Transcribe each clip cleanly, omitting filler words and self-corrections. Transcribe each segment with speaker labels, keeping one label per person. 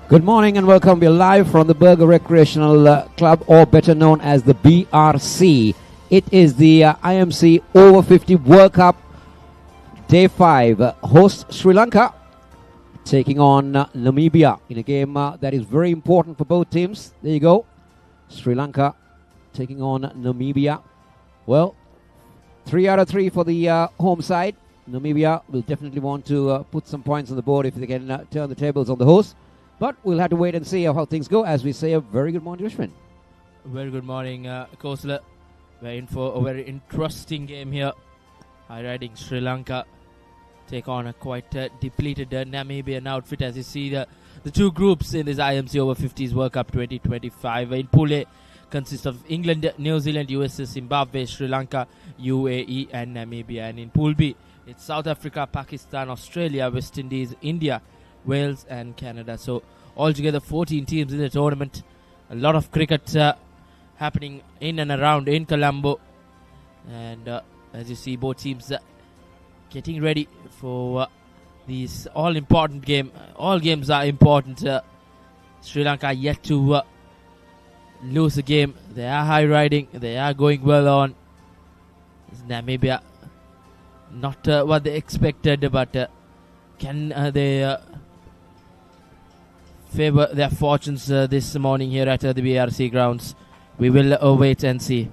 Speaker 1: Good morning and welcome. We're live from the Burger Recreational Club, or better known as the BRC. It is the IMC Over-50s World Cup Day 5. Host Sri Lanka taking on Namibia in a game that is very important for both teams. There you go. Sri Lanka taking on Namibia. Well, 3 out of 3 for the home side. Namibia will definitely want to put some points on the board if they can turn the tables on the host. But we'll have to wait and see how things go as we say a very good morning, Dushman.
Speaker 2: Very good morning, Kosla. We're in for a very interesting game here. High riding Sri Lanka take on a quite depleted Namibian outfit. As you see, the two groups in this IMC Over-50s World Cup 2025. In Pool A consists of England, New Zealand, USA, Zimbabwe, Sri Lanka, UAE and Namibia. And in Pool B, it's South Africa, Pakistan, Australia, West Indies, India, Wales and Canada. So altogether 14 teams in the tournament. A lot of cricket happening in and around in Colombo. And as you see, both teams getting ready for this all-important game. All games are important. Sri Lanka yet to lose a game. They are high-riding. They are going well on. Namibia, not what they expected, but can they favor their fortunes this morning here at the BRC Grounds? We will wait and see.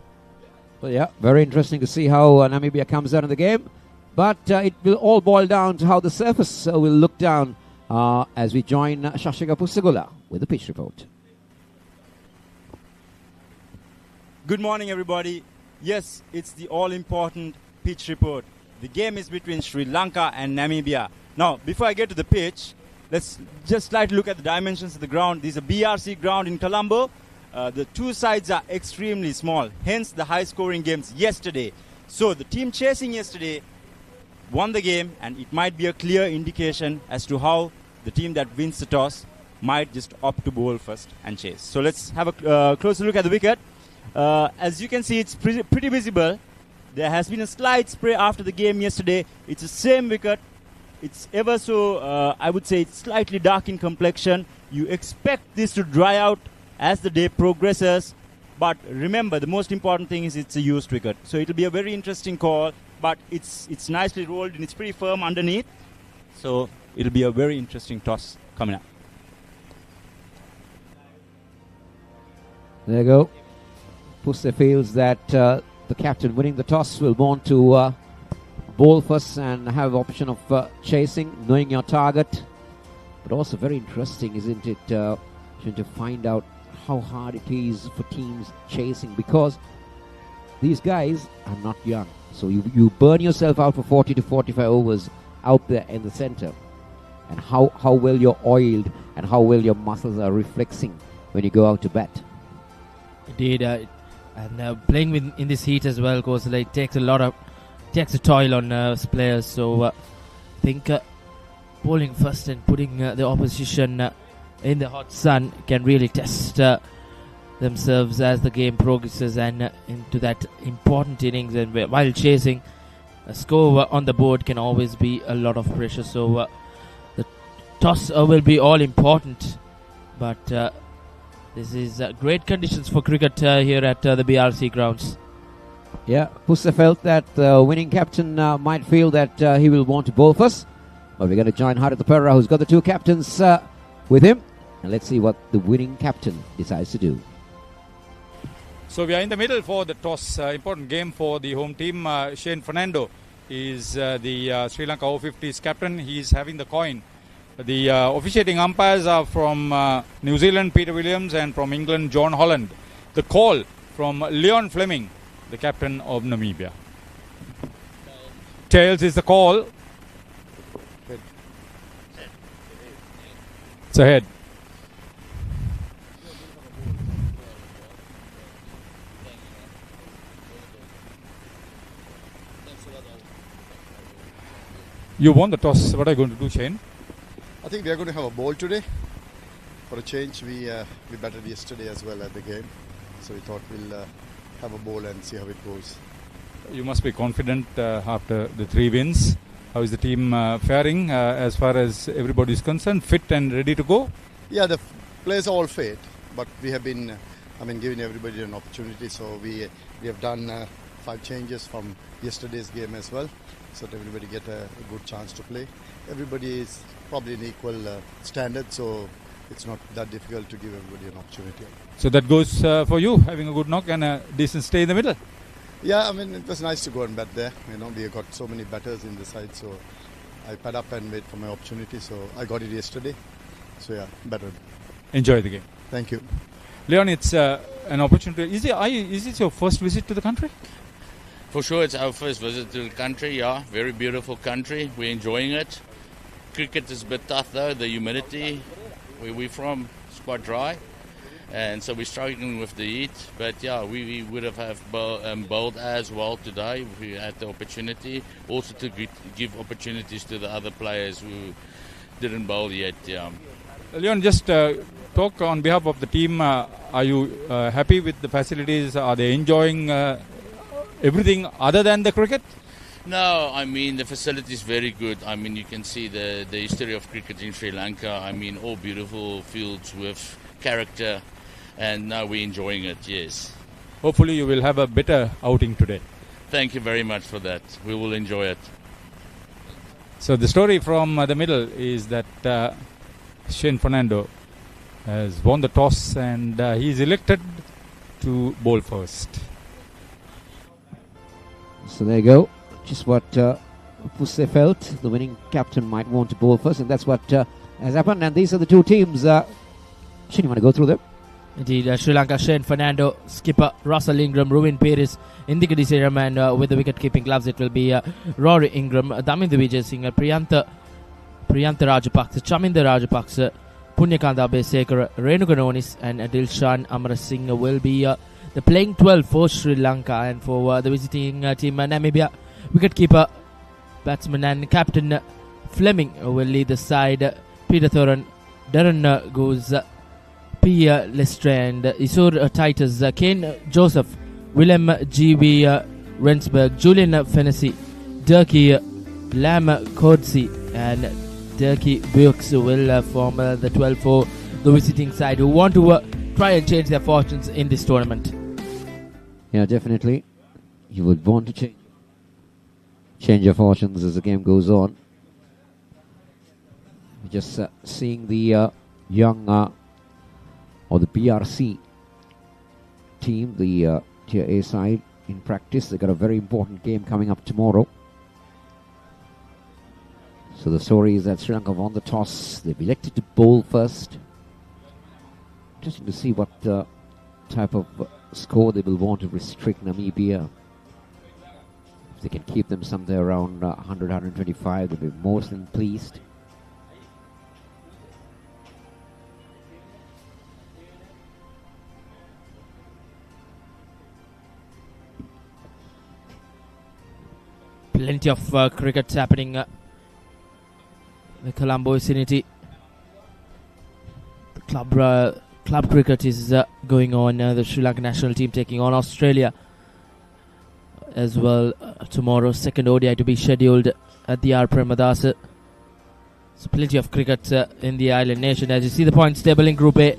Speaker 1: Well, yeah, very interesting to see how Namibia comes out in the game. But it will all boil down to how the surface will look down as we join Shashika Pusagula with the pitch report.
Speaker 3: Good morning, everybody. Yes, it's the all-important pitch report. The game is between Sri Lanka and Namibia. Now, before I get to the pitch, let's just slightly look at the dimensions of the ground. This is a BRC ground in Colombo. The two sides are extremely small, hence the high-scoring games yesterday. So the team chasing yesterday won the game, and it might be a clear indication as to how the team that wins the toss might just opt to bowl first and chase. So let's have a closer look at the wicket. As you can see, it's pretty visible. There has been a slight spray after the game yesterday. It's the same wicket. It's ever so, I would say, it's slightly dark in complexion. You expect this to dry out as the day progresses. But remember, the most important thing is it's a used wicket. So it'll be a very interesting call. But it's nicely rolled and it's pretty firm underneath. So it'll be a very interesting toss coming up.
Speaker 1: There you go. Pusse feels that the captain winning the toss will want to bowl first and have option of chasing, knowing your target. But also very interesting, isn't it, trying to find out how hard it is for teams chasing, because these guys are not young. So you burn yourself out for 40 to 45 overs out there in the center. And how well you're oiled and how well your muscles are reflexing when you go out to bat.
Speaker 2: Indeed, and playing in this heat as well, because it takes a toll on players. So I think bowling first and putting the opposition in the hot sun can really test themselves as the game progresses and into that important innings. And while chasing, a score on the board can always be a lot of pressure. So the toss will be all important, but this is great conditions for cricket here at the BRC Grounds.
Speaker 1: Yeah, Pusse felt that the winning captain might feel that he will want to bowl first. But we're going to join ThePapare, who's got the two captains with him. And let's see what the winning captain decides to do.
Speaker 4: So we are in the middle for the toss. Important game for the home team. Shane Fernando is the Sri Lanka Over-50s captain. He's having the coin. The officiating umpires are from New Zealand, Peter Williams, and from England, John Holland. The call from Leon Fleming, the captain of Namibia. Tails is the call. It's ahead. You won the toss. What are you going to do, Shane?
Speaker 5: I think we are going to have a bowl today. For a change, we batted yesterday as well at the game. So we thought we'll have a bowl and see how it goes.
Speaker 4: You must be confident after the 3 wins. How is the team faring as far as everybody is concerned? Fit and ready to go?
Speaker 5: Yeah, the players are all fit, but we have been, giving everybody an opportunity. So we have done 5 changes from yesterday's game as well, so that everybody get a good chance to play. Everybody is probably in equal standard, so it's not that difficult to give everybody an opportunity.
Speaker 4: So that goes for you, having a good knock and a decent stay in the middle.
Speaker 5: Yeah, it was nice to go and bat there. We have got so many batters in the side, so I pad up and wait for my opportunity. So I got it yesterday. So yeah, better.
Speaker 4: Enjoy the game.
Speaker 5: Thank you.
Speaker 4: Leon, it's an opportunity. Is it your first visit to the country?
Speaker 6: For sure, it's our first visit to the country, yeah. Very beautiful country. We're enjoying it. Cricket is a bit tough though. The humidity where we're from is quite dry. And so we're struggling with the heat. But yeah, we would have bowled as well today if we had the opportunity. Also to give opportunities to the other players who didn't bowl yet, yeah.
Speaker 4: Leon, just talk on behalf of the team. Are you happy with the facilities? Are they enjoying everything other than the cricket?
Speaker 6: No, the facility is very good. You can see the history of cricket in Sri Lanka. All beautiful fields with character. And now we're enjoying it, yes.
Speaker 4: Hopefully you will have a better outing today.
Speaker 6: Thank you very much for that. We will enjoy it.
Speaker 4: So the story from the middle is that Shane Fernando has won the toss and he is elected to bowl first.
Speaker 1: So there you go. Just what Pusse felt. The winning captain might want to bowl first, and that's what has happened. And these are the two teams. Shane, you want to go through them?
Speaker 2: Indeed, Sri Lanka, Shane Fernando, skipper Russell Ingram, Ruin Peris, Indika Disseram, and with the wicket-keeping gloves it will be Rory Ingram, Daminda Vijay Singh, Priyantha Rajapaksa, Chaminda Rajapaksa, Punyakanda Besekar, Renuka Nonis, and Dilshan Amarasinghe will be the playing 12 for Sri Lanka, and for the visiting team Namibia, wicket-keeper, batsman and captain Fleming will lead the side. Peter Thoran, Darren goes Pia Lestrand, Isur Titus, Kane Joseph, Willem G.B. Rensburg, Julian Fennessy, Dirkie Lam Kodsi, and Dirkie Bukes will form the 12 for the visiting side who want to try and change their fortunes in this tournament.
Speaker 1: Yeah, definitely. You would want to change your fortunes as the game goes on. Just seeing the young or the BRC team, the Tier A side in practice. They've got a very important game coming up tomorrow. So the story is that Sri Lanka won the toss. They've elected to bowl first. Interesting to see what type of score they will want to restrict Namibia. If they can keep them somewhere around 100, 125, they'll be more than pleased.
Speaker 2: Plenty of cricket happening. The Colombo vicinity. The club cricket is going on. The Sri Lanka national team taking on Australia as well tomorrow. Second ODI to be scheduled at the R. Premadasa. So plenty of cricket in the island nation. As you see the points table in Group A,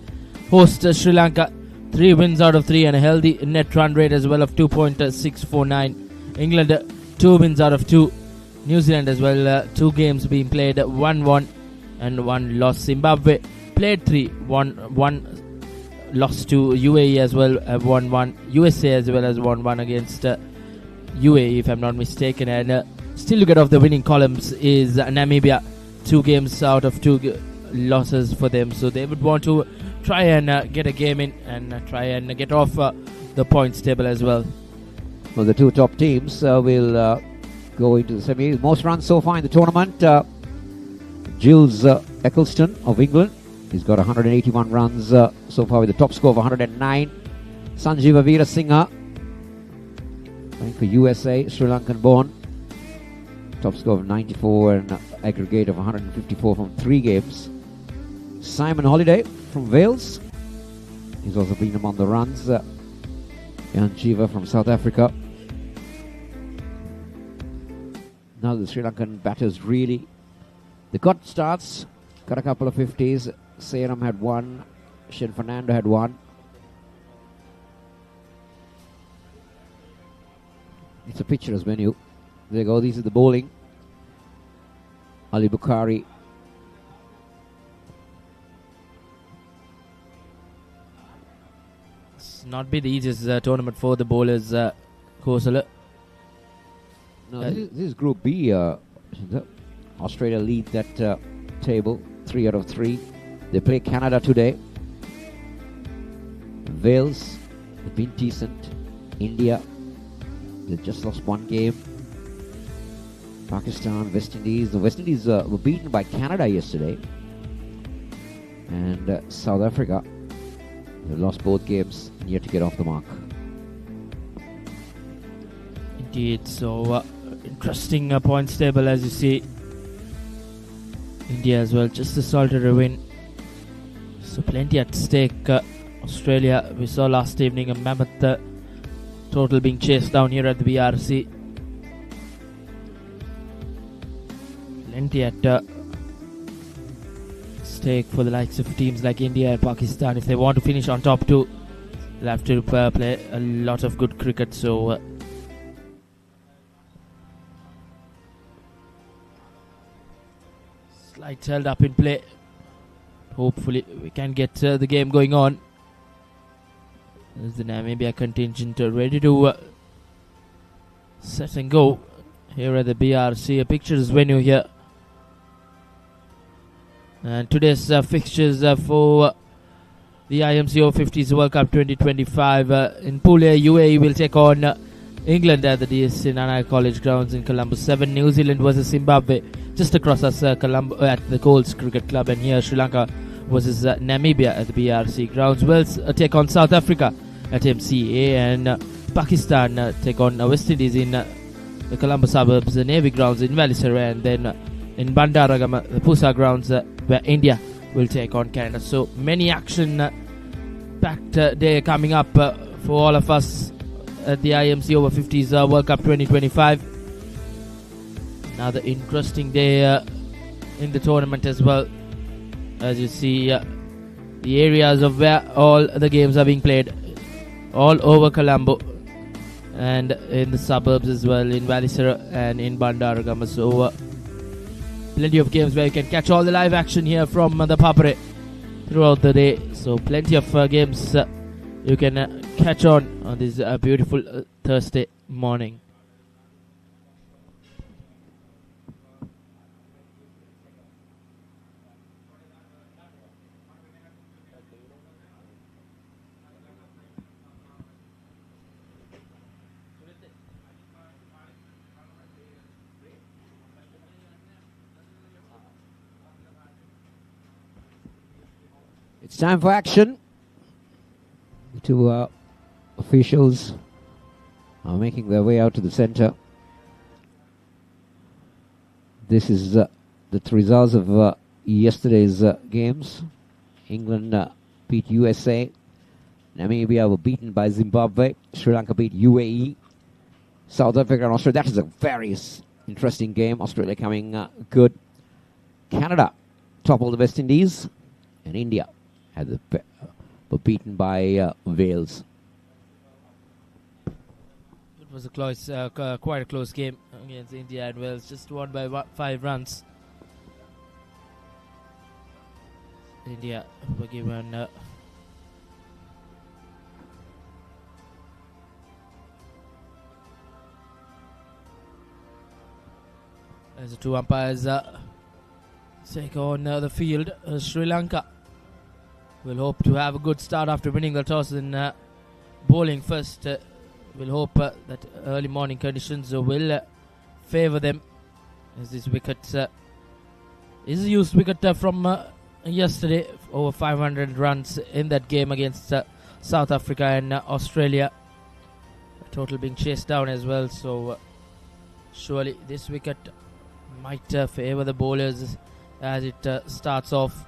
Speaker 2: host Sri Lanka, 3 wins out of 3 and a healthy net run rate as well of 2.649. England 2 wins out of 2. New Zealand as well, 2 games being played, 1 and 1 loss. Zimbabwe played 3, 1 lost to UAE as well, 1-1. USA as well as 1-1 against UAE, if I'm not mistaken. And still to get off the winning columns is Namibia, 2 games out of 2 losses for them. So they would want to try and get a game in and try and get off the points table as well.
Speaker 1: Well, the 2 top teams will go into the semi. Most runs so far in the tournament. Giles Eccleston of England. He's got 181 runs so far with a top score of 109. Sanjeeva Veerasinghe playing for USA, Sri Lankan born. Top score of 94 and aggregate of 154 from 3 games. Simon Holiday from Wales. He's also been among the runs. Jan Jiva from South Africa. Now the Sri Lankan batters really, they got starts, got a couple of 50s, Seram had one. Shin Fernando had one. It's a picturesque venue. There you go. These are the bowling. Ali Bukhari.
Speaker 2: It's not been the easiest tournament for the bowlers, Kosala.
Speaker 1: No, this is Group B. Australia lead that table, 3 out of 3. They play Canada today. Wales, they've been decent. India, they just lost one game. Pakistan, West Indies. The West Indies were beaten by Canada yesterday. And South Africa, they lost both games and yet to get off the mark.
Speaker 2: Indeed, so interesting points table as you see. India as well, just a solitary win. So plenty at stake. Australia, we saw last evening a mammoth total being chased down here at the BRC. Plenty at stake for the likes of teams like India and Pakistan. If they want to finish on top two, they'll have to play a lot of good cricket. So slight held up in play. Hopefully we can get the game going on. There's the Namibia contingent ready to set and go here at the BRC. A pictures venue here. And today's fixtures for the IMC Over-50s World Cup 2025 in Pool A. UAE will take on England at the DSC Nana College Grounds in Colombo. 7 New Zealand versus Zimbabwe just across us Colombo at the Coles Cricket Club, and here Sri Lanka versus Namibia at the BRC Grounds. Wales take on South Africa at MCA, and Pakistan take on West Indies in the Colombo suburbs, the Navy Grounds in Valisara, and then in Bandaragama, the Pusa Grounds, where India will take on Canada. So many action-packed day coming up for all of us at the IMC Over-50s World Cup 2025. Another interesting day in the tournament as well. As you see, the areas of where all the games are being played, all over Colombo, and in the suburbs as well, in Valisara and in Bandaragama. So plenty of games where you can catch all the live action here from the Papare throughout the day. So plenty of games you can catch on this beautiful Thursday morning.
Speaker 1: It's time for action. The two officials are making their way out to the center. This is the results of yesterday's games. England beat USA. Namibia were beaten by Zimbabwe. Sri Lanka beat UAE. South Africa and Australia. That is a very interesting game. Australia coming good. Canada toppled the West Indies. And India were beaten by Wales.
Speaker 2: It was a close, quite a close game against India and Wales. Just won by 5 runs. India were given as the 2 umpires take on the field. Sri Lanka will hope to have a good start after winning the toss in bowling first. We'll hope that early morning conditions will favour them, as this wicket is a used wicket from yesterday. Over 500 runs in that game against South Africa and Australia. Total being chased down as well, so surely this wicket might favour the bowlers as it starts off.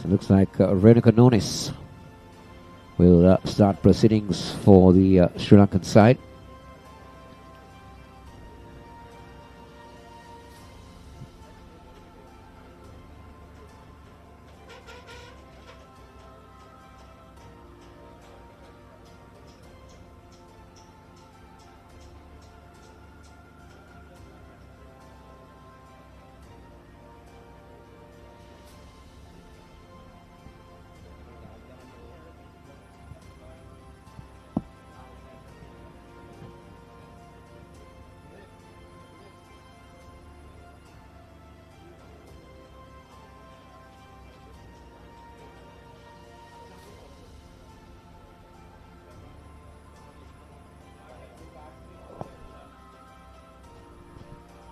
Speaker 1: So looks like Renuka Nonis will start proceedings for the Sri Lankan side.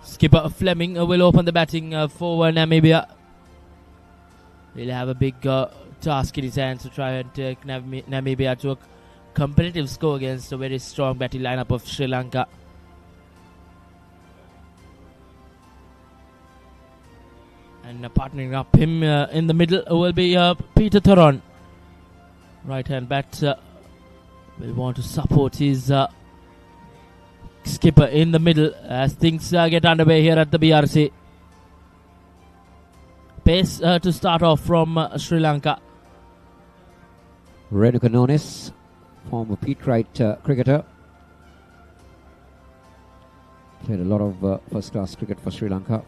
Speaker 2: Skipper Fleming will open the batting for Namibia. He'll have a big task in his hands to try and take Namibia to a competitive score against a very strong batting lineup of Sri Lanka. And partnering up him in the middle will be Peter Theron. Right hand bat will want to support his skipper in the middle as things get underway here at the BRC. Pace to start off from Sri Lanka.
Speaker 1: Renuka Nonis, former Pete Wright cricketer. Played a lot of first-class cricket for Sri Lanka.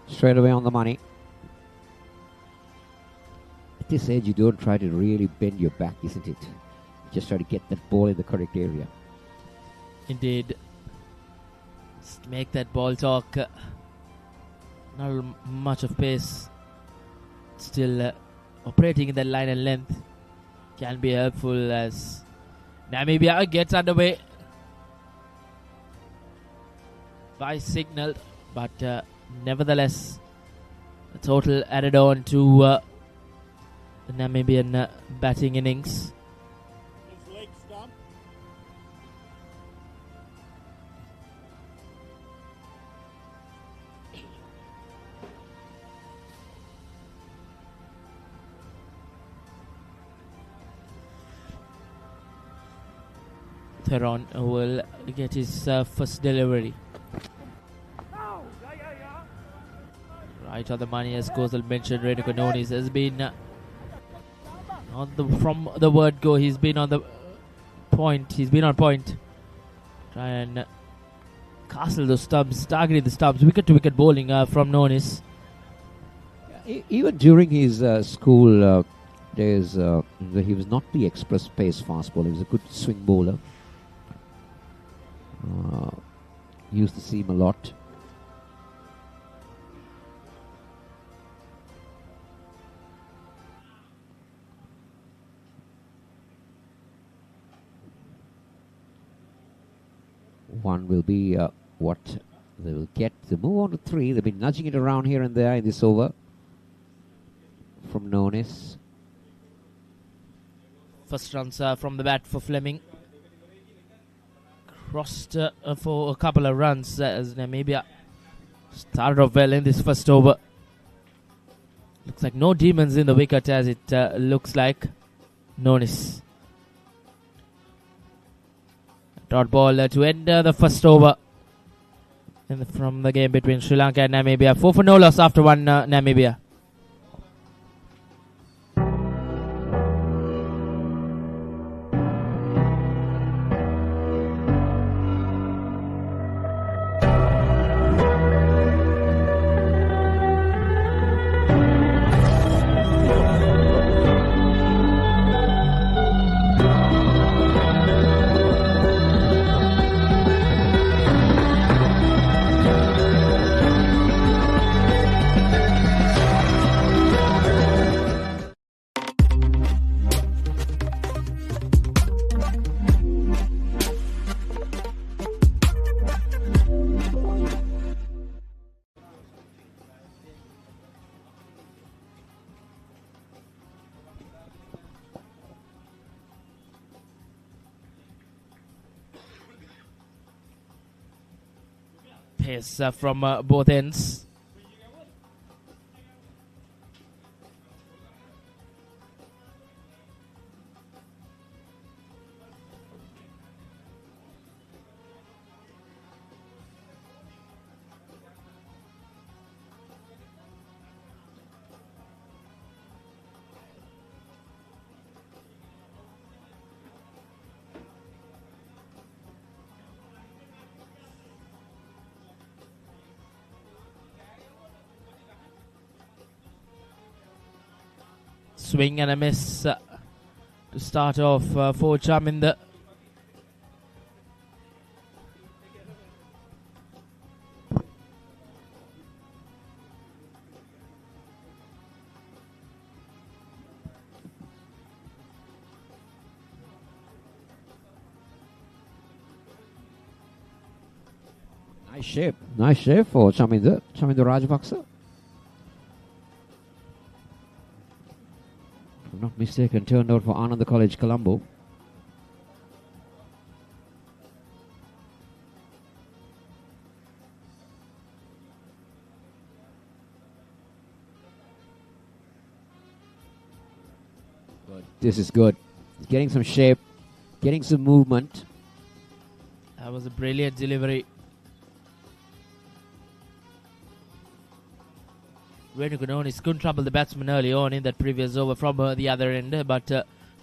Speaker 1: Straight away on the money. At this age, you don't try to really bend your back, isn't it? You just try to get that ball in the correct area.
Speaker 2: Indeed. Just make that ball talk. Not much of pace. Still operating in that line and length can be helpful as Namibia gets underway by signal, but nevertheless a total added on to the Namibian batting innings. Theron will get his first delivery. Right on the money, as Kozal mentioned, Renuka Nonis has been from the word go. He's been on the point. He's been on point. Try and castle those stumps, targeting the stumps. Wicket to wicket bowling from Nonis.
Speaker 1: Even during his school days, he was not the express pace fast bowler. He was a good swing bowler. Used to see him a lot. One will be what they will get. They move on to 3. They've been nudging it around here and there in this over from Nonis.
Speaker 2: First runs from the bat for Fleming. Crossed for a couple of runs as Namibia started off well in this first over. Looks like no demons in the wicket as it looks like. Nonis. Dot ball to end the first over from the game between Sri Lanka and Namibia. 4 for no loss after one Namibia. pace from both ends. Swing and a miss to start off for Chaminda.
Speaker 1: Nice shape for Chaminda Rajapaksa. If I'm not mistaken, turned out for Ananda College, Colombo. But this is good. Getting some shape, getting some movement.
Speaker 2: That was a brilliant delivery. Renukononis couldn't trouble the batsman early on in that previous over from the other end, but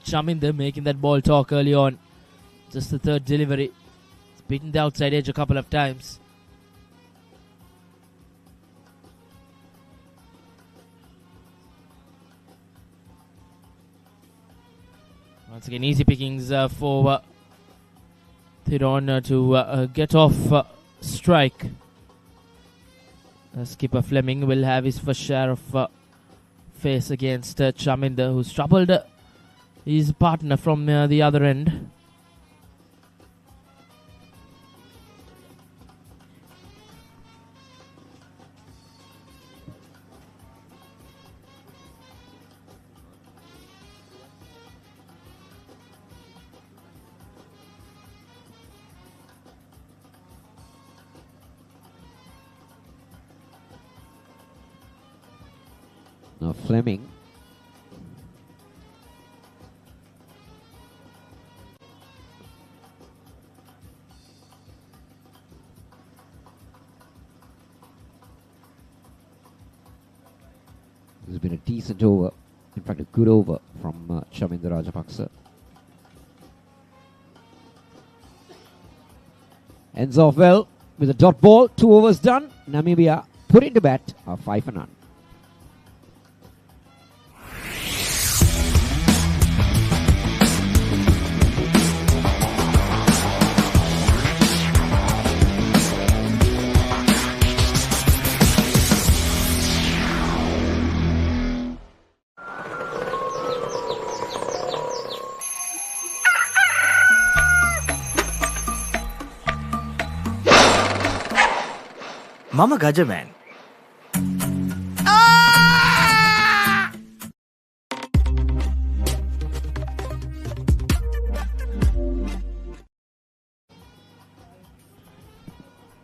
Speaker 2: Chaminda making that ball talk early on. Just the third delivery. It's beaten the outside edge a couple of times. Once again, easy pickings for Thiron to get off strike. Skipper Fleming will have his first share of face against Chaminda, who's troubled his partner from the other end.
Speaker 1: Now Fleming. This has been a decent over. In fact, a good over from Chaminda Rajapaksa. Ends off well with a dot ball. 2 overs done. Namibia put into bat 5 for none.
Speaker 7: Mama Gajaman.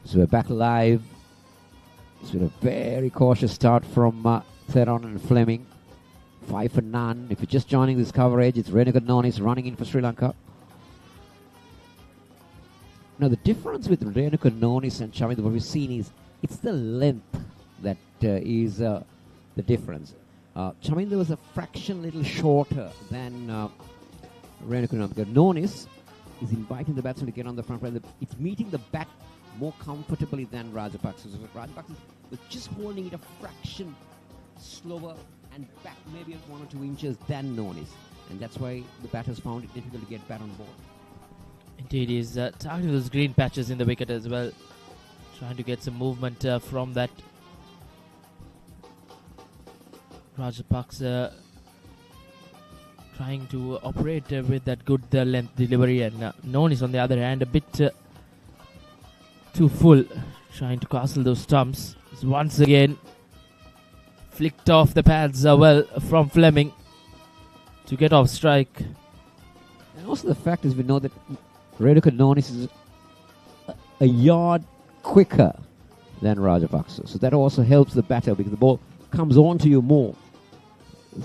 Speaker 1: So we're back live. It's been a very cautious start from Theron and Fleming. 5 for none. If you're just joining this coverage, it's Renukononis running in for Sri Lanka. Now the difference with Renukononis and Chaminda, what we've seen is it's the length that is the difference. Chaminda was a fraction little shorter than Renukononis is inviting the batsman to get on the front line. It's meeting the bat more comfortably than Rajapaksa. So Rajapaksa was just holding it a fraction slower and back maybe 1 or 2 inches than Nonis. And that's why the batters found it difficult to get bat on board.
Speaker 2: Indeed, he's targeting those green patches in the wicket as well. Trying to get some movement from that. Rajapaksa trying to operate with that good length delivery, and Nonis on the other hand a bit too full, trying to castle those stumps. It's once again flicked off the pads well from Fleming to get off strike.
Speaker 1: And also the fact is we know that Renukononis is a yard quicker than Rajapaksa. So that also helps the batter because the ball comes on to you more.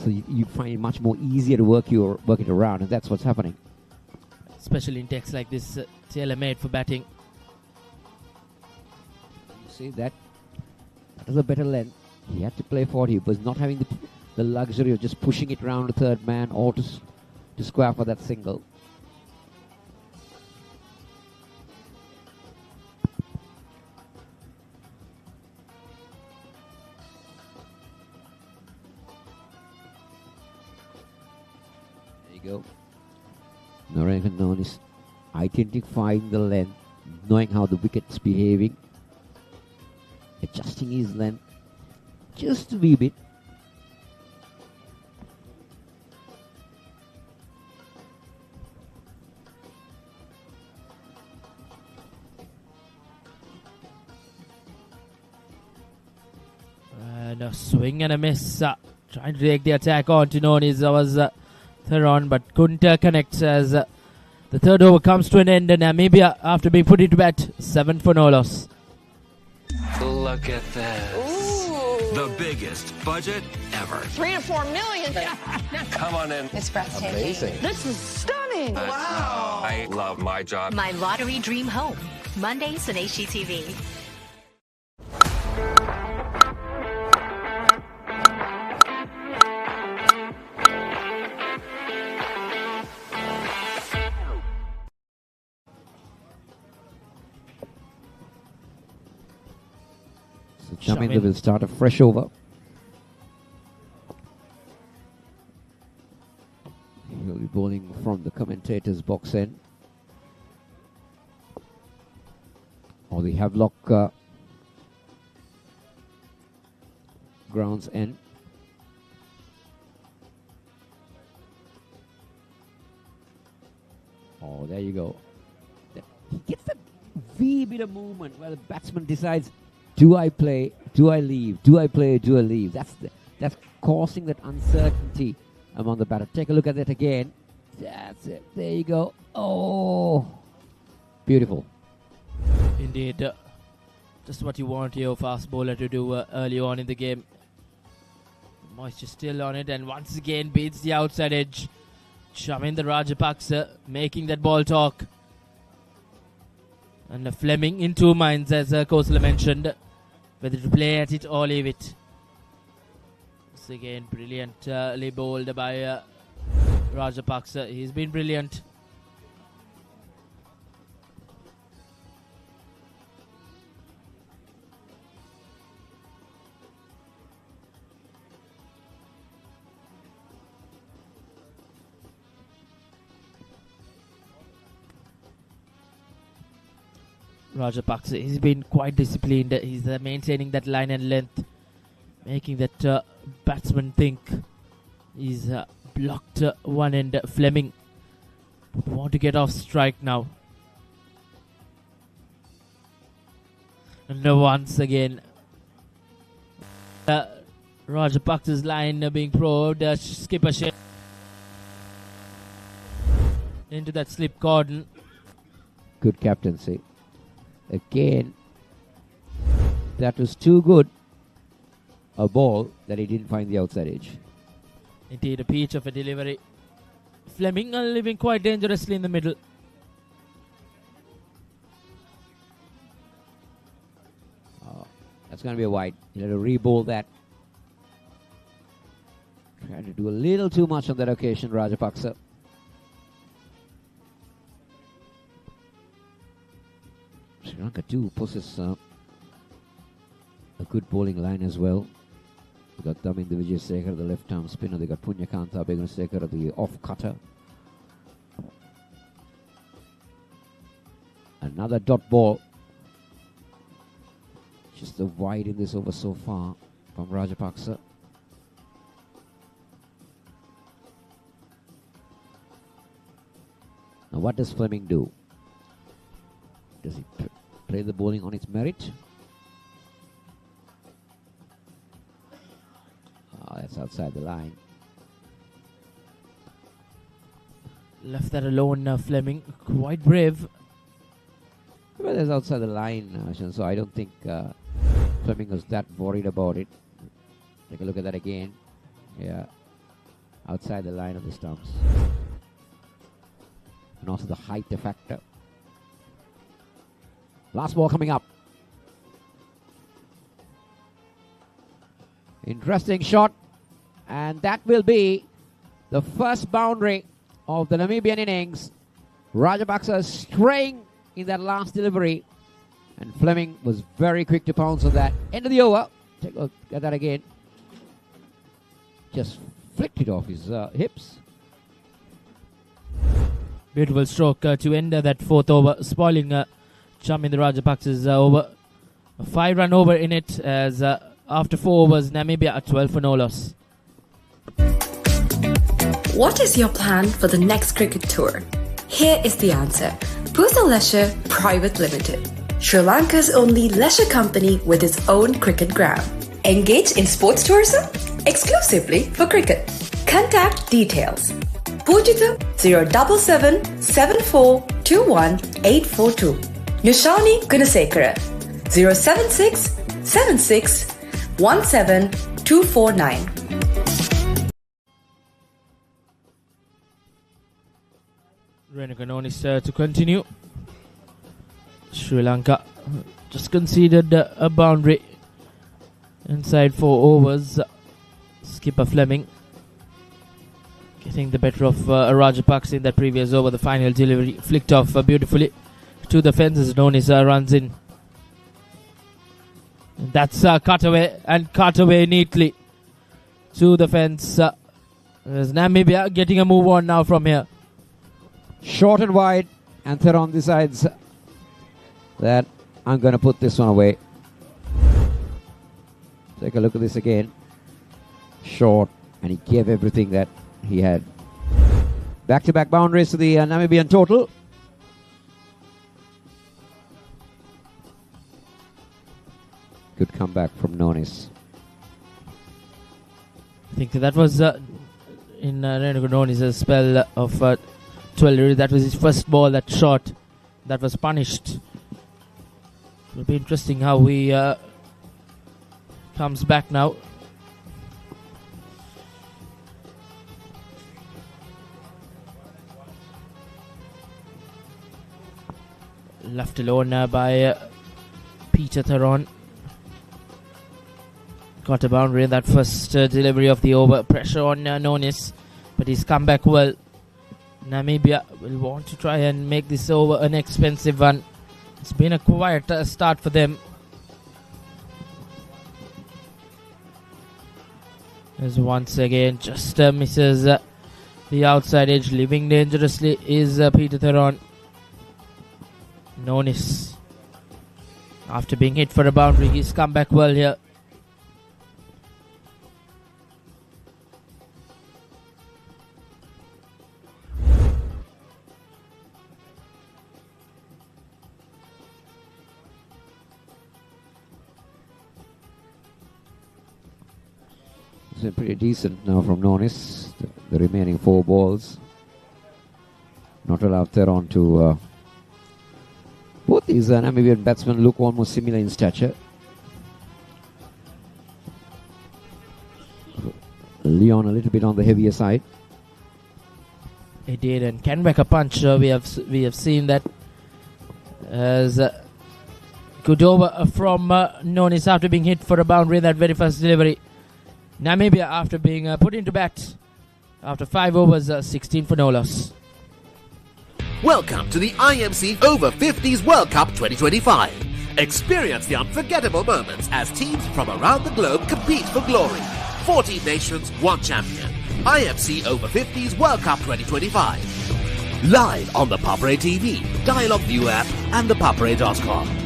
Speaker 1: So you find it much more easier to work it around, and that's what's happening.
Speaker 2: Especially in decks like this, tailor-made for batting.
Speaker 1: You see that was a better length. He had to play 40, but not having the luxury of just pushing it around the third man or to square for that single. There you go. Narengan is identifying the length, knowing how the wicket's behaving, adjusting his length just a wee bit.
Speaker 2: And a swing and a miss. Trying to take the attack on to Nonis. Was Theron, but couldn't connect as the third over comes to an end. And Namibia, after being put into bat, 7 for no loss.
Speaker 8: Look at this.
Speaker 9: Ooh.
Speaker 8: The biggest budget ever.
Speaker 9: 3 to 4 million.
Speaker 8: Come on in.
Speaker 9: It's breathtaking.
Speaker 5: Amazing.
Speaker 9: This is stunning. Wow.
Speaker 8: I love my job.
Speaker 10: My Lottery Dream Home. Mondays on HGTV.
Speaker 1: Chaminda will start a fresh over. He'll be bowling from the commentator's box end. Or the Havelock grounds end. Oh, there you go. He gets that wee bit of movement where the batsman decides, do I play? Do I leave? Do I play? Do I leave? That's causing that uncertainty among the batter. Take a look at that again. That's it. There you go. Oh, beautiful.
Speaker 2: Indeed. Just what you want your fast bowler to do early on in the game. Moisture still on it, and once again beats the outside edge. Chaminda Rajapaksa making that ball talk. And Fleming in 2 minds, as Kosala mentioned, whether to play at it or leave it. Once again, brilliantly bowled by Rajapaksa. He's been brilliant. Rajapaksa, he's been quite disciplined. He's maintaining that line and length, making that batsman think. He's blocked one end. Fleming want to get off strike now. And once again, Rajapaksa's line being probed. Skipper shit into that slip cordon.
Speaker 1: Good captaincy. Again, that was too good a ball that he didn't find the outside edge.
Speaker 2: Indeed, a peach of a delivery. Fleming living quite dangerously in the middle.
Speaker 1: Oh, that's going to be a wide. He'll have to re-bowl that. Trying to do a little too much on that occasion, Rajapaksa. Sri Lanka too possesses a good bowling line as well. They got Daminda Vijayasekara, the left-arm spinner. They got Punyakanta Begunasekara, the off-cutter. Another dot ball. Just the wide in this over so far from Rajapaksa. Now what does Fleming do? Does he play the bowling on its merit? Oh, that's outside the line.
Speaker 2: Left that alone, Fleming. Quite brave.
Speaker 1: Well, that's outside the line, so I don't think Fleming was that worried about it. Take a look at that again. Yeah. Outside the line of the stumps. And also the height factor. Last ball coming up. Interesting shot. And that will be the first boundary of the Namibian innings. Rajapaksa straying in that last delivery. And Fleming was very quick to pounce on that. End of the over. Take a look at that again. Just flicked it off his hips.
Speaker 2: Beautiful stroke to end that fourth over, spoiling Chaminda Rajapaksa's over. A 5-run over in it, as after 4 overs, Namibia at 12 for no loss.
Speaker 11: What is your plan for the next cricket tour? Here is the answer. Pusa Leisure Private Limited, Sri Lanka's only leisure company with its own cricket ground. Engage in sports tourism exclusively for cricket. Contact details. Pujita 077 7421 842. Yushani Gunasekara 076 76 17 249.
Speaker 2: Renuka Nonis to continue. Sri Lanka just conceded a boundary inside 4 overs. Skipper Fleming getting the better of Rajapaksa in that previous over. The final delivery flicked off beautifully to the fences. Nonis runs in. That's cut away neatly to the fence. There's Namibia getting a move on now from here.
Speaker 1: Short and wide, and Theron decides that I'm going to put this one away. Take a look at this again. Short, and he gave everything that he had. Back-to-back boundaries to the Namibian total. Good comeback from Nonis.
Speaker 2: I think that was in Renuka Nonis' spell of 12. That was his first ball, that shot that was punished. It'll be interesting how he comes back now. Left alone by Peter Theron. Got a boundary in that first delivery of the over. Pressure on Nonis, but he's come back well. Namibia will want to try and make this over an expensive one. It's been a quiet start for them. As once again just misses the outside edge. Living dangerously is Peter Theron. Nonis, after being hit for a boundary, he's come back well here.
Speaker 1: It's been pretty decent now from Nonis. The remaining 4 balls. Not allowed Theron to... both these Namibian batsmen look almost similar in stature. Leon a little bit on the heavier side.
Speaker 2: He did, and can back a punch. We have seen that as good over from Nonis after being hit for a boundary in that very first delivery. Namibia after being put into bat after 5 overs, 16 for no loss.
Speaker 12: Welcome to the IMC Over-50s World Cup 2025. Experience the unforgettable moments as teams from around the globe compete for glory. 14 nations, 1 champion. IMC Over-50s World Cup 2025. Live on the Papare TV, Dialog ViU App and ThePapare.com.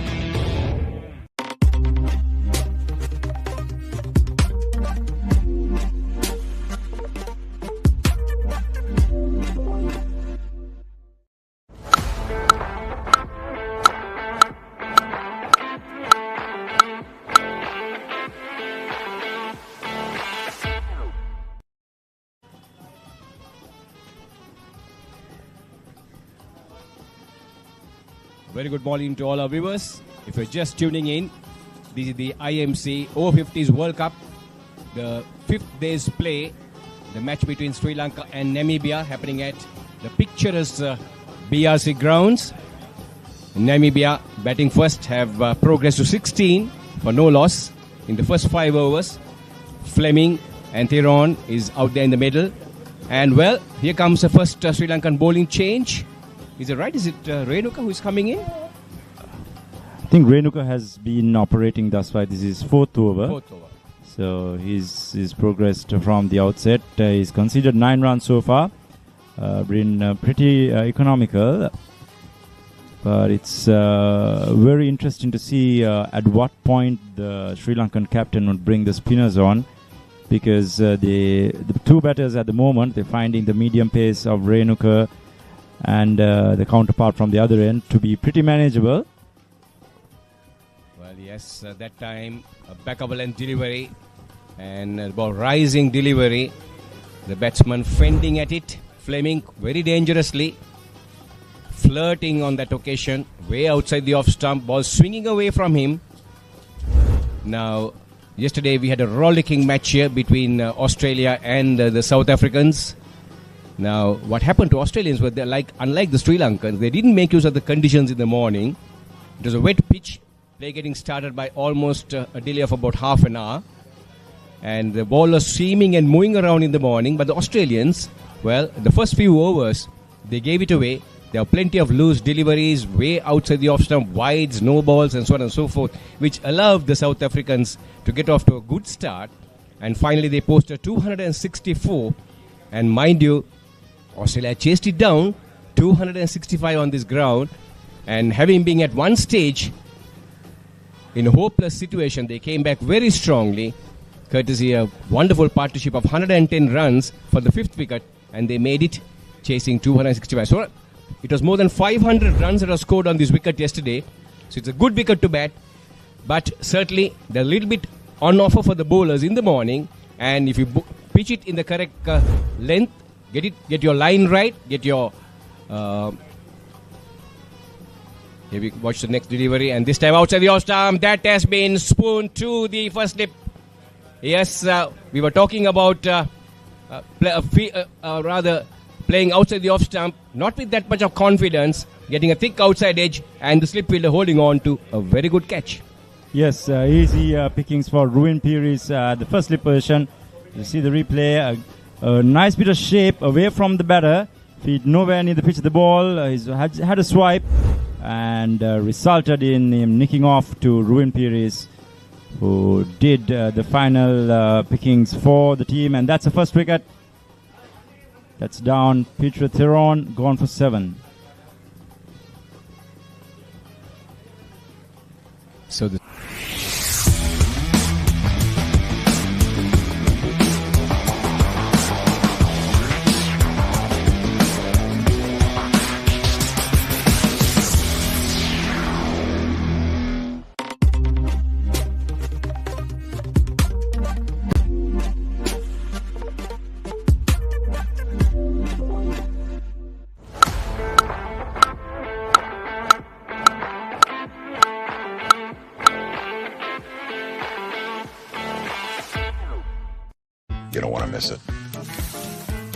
Speaker 13: Very good morning to all our viewers. If you're just tuning in, This is the IMC Over-50s World Cup, the 5th day's play, the match between Sri Lanka and Namibia happening at the picturesque BRC Grounds. Namibia batting first have progressed to 16 for no loss in the first 5 overs. Fleming and Theron is out there in the middle. And well, here comes the first Sri Lankan bowling change. Is it right? Is it Renuka who is coming in?
Speaker 3: I think Renuka has been operating thus far. This is 4th over. So he's progressed from the outset. He's conceded 9 runs so far. Been pretty economical. But it's very interesting to see at what point the Sri Lankan captain would bring the spinners on. Because the two batters at the moment, they're finding the medium pace of Renuka and the counterpart from the other end to be pretty manageable.
Speaker 13: Well, yes, that time a back of a length delivery and about rising delivery. The batsman fending at it. Fleming very dangerously. Flirting on that occasion. Way outside the off stump. Ball swinging away from him. Now, yesterday we had a rollicking match here between Australia and the South Africans. Now, what happened to Australians was unlike the Sri Lankans, they didn't make use of the conditions in the morning. It was a wet pitch. Play getting started by almost a delay of about half an hour. And the ball was seaming and moving around in the morning. But the Australians, well, the first few overs, they gave it away. There were plenty of loose deliveries, way outside the off-stump, wides, no balls, and so on and so forth, which allowed the South Africans to get off to a good start. And finally, they posted 264. And mind you, Australia chased it down, 265 on this ground. And having been at one stage in a hopeless situation, they came back very strongly, courtesy of wonderful partnership of 110 runs for the 5th wicket, and they made it, chasing 265. So it was more than 500 runs that were scored on this wicket yesterday. So it's a good wicket to bat. But certainly, they're a little bit on offer for the bowlers in the morning. And if you pitch it in the correct length, get your line right, get your... here we watch the next delivery. And this time outside the off-stump, that has been spooned to the first slip. Yes, we were talking about playing outside the off-stump, not with that much of confidence, getting a thick outside edge, and the slip fielder holding on to a very good catch.
Speaker 3: Yes, easy pickings for Ruin Pires, the first slip position. You see the replay, a nice bit of shape away from the batter. Feet nowhere near the pitch of the ball. He's had a swipe and resulted in him nicking off to Ruin Pires, who did the final pickings for the team. And that's the first wicket. That's down. Petra Theron gone for 7.
Speaker 13: So the
Speaker 14: You don't want to miss it.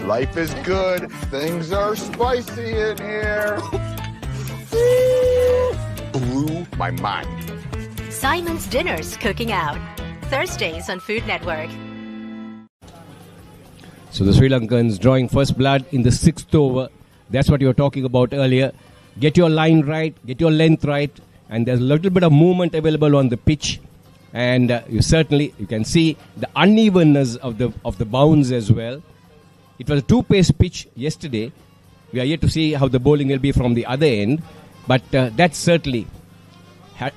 Speaker 14: Life is good. Things are spicy in here. Blew my mind.
Speaker 10: Simon's Dinner's Cooking Out. Thursdays on Food Network.
Speaker 13: So the Sri Lankans drawing first blood in the 6th over. That's what you were talking about earlier. Get your line right, get your length right, and there's a little bit of movement available on the pitch. And you can see the unevenness of the bounce as well. It was a 2-pace pitch yesterday. We are yet to see how the bowling will be from the other end. But that certainly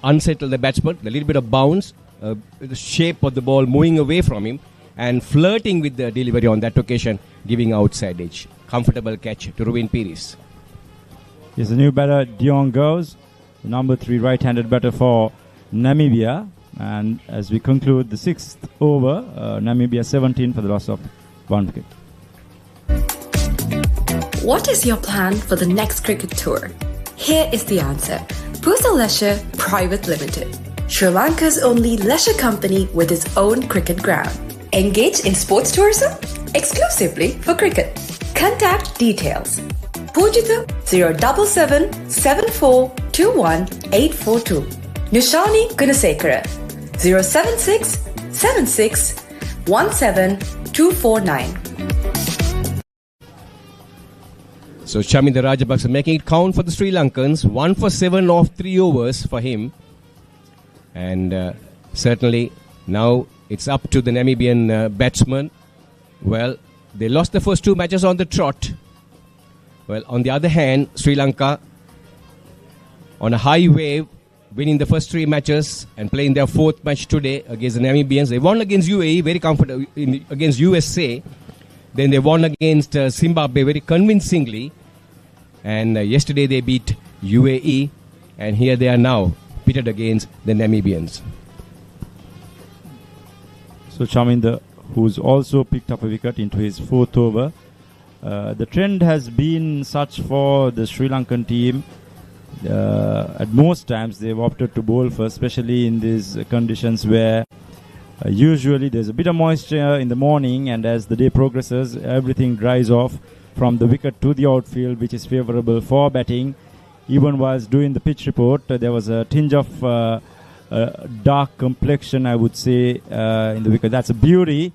Speaker 13: unsettled the batsman. A little bit of bounce, the shape of the ball moving away from him, and flirting with the delivery on that occasion, giving outside edge. Comfortable catch to Ruin Pires.
Speaker 3: Here's the new batter, Dion goes. The number 3 right-handed batter for Namibia. And as we conclude the 6th over, Namibia 17 for the loss of 1 wicket.
Speaker 11: What is your plan for the next cricket tour? Here is the answer. Pusa Leisure Private Limited. Sri Lanka's only leisure company with its own cricket ground. Engage in sports tourism exclusively for cricket. Contact details. Pujita 077 7421 842. Nishani Gunasekara 076 76 17 249.
Speaker 13: So Chaminda Rajapaksa making it count for the Sri Lankans. 1 for 7 off 3 overs for him. And certainly now it's up to the Namibian batsman. Well, they lost the first 2 matches on the trot. Well, on the other hand, Sri Lanka on a high wave, winning the first 3 matches and playing their 4th match today against the Namibians. They won against UAE, very comfortable, against USA. Then they won against Zimbabwe very convincingly. And yesterday they beat UAE. And here they are now, pitted against the Namibians.
Speaker 3: So Chaminda, who's also picked up a wicket into his 4th over. The trend has been such for the Sri Lankan team. At most times they've opted to bowl first, especially in these conditions where usually there's a bit of moisture in the morning, and as the day progresses everything dries off from the wicket to the outfield, which is favourable for batting. Even whilst doing the pitch report, there was a tinge of dark complexion, I would say, in the wicket. That's a beauty.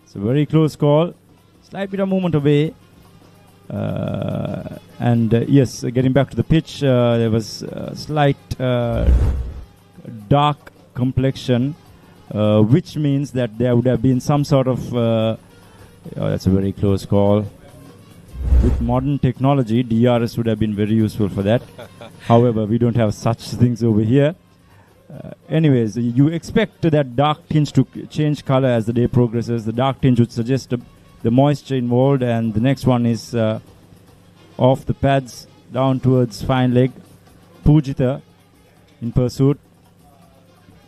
Speaker 3: It's a very close call. Slight bit of movement away. Yes, getting back to the pitch, there was a slight dark complexion, which means that there would have been some sort of that's a very close call. With modern technology, DRS would have been very useful for that. However, we don't have such things over here. Anyways, you expect that dark tinge to change color as the day progresses. The dark tinge would suggest the moisture involved, and the next one is off the pads down towards fine leg. Pujita in pursuit.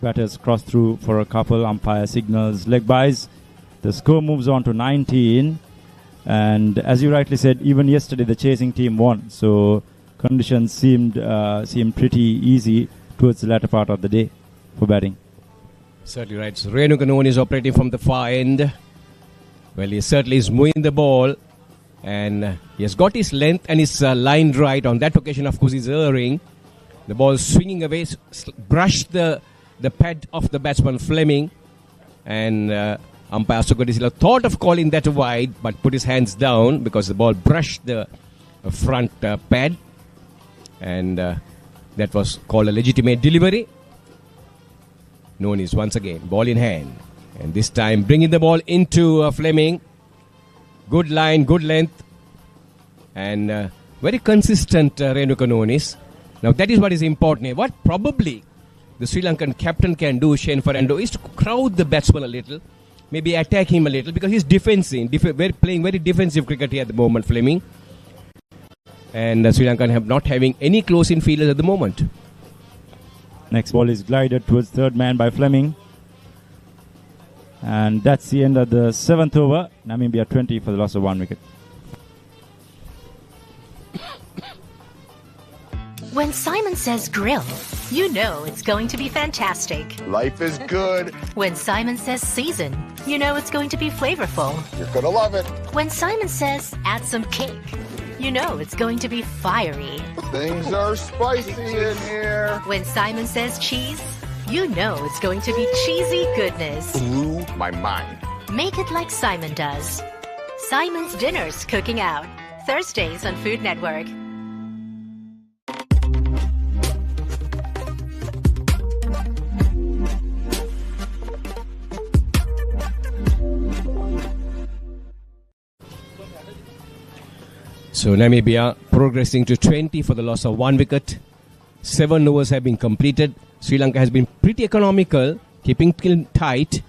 Speaker 3: Batters cross through for a couple. Umpire signals leg byes. The score moves on to 19. And as you rightly said, even yesterday the chasing team won. So conditions seemed pretty easy towards the latter part of the day for batting.
Speaker 13: Certainly right. So Renu Kanoni is operating from the far end. Well, he certainly is moving the ball. And he has got his length and his line right. On that occasion, of course, he's erring. The ball swinging away, brushed the pad of the batsman Fleming. And umpire Sugadisila thought of calling that wide, but put his hands down because the ball brushed the front pad. And that was called a legitimate delivery. Nonis once again, ball in hand. And this time bringing the ball into Fleming. Good line, good length. And very consistent Renuka Nonis. Now that is what is important here. What probably the Sri Lankan captain can do, Shane Fernando, is to crowd the batsman a little. Maybe attack him a little because he's defending. Playing very defensive cricket here at the moment, Fleming. And Sri Lankan have not having any close-in fielders at the moment.
Speaker 3: Next ball is glided towards third man by Fleming. And that's the end of the 7th over. Namibia 20 for the loss of 1 wicket.
Speaker 10: When Simon says grill, you know it's going to be fantastic.
Speaker 14: Life is good.
Speaker 10: When Simon says season, you know it's going to be flavorful.
Speaker 14: You're gonna love it.
Speaker 10: When Simon says add some cake, you know it's going to be fiery.
Speaker 14: Things are spicy in here.
Speaker 10: When Simon says cheese, you know it's going to be cheesy goodness.
Speaker 14: Blew my mind.
Speaker 10: Make it like Simon does. Simon's Dinners Cooking Out. Thursdays on Food Network.
Speaker 13: So Namibia progressing to 20 for the loss of 1 wicket. 7 overs have been completed. Sri Lanka has been pretty economical, keeping tight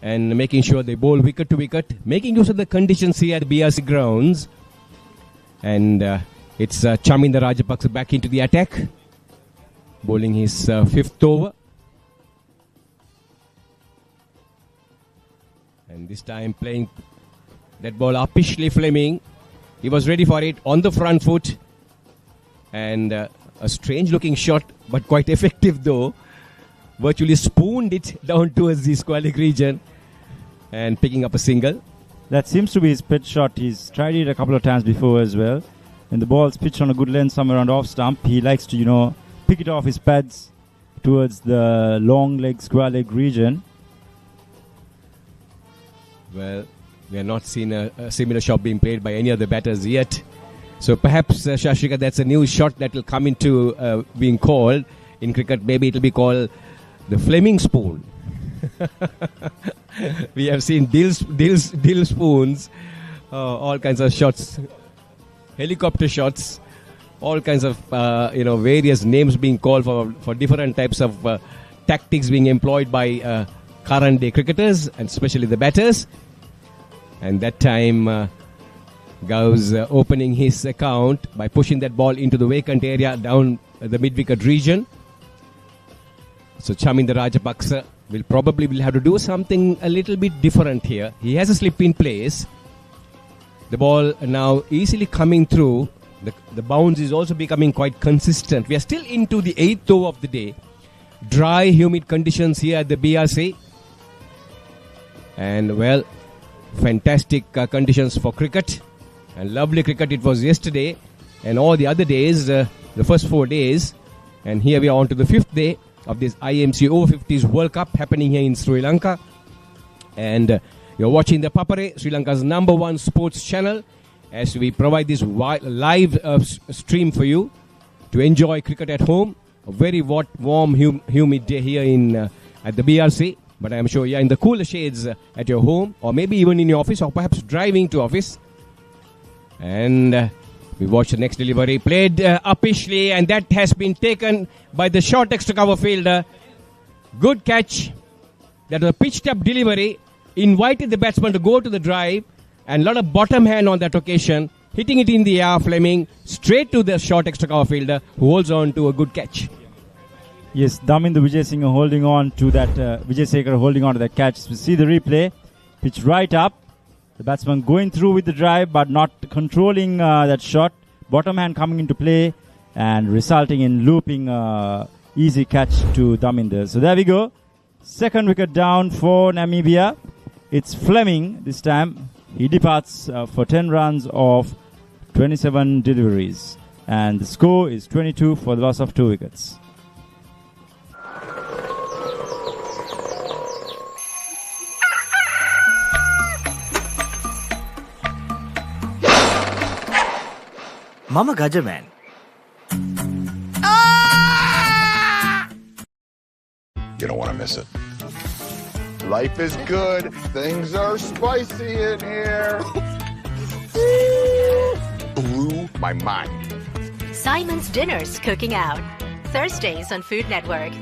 Speaker 13: and making sure they bowl wicket to wicket, making use of the conditions here at BRC Grounds. And it's Chaminda Rajapaksa back into the attack, bowling his 5th over. And this time playing that ball uppishly Fleming. He was ready for it on the front foot. And a strange looking shot, but quite effective though. virtually spooned it down towards the square leg region and picking up a single.
Speaker 3: That seems to be his pitch shot. He's tried it a couple of times before as well. When the ball's pitched on a good length somewhere around off stump, he likes to, pick it off his pads towards the long leg, square leg region.
Speaker 13: Well, we have not seen a similar shot being played by any of the batters yet. So perhaps, Shashika, that's a new shot that will come into being called. In cricket, maybe it will be called the Fleming spoon. We have seen dill spoons, all kinds of shots, helicopter shots, all kinds of various names being called for different types of tactics being employed by current day cricketers and especially the batters. And that time Gauss opening his account by pushing that ball into the vacant area down the mid-wicket region. So Chaminda Rajapaksa will probably have to do something a little bit different here. He has a slip in place. The ball now easily coming through. The bounce is also becoming quite consistent. We are still into the 8th over of the day. Dry, humid conditions here at the BRC. And well, fantastic conditions for cricket. And lovely cricket it was yesterday. And all the other days, the first 4 days. And here we are on to the 5th day of this IMC Over-50s World Cup happening here in Sri Lanka. And you're watching the Papare, Sri Lanka's #1 sports channel, as we provide this live stream for you to enjoy cricket at home. A very warm, humid day here at the BRC. But I'm sure you're in the cooler shades at your home, or maybe even in your office, or perhaps driving to office. And we watch the next delivery played uppishly, and that has been taken by the short extra cover fielder. Good catch. That was a pitched up delivery. Invited the batsman to go to the drive, and a lot of bottom hand on that occasion. Hitting it in the air, Fleming, straight to the short extra cover fielder, who holds on to a good catch.
Speaker 3: Yes, Damindu Vijay holding on to that, Vijay Sekhar holding on to that catch. We see the replay. Pitch right up. The batsman going through with the drive, but not controlling that shot. Bottom hand coming into play and resulting in looping easy catch to Damindu. So there we go. Second wicket down for Namibia. It's Fleming this time. He departs for 10 runs of 27 deliveries. And the score is 22 for the loss of 2 wickets.
Speaker 7: Mama Gajaman.
Speaker 14: You don't want to miss it. Life is good. Things are spicy in here. Blew my mind.
Speaker 10: Simon's Dinner's Cooking Out. Thursdays on Food Network.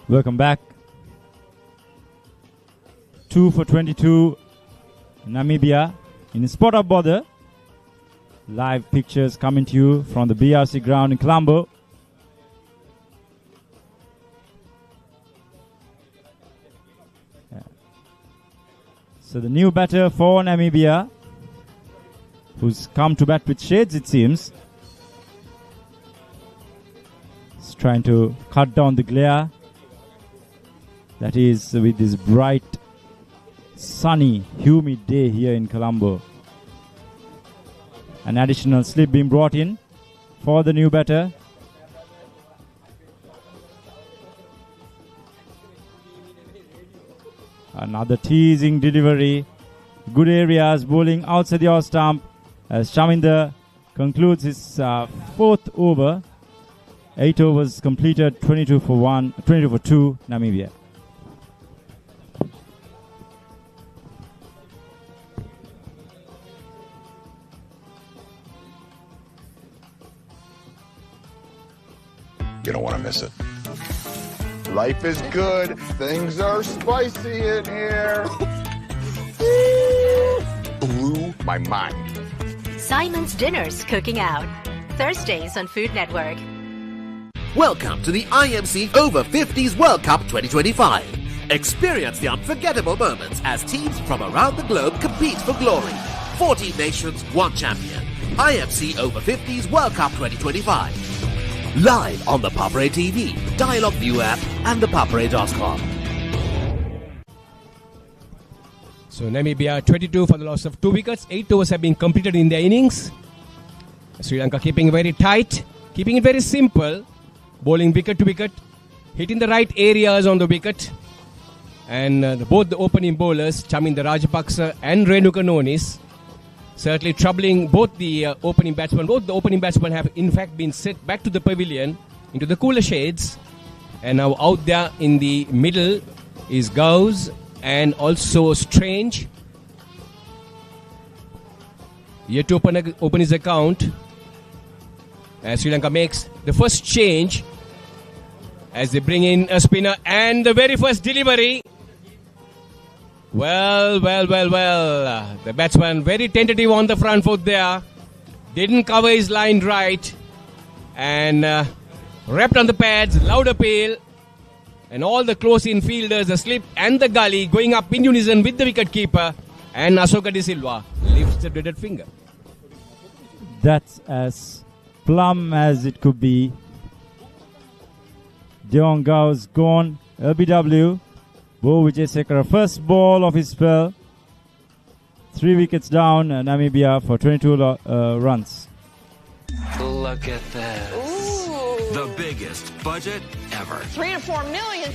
Speaker 3: Welcome back. 2 for 22. Namibia in spot of bother. Live pictures coming to you from the BRC ground in Colombo. So the new batter for Namibia, who's come to bat with shades it seems, is trying to cut down the glare that is with this bright, sunny, humid day here in Colombo. An additional slip being brought in for the new batter. Another teasing delivery. Good areas, bowling outside the off stump as Chaminda concludes his 4th over. 8 overs completed, 22 for 2, Namibia.
Speaker 14: You don't want to miss it. Life is good. Things are spicy in here. Blew my mind.
Speaker 10: Simon's Dinner's Cooking Out. Thursdays on Food Network.
Speaker 12: Welcome to the IMC Over-50s World Cup 2025. Experience the unforgettable moments as teams from around the globe compete for glory. 14 nations, one champion. IMC Over-50s World Cup 2025. Live on the Papare TV, Dialog ViU App and ThePapare.com.
Speaker 13: So Namibia 22 for the loss of 2 wickets. 8 overs have been completed in their innings. Sri Lanka keeping it very tight, keeping it very simple. Bowling wicket to wicket, hitting the right areas on the wicket. And both the opening bowlers, Chaminda Rajapaksa and Renuka Nonis, certainly troubling both the opening batsmen. Both the opening batsmen have in fact been set back to the pavilion into the cooler shades. And now out there in the middle is Gauss and also Strange. Yet to open his account as Sri Lanka makes the first change as they bring in a spinner and the very first delivery. Well. The batsman very tentative on the front foot there. Didn't cover his line right. And wrapped on the pads, loud appeal. And all the close-in fielders, the slip and the gully going up in unison with the wicket-keeper. And Asoka De Silva lifts the dreaded finger.
Speaker 15: That's as plumb as it could be. Deon Gauss gone. LBW. Bo Wijesekara, first ball of his spell. 3 wickets down. Namibia for 22 runs.
Speaker 8: Look at this.
Speaker 9: Ooh.
Speaker 8: The biggest budget ever.
Speaker 9: 3 to 4 million.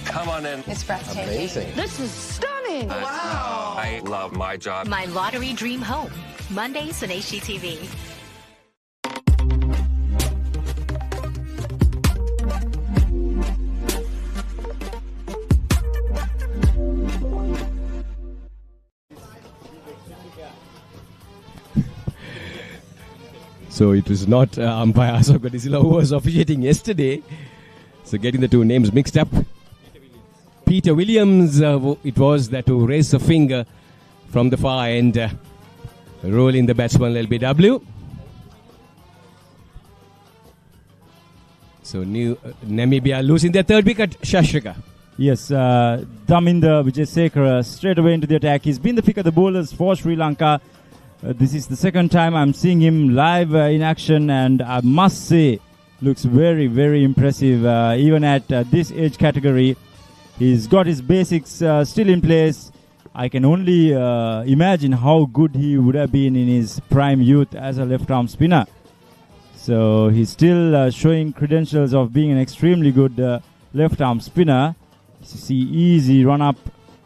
Speaker 8: Come on in.
Speaker 9: It's breathtaking.
Speaker 8: Amazing.
Speaker 9: This is stunning. Wow.
Speaker 8: I love my job.
Speaker 10: My Lottery Dream Home. Mondays on HGTV.
Speaker 13: So it was not umpire Asoka De Silva who was officiating yesterday. So getting the two names mixed up. Peter Williams, it was that who raised the finger from the far end, rolling the batsman LBW. So Namibia losing their 3rd wicket, Shashrika.
Speaker 15: Yes, Daminda Wijesekara straight away into the attack. He's been the pick of the bowlers for Sri Lanka. This is the 2nd time I'm seeing him live in action, and I must say, looks very, very impressive. Even at this age category, he's got his basics still in place. I can only imagine how good he would have been in his prime youth as a left-arm spinner. So he's still showing credentials of being an extremely good left-arm spinner. You see, easy run-up,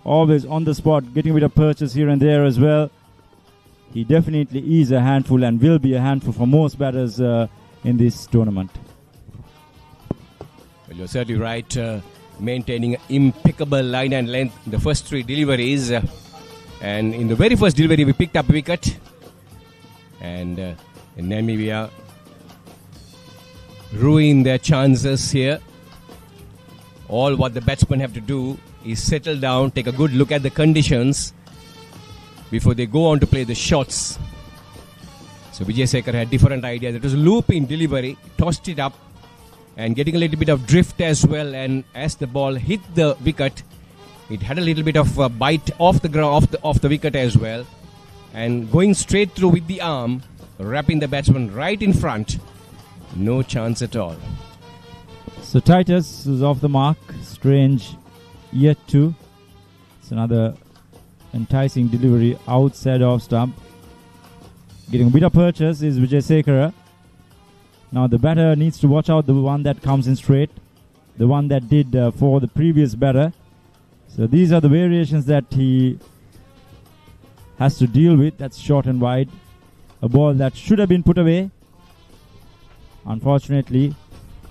Speaker 15: always on the spot, getting a bit of purchase here and there as well. He definitely is a handful and will be a handful for most batters in this tournament.
Speaker 13: Well, you're certainly right. Maintaining impeccable line and length in the first 3 deliveries. And in the very first delivery, we picked up a wicket. And in Namibia ruin their chances here. All what the batsmen have to do is settle down, take a good look at the conditions before they go on to play the shots. So Wijesekara had different ideas. It was a looping delivery, tossed it up and getting a little bit of drift as well. And as the ball hit the wicket, it had a little bit of a bite off the ground, off the wicket as well. And going straight through with the arm, wrapping the batsman right in front. No chance at all.
Speaker 15: So Titus is off the mark. Strange yet to. It's another enticing delivery outside off stump. Getting a bit of purchase is Wijesekara. Now the batter needs to watch out the one that comes in straight. The one that did for the previous batter. So these are the variations that he has to deal with. That's short and wide. A ball that should have been put away. Unfortunately,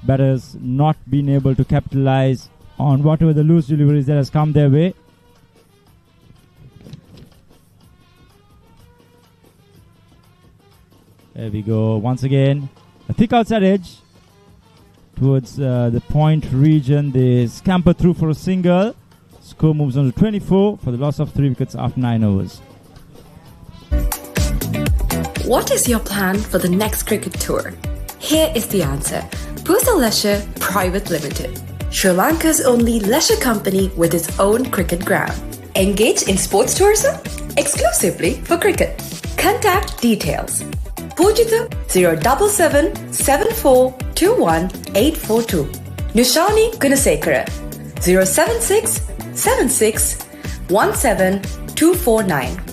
Speaker 15: batters not been able to capitalize on whatever the loose deliveries that has come their way. There we go. Once again, a thick outside edge towards the point region. They scamper through for a single. Score moves on to 24 for the loss of 3 wickets after 9 overs.
Speaker 11: What is your plan for the next cricket tour? Here is the answer. Pusal Leisure Private Limited. Sri Lanka's only leisure company with its own cricket ground. Engage in sports tourism exclusively for cricket. Contact details. Pujitha 077 7421 842. Nushani Gunasekara 076 76 17 249.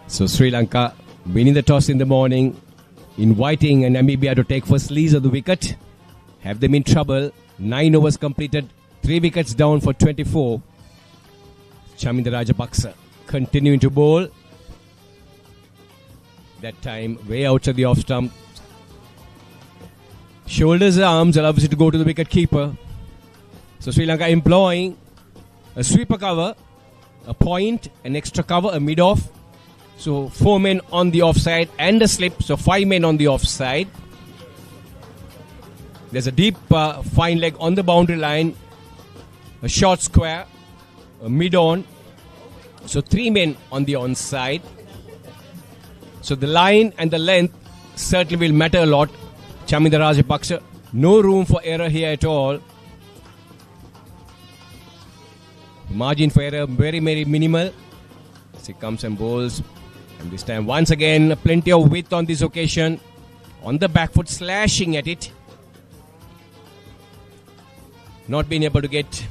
Speaker 13: So Sri Lanka winning the toss in the morning, inviting Namibia to take first lease of the wicket. Have them in trouble. 9 overs completed, 3 wickets down for 24. Chaminda Rajapaksa continuing to bowl. That time way outside the off stump. Shoulders arms allows it to go to the wicket keeper. So Sri Lanka employing a sweeper cover, a point, an extra cover, a mid-off. So 4 men on the offside and a slip. So 5 men on the offside. There's a deep fine leg on the boundary line. A short square. A mid-on. So 3 men on the onside. So the line and the length certainly will matter a lot. Chaminda Rajapaksa. No room for error here at all. Margin for error very, very minimal. As he comes and bowls. And this time, once again, plenty of width on this occasion. On the back foot, slashing at it. Not being able to get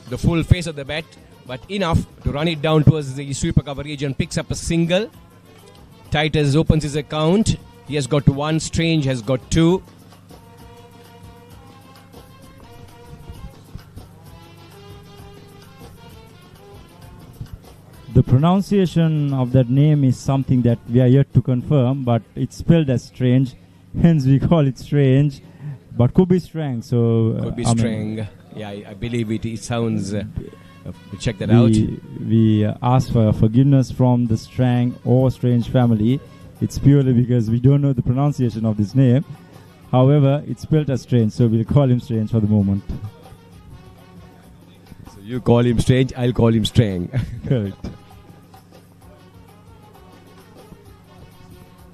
Speaker 13: the full face of the bat, but enough to run it down towards the sweeper cover region. Picks up a single. Titus opens his account. He has got 1. Strange has got 2.
Speaker 15: The pronunciation of that name is something that we are yet to confirm, but it's spelled as strange, hence we call it strange, but could be strang. So
Speaker 13: could be strang. Yeah, I believe it sounds. Check that out.
Speaker 15: We ask for forgiveness from the strang or strange family. It's purely because we don't know the pronunciation of this name. However, it's spelled as strange, so we'll call him strange for the moment.
Speaker 13: So you call him strange, I'll call him strang.
Speaker 15: Correct.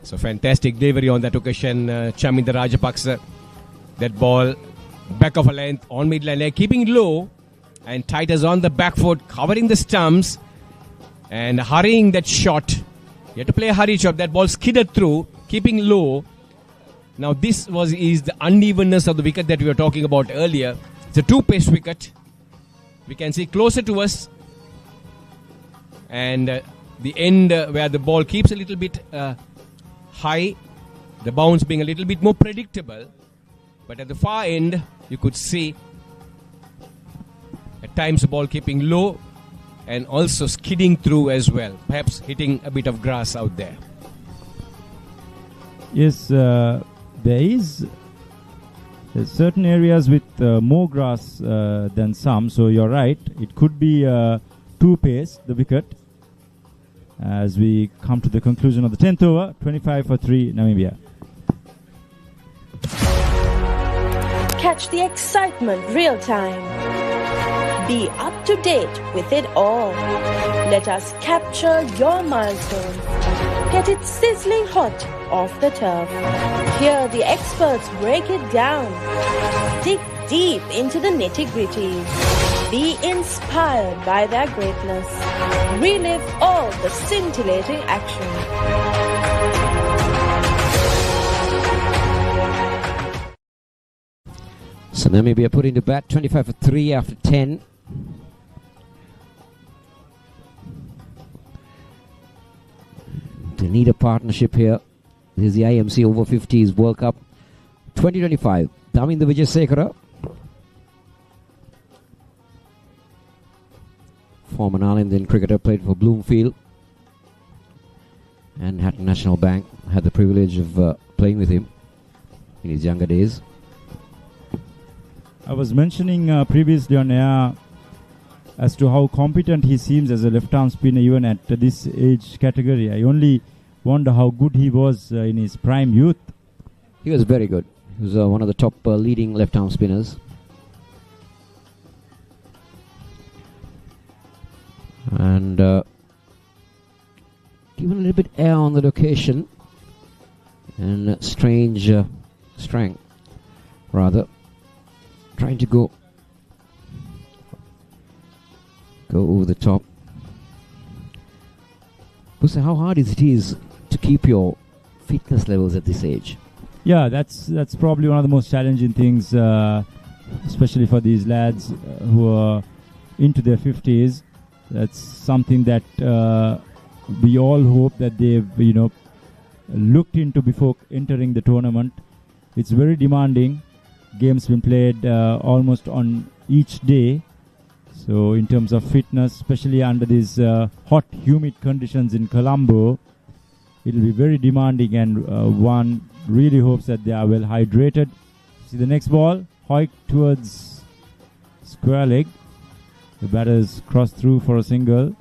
Speaker 13: So fantastic delivery on that occasion, Chaminda Rajapaksa. That ball, back of a length, on mid-line leg, keeping low. And Titus on the back foot, covering the stumps. And hurrying that shot. You have to play a hurry shot. That ball skidded through, keeping low. Now this is the unevenness of the wicket that we were talking about earlier. It's a 2-pace wicket. We can see closer to us. And the end where the ball keeps a little bit high, the bounce being a little bit more predictable, but at the far end you could see at times the ball keeping low and also skidding through as well, perhaps hitting a bit of grass out there.
Speaker 15: Yes, there is certain areas with more grass than some, so you're right, it could be 2-pace, the wicket. As we come to the conclusion of the 10th over, 25 for 3 Namibia.
Speaker 16: Catch the excitement real time. Be up to date with it all. Let us capture your milestones. Get it sizzling hot off the turf. Hear the experts break it down. Dig deep into the nitty-gritties. Be inspired by their greatness. Relive all the scintillating action.
Speaker 1: So Namibia put into bat 25 for 3 after 10. They need a partnership here. This is the IMC Over-50s World Cup 2025. Daminda Vijayasekara, former All Indian cricketer, played for Bloomfield and Hatton National Bank. Had the privilege of playing with him in his younger days.
Speaker 15: I was mentioning previously on air as to how competent he seems as a left-arm spinner even at this age category. I only wonder how good he was in his prime youth.
Speaker 1: He was very good. He was one of the top leading left-arm spinners. And given a little bit air on the location and strange strength, rather, trying to go over the top. Pusa, how hard is it to keep your fitness levels at this age?
Speaker 15: Yeah, that's probably one of the most challenging things, especially for these lads who are into their 50s. That's something that we all hope that they've looked into before entering the tournament. It's very demanding. Games been played almost on each day. So in terms of fitness, especially under these hot, humid conditions in Colombo, it will be very demanding, and one really hopes that they are well hydrated. See the next ball, Hoik towards square leg. The batters cross through for a single.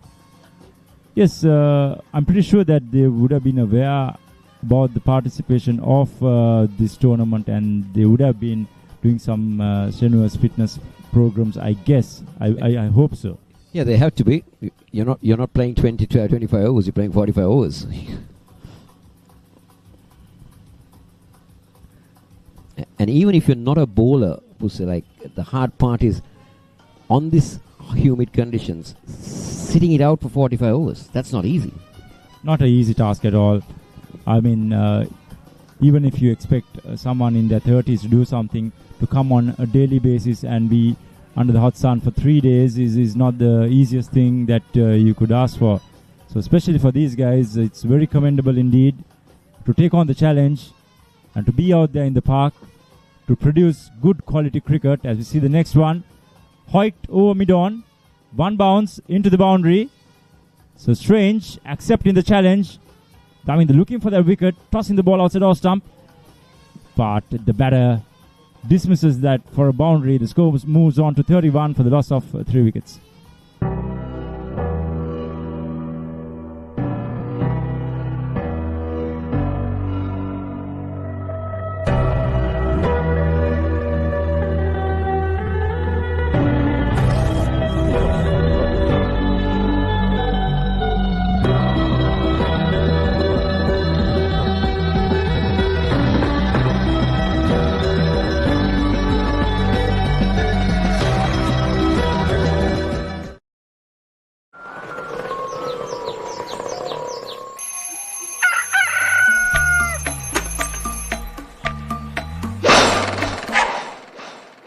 Speaker 15: Yes, I'm pretty sure that they would have been aware about the participation of this tournament, and they would have been doing some strenuous fitness programs, I guess. I hope so.
Speaker 1: Yeah, they have to be. You're not playing 25 overs, you're playing 45 overs. And even if you're not a bowler, like, the hard part is on this humid conditions, sitting it out for 45 overs. That's not easy.
Speaker 15: Not an easy task at all. I mean, even if you expect someone in their 30s to do something, to come on a daily basis and be under the hot sun for 3 days is not the easiest thing that you could ask for. So especially for these guys, it's very commendable indeed to take on the challenge and to be out there in the park to produce good quality cricket. As we see the next one, Hoiked over mid-on, one bounce into the boundary. So Strange accepting the challenge. I mean, they're looking for their wicket, tossing the ball outside off stump, but the batter dismisses that for a boundary. The score moves on to 31 for the loss of 3 wickets.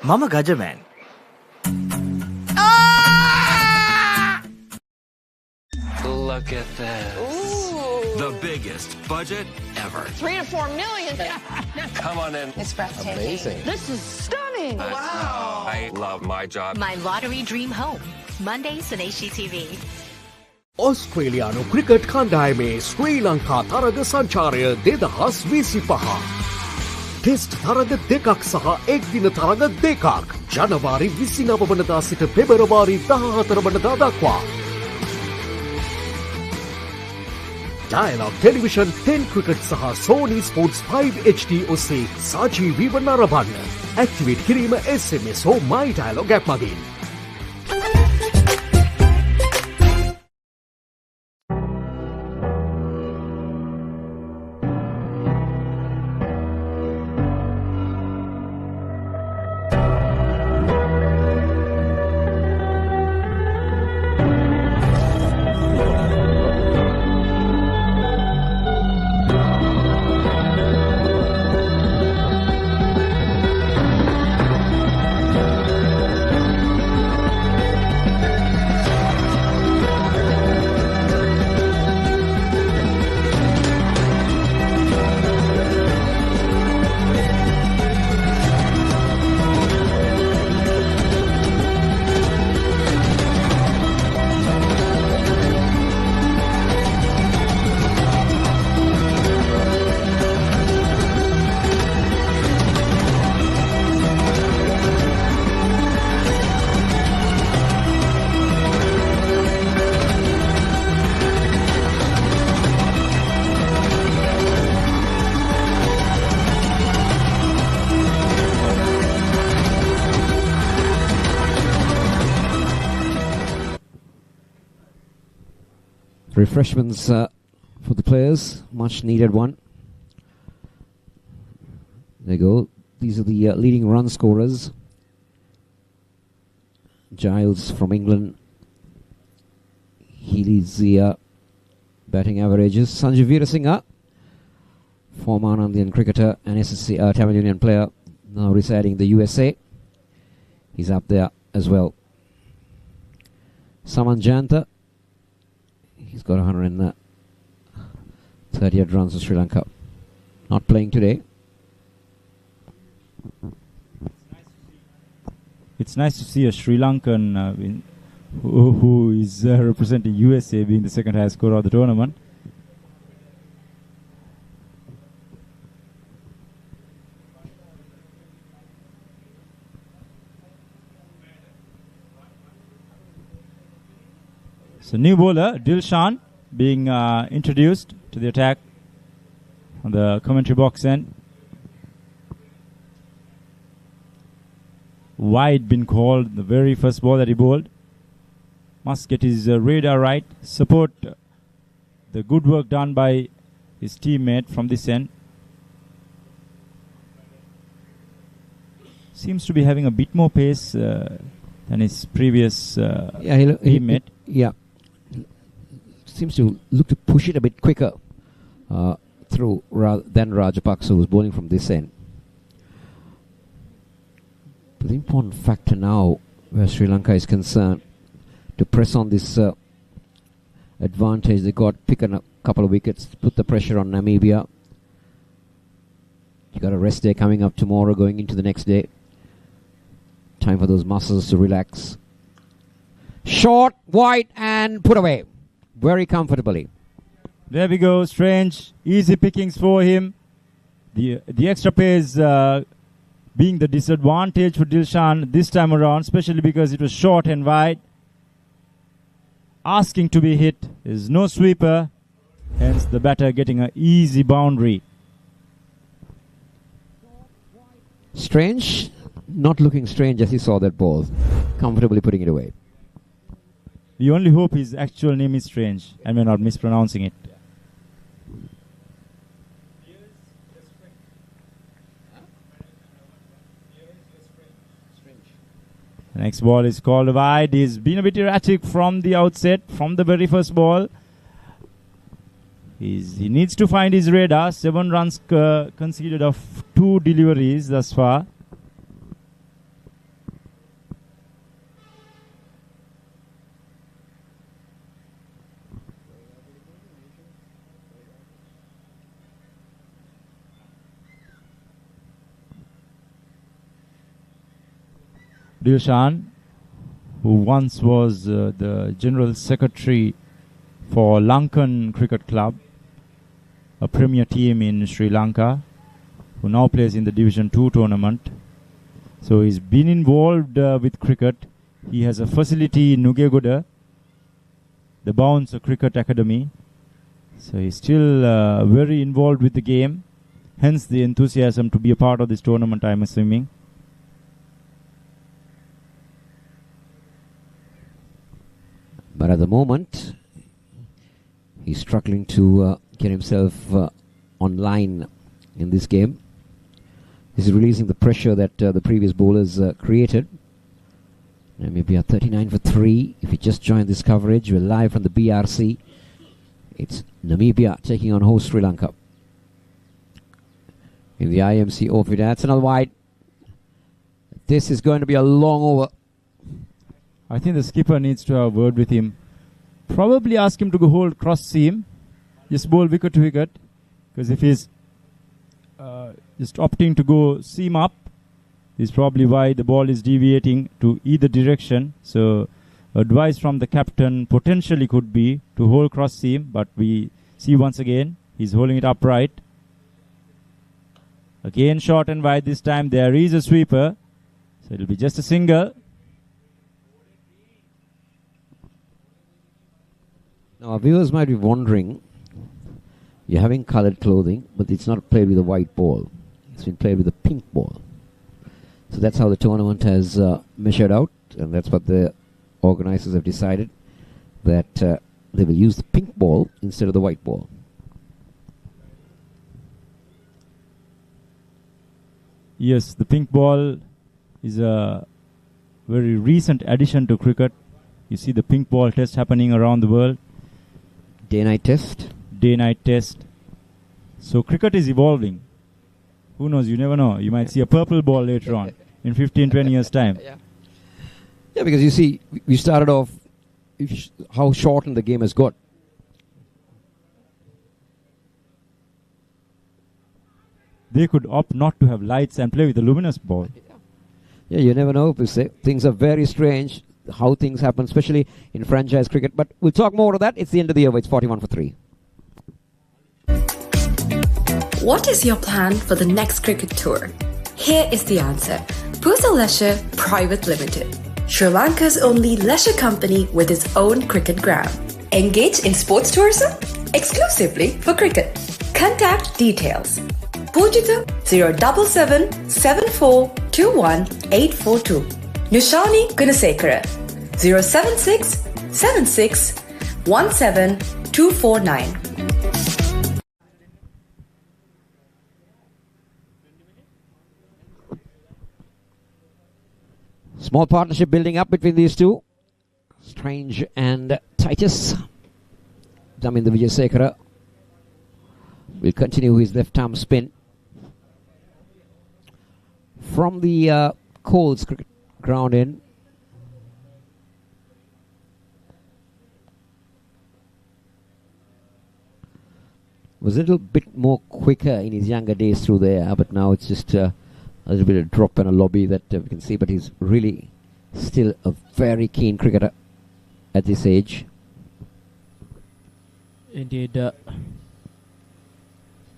Speaker 7: Mama Gajaman.
Speaker 8: Look at this.
Speaker 9: Ooh.
Speaker 8: The biggest budget ever.
Speaker 9: 3 to 4 million.
Speaker 8: Come on in.
Speaker 9: It's breathtaking.
Speaker 8: Amazing.
Speaker 9: This is stunning. Wow.
Speaker 8: I love my job.
Speaker 10: My lottery dream home. Mondays on HGTV.
Speaker 12: ඔස්ට්‍රේලියානු cricket කණ්ඩායමේ ශ්‍රී ලංකා තරග සංචාරය 2025. Test තරග දෙකක් සහ එක්දින තරග දෙකක් ජනවාරි 29 වනදා සිට පෙබරවාරි 14 වනදා දක්වා. Dialog Television 10 Cricket සහ Sony Sports 5 HD ඔස්සේ සජීවීව නරඹන්න. ඇක්ටිවේට් කිරීම SMS හෝ My Dialog app මගින්.
Speaker 1: refreshments for the players. Much needed one. There you go. These are the leading run scorers. Giles from England. He leads the batting averages. Sanjeev Veerasinghe, former Anandian cricketer and SSC Tamil Union player, now residing in the USA. He's up there as well. Saman Janta, he's got 138 runs for Sri Lanka. Not playing today.
Speaker 15: It's nice to see a Sri Lankan who is representing USA being the second highest scorer of the tournament. So new bowler Dilshan being introduced to the attack on the commentary box end. Wide been called the very first ball that he bowled. Must get his radar right. Support the good work done by his teammate from this end. Seems to be having a bit more pace than his previous teammate.
Speaker 1: Seems to look to push it a bit quicker through than Rajapaksa, who's bowling from this end. But the important factor now, where Sri Lanka is concerned, to press on this advantage they got, picking a couple of wickets, put the pressure on Namibia. You got a rest day coming up tomorrow, going into the next day. Time for those muscles to relax. Short, wide, and put away very comfortably.
Speaker 15: There we go. Strange, easy pickings for him. The extra pace being the disadvantage for Dilshan this time around, especially because it was short and wide. Asking to be hit. There's no sweeper, hence the batter getting an easy boundary.
Speaker 1: Strange, not looking strange as he saw that ball, comfortably putting it away.
Speaker 15: We only hope his actual name is Strange and we're not mispronouncing it. The next ball is called wide. He's been a bit erratic from the outset, from the very first ball. He needs to find his radar. 7 runs conceded of 2 deliveries thus far. Dilshan, who once was the General Secretary for Lankan Cricket Club, a premier team in Sri Lanka, who now plays in the Division 2 tournament. So he's been involved with cricket. He has a facility in Nugegoda, the Bouncer Cricket Academy. So he's still very involved with the game, hence the enthusiasm to be a part of this tournament, I'm assuming.
Speaker 1: But at the moment, he's struggling to get himself online in this game. He's releasing the pressure that the previous bowlers created. Namibia 39 for 3. If you just joined this coverage, we're live from the BRC. It's Namibia taking on host Sri Lanka. In the IMC Over-50s, that's another wide. This is going to be a long over.
Speaker 15: I think the skipper needs to have a word with him. Probably ask him to go hold cross seam. Just bowl wicket to wicket. Because if he's just opting to go seam up, is probably why the ball is deviating to either direction. So advice from the captain potentially could be to hold cross seam. But we see once again, he's holding it upright. Again short and wide this time. There is a sweeper. So it'll be just a single.
Speaker 1: Now, our viewers might be wondering, you're having colored clothing, but it's not played with a white ball. It's been played with a pink ball. So that's how the tournament has measured out, and that's what the organizers have decided, that they will use the pink ball instead of the white ball.
Speaker 15: Yes, the pink ball is a very recent addition to cricket. You see the pink ball test happening around the world.
Speaker 1: Day-night test.
Speaker 15: Day-night test. So cricket is evolving. Who knows? You never know. You might see a purple ball later on in 15, 20 years' time.
Speaker 1: Yeah, because you see, we started off how shortened the game has got.
Speaker 15: They could opt not to have lights and play with a luminous ball.
Speaker 1: Yeah, you never know. Things are very strange, how things happen, especially in franchise cricket. But we'll talk more of that. It's the end of the over. It's 41 for 3.
Speaker 11: What is your plan for the next cricket tour? Here is the answer. Pusa Leisure Private Limited, Sri Lanka's only leisure company with its own cricket ground. Engage in sports tourism exclusively for cricket. Contact details. Pujita 077 74 21 842. Nushani Gunasekara 076 76 17 249.
Speaker 1: Small partnership building up between these two. Strange and Titus. Daminda Vijayasekara will continue his left arm spin. From the Coles cricket ground in. Was a little bit more quicker in his younger days through there, but now it's just a little bit of drop and a lobby that we can see, but he's really still a very keen cricketer at this age.
Speaker 2: Indeed,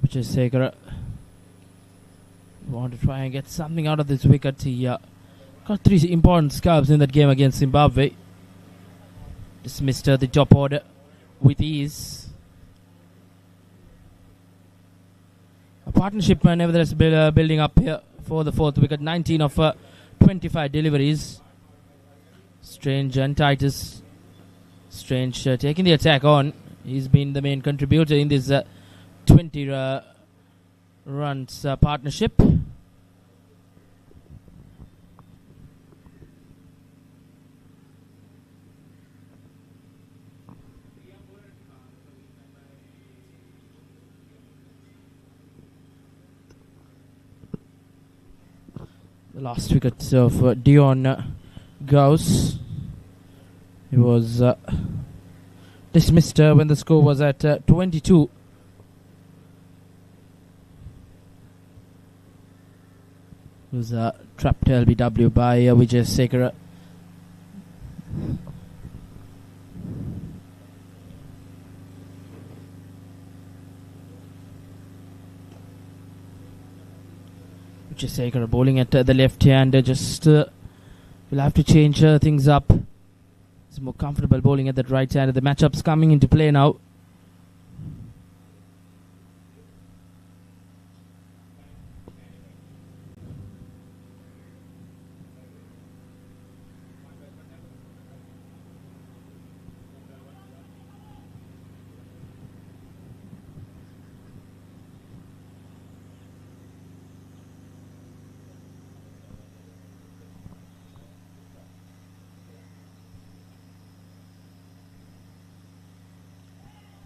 Speaker 2: Vijayasekara want to try and get something out of this wicket. He got 3 important scalps in that game against Zimbabwe. Dismissed the top order with ease. A partnership nevertheless building up here for the 4th wicket. 19 of 25 deliveries. Strange and Titus. Strange taking the attack on. He's been the main contributor in this 20 runs partnership. The last wicket of Dion Gauss. He was dismissed when the score was at 22. It was trapped LBW by Vijayasekara. Vijayasekara bowling at the left hand. Just will have to change things up. It's more comfortable bowling at that right hand. The matchup's coming into play now.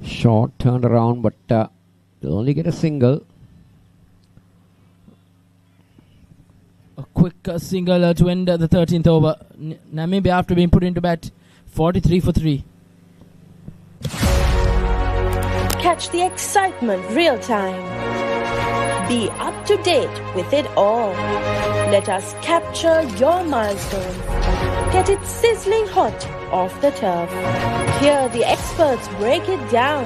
Speaker 1: Short turned around, but they'll only get a single.
Speaker 2: A quick single to end the 13th over. Namibia, after being put into bat, 43 for 3.
Speaker 16: Catch the excitement real time. Be up to date with it all. Let us capture your milestones. Get it sizzling hot off the turf. Hear the experts break it down.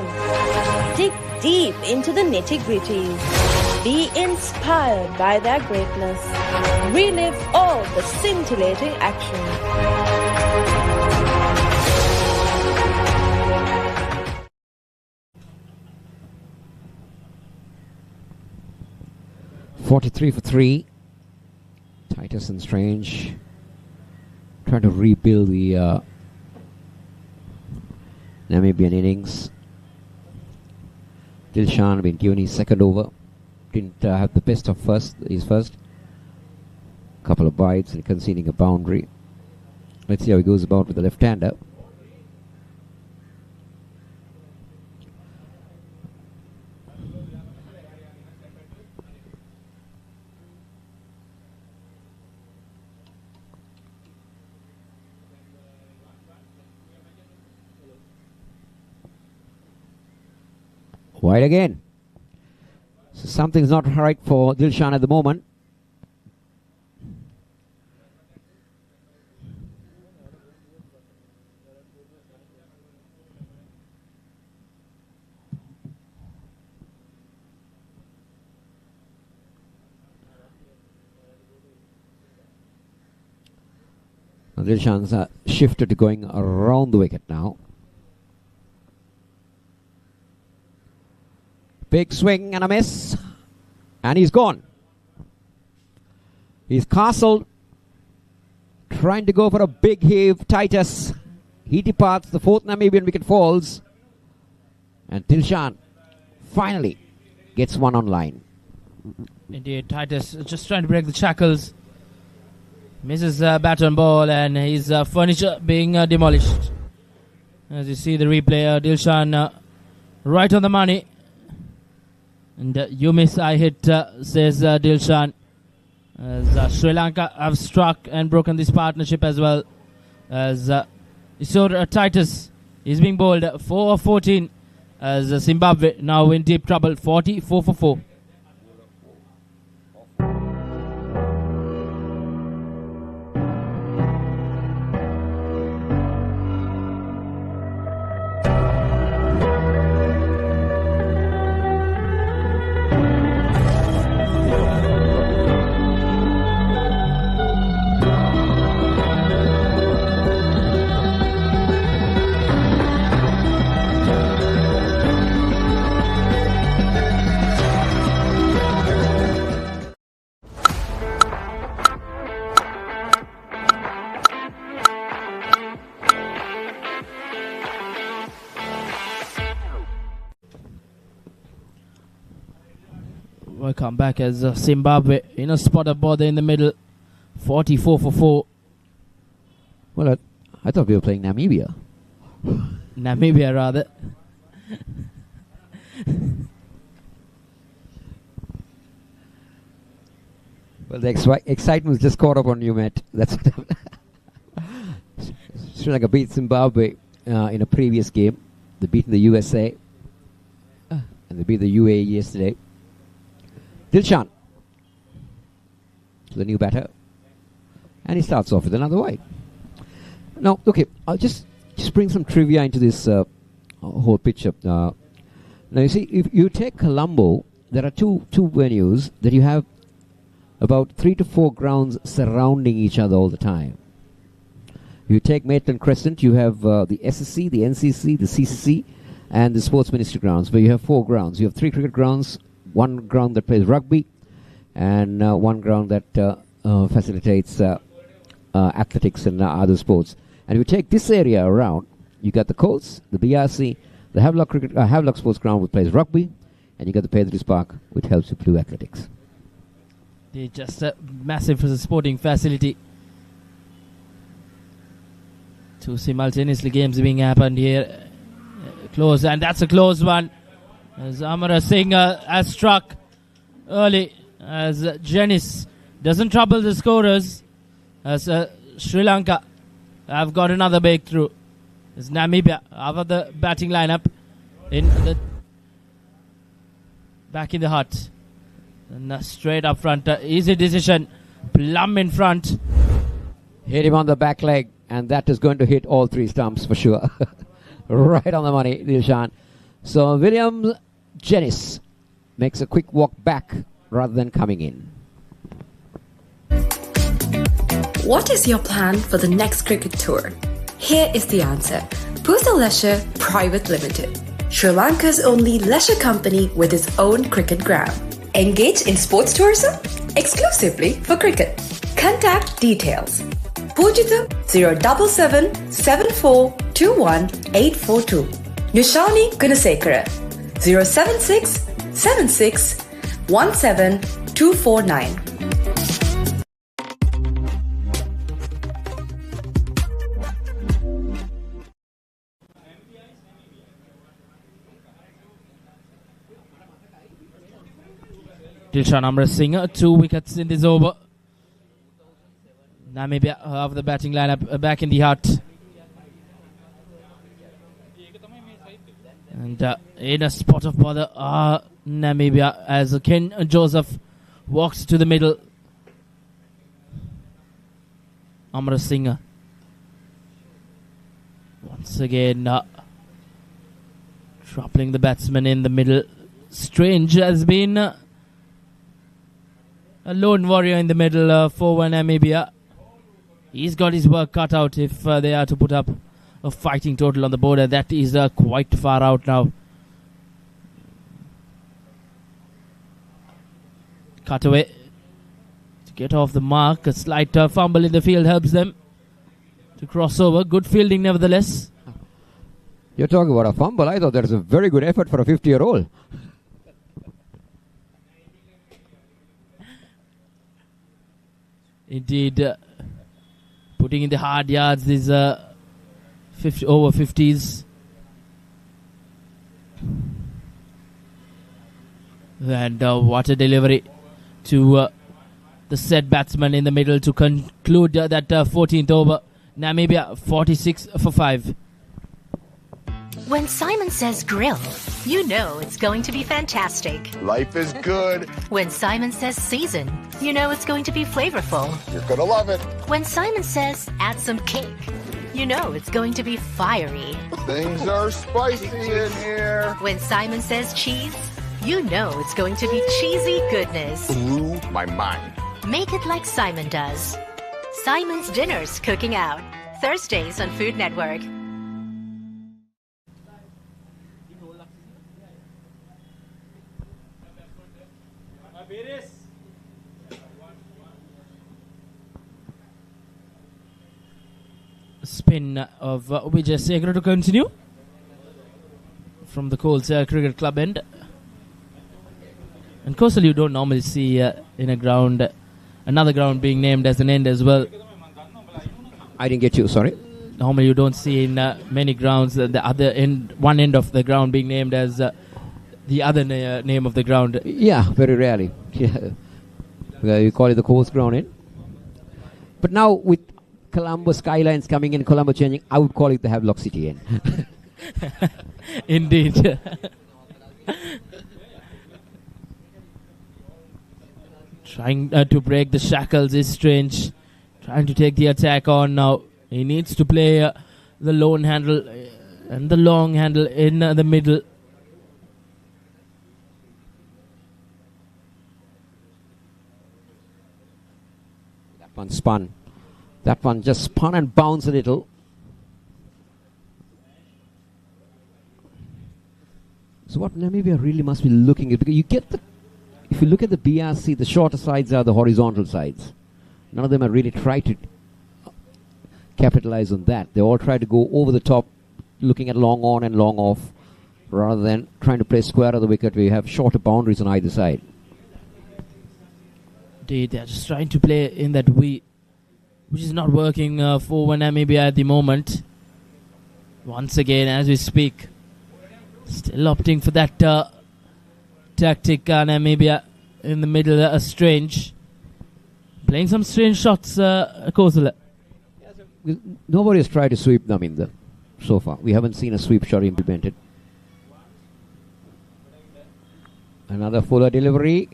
Speaker 16: Dig deep into the nitty-gritties. Be inspired by their greatness. Relive all the scintillating action.
Speaker 1: 43 for 3. Titus and Strange trying to rebuild the Namibian innings. Dilshan been given his second over. Didn't have the best of his first. Couple of bites and conceding a boundary. Let's see how he goes about with the left-hander. Wide again. So something's not right for Dilshan at the moment. Dilshan's shifted to going around the wicket now. Big swing and a miss. And he's gone. He's castled. Trying to go for a big heave. Titus. He departs. The fourth Namibian wicket falls. And Dilshan finally gets one on line.
Speaker 2: Indeed, Titus just trying to break the shackles. Misses bat and ball, and his furniture being demolished. As you see the replay, Dilshan right on the money. And you miss, I hit, says Dilshan. As Sri Lanka have struck and broken this partnership as well. As Titus is being bowled 4 of 14. As Zimbabwe now in deep trouble, 44 for 4. Welcome back as Zimbabwe in a spot of bother in the middle. 44 for 4.
Speaker 1: Well, I thought we were playing Namibia.
Speaker 2: Namibia, rather.
Speaker 1: Well, the excitement's just caught up on you, Matt. That's Sri Lanka beat Zimbabwe in a previous game. They beat the USA. And they beat the UAE yesterday. Dilshan, the new batter, and he starts off with another wide. Now, okay, I'll just bring some trivia into this whole picture. Now, you see, if you take Colombo, there are two venues that you have about 3 to 4 grounds surrounding each other all the time. If you take Maitland Crescent, you have the SSC, the NCC, the CCC, and the Sports Ministry grounds, where you have 4 grounds. You have 3 cricket grounds, 1 ground that plays rugby, and 1 ground that facilitates athletics and other sports. And if you take this area around, you got the courts, the BRC, the Havelock Sports Ground, which plays rugby, and you got the Pedris Park, which helps with blue athletics.
Speaker 2: They're just a massive sporting facility. 2 simultaneously games being happened here. Close, and that's a close one. As Amara Singh has struck early, as Janice doesn't trouble the scorers, as Sri Lanka have got another breakthrough. As Namibia out of the batting lineup back in the hut. And straight up front, easy decision, plumb in front.
Speaker 1: Hit him on the back leg, and that is going to hit all 3 stumps for sure. Right on the money, Dilshan. So William Janice makes a quick walk back rather than coming in.
Speaker 11: What is your plan for the next cricket tour? Here is the answer. Pusa Leisure Private Limited, Sri Lanka's only leisure company with its own cricket ground. Engage in sports tourism exclusively for cricket. Contact details. 0777421 Nishani Gunasekara 076 76 17249.
Speaker 2: Dilshan Amrasingh, 2 wickets in this over. Namibia have the batting lineup back in the hut. And in a spot of bother, Namibia as Ken Joseph walks to the middle. Amrasingh once again troubling the batsman in the middle. Strange has been a lone warrior in the middle for Namibia. He's got his work cut out if they are to put up a fighting total on the border. That is quite far out now. Cut away to get off the mark. A slight fumble in the field helps them to cross over. Good fielding nevertheless.
Speaker 1: You're talking about a fumble. I thought that was a very good effort for a 50-year-old.
Speaker 2: Indeed, putting in the hard yards these over-50s. And what a delivery to the set batsman in the middle to conclude that 14th over. Namibia 46 for 5.
Speaker 10: When Simon says grill, you know it's going to be fantastic.
Speaker 14: Life is good.
Speaker 10: When Simon says season, you know it's going to be flavorful.
Speaker 14: You're gonna love it.
Speaker 10: When Simon says add some cake, you know it's going to be fiery.
Speaker 14: Things are spicy in here.
Speaker 10: When Simon says cheese, you know it's going to be cheesy goodness.
Speaker 14: Blew my mind.
Speaker 10: Make it like Simon does. Simon's Dinner's Cooking Out. Thursdays on Food Network.
Speaker 2: Spin of Vijay Sekhar to continue from the Coles Cricket Club end. And Kosal, you don't normally see in a ground another ground being named as an end as well.
Speaker 1: I didn't get you, sorry.
Speaker 2: Normally you don't see in many grounds the other end, one end of the ground being named as the other name of the ground.
Speaker 1: Yeah, very rarely. Yeah. You call it the Coles ground end. But now with Colombo Skylines coming in, Colombo changing, I would call it the Havelock City end.
Speaker 2: Indeed. Trying to break the shackles is Strange. Trying to take the attack on now. He needs to play the lone handle and the long handle in the middle.
Speaker 1: That one spun. That one just spun and bounced a little. So what Namibia really must be looking at, because you get the, if you look at the BRC, the shorter sides are the horizontal sides. None of them have really tried to capitalize on that. They all try to go over the top, looking at long on and long off, rather than trying to play square of the wicket where you have shorter boundaries on either side.
Speaker 2: They're just trying to play in that way, which is not working for Namibia at the moment. Once again, as we speak, still opting for that tactic. Namibia in the middle, Strange. Playing some strange shots, Kosala.
Speaker 1: Nobody has tried to sweep Naminda so far. We haven't seen a sweep shot implemented. Another fuller delivery.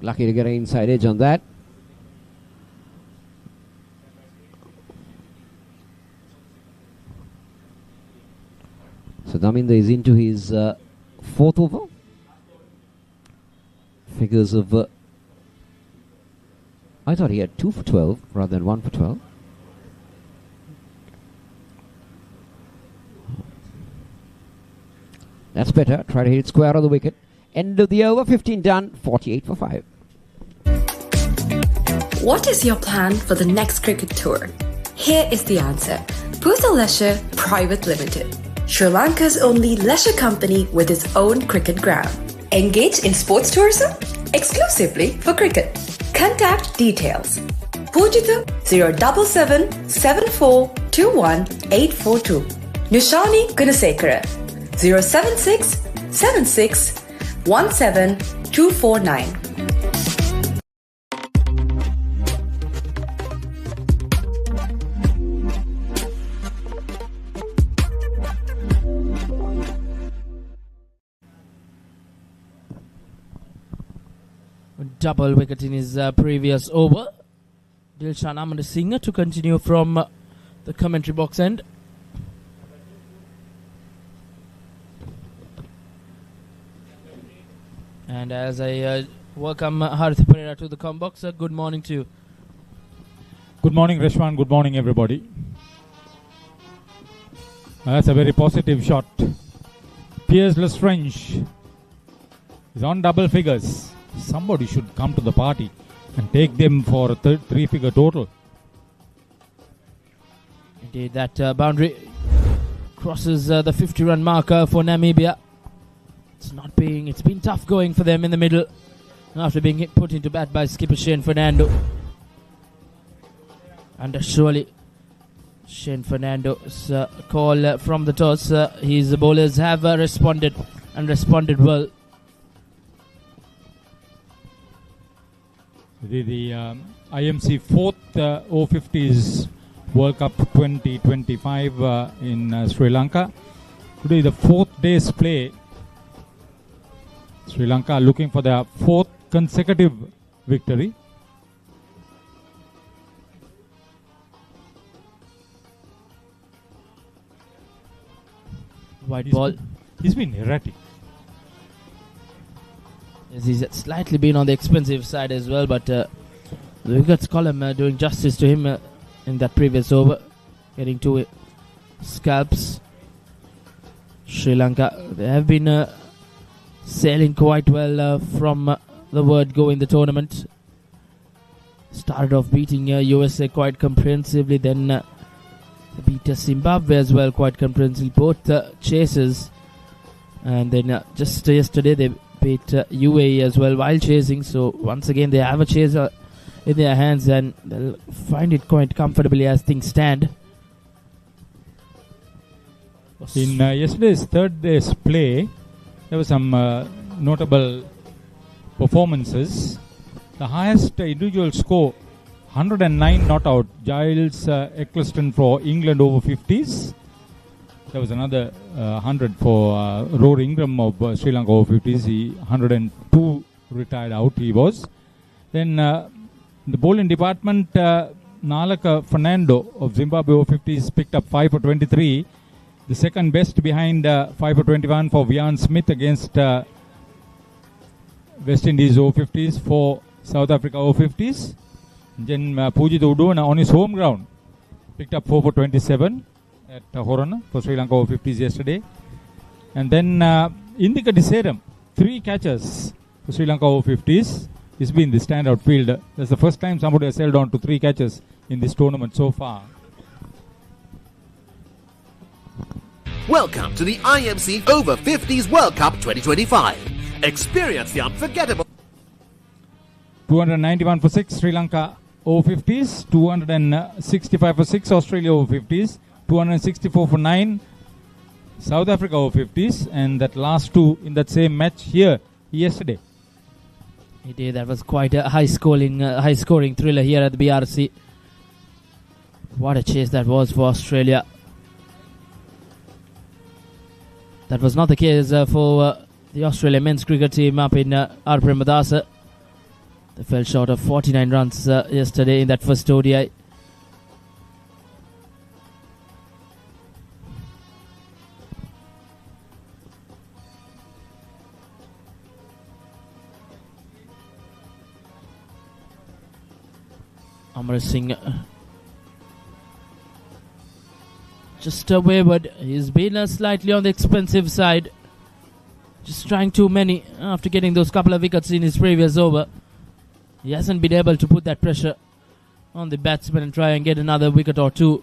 Speaker 1: Lucky to get an inside edge on that. So Naminda is into his fourth over. Figures of I thought he had 2 for 12 rather than 1 for 12. That's better. Try to hit it square on the wicket. End of the over. 15 done. 48 for 5.
Speaker 11: What is your plan for the next cricket tour? Here is the answer. Pusa Leisure Private Limited, Sri Lanka's only leisure company with its own cricket ground. Engage in sports tourism exclusively for cricket. Contact details. Pujitha 077 7421 842. Nishani Gunasekara 076 76 17 249.
Speaker 2: Double wicket in his previous over. Dilshan Ahmed Singh to continue from the commentary box end. And as I welcome Harith Pereira to the com box, good morning to you.
Speaker 17: Good morning, Reshwan. Good morning, everybody. That's a very positive shot. Piers Lestrange is on double figures. Somebody should come to the party and take them for a three-figure total.
Speaker 2: Indeed, that boundary crosses the 50-run marker for Namibia. It's been tough going for them in the middle after being put into bat by skipper Shane Fernando. And surely Shane Fernando's call from the toss, his bowlers have responded and responded well.
Speaker 17: The IMC 4th Over-50s World Cup 2025 in Sri Lanka. Today the 4th day's play. Sri Lanka looking for their 4th consecutive victory.
Speaker 2: White ball.
Speaker 17: He's been erratic.
Speaker 2: Yes, he's slightly been on the expensive side as well, but the wickets column doing justice to him in that previous over, getting 2 scalps. Sri Lanka, they have been sailing quite well from the word go in the tournament. Started off beating USA quite comprehensively, then beat Zimbabwe as well quite comprehensively, both chasers, and then just yesterday they beat UAE as well while chasing. So once again they have a chaser in their hands and they'll find it quite comfortably as things stand.
Speaker 17: In yesterday's third day's play, there were some notable performances. The highest individual score, 109 not out. Giles Eccleston for England Over-50s. There was another 100 for Roar Ingram of Sri Lanka Over-50s. He 102 retired out he was. Then in the bowling department, Nalaka Fernando of Zimbabwe Over-50s picked up 5 for 23. The second best behind 5 for 21 for Vian Smith against West Indies Over-50s for South Africa Over-50s. Then Pujitha Udona on his home ground picked up 4 for 27 at Horana for Sri Lanka Over-50s yesterday. And then Indika Diseram, 3 catches for Sri Lanka Over-50s. He's been the standout fielder. That's the first time somebody has held on to 3 catches in this tournament so far.
Speaker 12: Welcome to the IMC Over-50s World Cup 2025. Experience the unforgettable.
Speaker 17: 291 for 6 Sri Lanka Over-50s, 265 for 6 Australia Over-50s, 264 for 9 South Africa Over-50s, and that last 2 in that same match here yesterday.
Speaker 2: Indeed, that was quite a high-scoring thriller here at the BRC. What a chase that was for Australia. That was not the case for the Australian men's cricket team up in R. Premadasa. They fell short of 49 runs yesterday in that first ODI. Amar Singh just wayward. He's been slightly on the expensive side. Just trying too many after getting those couple of wickets in his previous over. He hasn't been able to put that pressure on the batsman and try and get another wicket or two.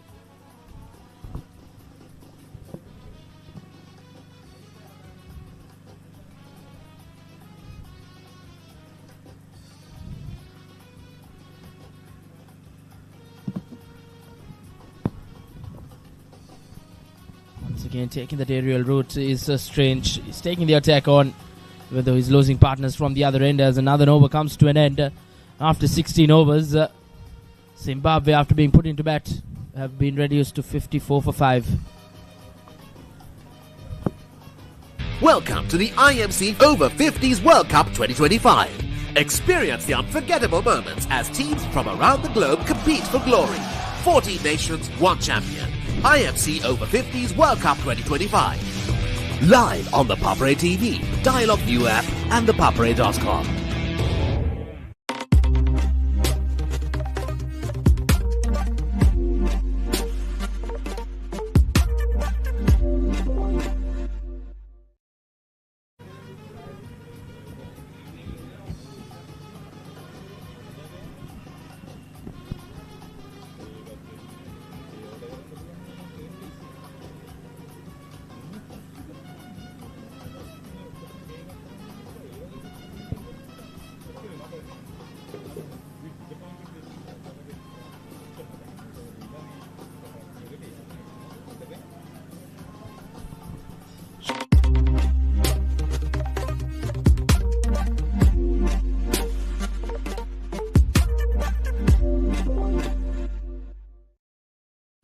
Speaker 2: Once again, taking that aerial route is strange. He's taking the attack on, even though he's losing partners from the other end as another over comes to an end. After 16 overs, Zimbabwe, after being put into bat, have been reduced to 54 for 5.
Speaker 12: Welcome to the IMC Over-50s World Cup 2025. Experience the unforgettable moments as teams from around the globe compete for glory. 14 nations, 1 champion. IMC Over-50s World Cup 2025. Live on the Papare TV, Dialog ViU App and ThePapare.com.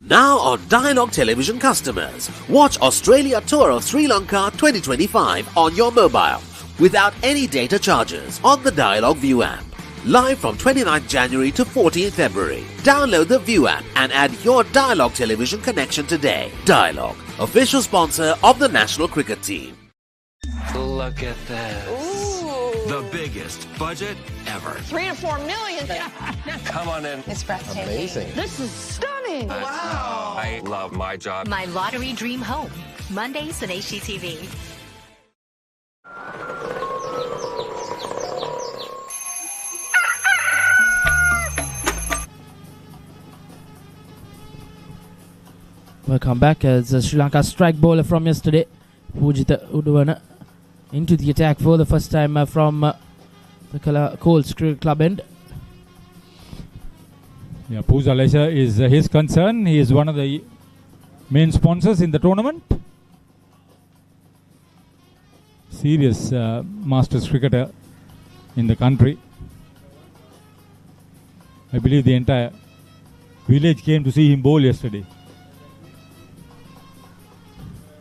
Speaker 12: Now on Dialog Television customers, watch Australia Tour of Sri Lanka 2025 on your mobile without any data charges on the Dialog ViU App. Live from 29th January to 14th February. Download the ViU App and add your Dialog Television connection today. Dialog, official sponsor of the national cricket team.
Speaker 8: Look at this.
Speaker 9: Ooh.
Speaker 8: The biggest budget ever.
Speaker 9: 3 to 4 million.
Speaker 8: Come on in.
Speaker 9: It's breathtaking.
Speaker 14: Amazing.
Speaker 9: This is stunning.
Speaker 8: Wow. I love my job.
Speaker 10: My lottery dream home. Mondays on HGTV.
Speaker 2: Welcome back as Sri Lanka strike bowler from yesterday, Pujitha Uduwana, into the attack for the first time from the Coles Cricket Club end.
Speaker 17: Yeah, Pooja Lesha is his concern. He is one of the main sponsors in the tournament. Serious Masters cricketer in the country. I believe the entire village came to see him bowl yesterday.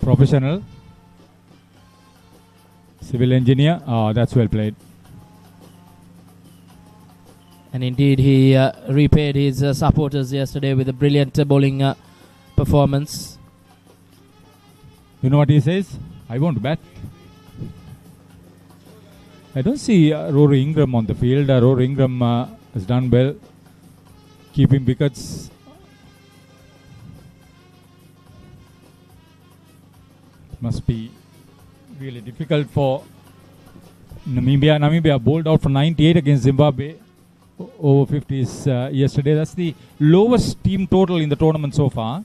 Speaker 17: Professional. Civil engineer. Oh, that's well played.
Speaker 2: And indeed, he repaid his supporters yesterday with a brilliant bowling performance.
Speaker 17: You know what he says? I won't bat. I don't see Rory Ingram on the field. Rory Ingram has done well, keeping wickets. Must be really difficult for Namibia. Namibia bowled out for 98 against Zimbabwe over 50s yesterday. That's the lowest team total in the tournament so far.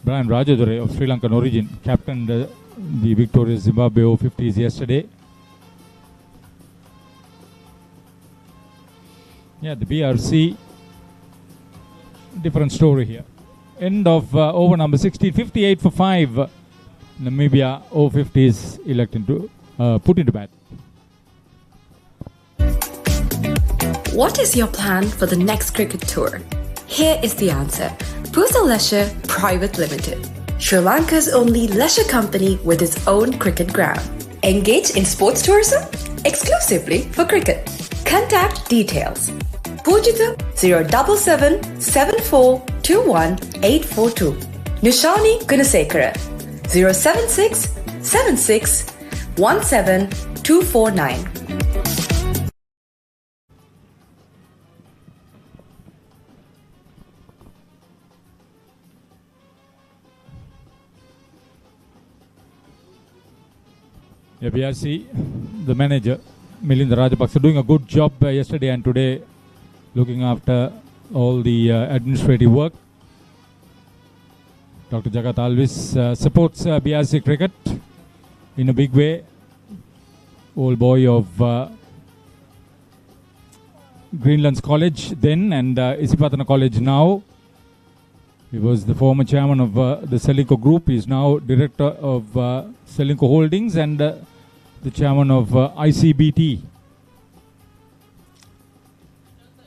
Speaker 17: Brian Rajadure of Sri Lankan origin captained the victorious Zimbabwe over 50s yesterday. Yeah, the BRC, different story here. End of over number 16, 58 for 5. Namibia Over-50s elected to put into bat.
Speaker 11: What is your plan for the next cricket tour? Here is the answer. Pusa Leisure Private Limited, Sri Lanka's only leisure company with its own cricket ground. Engage in sports tourism exclusively for cricket. Contact details. Pujitha 077 74 21 842. Nishani Gunasekara 076 76 17 249.
Speaker 17: Yeah, BRC, the manager, Milinda Rajapaksa doing a good job yesterday and today, looking after all the administrative work. Dr. Jagat Alvis supports BRC cricket in a big way. Old boy of Greenlands College then and Isipatana College now. He was the former chairman of the Selinco Group. He is now director of Selinco Holdings and the chairman of ICBT.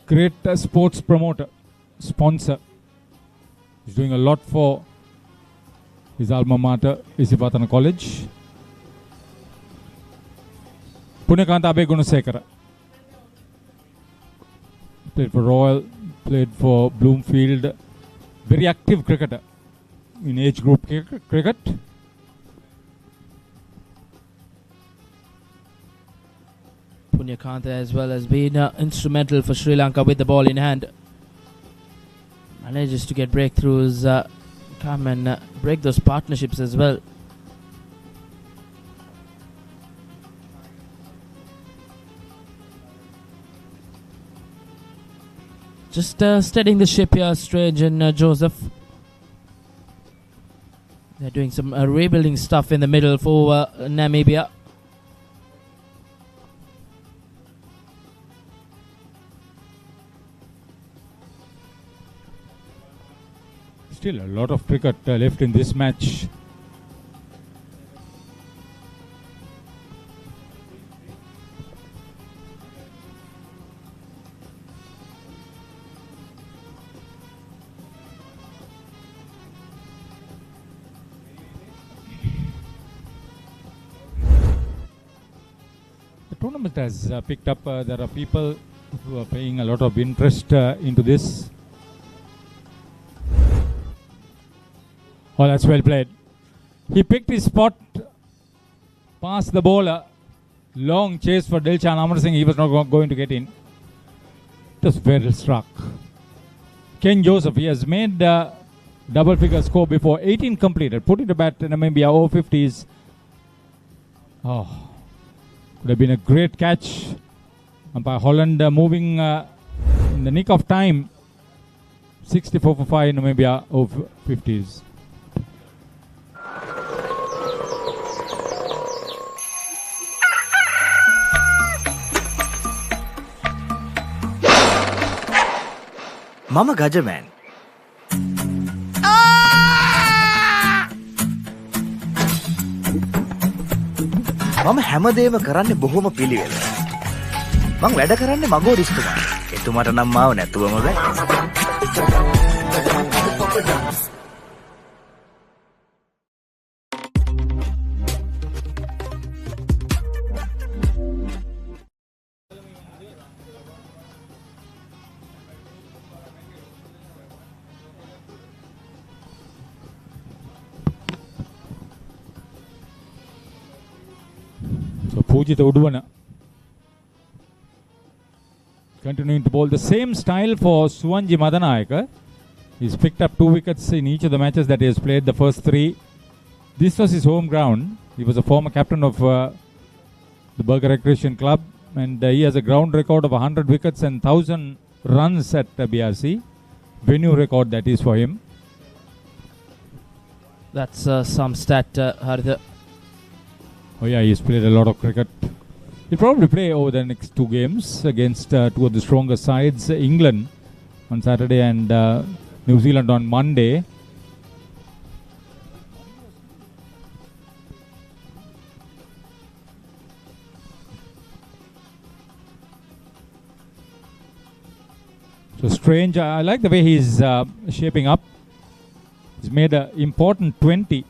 Speaker 17: Great sports promoter, sponsor. He's doing a lot for his alma mater, Isipatana College. Punyakanta Abe Gunasekara. Played for Royal, played for Bloomfield. Very active cricketer in age group cricket.
Speaker 2: Punyakanta as well has been instrumental for Sri Lanka with the ball in hand. Manages to get breakthroughs, come and break those partnerships as well. Just steadying the ship here, Strange and Joseph. They're doing some rebuilding stuff in the middle for Namibia.
Speaker 17: Still a lot of cricket left in this match. The tournament has picked up. There are people who are paying a lot of interest into this. Oh, that's well played. He picked his spot, past the bowler. Long chase for Dilshan Amar Singh. He was not going to get in. It was well struck. Ken Joseph, he has made double figure score before. 18 completed. Put it to bat Namibia Over-50s. Oh, could have been a great catch. Umpire Holland moving in the nick of time. 64 for 5 Namibia Over-50s.
Speaker 7: Mama Gajaman. මම හැමදේම කරන්නේ බොහොම පිළිවෙල. මං වැඩ කරන්නේ මගෝ රිස්තුමා. එතුමාට නම් මාව නැතුවම බෑ.
Speaker 17: Pujitha Uduvana continuing to bowl the same style for Suwanji Madanayaka. He's picked up 2 wickets in each of the matches that he has played, the first 3. This was his home ground. He was a former captain of the Berger Recreation Club and he has a ground record of 100 wickets and 1000 runs at BRC. ViU record that is for him.
Speaker 2: That's some stat, Haritha.
Speaker 17: Oh yeah, he's played a lot of cricket. He'll probably play over the next 2 games against 2 of the stronger sides, England on Saturday and New Zealand on Monday. So Strange, I like the way he's shaping up. He's made an important 20.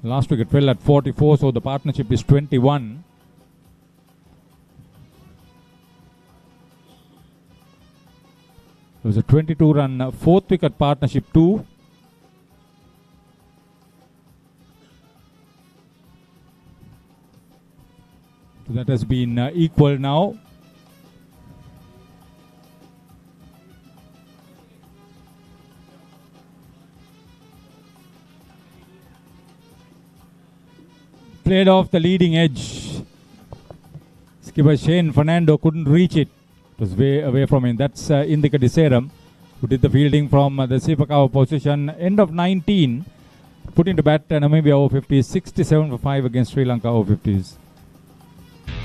Speaker 17: Last wicket fell at 44, so the partnership is 21. There was a 22-run 4th wicket partnership too. So that has been equal now. played off the leading edge. Skipper Shane Fernando couldn't reach it. It was way away from him. That's Indika Diseram, who did the fielding from the super cover position. End of 19. Putting to bat Namibia Over-50s, 67 for 5 against Sri Lanka Over-50s.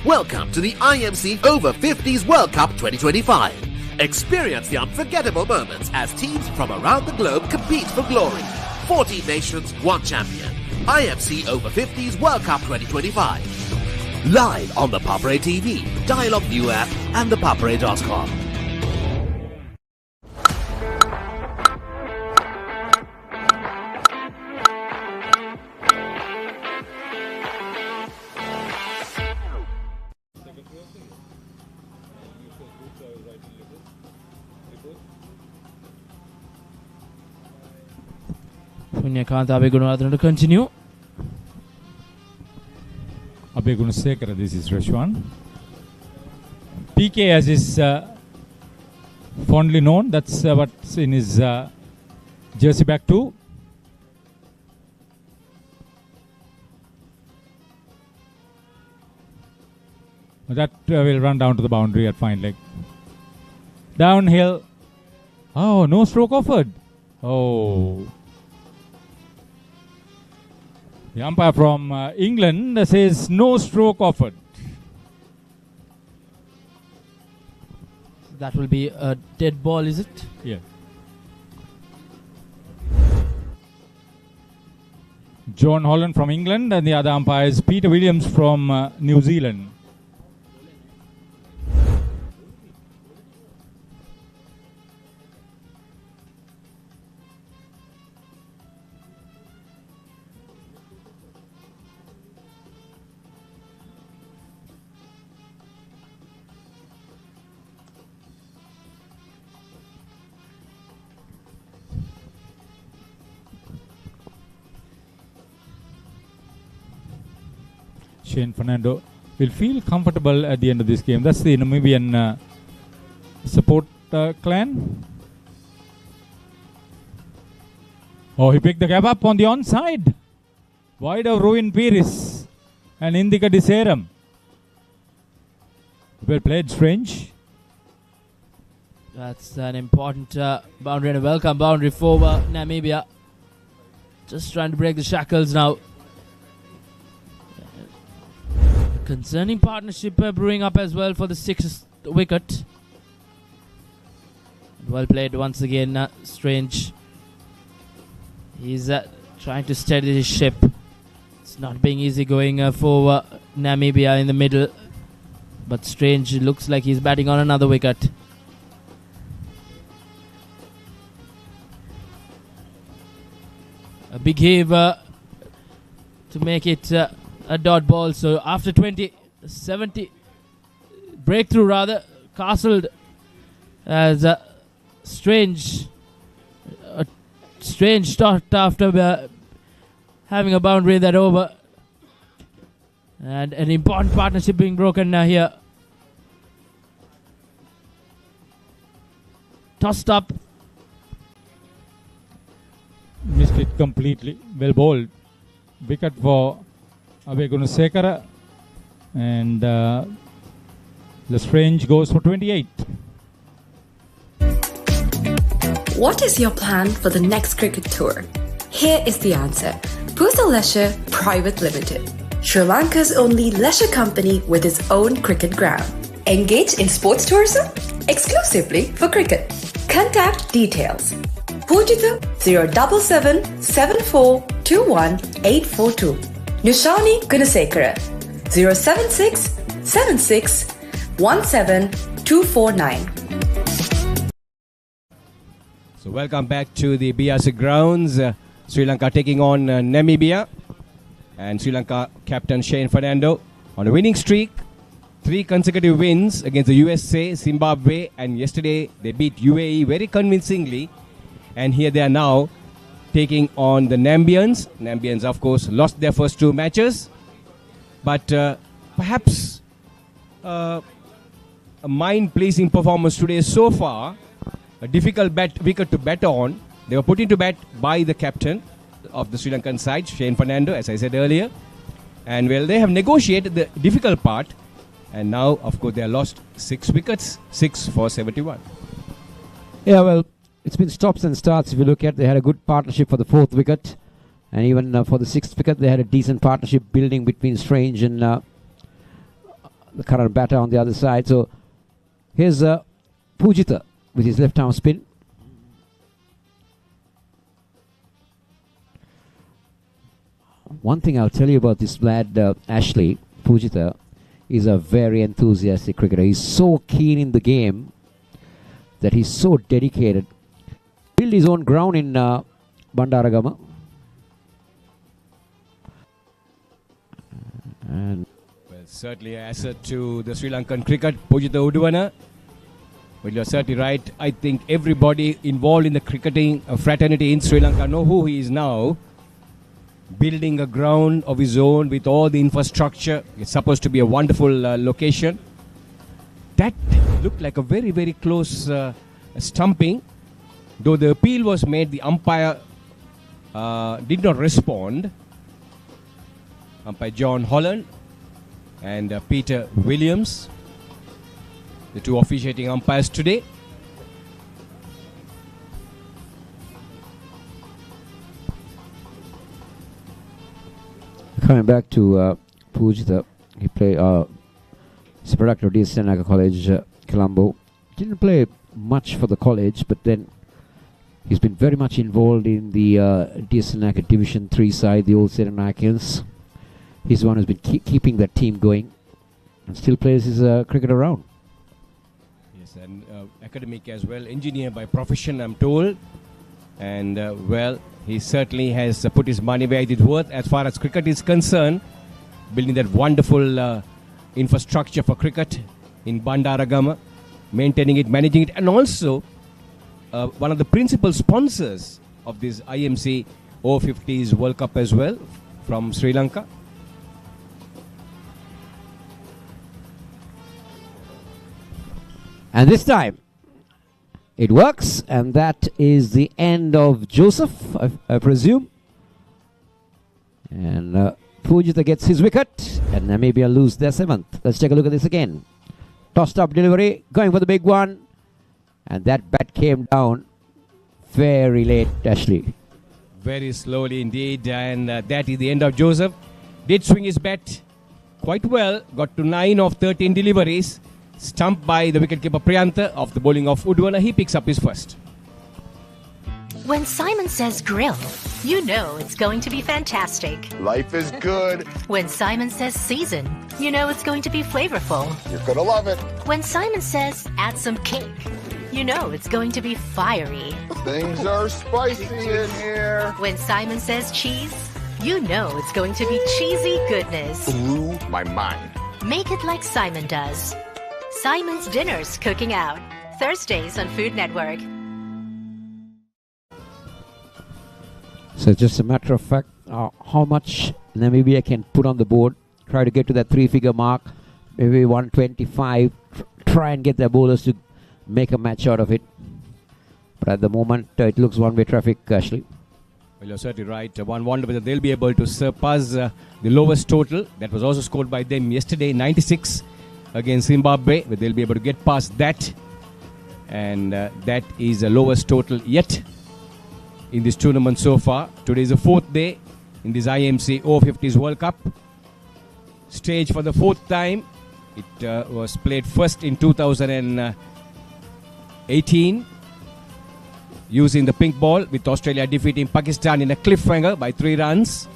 Speaker 12: Welcome to the IMC Over-50s World Cup 2025. Experience the unforgettable moments as teams from around the globe compete for glory. 14 nations, 1 champion. IMC Over-50s World Cup 2025. Live on the Papare TV, Dialog ViU App and ThePapare.com.
Speaker 2: Punyakanta Abegunawardene to continue.
Speaker 17: Abegunasekara, this is Rashwan. PK, as is fondly known, that's what's in his jersey back too. That will run down to the boundary at fine leg. Downhill. Oh, no stroke offered. Oh. The umpire from England says no stroke offered.
Speaker 2: That will be a dead ball, is it?
Speaker 17: Yeah. John Holland from England, and the other umpire is Peter Williams from New Zealand. Shane Fernando will feel comfortable at the end of this game. That's the Namibian support clan. Oh, he picked the gap up on the onside. Wide of Ruin Pires and Indika Diseram. Well played, Strange.
Speaker 2: That's an important boundary and a welcome boundary for Namibia. Just trying to break the shackles now. Concerning partnership brewing up as well for the 6th wicket. Well played once again, Strange. He's trying to steady his ship. It's not being easy going for Namibia in the middle. But Strange looks like he's batting on another wicket. A big heave to make it a dot ball. So after 70 breakthrough rather, castled as a Strange start after having a boundary that over, and an important partnership being broken here. Tossed up,
Speaker 17: missed it completely. Well bowled. Wicket for Abegunasekara, and the Strange goes for 28.
Speaker 11: What is your plan for the next cricket tour? Here is the answer. Pusa Leisure Private Limited, Sri Lanka's only leisure company with its own cricket ground. Engage in sports tourism exclusively for cricket. Contact details. Pujithu 077 7421 842. Nushani Gunasekara 076 76 17 249.
Speaker 13: So welcome back to the BRC Grounds. Sri Lanka taking on Namibia, and Sri Lanka captain Shane Fernando on a winning streak. 3 consecutive wins against the USA, Zimbabwe, and yesterday they beat UAE very convincingly. And here they are now taking on the Namibians. Namibians, of course, lost their first 2 matches. But perhaps a mind-pleasing performance today so far. A difficult wicket to bat on. They were put into bat by the captain of the Sri Lankan side, Shane Fernando, as I said earlier. And well, they have negotiated the difficult part. And now, of course, they have lost 6 wickets, 6 for 71.
Speaker 1: Yeah, well, it's been stops and starts. If you look at, they had a good partnership for the 4th wicket. And even for the 6th wicket, they had a decent partnership building between Strange and the current batter on the other side. So here's Pujitha with his left arm spin. One thing I'll tell you about this lad, Ashley Pujitha, is a very enthusiastic cricketer. He's so keen in the game that he's so dedicated. Built his own ground in Bandaragama. And
Speaker 13: well, certainly an asset to the Sri Lankan cricket, Pujitha Uduvana. Well, you're certainly right. I think everybody involved in the cricketing fraternity in Sri Lanka know who he is now. Building a ground of his own with all the infrastructure. It's supposed to be a wonderful location. That looked like a very, very close stumping. Though the appeal was made, the umpire did not respond. Umpire John Holland and Peter Williams, the 2 officiating umpires today.
Speaker 1: Coming back to Pujitha, he played, he's a product of DS Senaka College, Colombo. Didn't play much for the college, but then he's been very much involved in the DS Senaka Division 3 side, the old Serenakans. He's the one who's been keeping that team going and still plays his cricket around.
Speaker 13: Yes, and academic as well, engineer by profession, I'm told. And well, he certainly has put his money where it is worth as far as cricket is concerned, building that wonderful infrastructure for cricket in Bandaragama, maintaining it, managing it, and also one of the principal sponsors of this IMC Over-50s World Cup as well from Sri Lanka.
Speaker 1: And this time, it works, and that is the end of Joseph, I presume. And Pujitha gets his wicket, and Namibia lose their 7th. Let's take a look at this again. Tossed up delivery, going for the big one. And that bat came down very late, Ashley.
Speaker 13: Very slowly indeed, and that is the end of Joseph. Did swing his bat quite well, got to 9 of 13 deliveries. Stumped by the wicketkeeper Priyantha of the bowling of Uduvana. He picks up his first.
Speaker 10: When Simon says grill, you know it's going to be fantastic.
Speaker 14: Life is good.
Speaker 10: When Simon says season, you know it's going to be flavorful.
Speaker 14: You're gonna love it.
Speaker 10: When Simon says add some kick, you know it's going to be fiery.
Speaker 14: Things are spicy in here.
Speaker 10: When Simon says cheese, you know it's going to be cheesy goodness.
Speaker 14: Blew my mind.
Speaker 10: Make it like Simon does. Simon's Dinners Cooking Out, Thursdays on Food Network.
Speaker 1: So just a matter of fact, how much Namibia can put on the board, try to get to that 3-figure mark, maybe 125, try and get their bowlers to make a match out of it. But at the moment, it looks one-way traffic, Ashley.
Speaker 13: Well, you're certainly right. One wonder whether they'll be able to surpass the lowest total that was also scored by them yesterday, 96 against Zimbabwe, but they'll be able to get past that. And that is the lowest total yet in this tournament so far. Today is the 4th day in this IMC Over-50s World Cup. Stage for the 4th time. It was played first in 2018 using the pink ball, with Australia defeating Pakistan in a cliffhanger by 3 runs.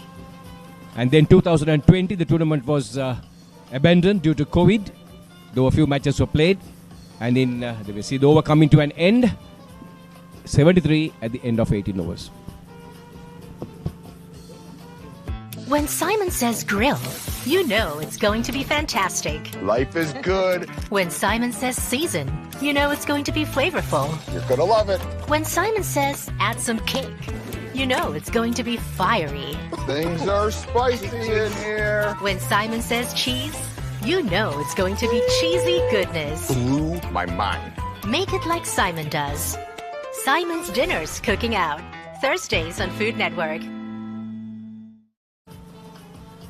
Speaker 13: And then 2020, the tournament was abandoned due to COVID, though a few matches were played. And in we see the over coming to an end, 73 at the end of 18 overs.
Speaker 10: When Simon says grill, you know it's going to be fantastic.
Speaker 14: Life is good.
Speaker 10: When Simon says season, you know it's going to be flavorful.
Speaker 14: You're gonna love it.
Speaker 10: When Simon says add some kick, you know it's going to be fiery.
Speaker 14: Things are spicy in here.
Speaker 10: When Simon says cheese, you know it's going to be cheesy goodness.
Speaker 14: Blew my mind.
Speaker 10: Make it like Simon does. Simon's Dinners Cooking Out, Thursdays on Food Network.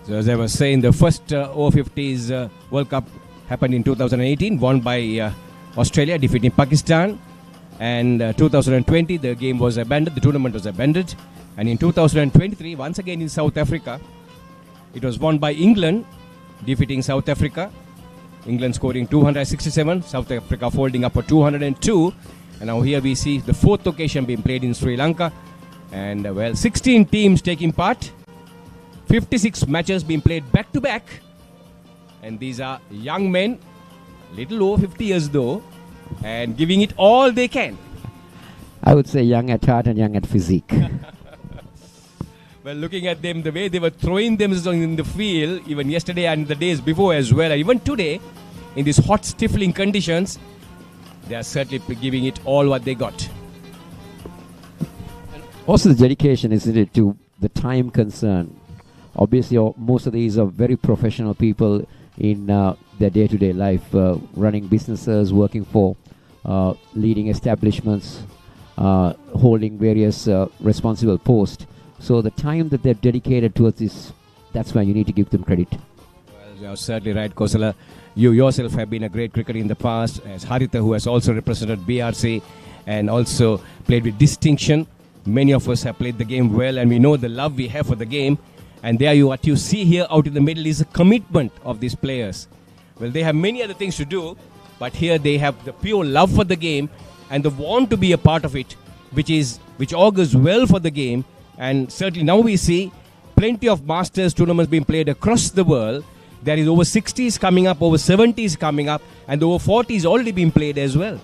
Speaker 13: So as I was saying, the first Over-50s World Cup happened in 2018, won by Australia, defeating Pakistan. And 2020, the game was abandoned, the tournament was abandoned. And in 2023, once again in South Africa, it was won by England, defeating South Africa. England scoring 267, South Africa folding up for 202. And now here we see the fourth occasion being played in Sri Lanka. And 16 teams taking part. 56 matches being played back to back. And these are young men, little over 50 years though, and giving it all they can.
Speaker 1: I would say young at heart and young at physique.
Speaker 13: Well, looking at them, the way they were throwing themselves in the field, even yesterday and the days before as well, and even today, in these hot, stifling conditions, they are certainly giving it all what they got.
Speaker 1: Also the dedication, isn't it, to the time concern. Obviously, most of these are very professional people in their day-to-day life, running businesses, working for leading establishments, holding various responsible posts. So the time that they're dedicated towards this, that's why you need to give them credit.
Speaker 13: Well, you're certainly right, Kosala. You yourself have been a great cricketer in the past, as Haritha, who has also represented BRC and also played with distinction. Many of us have played the game well, and we know the love we have for the game. And there what you see here out in the middle is a commitment of these players. Well, they have many other things to do, but here they have the pure love for the game and the want to be a part of it, which augurs well for the game. And certainly now we see plenty of Masters tournaments being played across the world. There is over 60s coming up, over 70s coming up, and over 40s already being played as well.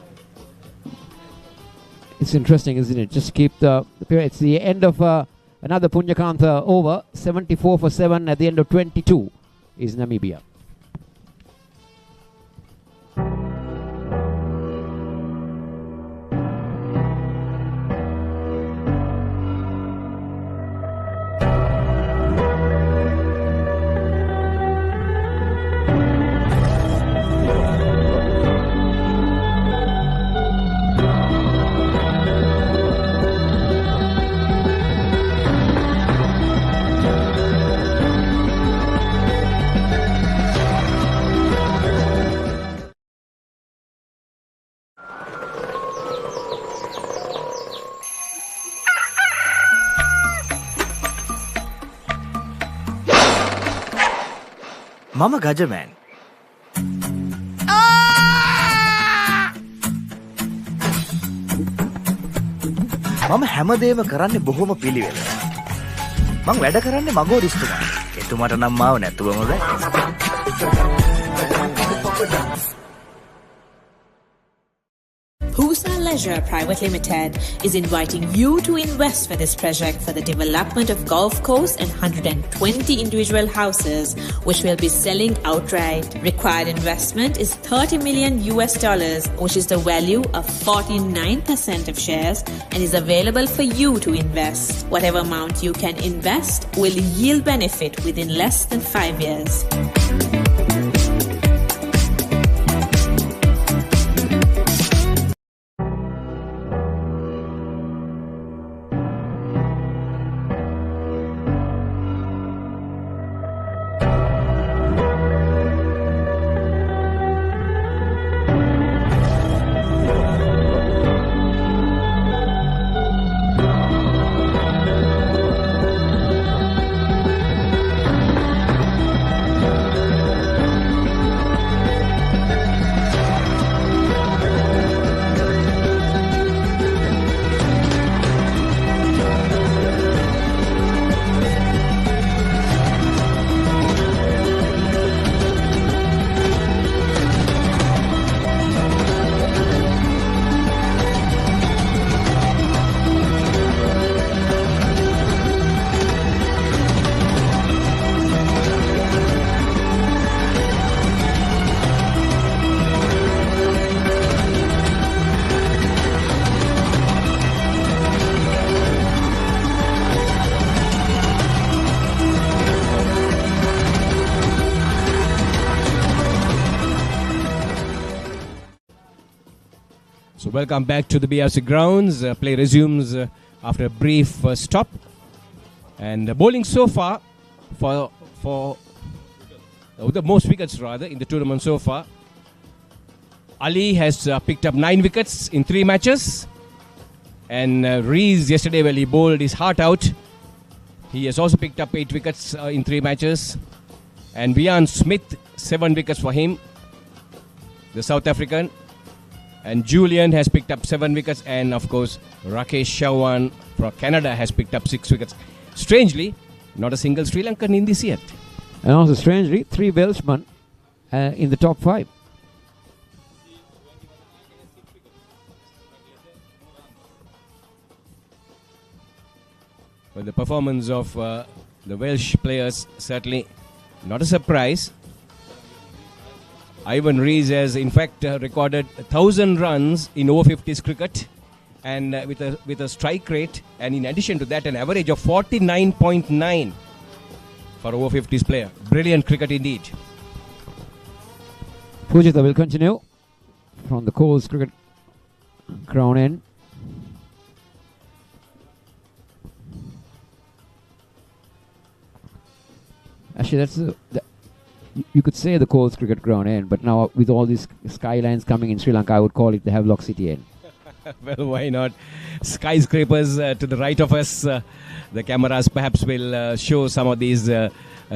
Speaker 1: It's interesting, isn't it? Just keep the period. It's the end of another Punjakantha over. 74 for 7 at the end of 22 is Namibia.
Speaker 7: මම ගජමෑන්. මම හැමදේම කරන්නේ බොහොම පිළිවෙල. මං වැඩ කරන්නේ මගෝරිස්තුමා. එතුමාට නම් මාව නැතුවම බෑ.
Speaker 18: Pusa Leisure Private Limited is inviting you to invest for this project for the development of Gulf Coast and 120 individual houses, which will be selling outright. Required investment is $30 million, which is the value of 49% of shares, and is available for you to invest. Whatever amount you can invest will yield benefit within less than 5 years.
Speaker 13: So welcome back to the BRC Grounds. Play resumes after a brief stop. And bowling so far for the most wickets rather in the tournament so far. Ali has picked up 9 wickets in 3 matches. And Rees yesterday, he bowled his heart out. He has also picked up 8 wickets in 3 matches. And Vian Smith, 7 wickets for him, the South African. And Julian has picked up 7 wickets. And of course, Rakesh Chavan from Canada has picked up 6 wickets. Strangely, not a single Sri Lankan in this yet.
Speaker 1: And also strangely, 3 Welshmen in the top 5.
Speaker 13: Well, the performance of the Welsh players certainly not a surprise. Ivan Rees has in fact recorded 1,000 runs in over-50s cricket, and with a strike rate, and in addition to that, an average of 49.9 for over-50s player. Brilliant cricket indeed.
Speaker 1: Pujita will continue from the Coles Cricket Ground end. Actually, you could say the Coles Cricket Ground end, but now with all these skylines coming in Sri Lanka, I would call it the Havelock City end.
Speaker 13: Well, why not? Skyscrapers to the right of us. The cameras perhaps will show some of these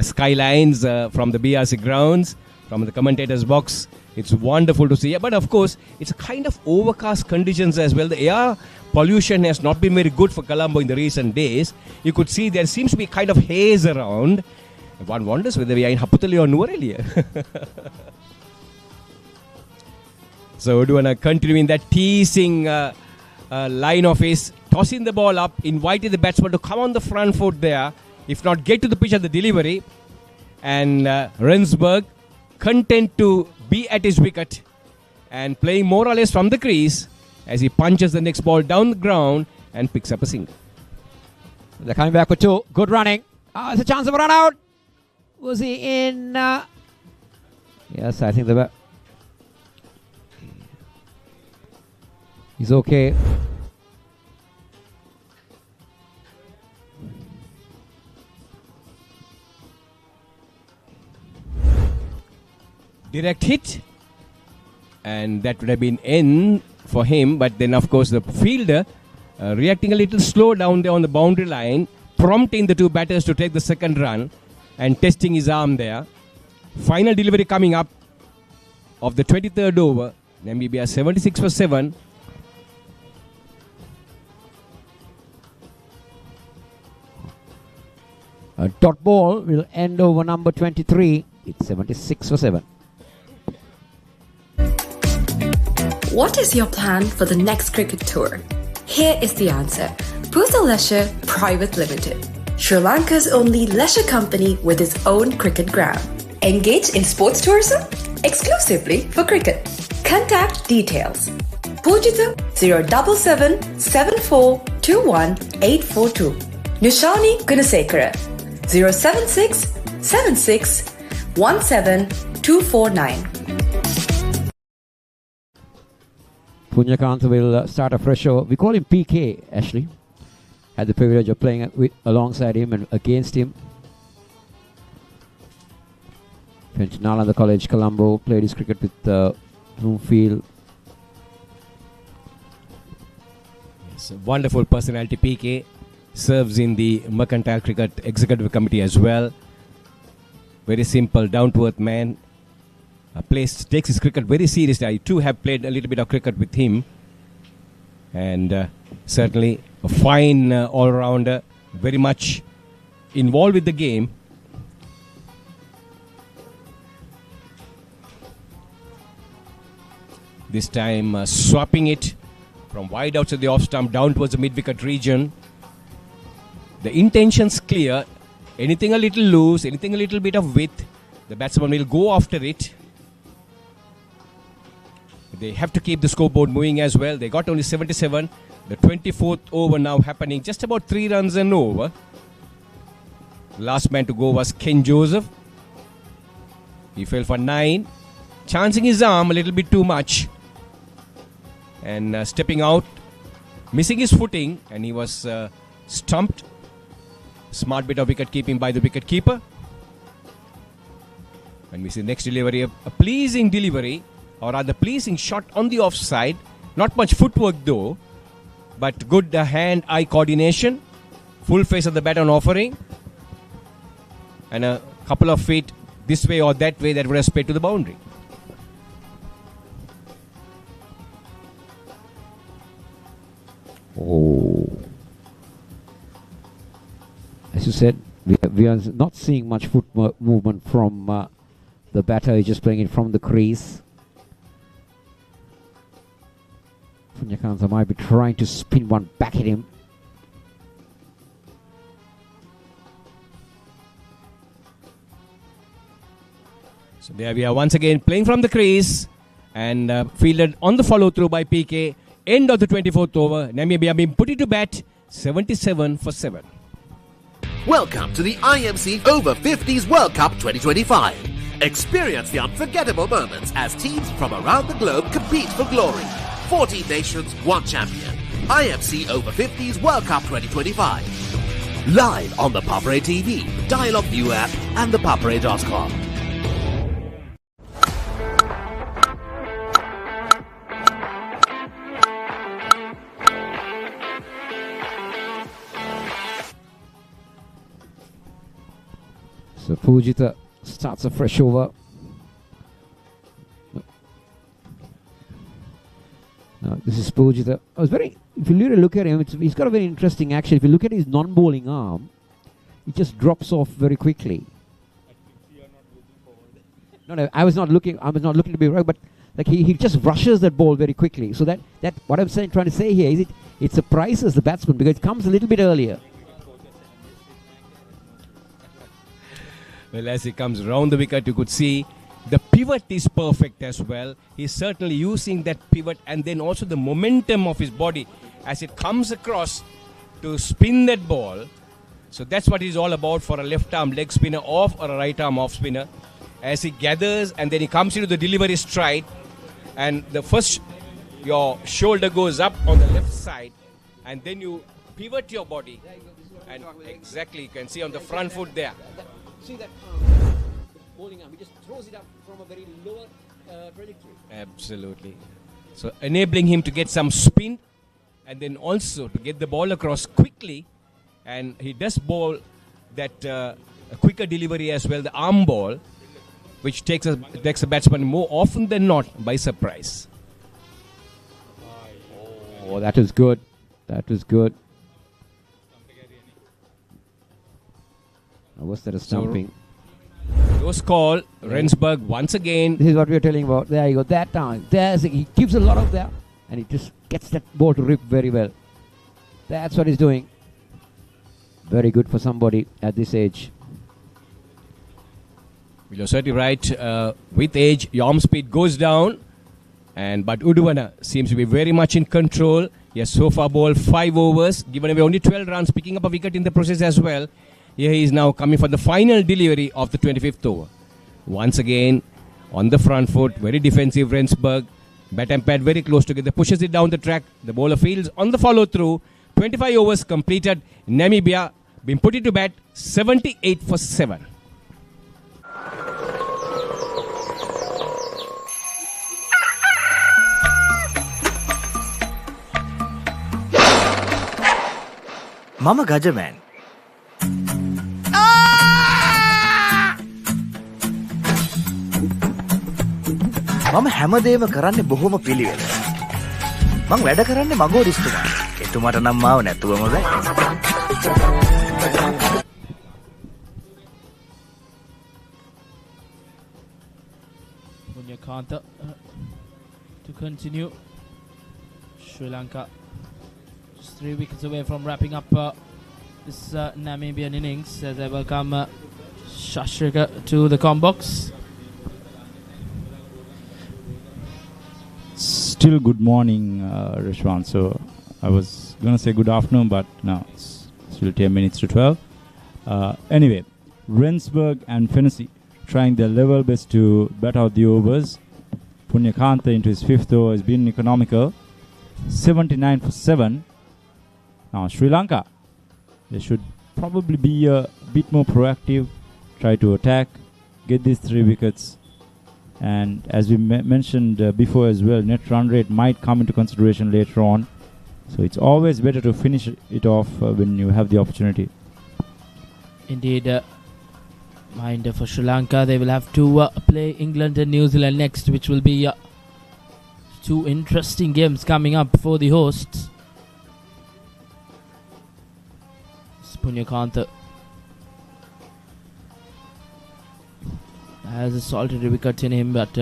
Speaker 13: skylines from the BRC Grounds, from the commentator's box. It's wonderful to see. But of course, it's a kind of overcast conditions as well. The air pollution has not been very good for Colombo in the recent days. You could see there seems to be kind of haze around. One wonders whether we are in Haputali or Nuwara. So Udwana continuing that teasing line of his, tossing the ball up, inviting the batsman to come on the front foot there, if not get to the pitch at the delivery. And Rensburg content to be at his wicket and playing more or less from the crease as he punches the next ball down the ground and picks up a single.
Speaker 1: They're coming back for 2. Good running. It's a chance of a run out. Was he in? Yes, I think he's okay.
Speaker 13: Direct hit, and that would have been in for him, but then of course the fielder reacting a little slow down there on the boundary line, prompting the 2 batters to take the second run and testing his arm there. Final delivery coming up of the 23rd over. Namibia 76 for 7.
Speaker 1: A dot ball will end over number 23. It's 76 for 7.
Speaker 11: What is your plan for the next cricket tour? Here is the answer. Pusa Leisure Private Limited, Sri Lanka's only leisure company with its own cricket ground. Engage in sports tourism exclusively for cricket. Contact details. Pujita 077 7421 842. Nishani Gunasekara 076 76 17 249.
Speaker 1: Punyakanta will start a fresh show. We call him PK, Ashley. Had the privilege of playing alongside him and against him. Went to Nalanda College, Colombo. Played his cricket with Bloomfield.
Speaker 13: It's a wonderful personality, PK. Serves in the Mercantile Cricket Executive Committee as well. Very simple, down-to-earth man. Takes his cricket very seriously. I too have played a little bit of cricket with him. And certainly a fine all-rounder. Very much involved with the game. This time swapping it from wide outside the off-stump down towards the mid-wicket region. The intention's clear. Anything a little loose, anything a little bit of width, the batsman will go after it. They have to keep the scoreboard moving as well. They got only 77. The 24th over now happening. Just about 3 runs and over. Last man to go was Ken Joseph. He fell for 9. Chancing his arm a little bit too much. And stepping out. Missing his footing. And he was stumped. Smart bit of wicket keeping by the wicket keeper. And we see next delivery, a pleasing delivery, or rather pleasing shot on the offside. Not much footwork though, but good hand-eye coordination. Full face of the bat on offering. And a couple of feet this way or that way that would have sped to the boundary.
Speaker 1: Oh. As you said, we are not seeing much foot movement from the batter. He's just playing it from the crease. Punyakanta might be trying to spin one back at him.
Speaker 13: So there we are once again playing from the crease and fielded on the follow through by PK. End of the 24th over. Namibia being put into bat 77 for 7.
Speaker 12: Welcome to the IMC Over-50s World Cup 2025. Experience the unforgettable moments as teams from around the globe compete for glory. 14 nations, 1 champion. IMC Over-50s World Cup 2025. Live on the Papare TV, Dialog ViU App and ThePapare.com.
Speaker 1: So Pujita starts a fresh over. Now this is Pujita. If you really look at him, he's got a very interesting action. If you look at his non-bowling arm, it just drops off very quickly. No, I was not looking to be right, but like he just rushes that ball very quickly. So that what I'm trying to say here is it surprises the batsman because it comes a little bit earlier.
Speaker 13: Well, as he comes round the wicket, you could see the pivot is perfect as well. He's certainly using that pivot and then also the momentum of his body as it comes across to spin that ball. So that's what he's all about for a left arm leg spinner off or a right arm off spinner. As he gathers and then he comes into the delivery stride and the first your shoulder goes up on the left side and then you pivot your body and exactly you can see on the front foot there.
Speaker 1: See that bowling arm, he just throws it up from a very lower trajectory.
Speaker 13: Absolutely. So enabling him to get some spin and then also to get the ball across quickly, and he does bowl that a quicker delivery as well, the arm ball, which takes a batsman more often than not by surprise.
Speaker 1: Oh, that is good. That was good. Was that a stumping?
Speaker 13: Those call Rensburg once again.
Speaker 1: This is what we are telling about. There you go. That time. He gives a lot of that. And he just gets that ball to rip very well. That's what he's doing. Very good for somebody at this age.
Speaker 13: You're certainly right. With age, your arm speed goes down. But Uduvana seems to be very much in control. He has so far bowled 5 overs. Given away only 12 runs. Picking up a wicket in the process as well. Here he is now coming for the final delivery of the 25th over. Once again, on the front foot, very defensive Rensburg. Bat and pad very close together, pushes it down the track. The bowler fields on the follow through. 25 overs completed. Namibia been put into bat 78 for 7.
Speaker 7: Mama Gajaman. මම හැමදේම කරන්නේ බොහොම පිළිවෙල. මං වැඩ කරන්නේ මගෝරිස්තුමා. එතුමාට නම් මාව නැතුවම බෑ.
Speaker 2: Punyakanta to continue. Sri Lanka just 3 wickets away from wrapping up this Namibian innings as they welcome Shashrika to the com box.
Speaker 15: Still good morning, Rishwan. So I was going to say good afternoon, but no, it's still 10 minutes to 12. Anyway, Rensburg and Fennessy trying their level best to bat out the overs. Punyakanta into his 5th over has been economical. 79 for 7. Now Sri Lanka, they should probably be a bit more proactive, try to attack get these 3 wickets. And as we mentioned before as well, net run rate might come into consideration later on. So it's always better to finish it off when you have the opportunity.
Speaker 2: Indeed. Mind for Sri Lanka, they will have to play England and New Zealand next, which will be 2 interesting games coming up for the hosts. Punyakanta has a solitary wicket in him, but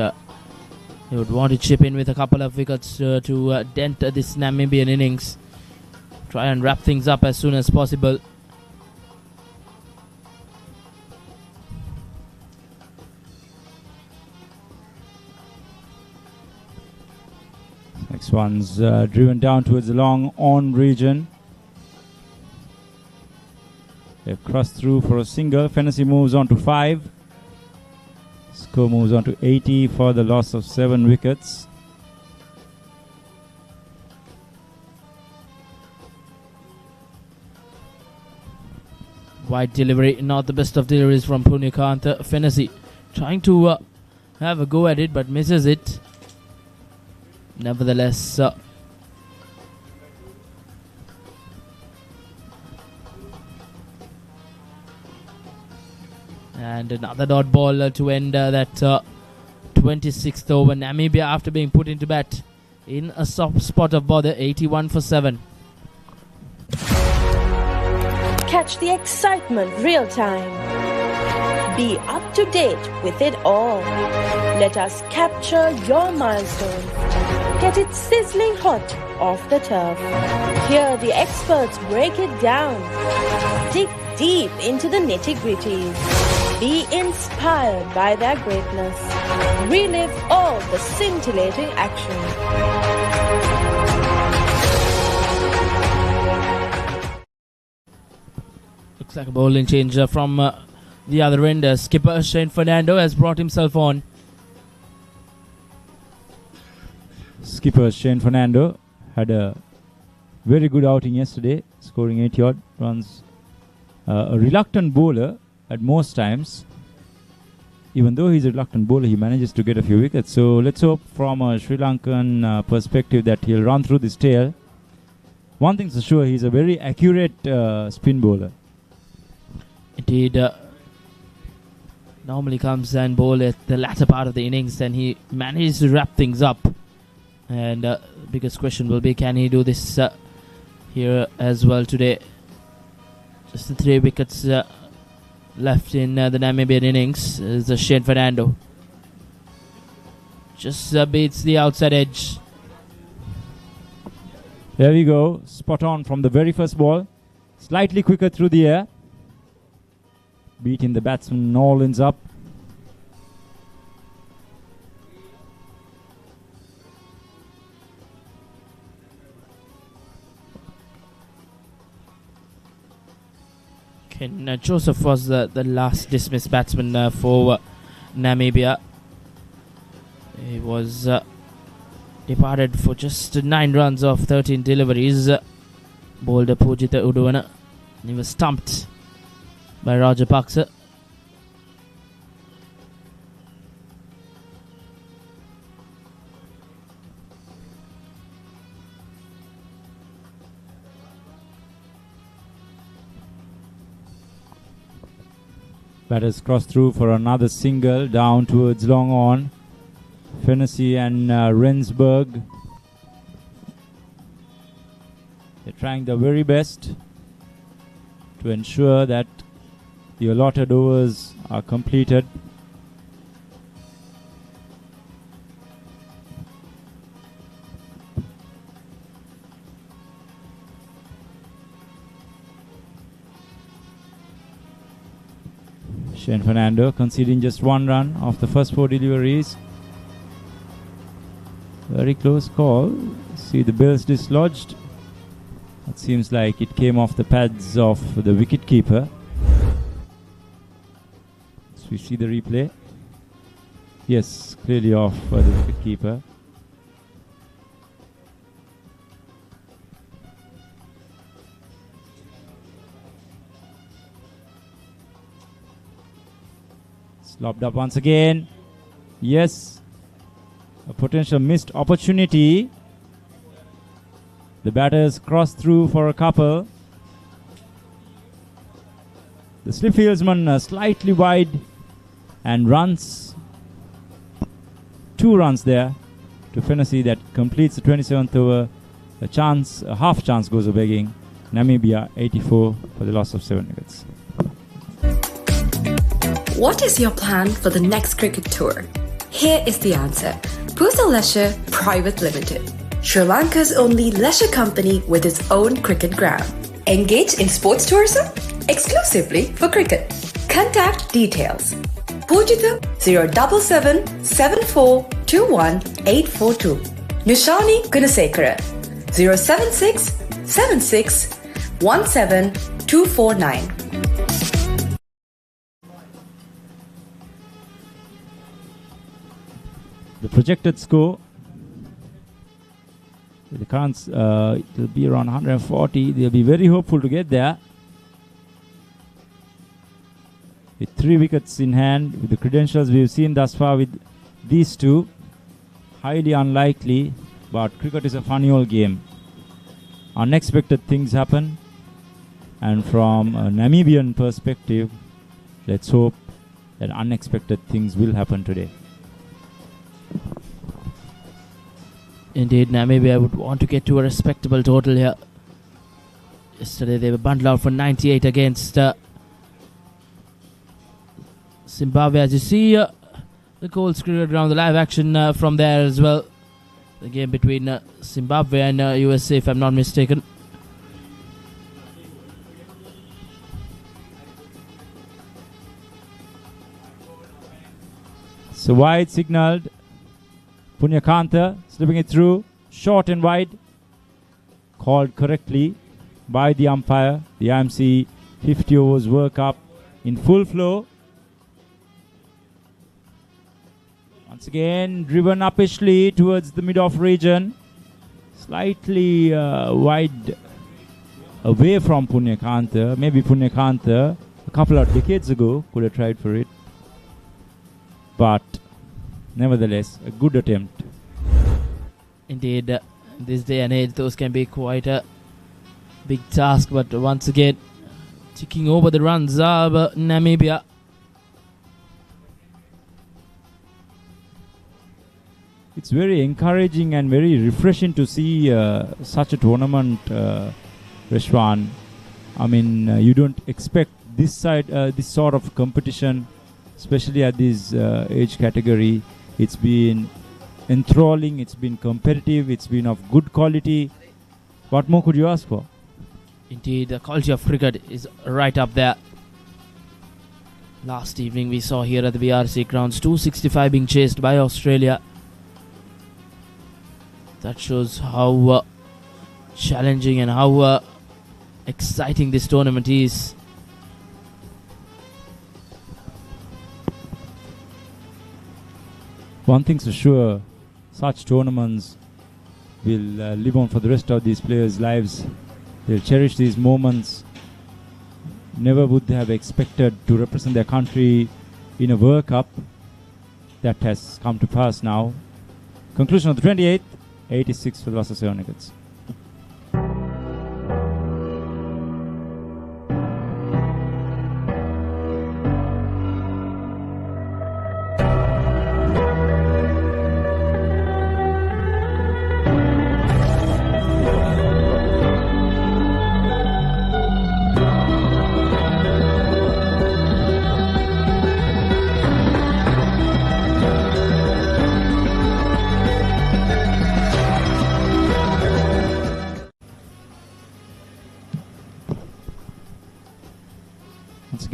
Speaker 2: he would want to chip in with a couple of wickets to dent this Namibian innings. Try and wrap things up as soon as possible.
Speaker 15: Next one's driven down towards the long on region. They've crossed through for a single. Fennessy moves on to 5. Score moves on to 80 for the loss of 7 wickets.
Speaker 2: Wide delivery, not the best of deliveries from Punyakanta. Fennessy trying to have a go at it, but misses it. Nevertheless, and another dot ball to end that 26th over. Namibia, after being put into bat in a soft spot of bother, 81 for 7.
Speaker 16: Catch the excitement real time. Be up to date with it all. Let us capture your milestones. Get it sizzling hot off the turf. Hear the experts break it down. Dig deep into the nitty-gritties. Be inspired by their greatness. Relive all the scintillating action.
Speaker 2: Looks like a bowling change from the other end. Skipper Shane Fernando has brought himself on.
Speaker 15: Skipper Shane Fernando had a very good outing yesterday, scoring 80 odd runs. A reluctant bowler at most times. Even though he's a reluctant bowler, he manages to get a few wickets. So let's hope from a Sri Lankan perspective that he'll run through this tail. One thing's for sure, he's a very accurate spin bowler.
Speaker 2: Indeed, normally comes and bowl at the latter part of the innings, and he manages to wrap things up. And the biggest question will be, can he do this here as well today? Just the 3 wickets left in the Namibian innings is Shane Fernando. Just beats the outside edge.
Speaker 15: There we go. Spot on from the very first ball. Slightly quicker through the air. Beating the batsman Norlands up.
Speaker 2: Ken Joseph was the last dismissed batsman for Namibia. He was departed for just 9 runs off 13 deliveries. Bowled Pujita Uduvana. He was stumped by Rajapaksa.
Speaker 15: Batters cross through for another single down towards long on. Fennessy and Rensburg. They're trying their very best to ensure that the allotted overs are completed. Shane Fernando conceding just 1 run off the first 4 deliveries. Very close call. See the bills dislodged. It seems like it came off the pads of the wicketkeeper. So we see the replay. Yes, clearly off the wicketkeeper. Lobbed up once again. Yes. A potential missed opportunity. The batters cross through for a couple. The slip fieldsman slightly wide and runs. 2 runs there to Fennessy that completes the 27th over. A half chance goes a begging. Namibia 84 for the loss of 7 wickets.
Speaker 11: What is your plan for the next cricket tour? Here is the answer. Pusa Leisure Private Limited, Sri Lanka's only leisure company with its own cricket ground. Engage in sports tourism exclusively for cricket. Contact details. Pujita 077 7421 842. Nishani Gunasekara 076 76 17 249.
Speaker 15: The projected score, the currents, it will be around 140. They'll be very hopeful to get there. With 3 wickets in hand, with the credentials we've seen thus far with these two, highly unlikely, but cricket is a funny old game. Unexpected things happen, and from a Namibian perspective, let's hope that unexpected things will happen today.
Speaker 2: Indeed, Namibia would want to get to a respectable total here. Yesterday they were bundled out for 98 against Zimbabwe. As you see, the Colts cricket ground, the live action from there as well. The game between Zimbabwe and USA, if I'm not mistaken.
Speaker 15: So wide signalled. Punyakanta slipping it through, short and wide, called correctly by the umpire. The IMC 50 overs World Cup in full flow. Once again, driven uppishly towards the mid-off region, slightly wide away from Punyakanta. Maybe Punyakanta a couple of decades ago could have tried for it, but nevertheless, a good attempt.
Speaker 2: Indeed, this day and age, those can be quite a big task. But once again, ticking over the runs of Namibia.
Speaker 15: It's very encouraging and very refreshing to see such a tournament, Reshwan. I mean, you don't expect this sort of competition, especially at this age category. It's been enthralling, it's been competitive, it's been of good quality. What more could you ask for?
Speaker 2: Indeed, the quality of cricket is right up there. Last evening we saw here at the BRC Grounds 265 being chased by Australia. That shows how challenging and how exciting this tournament is.
Speaker 15: One thing's for sure, such tournaments will live on for the rest of these players' lives. They'll cherish these moments. Never would they have expected to represent their country in a World Cup. That has come to pass now. Conclusion of the 28th, 86 for the loss of 7 wickets.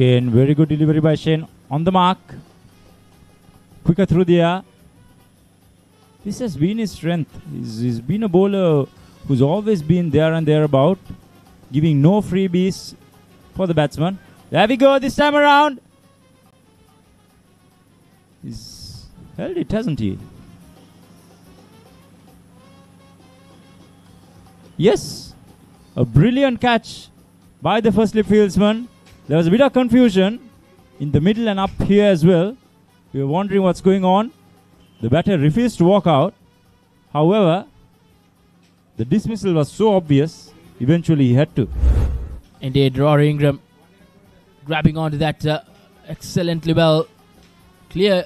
Speaker 15: Again, very good delivery by Shane on the mark. Quicker through the air. This has been his strength. He's been a bowler who's always been there and thereabout, giving no freebies for the batsman. There we go this time around. He's held it, hasn't he? Yes, a brilliant catch by the first slip fieldsman. There was a bit of confusion in the middle and up here as well. We were wondering what's going on. The batter refused to walk out. However, the dismissal was so obvious, eventually he had to.
Speaker 2: Indeed, Rory Ingram grabbing onto that excellently well. Clear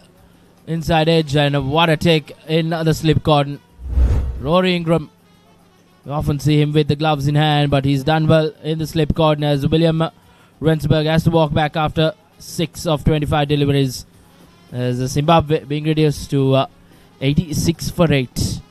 Speaker 2: inside edge, and what a take in the slip cordon. Rory Ingram, we often see him with the gloves in hand, but he's done well in the slip cordon as William Rensberg has to walk back after 6 of 25 deliveries. As Zimbabwe being reduced to 86 for 8.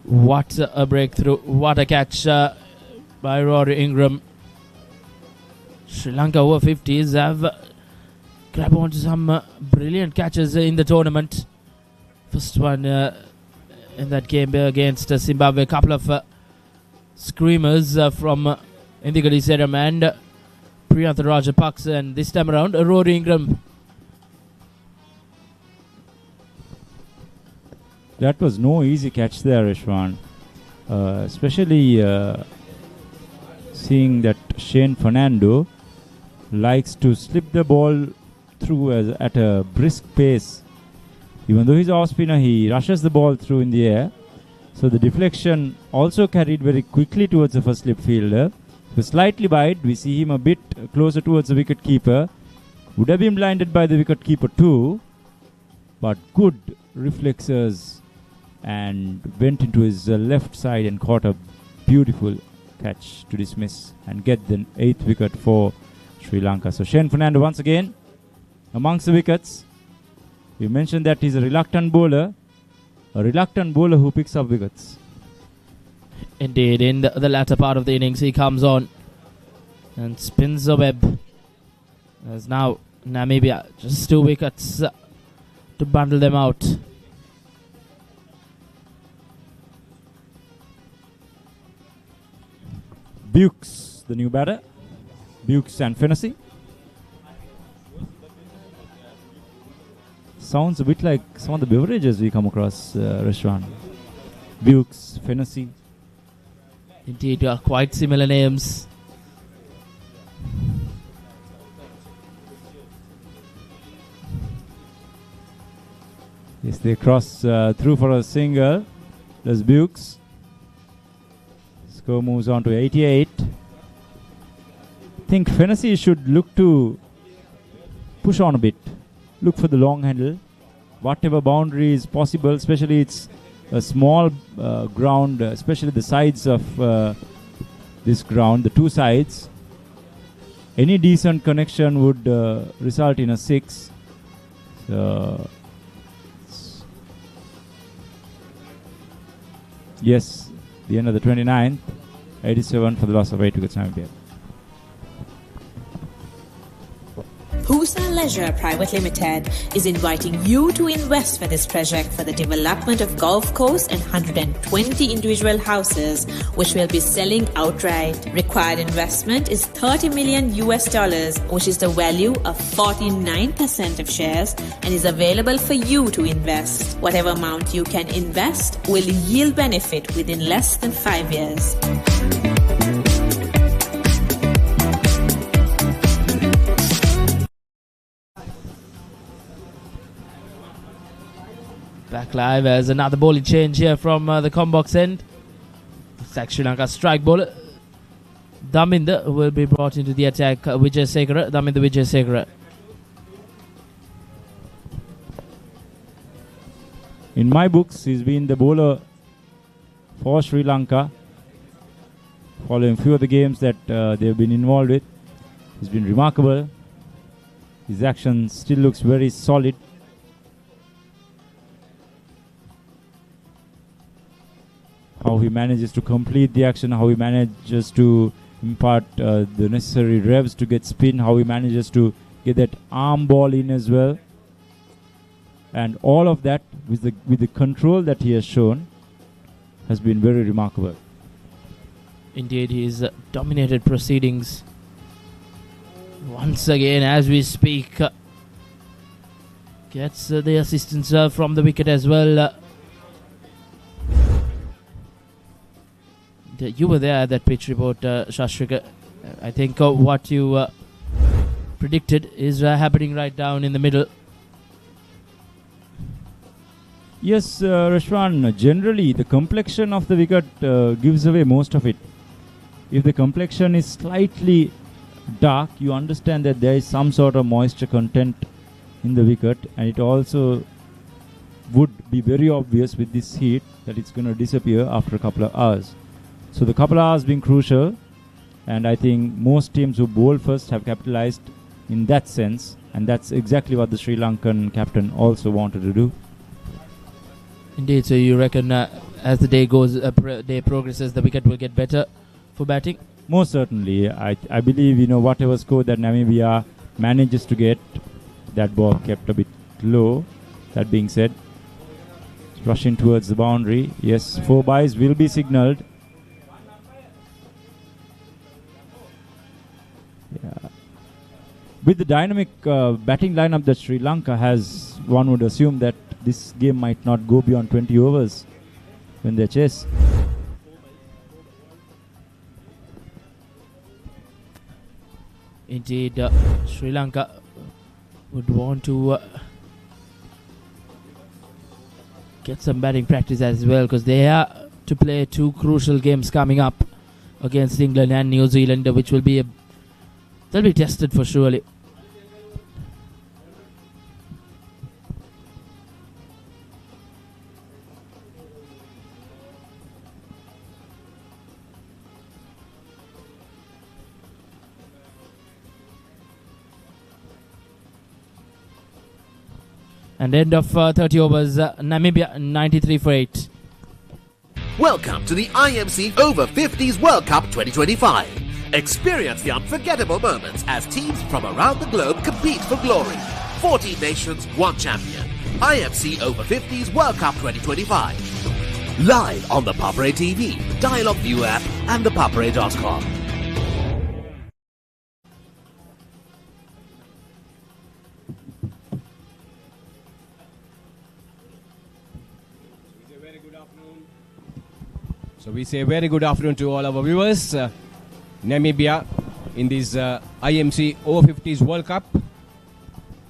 Speaker 2: What a breakthrough. What a catch by Rory Ingram. Sri Lanka Over-50s have grabbed onto some brilliant catches in the tournament. First one in that game against Zimbabwe. A couple of screamers from Indigadi Seram and Priyanth Rajapaksa. And this time around, Rory Ingram.
Speaker 15: That was no easy catch there, Ishwan. Especially seeing that Shane Fernando likes to slip the ball through at a brisk pace. Even though he's off spinner, he rushes the ball through in the air. So the deflection also carried very quickly towards the first slip fielder. He was slightly wide. We see him a bit closer towards the wicket keeper. Would have been blinded by the wicket keeper too. But good reflexes, and went into his left side and caught a beautiful catch to dismiss and get the 8th wicket for Sri Lanka. So Shane Fernando once again amongst the wickets. We mentioned that he's a reluctant bowler who picks up wickets.
Speaker 2: Indeed, in the latter part of the innings he comes on and spins the web. There's now Namibia just 2 wickets to bundle them out.
Speaker 15: Bukes, the new batter. Bukes and Fennessy. Sounds a bit like some of the beverages we come across, restaurant. Bukes, Fennessy.
Speaker 2: Indeed, quite similar names.
Speaker 15: Yes, they cross through for a single. There's Bukes. Score moves on to 88. I think Fennessy should look to push on a bit. Look for the long handle. Whatever boundary is possible, especially it's a small ground, especially the sides of this ground, the 2 sides. Any decent connection would result in a 6. So, yes, the end of the 29th, 87 for the loss of 8 wickets.
Speaker 18: Pusa Leisure Private Limited is inviting you to invest for this project for the development of Gulf Coast and 120 individual houses, which will be selling outright. Required investment is $30 million, which is the value of 49% of shares, and is available for you to invest. Whatever amount you can invest will yield benefit within less than 5 years.
Speaker 2: Back live as another bowling change here from the Combox end. Sri Lanka strike bowler Daminda will be brought into the attack. Daminda Wijayasekara.
Speaker 15: In my books, he's been the bowler for Sri Lanka. Following few of the games that they've been involved with, he's been remarkable. His action still looks very solid. how he manages to complete the action, how he manages to impart the necessary revs to get spin, how he manages to get that arm ball in as well. And all of that with the control that he has shown has been very remarkable.
Speaker 2: Indeed, he's dominated proceedings once again as we speak. Gets the assistance from the wicket as well. You were there at that pitch report, Shashrika. I think what you predicted is happening right down in the middle.
Speaker 15: Yes, Rashwan, generally the complexion of the wicket gives away most of it. If the complexion is slightly dark, you understand that there is some sort of moisture content in the wicket, and it also would be very obvious with this heat that it's going to disappear after a couple of hours. So the couple of hours being crucial, and I think most teams who bowl first have capitalized in that sense, and that's exactly what the Sri Lankan captain also wanted to do.
Speaker 2: Indeed, so you reckon as the day goes, day progresses, the wicket will get better for batting?
Speaker 15: Most certainly. I believe, whatever score that Namibia manages to get, that ball kept a bit low. That being said, rushing towards the boundary. Yes, 4 byes will be signalled. Yeah. With the dynamic batting lineup that Sri Lanka has, one would assume that this game might not go beyond 20 overs when they chase.
Speaker 2: Indeed, Sri Lanka would want to get some batting practice as well, because they are to play 2 crucial games coming up against England and New Zealand, which will be they'll be tested for surely. And end of 30 overs, Namibia 93 for 8.
Speaker 12: Welcome to the IMC Over-50s World Cup 2025. Experience the unforgettable moments as teams from around the globe compete for glory. 14 nations, 1 champion. IMC Over-50s World Cup 2025. Live on the Papare TV, Dialog ViU App and ThePapare.com.
Speaker 13: So we say a very good afternoon to all our viewers. Namibia in this IMC Over-50s World Cup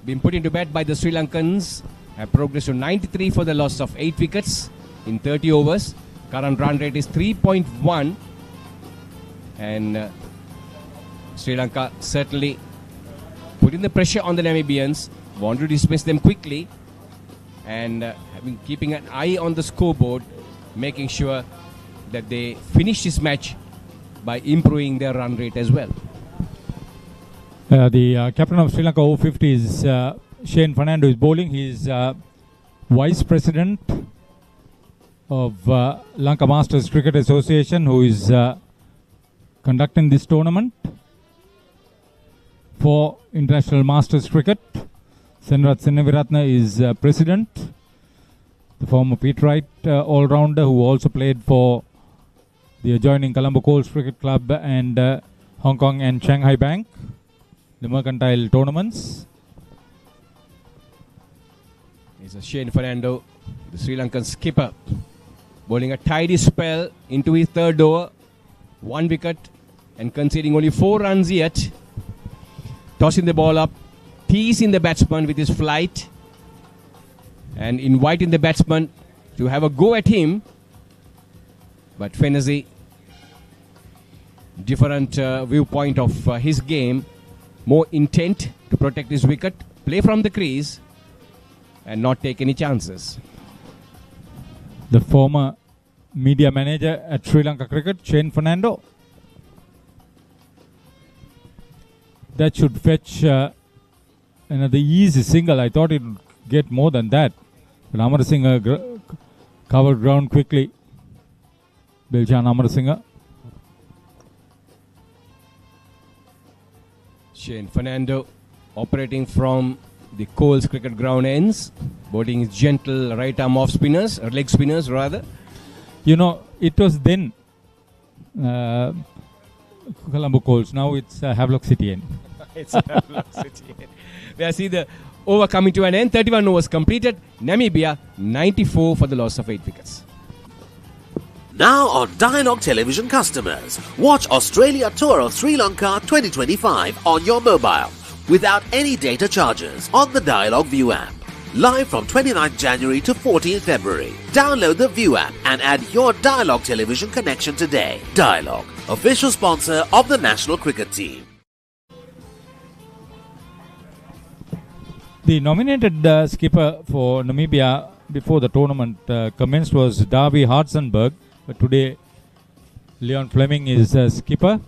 Speaker 13: been put into bed by the Sri Lankans, have progressed to 93 for the loss of 8 wickets in 30 overs. Current run rate is 3.1, and Sri Lanka certainly putting the pressure on the Namibians, want to dismiss them quickly, and keeping an eye on the scoreboard, making sure that they finish this match by improving their run rate as well.
Speaker 17: The captain of Sri Lanka Over-50s, Shane Fernando, is bowling. He is vice president of Lanka Masters Cricket Association, who is conducting this tournament for International Masters Cricket. Senrat Seneviratne is president, the former Pete Wright all-rounder who also played for the adjoining Colombo Cricket Club and Hong Kong and Shanghai Bank, the mercantile tournaments.
Speaker 13: It's a Shane Fernando, the Sri Lankan skipper, bowling a tidy spell into his 3rd over, 1 wicket and conceding only 4 runs yet. Tossing the ball up, teasing the batsman with his flight and inviting the batsman to have a go at him. But Fenesi, different viewpoint of his game, more intent to protect his wicket, play from the crease and not take any chances.
Speaker 17: The former media manager at Sri Lanka Cricket, Shane Fernando. That should fetch another easy single. I thought it would get more than that. But Amar Singh covered ground quickly. Biljan Amarasinghe.
Speaker 13: Shane Fernando operating from the Coles cricket ground ends, bowling his gentle right arm off spinners, or leg spinners rather.
Speaker 17: You know, it was then Colombo Coles. Now it's Havelock City End.
Speaker 13: It's Havelock City End. We see the over coming to an end. 31 overs completed. Namibia 94 for the loss of 8 wickets.
Speaker 12: Now on Dialog Television customers, watch Australia Tour of Sri Lanka 2025 on your mobile without any data charges on the Dialog ViU App. Live from 29th January to 14th February. Download the ViU App and add your Dialog Television connection today. Dialog, official sponsor of the national cricket team.
Speaker 17: The nominated skipper for Namibia before the tournament commenced was Davy Hartzenberg. But today, Leon Fleming is skipper.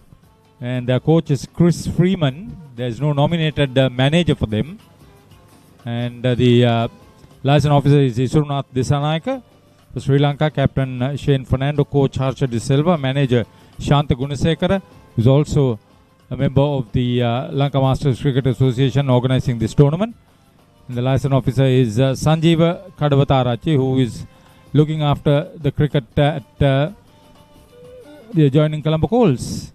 Speaker 17: And their coach is Chris Freeman. There is no nominated manager for them. And the liaison officer is Isurunath Disanayaka. For Sri Lanka, Captain Shane Fernando, Coach Harsha De Silva, Manager Shanta Gunasekara, who is also a member of the Lanka Masters Cricket Association organizing this tournament. And the liaison officer is Sanjeeva Kadavatarachi, who is looking after the cricket at the adjoining Colombo Coles.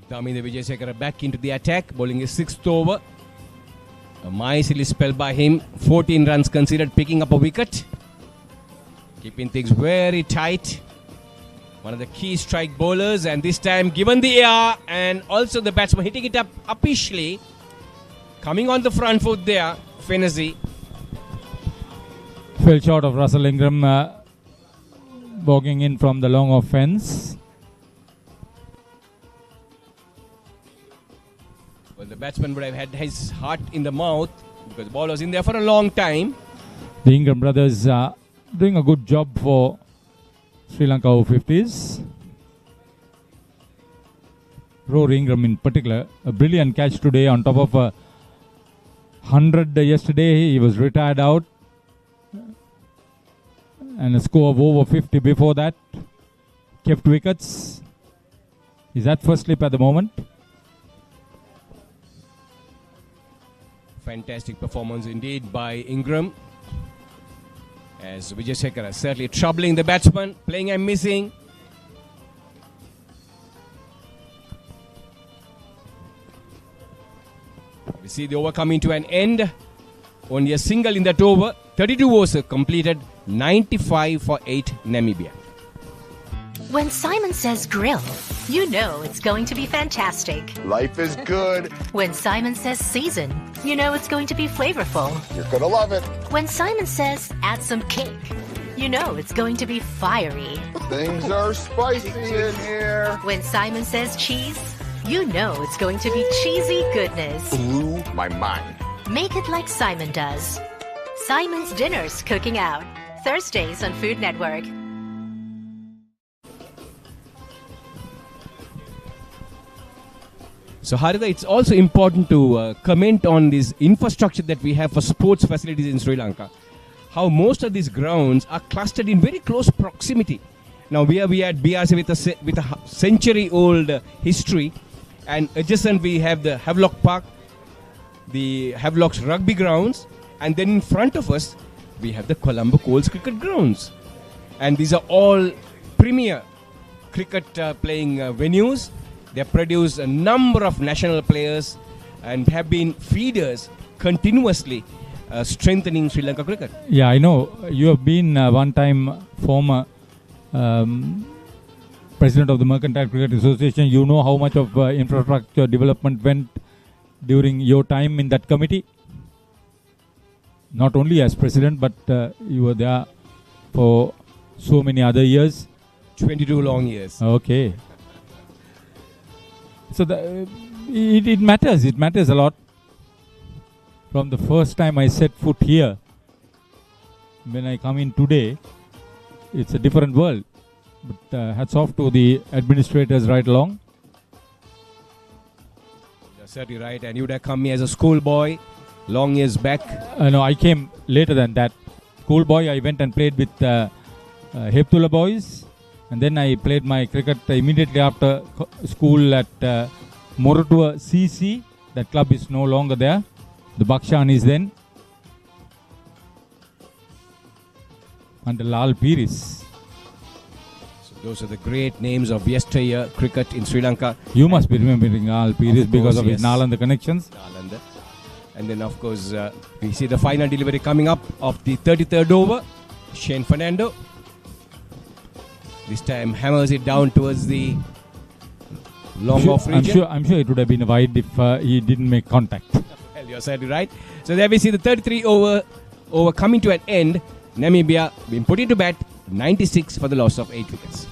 Speaker 13: Daminda Wijayasekara back into the attack, bowling his 6th over. A miserly spell by him. 14 runs considered, picking up a wicket. Keeping things very tight. One of the key strike bowlers, and this time given the air, and also the batsman hitting it up uppishly. Coming on the front foot there, Fennessy.
Speaker 17: Fell short of Russell Ingram, bogging in from the long off fence.
Speaker 13: Well, the batsman would have had his heart in the mouth because the ball was in there for a long time.
Speaker 17: The Ingram brothers are doing a good job for Sri Lanka Over-50s. Rory Ingram in particular, a brilliant catch today on top of a 100 yesterday. He was retired out. And a score of over 50 before that. Kept wickets. He's at first slip at the moment.
Speaker 13: Fantastic performance indeed by Ingram. As Wijayasekara certainly troubling the batsman, playing and missing. We see the over coming to an end. Only a single in that over. 32 overs completed. 95 for 8 Namibia.
Speaker 10: When Simon says grill, you know it's going to be fantastic.
Speaker 14: Life is good.
Speaker 10: When Simon says season, you know it's going to be flavorful.
Speaker 14: You're gonna love it.
Speaker 10: When Simon says add some kick, you know it's going to be fiery.
Speaker 14: Things are spicy in here.
Speaker 10: When Simon says cheese, you know it's going to be cheesy goodness.
Speaker 14: Blew my mind.
Speaker 10: Make it like Simon does. Simon's Dinners Cooking Out. Thursdays on Food Network.
Speaker 13: So Harita, it's also important to comment on this infrastructure that we have for sports facilities in Sri Lanka. How most of these grounds are clustered in very close proximity. Now we are at BRC with a century-old history, and adjacent we have the Havelock Park, the Havelock's rugby grounds, and then in front of us we have the Colombo Coles cricket grounds. And these are all premier cricket playing venues. They produce a number of national players and have been feeders continuously strengthening Sri Lanka cricket.
Speaker 17: Yeah, I know. You have been one time former president of the Mercantile Cricket Association. You know how much of infrastructure development went during your time in that committee. Not only as president, but you were there for so many other years.
Speaker 13: 22 long years.
Speaker 17: Okay. So it matters. It matters a lot. From the first time I set foot here, when I come in today, it's a different world. But hats off to the administrators right along.
Speaker 13: You're certainly right. And you would have come here as a schoolboy long years back.
Speaker 17: No, I came later than that. Schoolboy, I went and played with Heptula boys, and then I played my cricket immediately after school at Morutua CC. That club is no longer there. The Bakshan is then under Lal Piris.
Speaker 13: So those are the great names of yesteryear cricket in Sri Lanka.
Speaker 17: You must be remembering Lal Piris because of his Nalanda connections.
Speaker 13: Nalanda. And then of course we see the final delivery coming up of the 33rd over. Shane Fernando. This time hammers it down towards the long off region.
Speaker 17: I'm sure it would have been a wide if he didn't make contact.
Speaker 13: Well, you're certainly right. So there we see the 33 over coming to an end. Namibia being put into bat, 96 for the loss of 8 wickets.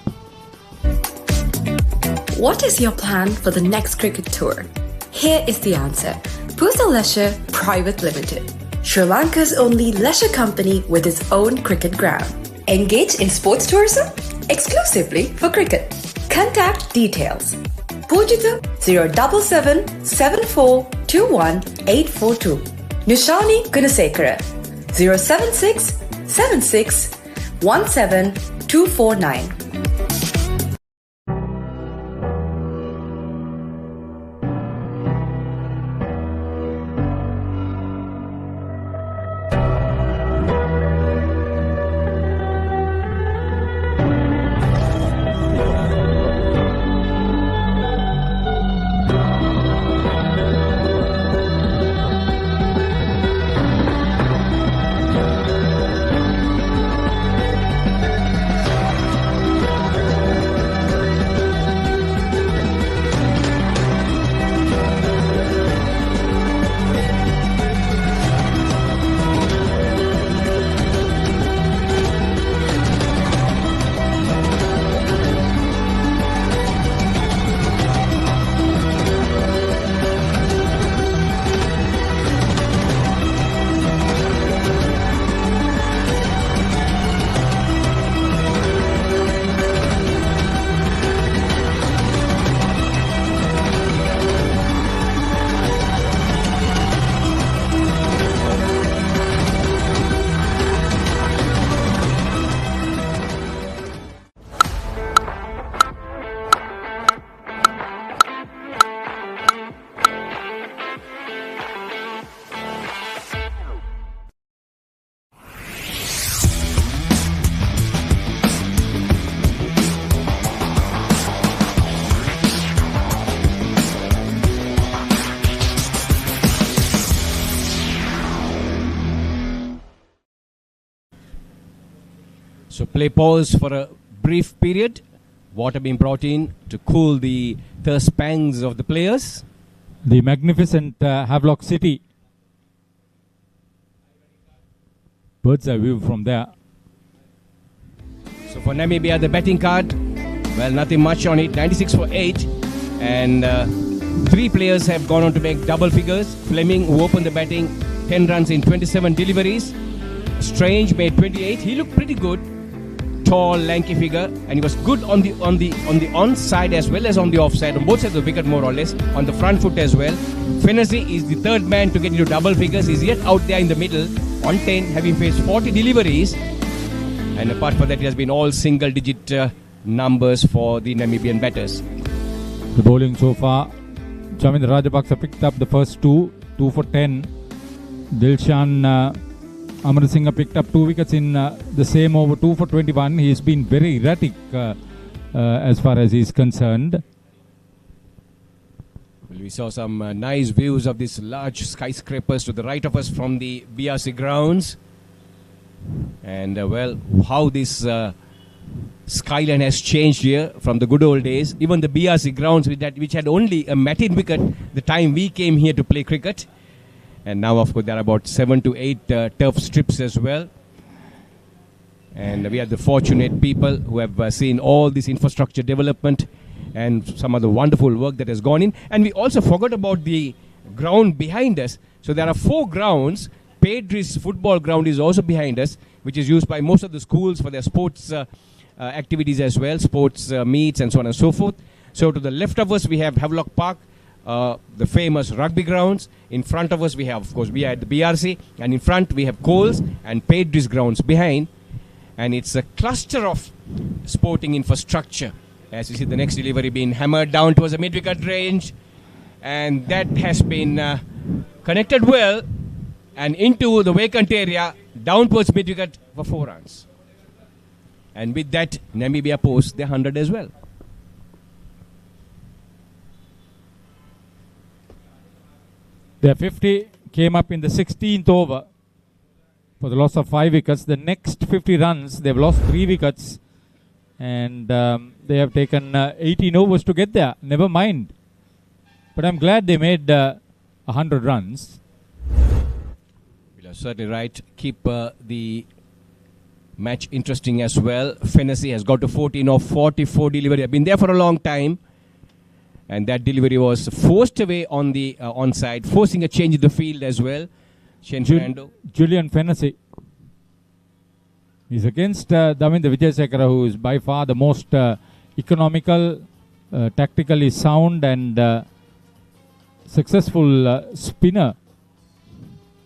Speaker 11: What is your plan for the next cricket tour? Here is the answer. Pusa Leisure Private Limited, Sri Lanka's only leisure company with its own cricket ground. Engage in sports tourism exclusively for cricket. Contact details. Pujithu 077 7421 842. Nishani Gunasekara 076 76 17 249.
Speaker 13: So play pause for a brief period. Water being brought in to cool the thirst pangs of the players.
Speaker 17: The magnificent Havelock City. Bird's eye view from there.
Speaker 13: So for Namibia, the betting card, well, nothing much on it. 96 for 8. And 3 players have gone on to make double figures. Fleming, who opened the batting, 10 runs in 27 deliveries. Strange made 28. He looked pretty good. Tall, lanky figure, and he was good on the onside as well as on the offside, on both sides of the wicket more or less, on the front foot as well. Fennessy is the third man to get into double figures. He's yet out there in the middle on 10, having faced 40 deliveries. And apart from that, it has been all single-digit numbers for the Namibian batters.
Speaker 17: The bowling so far, Chaminda Rajapaksa picked up the first 2 for 10. Dilshan Amarasinghe picked up 2 wickets in the same over, 2 for 21. He's been very erratic as far as he's concerned.
Speaker 13: Well, we saw some nice views of these large skyscrapers to the right of us from the BRC Grounds. And well, how this skyline has changed here from the good old days. Even the BRC Grounds, which had only a matted wicket the time we came here to play cricket. And now, of course, there are about 7 to 8 turf strips as well. And we are the fortunate people who have seen all this infrastructure development and some of the wonderful work that has gone in. And we also forgot about the ground behind us. So there are 4 grounds. Padres football ground is also behind us, which is used by most of the schools for their sports activities as well, sports meets and so on and so forth. So to the left of us, we have Havelock Park, the famous rugby grounds. In front of us, we have, of course, we are at the BRC, and in front we have Coles and Padres grounds behind. and it's a cluster of sporting infrastructure. As you see, the next delivery being hammered down towards the mid-wicket range, and that has been connected well and into the vacant area, down towards mid-wicket for 4 runs. And with that, Namibia posts their 100 as well.
Speaker 17: Their 50 came up in the 16th over for the loss of 5 wickets. The next 50 runs, they've lost 3 wickets, and they have taken 18 overs to get there. Never mind. But I'm glad they made 100 runs.
Speaker 13: You're certainly right. Keep the match interesting as well. Fennessy has got to 14 of 44 delivery. I've been there for a long time. And that delivery was forced away on the onside, forcing a change in the field as well.
Speaker 17: Julian Fennessy. He's against Daminda Wijayasekara, who is by far the most economical, tactically sound and successful spinner.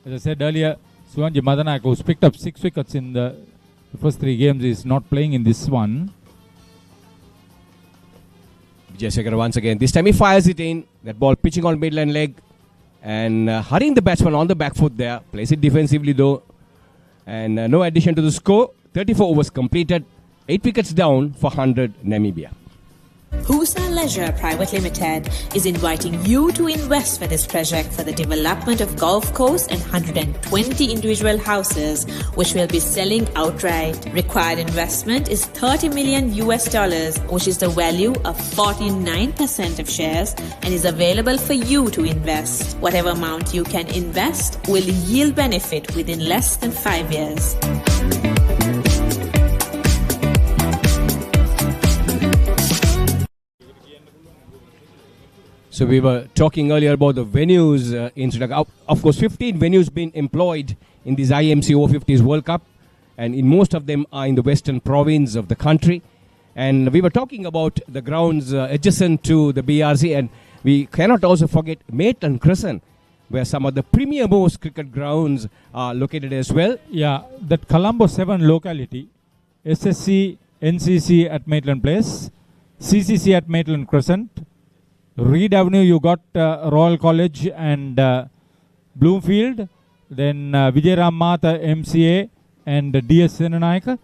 Speaker 17: As I said earlier, Suwanji Madanaka, who's picked up 6 wickets in the first 3 games, is not playing in this one.
Speaker 13: Wijayasekara once again. This time he fires it in. That ball pitching on midline leg and hurrying the batsman on the back foot there. Plays it defensively though. And no addition to the score. 34 overs completed. 8 wickets down for 100 Namibia.
Speaker 18: Husa Leisure Private Limited is inviting you to invest for this project for the development of Gulf Coast and 120 individual houses, which will be selling outright. Required investment is $30 million, which is the value of 49% of shares, and is available for you to invest. Whatever amount you can invest will yield benefit within less than 5 years.
Speaker 13: So we were talking earlier about the venues in Sri Lanka. Of course, 15 venues been employed in this IMC Over-50s World Cup, and in most of them are in the western province of the country. And we were talking about the grounds adjacent to the BRC, and we cannot also forget Maitland Crescent, where some of the premier most cricket grounds are located as well.
Speaker 17: Yeah, that Colombo 7 locality, SSC, NCC at Maitland Place, CCC at Maitland Crescent, Reed Avenue, you got Royal College and Bloomfield. Then Vijayaram Mata MCA and DS Senanayaka.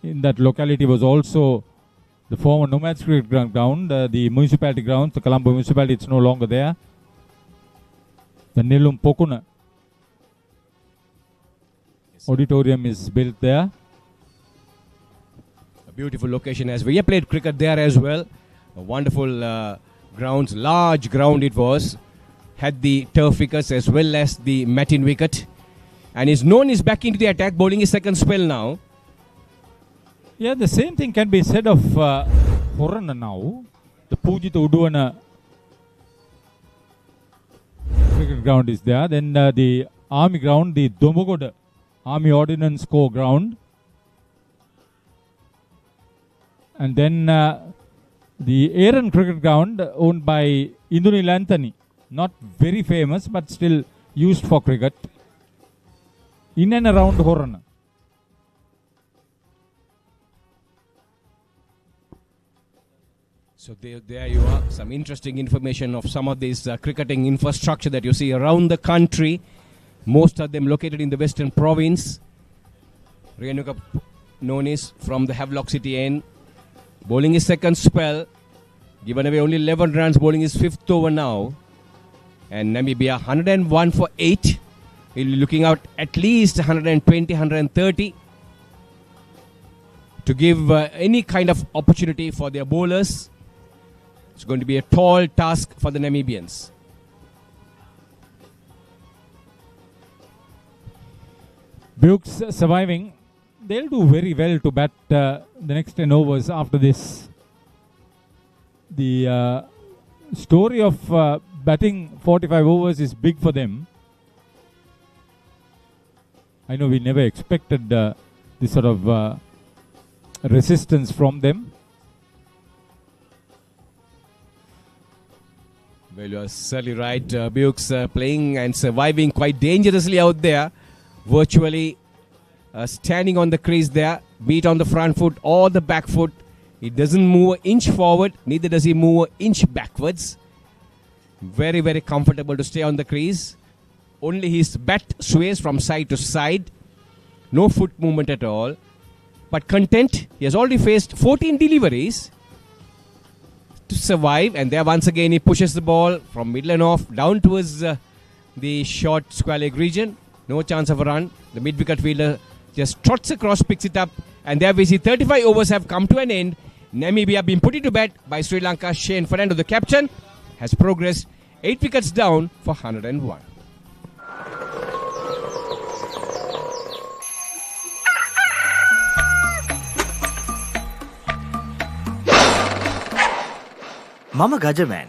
Speaker 17: In that locality was also the former Nomads Cricket Ground, the municipality grounds, the Colombo municipality, it's no longer there. The Nilum Pokuna auditorium is built there.
Speaker 13: A beautiful location, as we have played cricket there as well. A wonderful grounds, large ground it was. Had the turf wickets as well as the matin wicket. And is known is back into the attack, bowling his second spell now.
Speaker 17: Yeah, the same thing can be said of Horana now. The Pujita Uduana cricket ground is there. Then the Army ground, the Domogoda Army Ordnance Corps ground. And then the Aaron Cricket Ground owned by Induni Lanthani. Not very famous, but still used for cricket. In and around Horana.
Speaker 13: So there you are, some interesting information of some of this cricketing infrastructure that you see around the country. Most of them located in the Western Province. Renuka Nonis from the Havelock City end. Bowling his second spell. Given away only 11 runs, bowling his 5th over now. And Namibia 101 for 8. He'll be looking out at least 120, 130 to give any kind of opportunity for their bowlers. It's going to be a tall task for the Namibians.
Speaker 17: Bukes surviving. They'll do very well to bat the next 10 overs after this. The story of batting 45 overs is big for them. I know we never expected this sort of resistance from them.
Speaker 13: Well, you are certainly right. Bukes playing and surviving quite dangerously out there. Virtually standing on the crease there, be it on the front foot or the back foot. He doesn't move an inch forward, neither does he move an inch backwards. Very, very comfortable to stay on the crease. Only his bat sways from side to side. No foot movement at all. But content, he has already faced 14 deliveries to survive. And there once again he pushes the ball from middle and off down towards the short square leg region. No chance of a run. The mid-wicket fielder just trots across, picks it up. And there we see 35 overs have come to an end. Namibia being put into bed by Sri Lanka. Shane Fernando, the captain, has progressed 8 wickets down for 101.
Speaker 7: Mama Gajaman.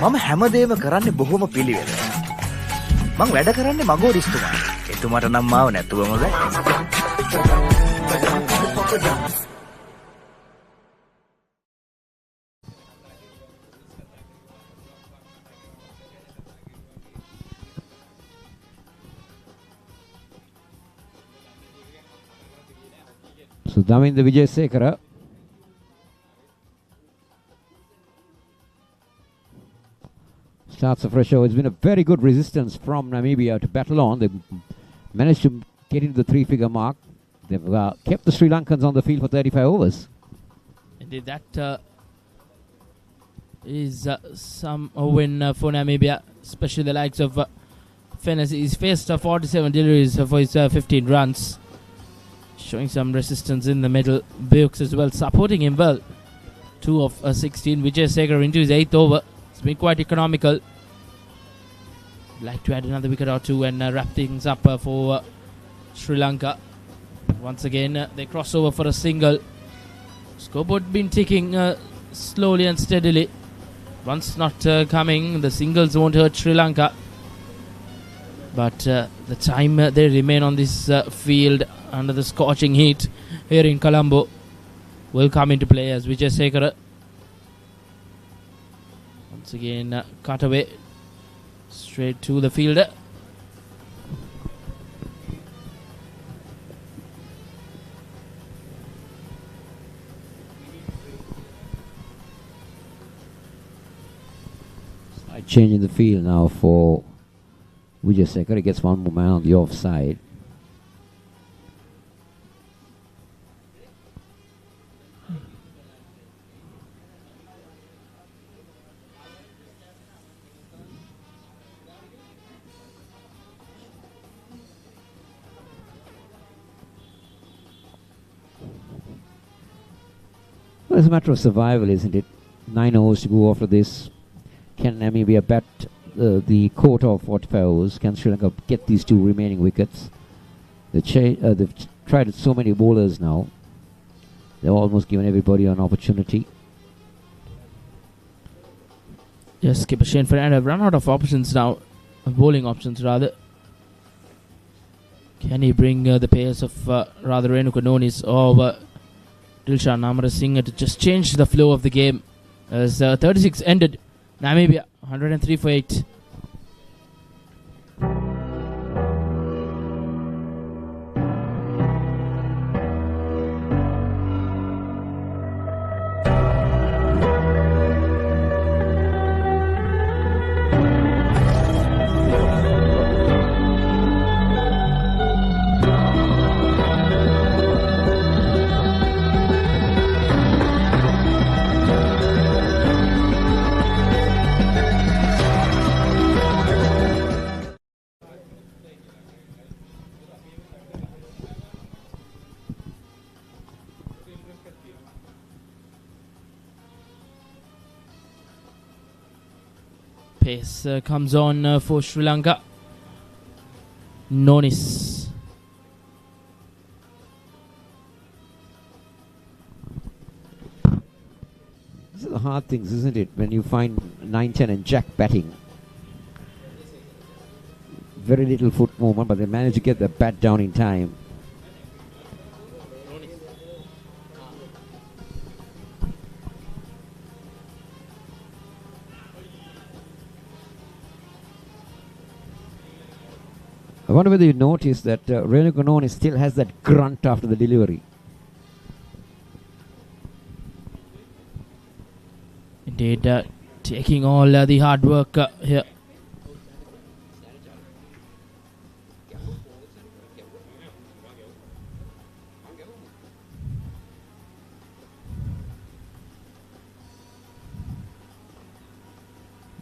Speaker 7: මම හැමදේම කරන්නේ බොහොම පිළිවෙලට. මං වැඩ කරන්නේ මගෝරිස්තුමාට. එතුමාට නම් මාව නැතුවම බෑ.
Speaker 1: So Daminda Wijesekara starts a fresh over. It's been a very good resistance from Namibia to battle on. They've managed to get into the 3-figure mark. They've kept the Sri Lankans on the field for 35 overs.
Speaker 2: Indeed, that is some win for Namibia, especially the likes of Fennes. He's faced 47 deliveries for his 15 runs. Showing some resistance in the middle. Bukes as well, supporting him well. 2 of 16. Wijesekara into his 8th over. It's been quite economical. Like to add another wicket or two and wrap things up for Sri Lanka. Once again, they cross over for a single. Scoreboard been ticking slowly and steadily. Runs not coming. The singles won't hurt Sri Lanka. But the time they remain on this field under the scorching heat here in Colombo will come into play as Wijesekara once again cut away straight to the fielder.
Speaker 1: Slight change in the field now for Wijesekara. He gets one more man on the offside. Well, it's a matter of survival, isn't it? 9 overs to go after this. Can Namibia bat the quota of 45 overs? Can Sri Lanka get these 2 remaining wickets? They've tried so many bowlers now. They've almost given everybody an opportunity.
Speaker 2: Yes, skipper Shane Fernando have run out of options now. Bowling options rather. Can he bring the pace of rather Renuka Nonis or Dilshan Namarasinghe to just change the flow of the game? As 36 ended, Namibia 103 for 8. Pace comes on for Sri Lanka. Nonis.
Speaker 1: These are the hard things, isn't it? When you find 9, 10 and Jack batting. Very little foot movement, but they manage to get the bat down in time. wonder whether you noticed that Renu Kanoni still has that grunt after the delivery.
Speaker 2: Indeed, taking all the hard work here.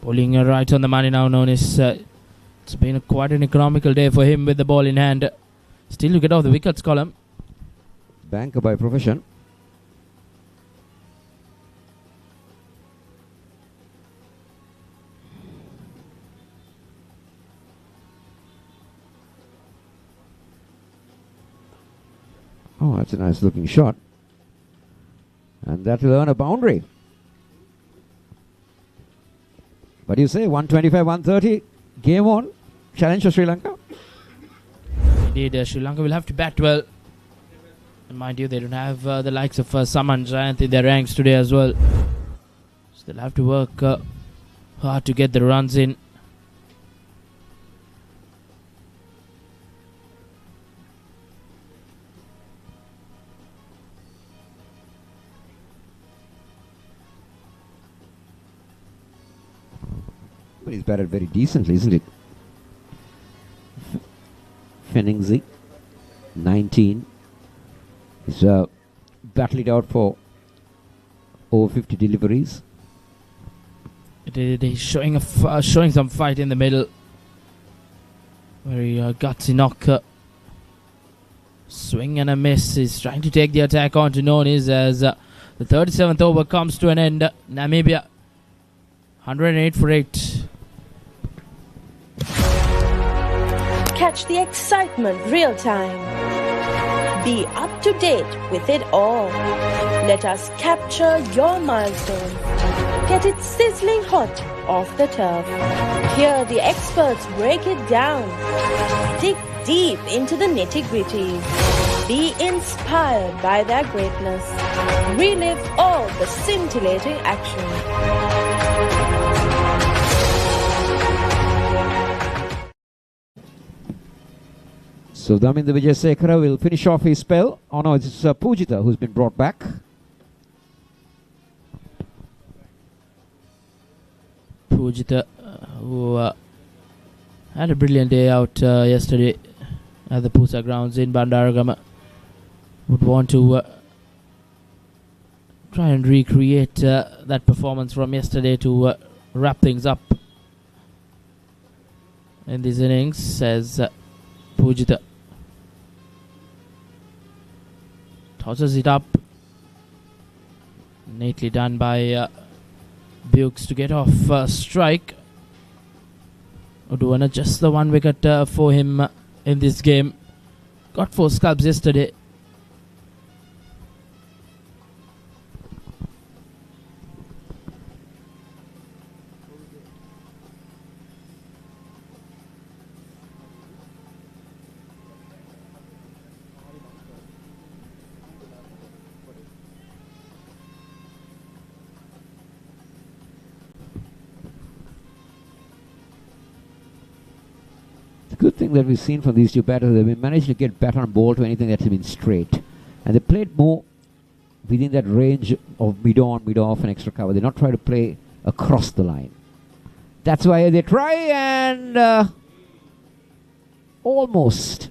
Speaker 2: Bowling right on the money now, known as it's been quite an economical day for him with the ball in hand. Still to get off the wickets column.
Speaker 1: Banker by profession. Oh, that's a nice looking shot. And that will earn a boundary. What do you say? 125, 130. Game on. Challenge for Sri Lanka.
Speaker 2: Indeed, Sri Lanka will have to bat well. And mind you, they don't have the likes of Saman Jayant in their ranks today as well. So they'll have to work hard to get the runs in.
Speaker 1: But he's batted very decently, isn't it? Fenningsy, 19. He's battled it out for over 50 deliveries.
Speaker 2: He's showing showing some fight in the middle. Very gutsy knock. Swing and a miss. He's trying to take the attack on to Nonis as the 37th over comes to an end. Namibia 108 for 8.
Speaker 16: Catch the excitement real time. Be up to date with it all. Let us capture your milestones. Get it sizzling hot off the turf. Hear the experts break it down. Dig deep into the nitty-gritties. Be inspired by their greatness. Relive all the scintillating action.
Speaker 1: So Daminda Wijayasekara will finish off his spell. Oh no, it's Pujita who's been brought back.
Speaker 2: Pujita, who had a brilliant day out yesterday at the BRC Grounds in Bandaragama, would want to try and recreate that performance from yesterday to wrap things up in this innings, says Pujita. Tosses it up. Neatly done by Bukes to get off strike. Uduana just the one wicket for him in this game. Got 4 scalps yesterday.
Speaker 1: Good thing that we've seen from these two batters, they've managed to get bat on ball to anything that's been straight. And they played more within that range of mid-on, mid-off and extra cover. They're not trying to play across the line. That's why they try and almost.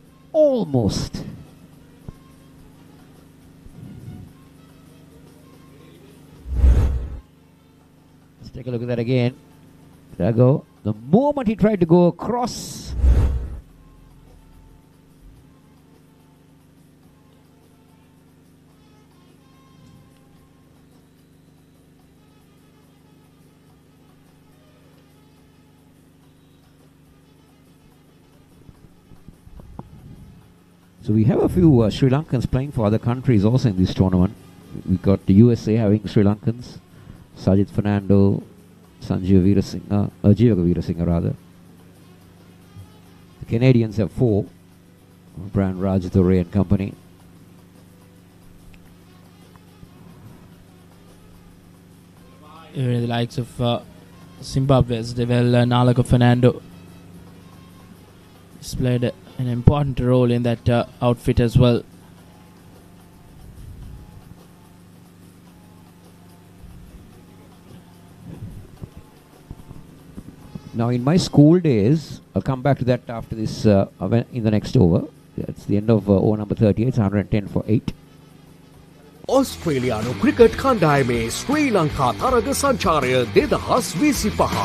Speaker 1: Let's take a look at that again. There I go. The moment he tried to go across, so we have a few Sri Lankans playing for other countries also in this tournament. We got the USA having Sri Lankans, Sajid Fernando, Sanjeev Veerasinghe, Jeevaga Veerasinghe rather. The Canadians have 4, Brian Rajatore and company.
Speaker 2: Even the likes of Zimbabwe's Devel Nalaka Fernando displayed an important role in that outfit as well.
Speaker 1: Now, in my school days, I'll come back to that after this in the next over. That's the end of over number 38. It's 110 for 8.
Speaker 12: ඔස්ට්‍රේලියානු cricket කණ්ඩායමේ ශ්‍රී ලංකා තරග සංචාරය 2025.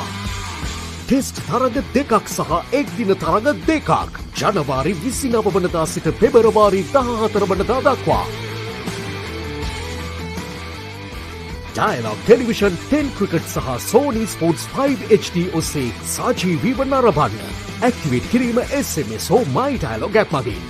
Speaker 12: Test තරග දෙකක් සහ එක්දින තරග දෙකක් ජනවාරි 29 වනදා සිට පෙබරවාරි 14 වනදා දක්වා. Dialog Television 10 Cricket සහ Sony Sports 5 HD ඔස්සේ සජීවීව නරඹන්න. ඇක්ටිවේට් කිරීම SMS හෝ My Dialog app මගින්.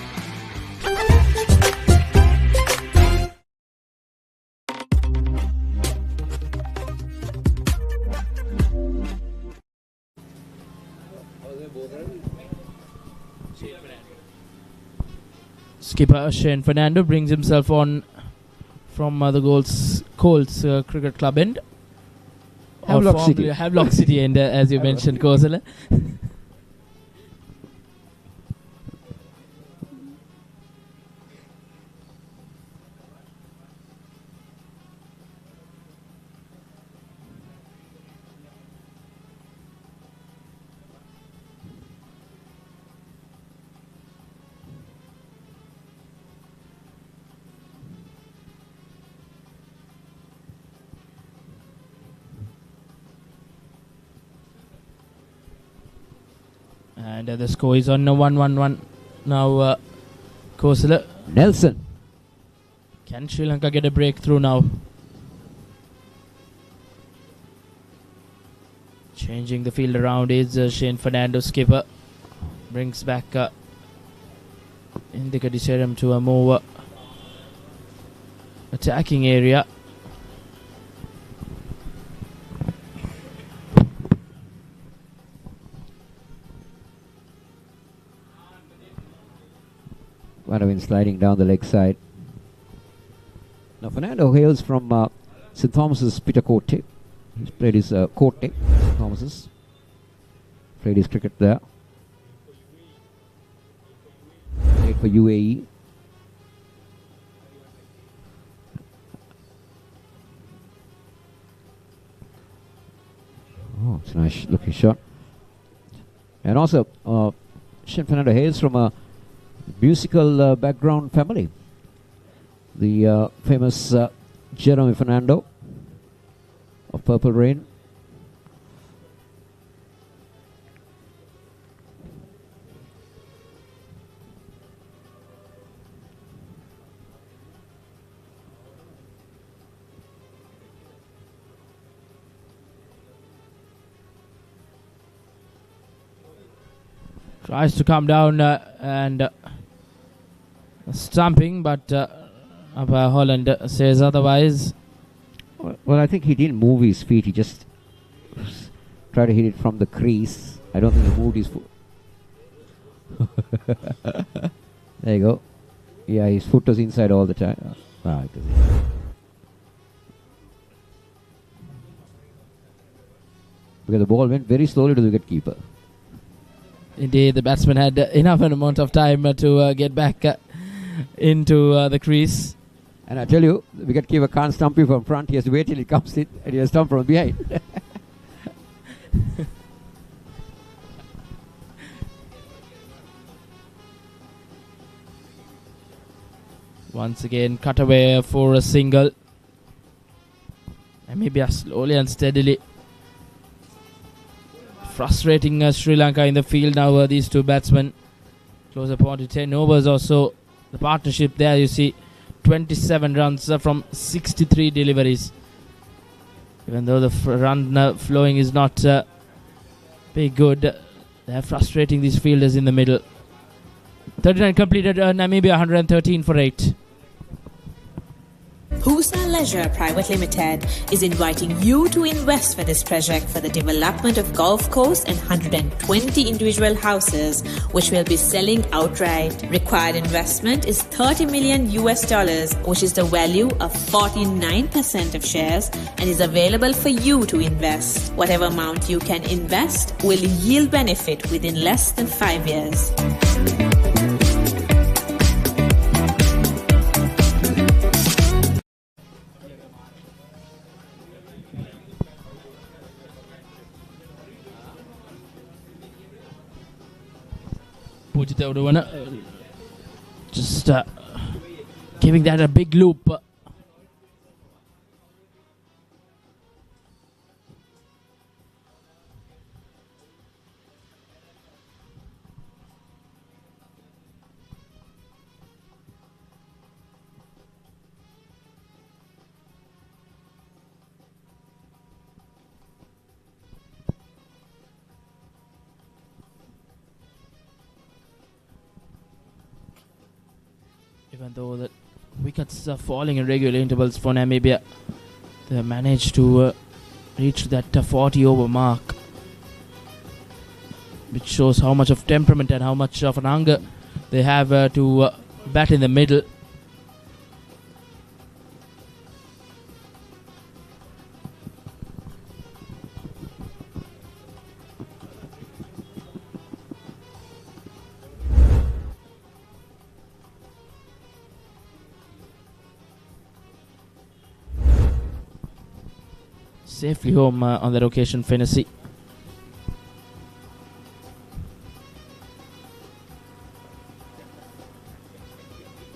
Speaker 2: Skipper Shane Fernando brings himself on from the Colts Cricket Club end.
Speaker 1: Havelock City.
Speaker 2: Havelock City end, as you mentioned, Kosala. And the score is on 1-1-1 now. Kosala.
Speaker 1: Nelson.
Speaker 2: Can Sri Lanka get a breakthrough now? Changing the field around is Shane Fernando. Skipper brings back Indika Disseram to a more attacking area.
Speaker 1: Vanavin sliding down the leg side. Now Fernando hails from St. Thomas's Pitacote. He's played his Cote, St. Thomas's. Played his cricket there. Played for UAE. Oh, it's a nice looking shot. And also, Shane Fernando hails from a musical background family. The famous Jeremy Fernando of Purple Rain.
Speaker 2: Tries to come down and stumping, but Holland says otherwise.
Speaker 1: Well, I think he didn't move his feet. He just tried to hit it from the crease. I don't think he moved his foot. There you go. Yeah, his foot was inside all the time. Because the ball went very slowly to the wicketkeeper.
Speaker 2: Indeed, the batsman had enough amount of time to get back into the crease.
Speaker 1: And I tell you, the wicketkeeper can't stump you from front. He has to wait till he comes in and he has to stump from behind.
Speaker 2: Once again, cut away for a single. Namibia slowly and steadily frustrating Sri Lanka in the field now. These two batsmen close upon to 10 overs or so. The partnership there, you see 27 runs from 63 deliveries. Even though the run flowing is not very good, they're frustrating these fielders in the middle. 39 completed. Namibia 113 for 8.
Speaker 18: Husa Leisure Private Limited is inviting you to invest for this project for the development of Gulf Coast and 120 individual houses, which will be selling outright. Required investment is $30 million, which is the value of 49% of shares, and is available for you to invest. Whatever amount you can invest will yield benefit within less than 5 years.
Speaker 2: Pujita just giving that a big loop. Even though the wickets are falling in regular intervals for Namibia, they managed to reach that 40 over mark, which shows how much of temperament and how much of an hunger they have to bat in the middle. Safely home on that occasion, Fennessy.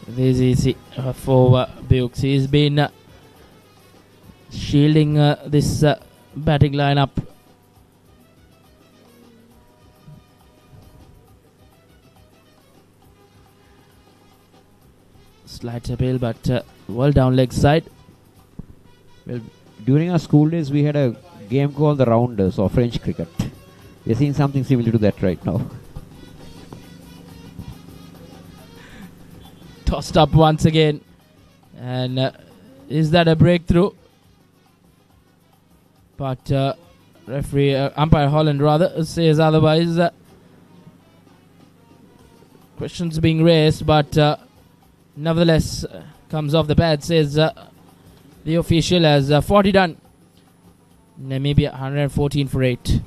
Speaker 2: This is easy for Bukes. He's been shielding this batting lineup. Slight appeal, but well down leg side.
Speaker 1: Well, during our school days, we had a game called the Rounders or French cricket. We're seeing something similar to that right now.
Speaker 2: Tossed up once again. And is that a breakthrough? But referee, umpire Holland rather, says otherwise. Questions being raised, but nevertheless, comes off the pad, says the official has 40 done. Namibia 114 for 8.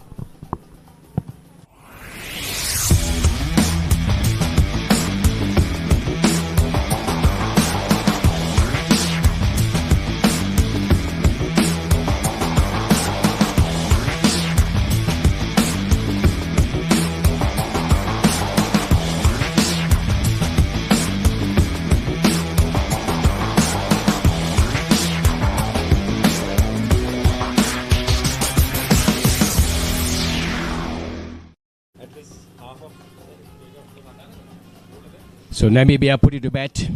Speaker 13: So Namibia put it to bat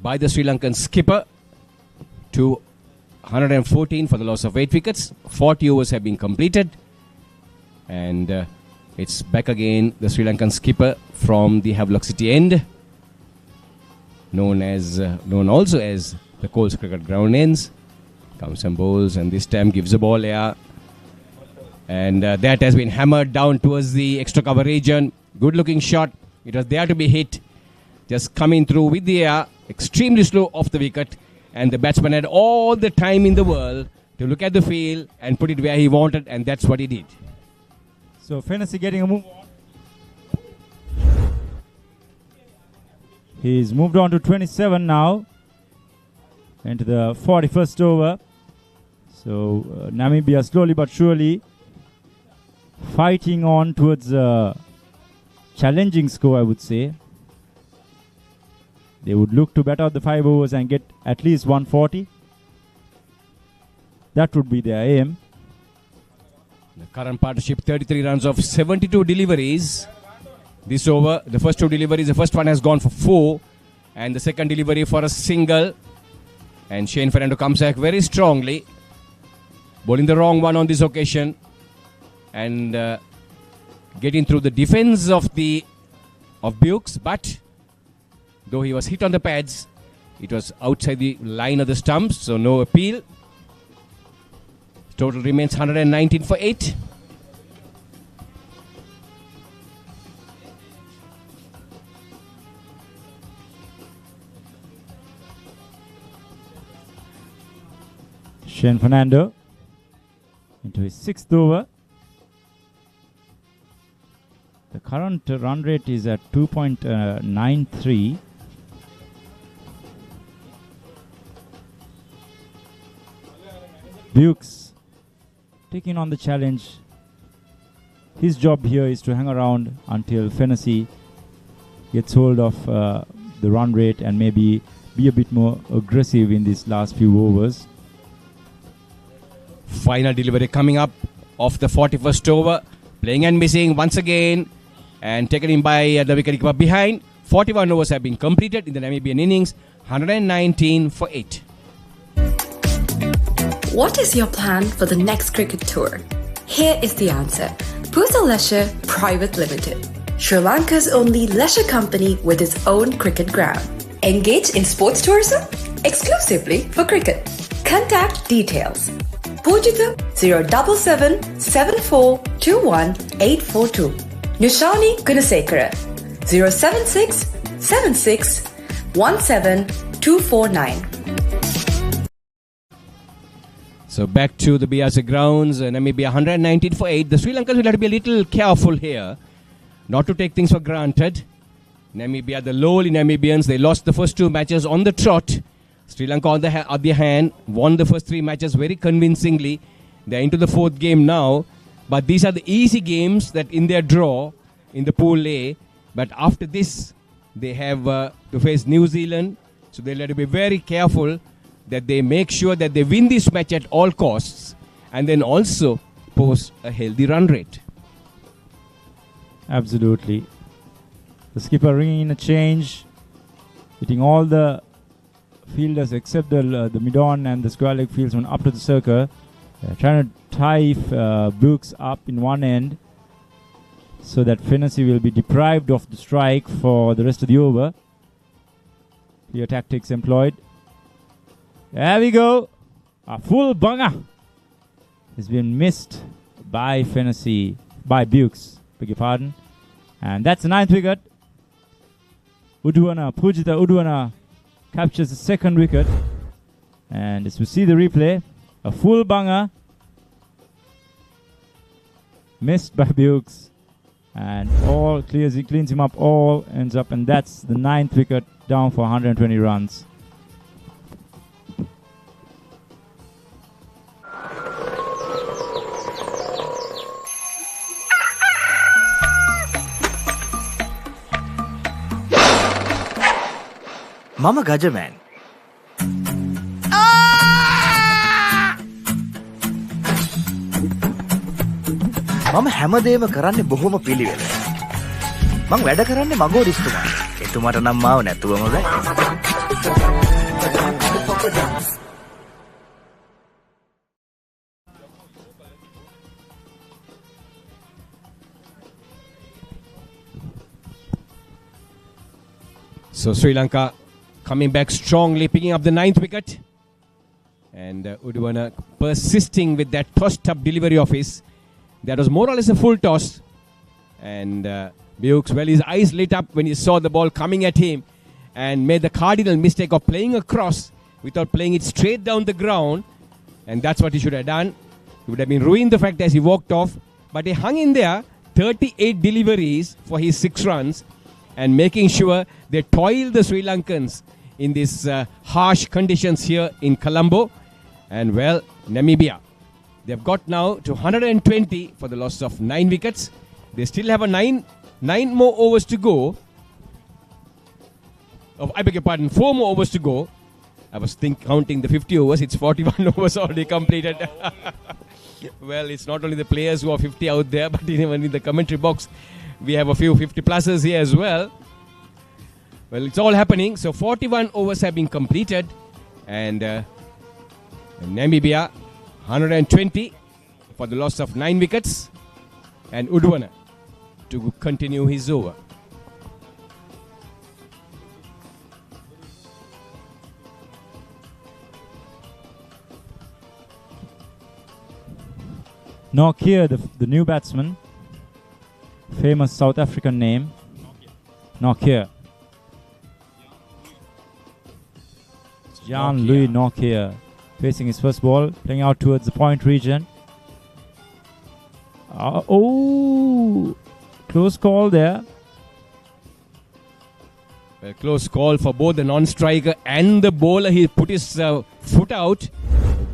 Speaker 13: by the Sri Lankan skipper to 114 for the loss of 8 wickets. 40 overs have been completed. And it's back again, the Sri Lankan skipper from the Havelock City end, known also as the Coles Cricket Ground ends. Comes and bowls, and this time gives a ball here. And that has been hammered down towards the extra cover region. Good looking shot. It was there to be hit. Just coming through with the air. Extremely slow off the wicket. And the batsman had all the time in the world to look at the field and put it where he wanted. And that's what he did.
Speaker 15: So Fennessy getting a move on. He's moved on to 27 now. Into the 41st over. So Namibia slowly but surely fighting on towards challenging score, I would say. They would look to bat out the 5 overs and get at least 140. That would be their aim.
Speaker 13: The current partnership, 33 runs of 72 deliveries. This over, the first 2 deliveries, the first one has gone for 4. And the second delivery for a single. And Shane Fernando comes back very strongly. Bowling the wrong one on this occasion. And getting through the defense of Bukes, but though he was hit on the pads, it was outside the line of the stumps, so no appeal. Total remains 119 for 8.
Speaker 15: Shane Fernando into his 6th over. The current run rate is at 2.93. Bukes taking on the challenge his job here is to hang around until Fennessy gets hold of the run rate and maybe be a bit more aggressive in these last few overs.
Speaker 13: Final delivery coming up of the 41st over. Playing and missing once again. And taken in by the wicketkeeper behind. 41 overs have been completed in the Namibian innings. 119 for 8.
Speaker 11: What is your plan for the next cricket tour? Here is the answer. Pusa Leisure Private Limited, Sri Lanka's only leisure company with its own cricket ground. Engage in sports tourism exclusively for cricket. Contact details. Pujita 077 7421 842. Nishani Gunasekara 076 76 17 249.
Speaker 13: So back to the BRC Grounds, Namibia 119 for 8. The Sri Lankans will have to be a little careful here, not to take things for granted. Namibia, the lowly Namibians, they lost the first 2 matches on the trot. Sri Lanka, on the other hand, won the first 3 matches very convincingly. They're into the 4th game now. But these are the easy games that in their draw in the Pool A. But after this, they have to face New Zealand. So they'll have to be very careful that they make sure that they win this match at all costs and then also post a healthy run rate.
Speaker 15: Absolutely. The skipper ringing in a change, hitting all the fielders except the mid-on and the square leg fieldsman up to the circle. Trying to tie Brooks up in one end so that Fennessy will be deprived of the strike for the rest of the over. Clear tactics employed. There we go. A full bunger has been missed by Fennessy, by Bukes, beg your pardon. And that's the 9th wicket. Pujita Udwana captures the 2nd wicket. And as we see the replay, a full bunger missed by Bukes. And all clears, he cleans him up, all ends up, and that's the 9th wicket down for 120 runs.
Speaker 7: Mama Gajaman. මම හැමදේම කරන්නේ බොහොම පිළිවෙල. මං වැඩ කරන්නේ මගෝඩිස්තුමා. එතුමාට නම් මාව නැතුවම බෑ.
Speaker 13: So Sri Lanka coming back strongly, picking up the 9th wicket. And Udwana persisting with that tossed-up delivery of his. That was more or less a full toss. And Bukes, well, his eyes lit up when he saw the ball coming at him and made the cardinal mistake of playing across without playing it straight down the ground. And that's what he should have done. He would have been ruined the fact as he walked off. But he hung in there 38 deliveries for his 6 runs and making sure they toil the Sri Lankans in these harsh conditions here in Colombo. And well, Namibia, they've got now to 120 for the loss of 9 wickets. They still have a 9 more overs to go. I beg your pardon, 4 more overs to go. I was counting the 50 overs. It's 41 overs already completed. Well, it's not only the players who are 50 out there, but even in the commentary box, we have a few 50-plussers here as well. Well, it's all happening. So 41 overs have been completed. And Namibia, 120 for the loss of 9 wickets. And Udwana to continue his over.
Speaker 15: Nokia, the new batsman, famous South African name, Nokia. Jan-Louis Nokia facing his first ball, playing out towards the point region. Close call there.
Speaker 13: A close call for both the non-striker and the bowler. He put his foot out.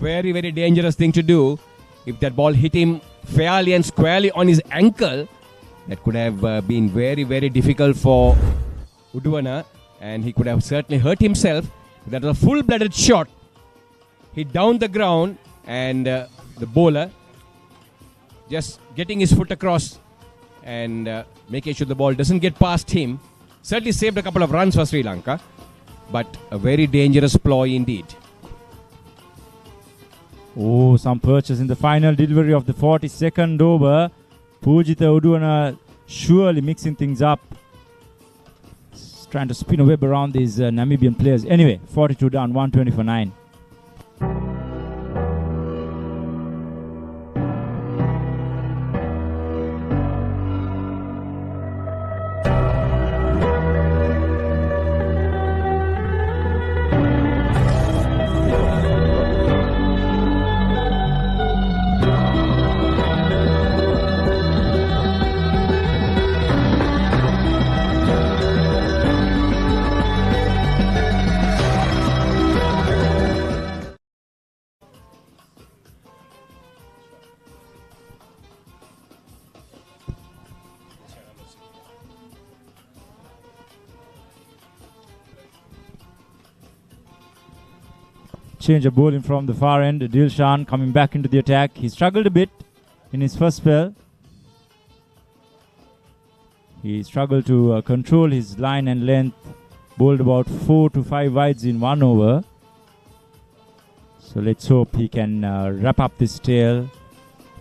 Speaker 13: Very, very dangerous thing to do. If that ball hit him fairly and squarely on his ankle. That could have been very, very difficult for Uduana, and he could have certainly hurt himself. That was a full-blooded shot. Hit down the ground, and the bowler just getting his foot across and making sure the ball doesn't get past him. Certainly saved a couple of runs for Sri Lanka, but a very dangerous ploy indeed.
Speaker 15: Oh, some purchase in the final delivery of the 42nd over. Pujitha Uduana surely mixing things up. Trying to spin a web around these Namibian players. Anyway, 42 down, 120 for 9. Change of bowling from the far end. Dilshan coming back into the attack. He struggled a bit in his first spell. He struggled to control his line and length. Bowled about 4 to 5 wides in 1 over. So let's hope he can wrap up this tail.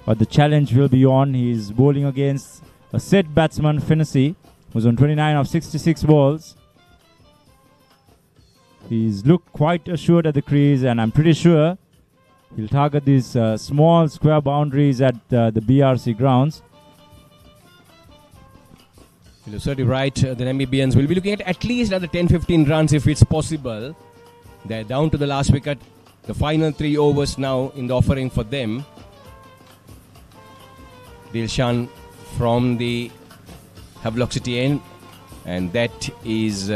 Speaker 15: But the challenge will be on. He is bowling against a set batsman, Fennessy, who's on 29 of 66 balls. He's looked quite assured at the crease, and I'm pretty sure he'll target these small square boundaries at the BRC Grounds.
Speaker 13: You're certainly right. The Namibians will be looking at least another 10-15 runs if it's possible. They're down to the last wicket. The final 3 overs now in the offering for them. Dilshan from the Havelock City end, and that is...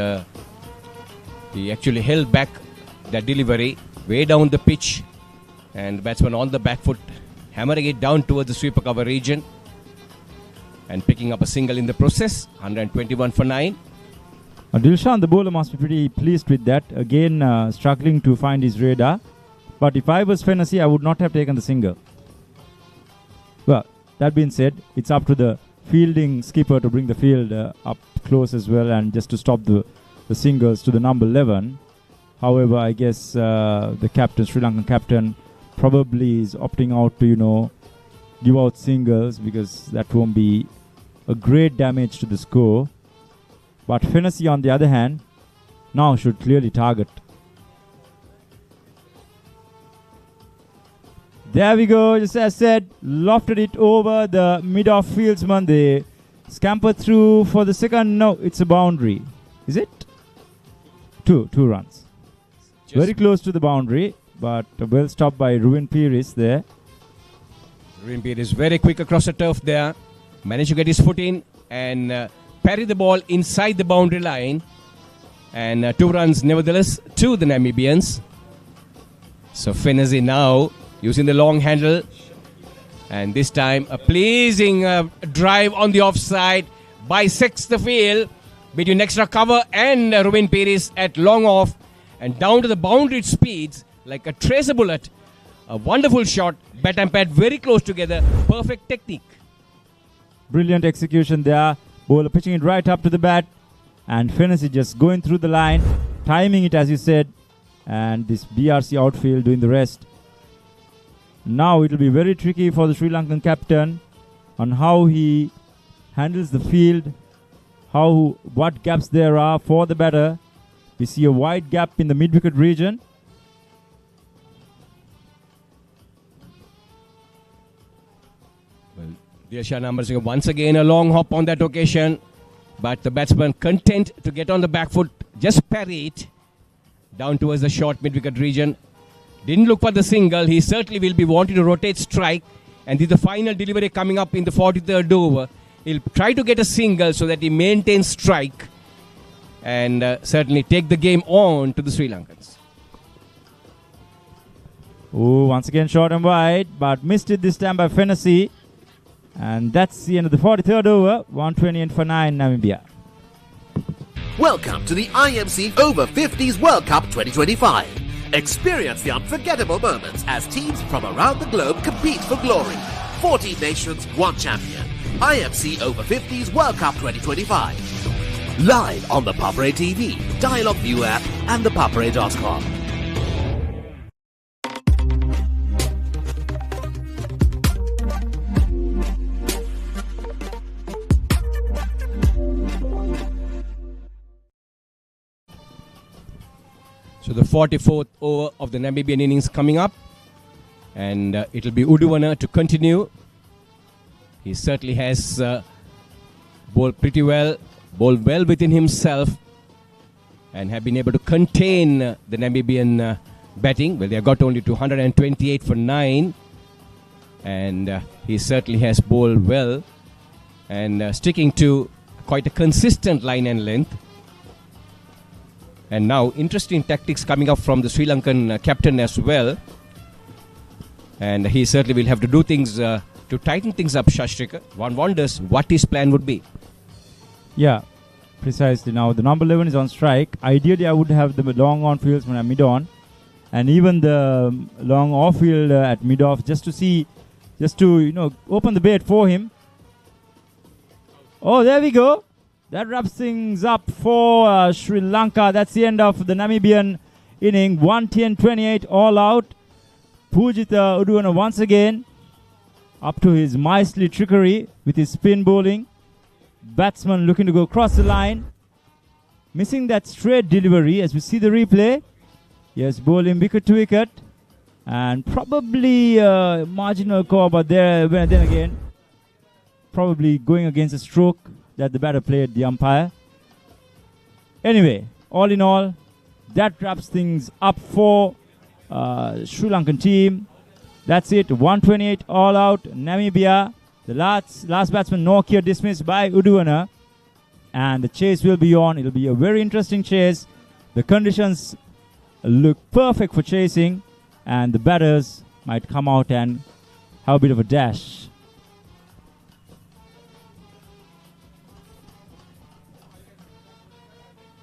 Speaker 13: he actually held back that delivery way down the pitch, and the batsman on the back foot, hammering it down towards the sweeper cover region and picking up a single in the process. 121 for 9.
Speaker 15: Dilshan, the bowler, must be pretty pleased with that. Again, struggling to find his radar. But if I was Fennessy, I would not have taken the single. Well, that being said, it's up to the fielding skipper to bring the field up close as well, and just to stop the singles to the number 11. However, I guess the captain, Sri Lankan captain, probably is opting out to, give out singles, because that won't be a great damage to the score. But Fennessy, on the other hand, now should clearly target. There we go, just as said, lofted it over the mid-off fieldsman. They scampered through for the second. No, it's a boundary. Is it? Two runs. Very close to the boundary, but well stopped by Ruin Pires there.
Speaker 13: Ruin Pires very quick across the turf there. Managed to get his foot in and parry the ball inside the boundary line. And 2 runs nevertheless to the Namibians. So Fennessy now using the long handle. And this time a pleasing drive on the offside. Bisects the field between extra cover and Ruin Pires at long off. And down to the boundary speeds like a tracer bullet. A wonderful shot. Bat and pad very close together. Perfect technique.
Speaker 15: Brilliant execution there. Bowler pitching it right up to the bat. And Fennessy just going through the line. Timing it as you said. And this BRC outfield doing the rest. Now it will be very tricky for the Sri Lankan captain on how he handles the field. What gaps there are for the batter. We see a wide gap in the mid-wicket region.
Speaker 13: Well, Dilshan numbers once again a long hop on that occasion. But the batsman content to get on the back foot, just parry it down towards the short mid-wicket region. Didn't look for the single. He certainly will be wanting to rotate strike. And this is the final delivery coming up in the 43rd over. He'll try to get a single so that he maintains strike and certainly take the game on to the Sri Lankans.
Speaker 15: Oh, once again short and wide, but missed it this time by Fennessy. And that's the end of the 43rd over. 128 for 9 Namibia.
Speaker 12: Welcome to the IMC Over-50s World Cup 2025. Experience the unforgettable moments as teams from around the globe compete for glory. 14 nations, 1 champion. IMC Over-50s World Cup 2025. Live on the Papare TV, Dialog ViU App and ThePapare.com.
Speaker 13: So the 44th over of the Namibian innings coming up, and it'll be Uduana to continue. He certainly has bowled pretty well, bowled well within himself, and have been able to contain the Namibian batting. Well, they have got only 228 for 9, and he certainly has bowled well and sticking to quite a consistent line and length. And now, interesting tactics coming up from the Sri Lankan captain as well. And he certainly will have to do things to tighten things up, Shashrika. One wonders what his plan would be.
Speaker 15: Yeah, precisely. Now, the number 11 is on strike. Ideally, I would have the long on fields when I'm mid-on. And even the long off-field at mid-off, just to open the bait for him. Oh, there we go. That wraps things up for Sri Lanka. That's the end of the Namibian inning. 110-28 all out. Pujitha Uduana once again up to his miserly trickery with his spin bowling. Batsman looking to go across the line. Missing that straight delivery as we see the replay. Yes, bowling wicket to wicket. And probably marginal call, but then again, probably going against a stroke that the batter played the umpire. Anyway, all in all, that wraps things up for Sri Lankan team. That's it, 128 all out. Namibia, the last batsman Nokia dismissed by Uduana, and the chase will be on. It'll be a very interesting chase. The conditions look perfect for chasing, and the batters might come out and have a bit of a dash.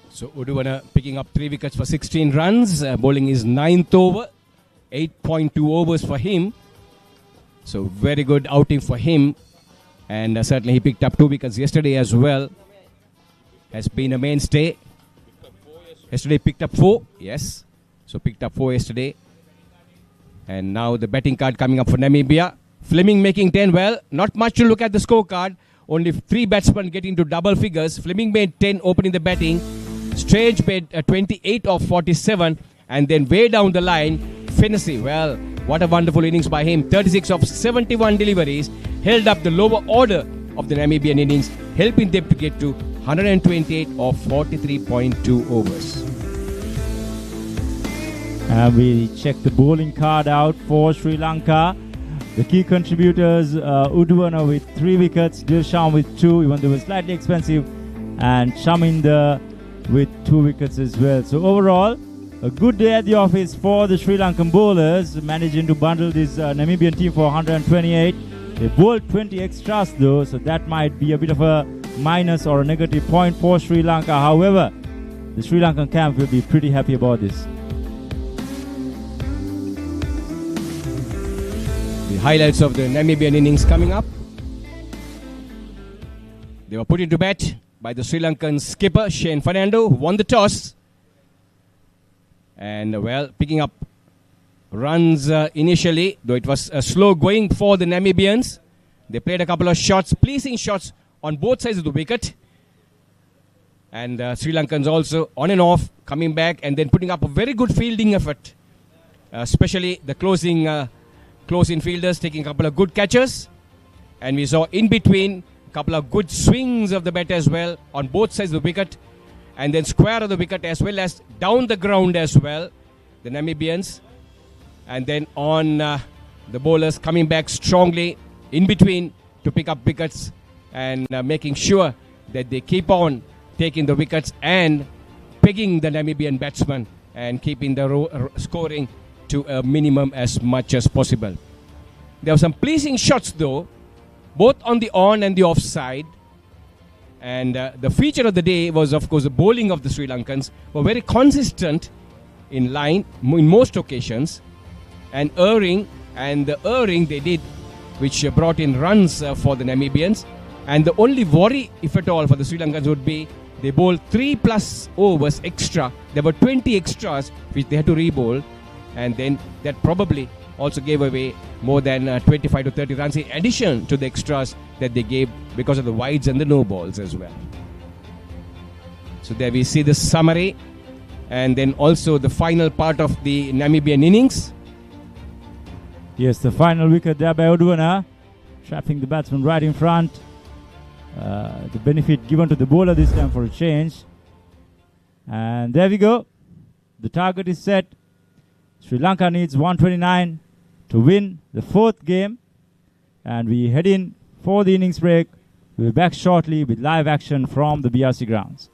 Speaker 13: So Uduana picking up 3 wickets for 16 runs. Bowling is 9th over. 8.2 overs for him. So very good outing for him. And certainly he picked up 2 wickets yesterday as well. Has been a mainstay. Yesterday picked up 4. Yes. So picked up 4 yesterday. And now the batting card coming up for Namibia. Fleming making 10. Well, not much to look at the scorecard. Only 3 batsmen getting to double figures. Fleming made 10 opening the batting. Strange made 28 of 47, and then way down the line, Fennessy, well, what a wonderful innings by him. 36 of 71 deliveries, held up the lower order of the Namibian innings, helping them to get to 128 of 43.2 overs.
Speaker 15: And we check the bowling card out for Sri Lanka. The key contributors, Uduana with 3 wickets, Dilshan with 2, even though it was slightly expensive, and Chaminda with 2 wickets as well. So overall, a good day at the office for the Sri Lankan bowlers, managing to bundle this Namibian team for 128. They bowled 20 extras though, so that might be a bit of a minus or a negative point for Sri Lanka. However, the Sri Lankan camp will be pretty happy about this.
Speaker 13: The highlights of the Namibian innings coming up. They were put into bat by the Sri Lankan skipper Shane Fernando, who won the toss. And well, picking up runs initially, though it was slow going for the Namibians. They played a couple of shots, pleasing shots on both sides of the wicket. And Sri Lankans also on and off, coming back and then putting up a very good fielding effort. Especially the close-in fielders taking a couple of good catches. And we saw in between a couple of good swings of the bat as well on both sides of the wicket, and then square of the wicket as well as down the ground as well, the Namibians. And then on the bowlers coming back strongly in between to pick up wickets and making sure that they keep on taking the wickets and pegging the Namibian batsman and keeping the scoring to a minimum as much as possible. There were some pleasing shots though both on the on and the off side. And the feature of the day was, of course, the bowling of the Sri Lankans were very consistent in line in most occasions, and the erring they did, which brought in runs for the Namibians. And the only worry, if at all, for the Sri Lankans would be they bowled 3+ overs extra. There were 20 extras which they had to re-bowl, and then that probably also gave away more than 25 to 30 runs in addition to the extras that they gave because of the wides and the no balls as well. So there we see the summary, and then also the final part of the Namibian innings.
Speaker 15: Yes, the final wicket there by Odwana, trapping the batsman right in front. The benefit given to the bowler this time for a change. And there we go. The target is set. Sri Lanka needs 129 to win the 4th game. And we head in for the innings break. We'll be back shortly with live action from the BRC Grounds.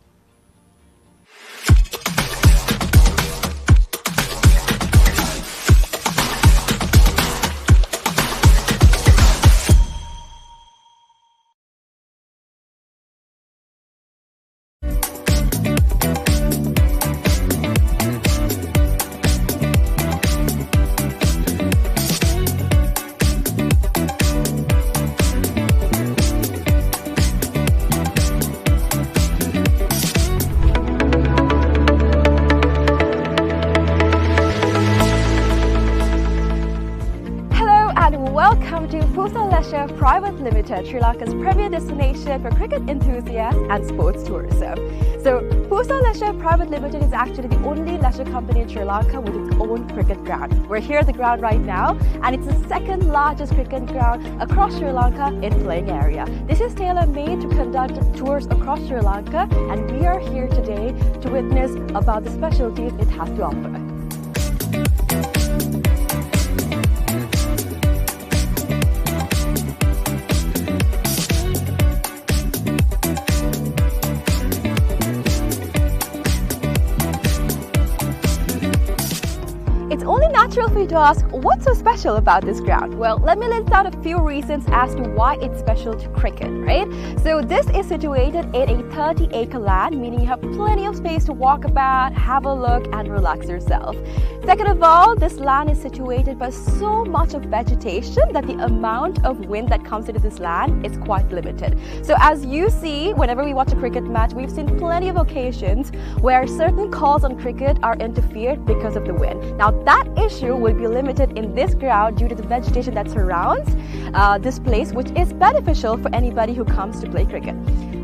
Speaker 19: Private Limited, Sri Lanka's premier destination for cricket enthusiasts and sports tourism. So, Pusa Leisure Private Limited is actually the only leisure company in Sri Lanka with its own cricket ground. We're here at the ground right now, and it's the 2nd largest cricket ground across Sri Lanka in playing area. This is tailor-made to conduct tours across Sri Lanka, and we are here today to witness about the specialties it has to offer. It's only natural for you to ask, what's so special about this ground? Well, let me list out a few reasons as to why it's special to cricket, right? So this is situated in a 30-acre land, meaning you have plenty of space to walk about, have a look, and relax yourself. Second of all, this land is situated by so much of vegetation that the amount of wind that comes into this land is quite limited. So as you see, whenever we watch a cricket match, we've seen plenty of occasions where certain calls on cricket are interfered because of the wind. Now that issue will be limited in this ground due to the vegetation that surrounds this place, which is beneficial for anybody who comes to play cricket.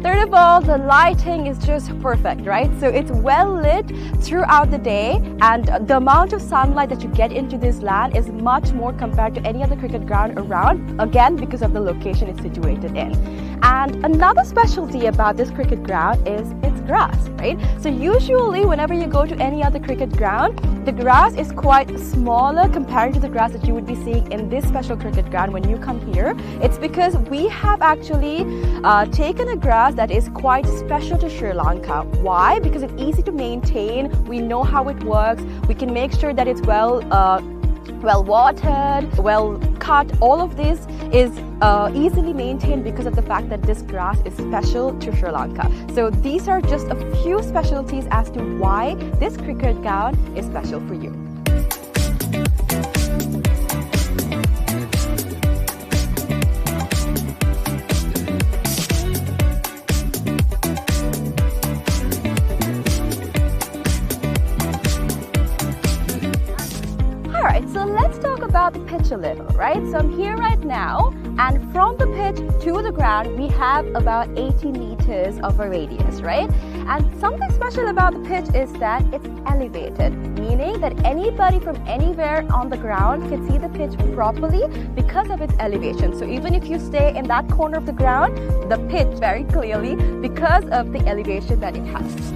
Speaker 19: Third of all, the lighting is just perfect, right? So it's well lit throughout the day, and the amount of sunlight that you get into this land is much more compared to any other cricket ground around, again because of the location it's situated in. And another specialty about this cricket ground is its grass, right? So usually whenever you go to any other cricket ground, the grass is quite smaller compared to the grass that you would be seeing in this special cricket ground when you come here. It's because we have actually taken a grass that is quite special to Sri Lanka. Why? Because it's easy to maintain, we know how it works, we can make sure that it's well watered, well cut. All of this is easily maintained because of the fact that this grass is special to Sri Lanka. So these are just a few specialties as to why this cricket ground is special for you. So let's talk about the pitch a little, right? So I'm here right now, and from the pitch to the ground, we have about 80 meters of a radius, right? And something special about the pitch is that it's elevated, meaning that anybody from anywhere on the ground can see the pitch properly because of its elevation. So even if you stay in that corner of the ground, the pitch very clearly because of the elevation that it has.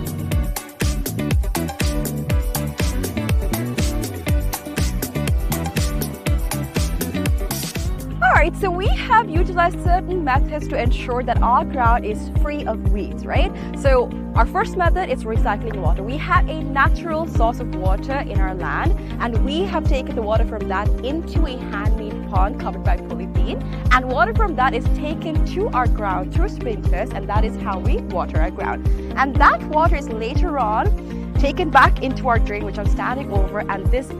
Speaker 19: Alright, so we have utilized certain methods to ensure that our ground is free of weeds, right? So our first method is recycling water. We have a natural source of water in our land, and we have taken the water from that into a handmade pond covered by polythene, and water from that is taken to our ground through sprinklers, and that is how we water our ground. And that water is later on taken back into our drain, which I'm standing over, and this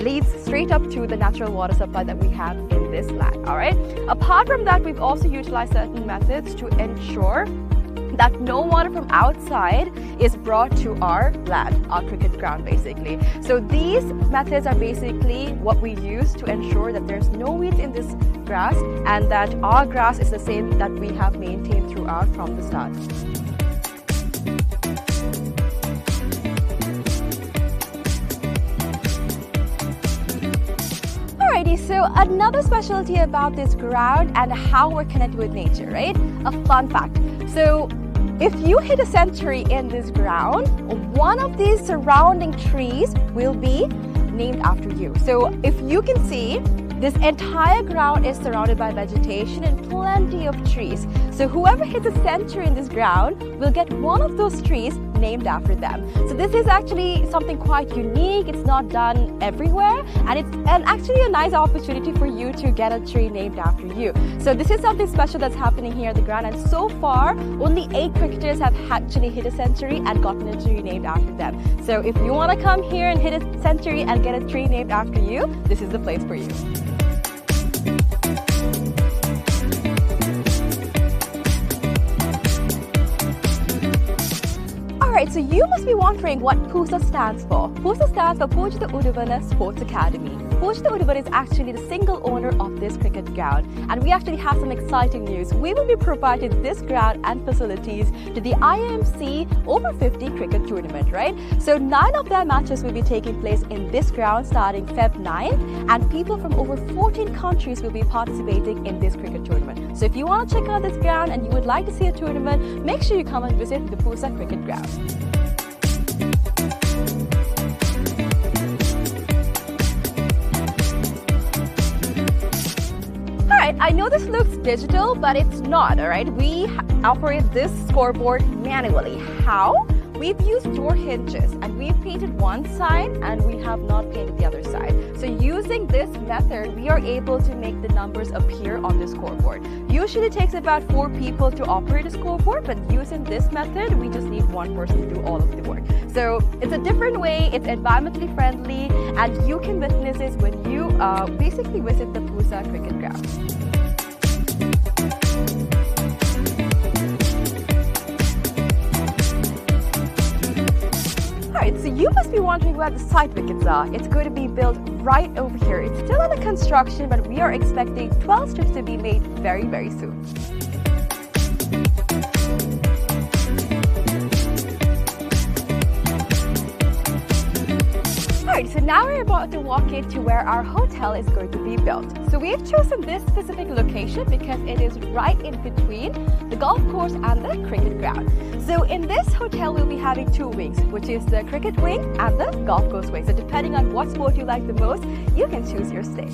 Speaker 19: leads straight up to the natural water supply that we have in this land. All right. Apart from that, we've also utilized certain methods to ensure that no water from outside is brought to our land, our cricket ground basically. So these methods are basically what we use to ensure that there's no weeds in this grass and that our grass is the same that we have maintained throughout from the start. Alrighty, so another specialty about this ground and how we're connected with nature, right? A fun fact. So if you hit a century in this ground, one of these surrounding trees will be named after you. So if you can see, this entire ground is surrounded by vegetation and plenty of trees. So whoever hits a century in this ground will get one of those trees named after them. So this is actually something quite unique. It's not done everywhere, and it's actually a nice opportunity for you to get a tree named after you. So this is something special that's happening here at the ground, and so far only 8 cricketers have actually hit a century and gotten a tree named after them. So if you want to come here and hit a century and get a tree named after you, this is the place for you. Alright, so you must be wondering what PUSA stands for. PUSA stands for Pujita Udavana Sports Academy. Pujita Udavana is actually the single owner of this cricket ground, and we actually have some exciting news. We will be providing this ground and facilities to the IMC Over-50 cricket tournament, right? So 9 of their matches will be taking place in this ground starting Feb 9th, and people from over 14 countries will be participating in this cricket tournament. So if you want to check out this ground and you would like to see a tournament, make sure you come and visit the PUSA cricket ground. Alright, I know this looks digital, but it's not, alright? We operate this scoreboard manually. How? We've used door hinges, and we've painted one side and we have not painted the other side. So using this method, we are able to make the numbers appear on the scoreboard. Usually it takes about 4 people to operate a scoreboard, but using this method, we just need 1 person to do all of the work. So it's a different way, it's environmentally friendly, and you can witness this when you basically visit the PUSA cricket ground. Alright, so you must be wondering where the side wickets are. It's going to be built right over here. It's still under construction, but we are expecting 12 strips to be made very, very soon. Alright, so now we're about to walk into where our hotel is going to be built. So we've chosen this specific location because it is right in between the golf course and the cricket ground. So in this hotel, we'll be having 2 wings, which is the cricket wing and the golf course wing. So depending on what sport you like the most, you can choose your stay.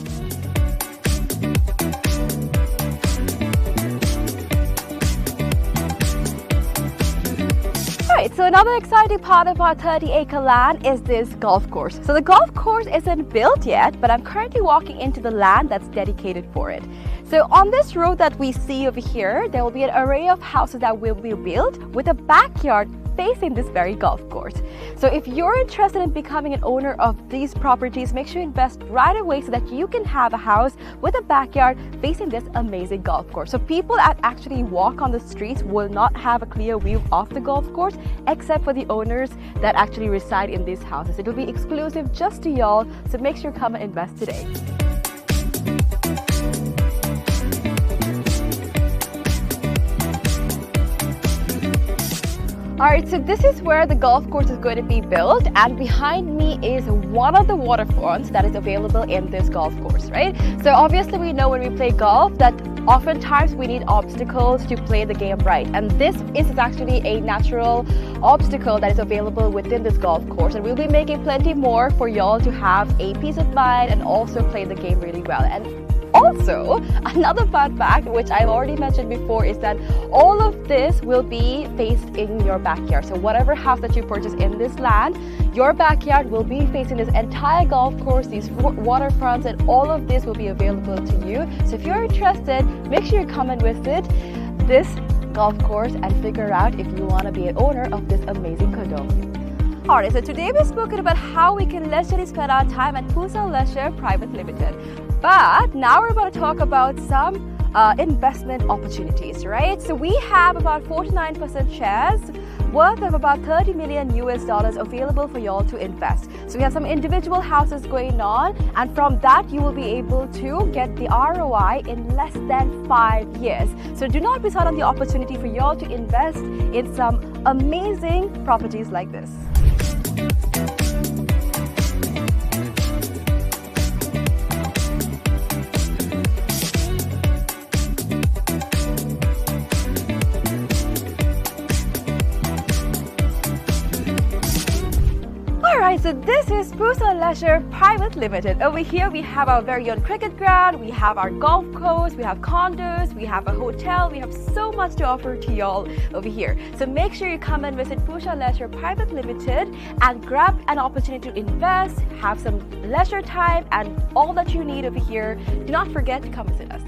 Speaker 19: Alright, so another exciting part of our 30-acre land is this golf course. So the golf course isn't built yet, but I'm currently walking into the land that's dedicated for it. So on this road that we see over here, there will be an array of houses that will be built with a backyard facing this very golf course. So if you're interested in becoming an owner of these properties, make sure you invest right away so that you can have a house with a backyard facing this amazing golf course. So people that actually walk on the streets will not have a clear view of the golf course, except for the owners that actually reside in these houses. It will be exclusive just to y'all, so make sure you come and invest today. Alright, so this is where the golf course is going to be built, and behind me is one of the waterfronts that is available in this golf course, right? So obviously we know when we play golf that oftentimes we need obstacles to play the game right, and this is actually a natural obstacle that is available within this golf course, and we'll be making plenty more for y'all to have a peace of mind and also play the game really well. And Also, another fun fact, which I've already mentioned before, is that all of this will be faced in your backyard. So whatever house that you purchase in this land, your backyard will be facing this entire golf course, these waterfronts, and all of this will be available to you. So if you're interested, make sure you come and visit this golf course and figure out if you want to be an owner of this amazing condo. Alright, so today we've spoken about how we can leisurely spend our time at Pusa Leisure Private Limited. But now we're going to talk about some investment opportunities, right? So we have about 49% shares worth of about $30 million available for y'all to invest. So we have some individual houses going on, and from that you will be able to get the ROI in less than 5 years. So do not miss out on the opportunity for y'all to invest in some amazing properties like this. Alright, so this is Pusa Leisure Private Limited. Over here we have our very own cricket ground, we have our golf course, we have condos, we have a hotel, we have so much to offer to y'all over here. So make sure you come and visit Pusa Leisure Private Limited and grab an opportunity to invest, have some leisure time, and all that you need over here. Do not forget to come visit us.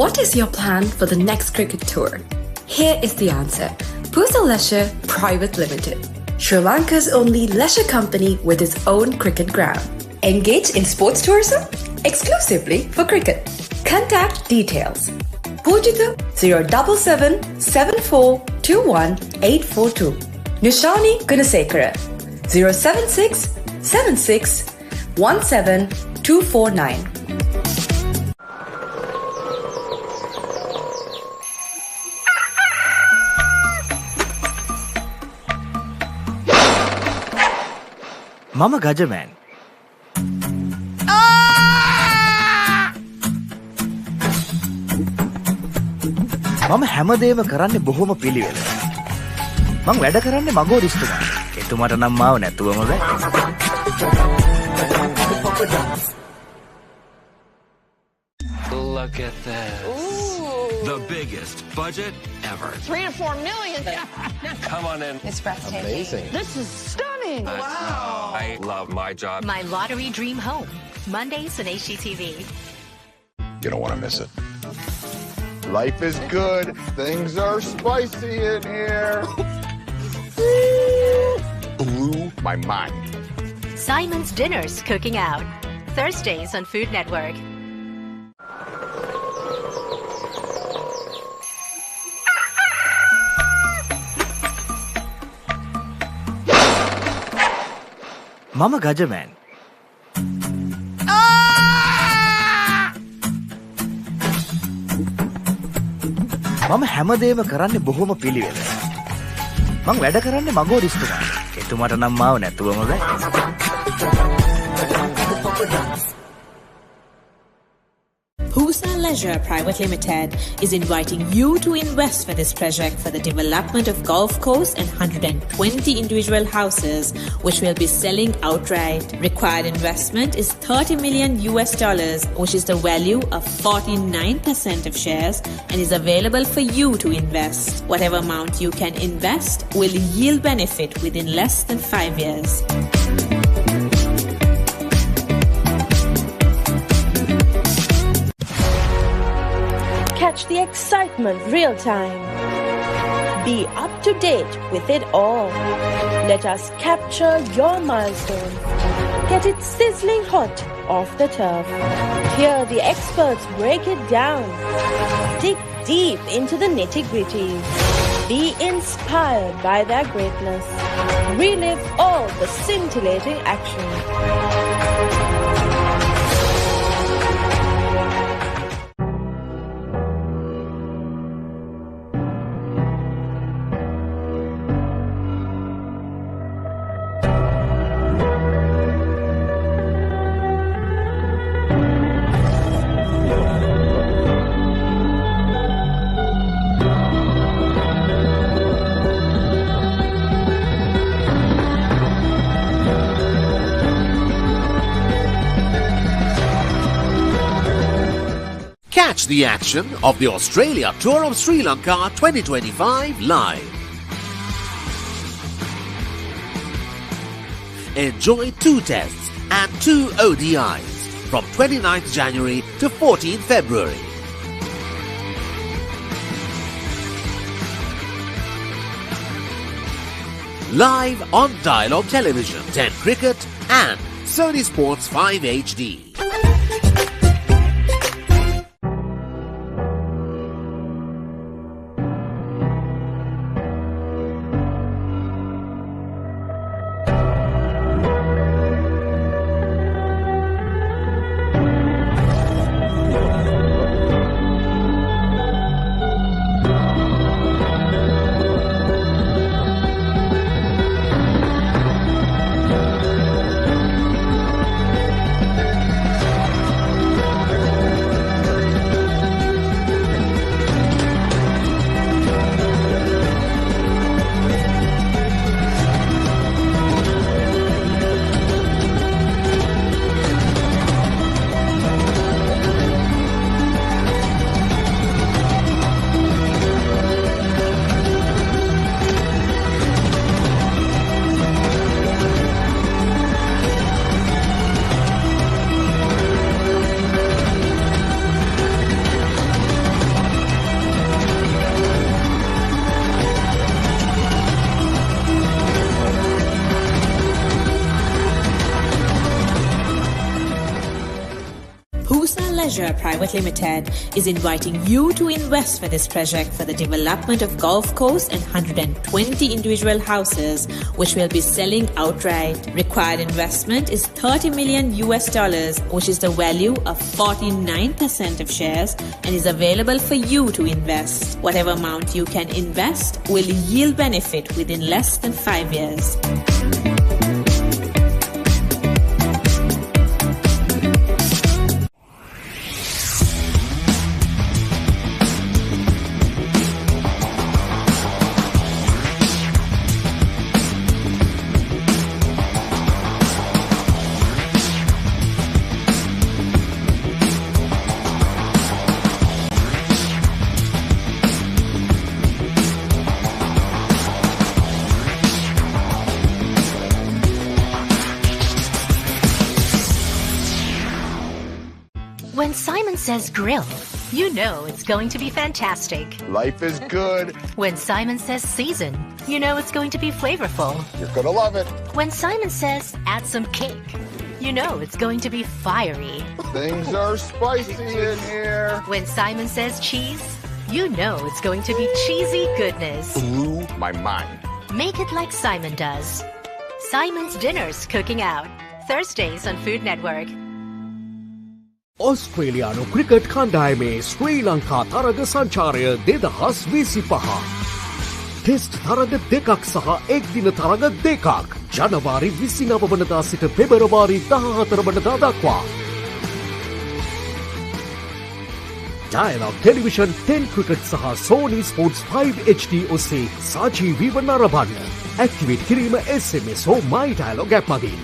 Speaker 11: What is your plan for the next cricket tour? Here is the answer. Pusa Leisure Private Limited, Sri Lanka's only leisure company with its own cricket ground. Engage in sports tourism exclusively for cricket. Contact details. Pujita 077 7421 842. Nishani Gunasekara 076 76 17 249.
Speaker 7: මම ගජමෑන්. මම හැමදේම කරන්නේ බොහොම පිළිවෙල. මං වැඩ කරන්නේ මගෝරිස්තුමා. එතුමාට නම් මාව නැතුවම බෑ.
Speaker 8: Look at this.
Speaker 9: Ooh.
Speaker 8: The biggest budget ever.
Speaker 9: 3 to 4 million.
Speaker 8: Come on in.
Speaker 9: It's breathtaking.
Speaker 8: Amazing.
Speaker 9: This is stunning. Wow.
Speaker 8: I love my job.
Speaker 10: My lottery dream home. Mondays on HGTV.
Speaker 14: You don't want to miss it. Life is good. Things are spicy in here. Blew my mind.
Speaker 10: Simon's Dinners Cooking Out. Thursdays on Food Network.
Speaker 7: මම ගජමෑන්. මම හැමදේම කරන්නේ බොහොම පිළිවෙල. මං වැඩ කරන්නේ මගෝරිස්තුමා. එතුමාට නම් මාව නැතුවම බෑ.
Speaker 18: Pusa Leisure Private Limited is inviting you to invest for this project for the development of golf course and 120 individual houses, which will be selling outright. Required investment is $30 million, which is the value of 49% of shares and is available for you to invest. Whatever amount you can invest will yield benefit within less than 5 years.
Speaker 16: Catch the excitement real time. Be up to date with it all. Let us capture your milestones. Get it sizzling hot off the turf. Hear the experts break it down. Dig deep into the nitty-gritties. Be inspired by their greatness. Relive all the scintillating action.
Speaker 12: Catch the action of the Australia Tour of Sri Lanka 2025 live. Enjoy 2 tests and 2 ODIs from 29th January to 14th February. Live on Dialog Television, 10 Cricket and Sony Sports 5 HD.
Speaker 18: Private Limited is inviting you to invest for this project for the development of golf course and 120 individual houses, which will be selling outright. Required investment is $30 million, which is the value of 49% of shares, and is available for you to invest. Whatever amount you can invest will yield benefit within less than 5 years.
Speaker 10: When Simon says grill, you know it's going to be fantastic.
Speaker 14: Life is good.
Speaker 10: When Simon says season, you know it's going to be flavorful.
Speaker 14: You're gonna love it.
Speaker 10: When Simon says add some cake, you know it's going to be fiery.
Speaker 14: Things are spicy in here.
Speaker 10: When Simon says cheese, you know it's going to be cheesy goodness.
Speaker 14: Blew my mind.
Speaker 10: Make it like Simon does. Simon's Dinners Cooking Out. Thursdays on Food Network.
Speaker 12: ඔස්ට්‍රේලියානු cricket කණ්ඩායමේ ශ්‍රී ලංකා තරග සංචාරය 2025. Test තරග 2ක් සහ එක්දින තරග 2ක් ජනවාරි 29 වනදා සිට පෙබරවාරි 14 වනදා දක්වා. Dialog Television 10 Cricket සහ Sony Sports 5 HD ඔස්සේ සජීවීව නරඹන්න. ඇක්ටිවේට් කිරීම SMS හෝ My Dialog app මගින්.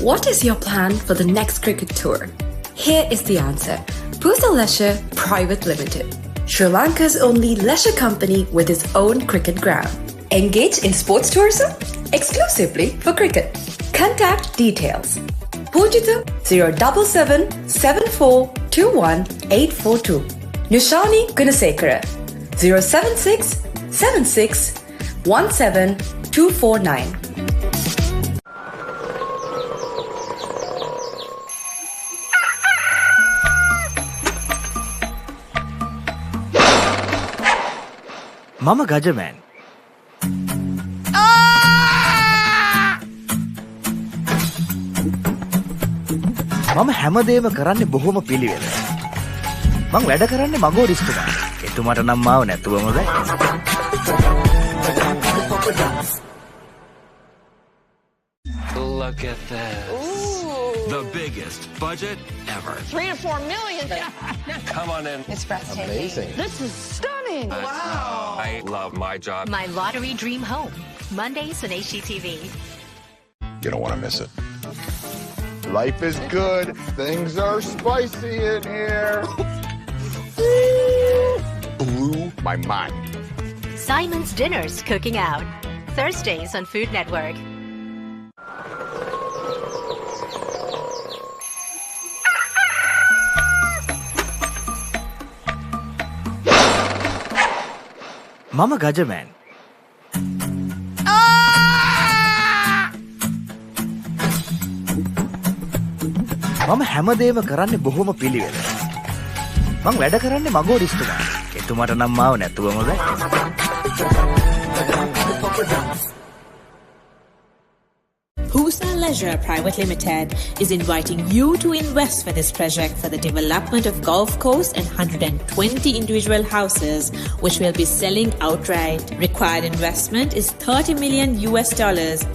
Speaker 11: What is your plan for the next cricket tour? Here is the answer. Pusa Leisure Private Limited, Sri Lanka's only leisure company with its own cricket ground. Engage in sports tourism exclusively for cricket. Contact details. Pujita 077 7421 842. Nushani Gunasekara 076 76 17 249.
Speaker 7: Mama Gajaman. මම හැමදේම කරන්නේ බොහොම පිළිවෙල. මං වැඩ කරන්නේ මගෝරිස්තුමා. එතුමාට නම් මාව නැතුවම බෑ.
Speaker 8: Look at this.
Speaker 9: Ooh.
Speaker 8: The biggest budget ever.
Speaker 9: 3 to 4 million.
Speaker 8: Come on in.
Speaker 9: It's breathtaking.
Speaker 8: Amazing.
Speaker 9: This is stunning. Wow.
Speaker 8: I love my job.
Speaker 10: My lottery dream home. Mondays on HGTV.
Speaker 14: You don't want to miss it. Life is good. Things are spicy in here. Blew my mind.
Speaker 10: Simon's Dinners Cooking Out. Thursdays on Food Network.
Speaker 7: Mama Gajaman. මම හැමදේම කරන්නේ බොහොම පිළිවෙල. මං වැඩ කරන්නේ මගෝරිස්තුමා. එතුමාට නම් මාව නැතුවම බෑ.
Speaker 18: Pusa Leisure Private Limited is inviting you to invest for this project for the development of Gulf Coast and 120 individual houses, which will be selling outright. Required investment is $30 million,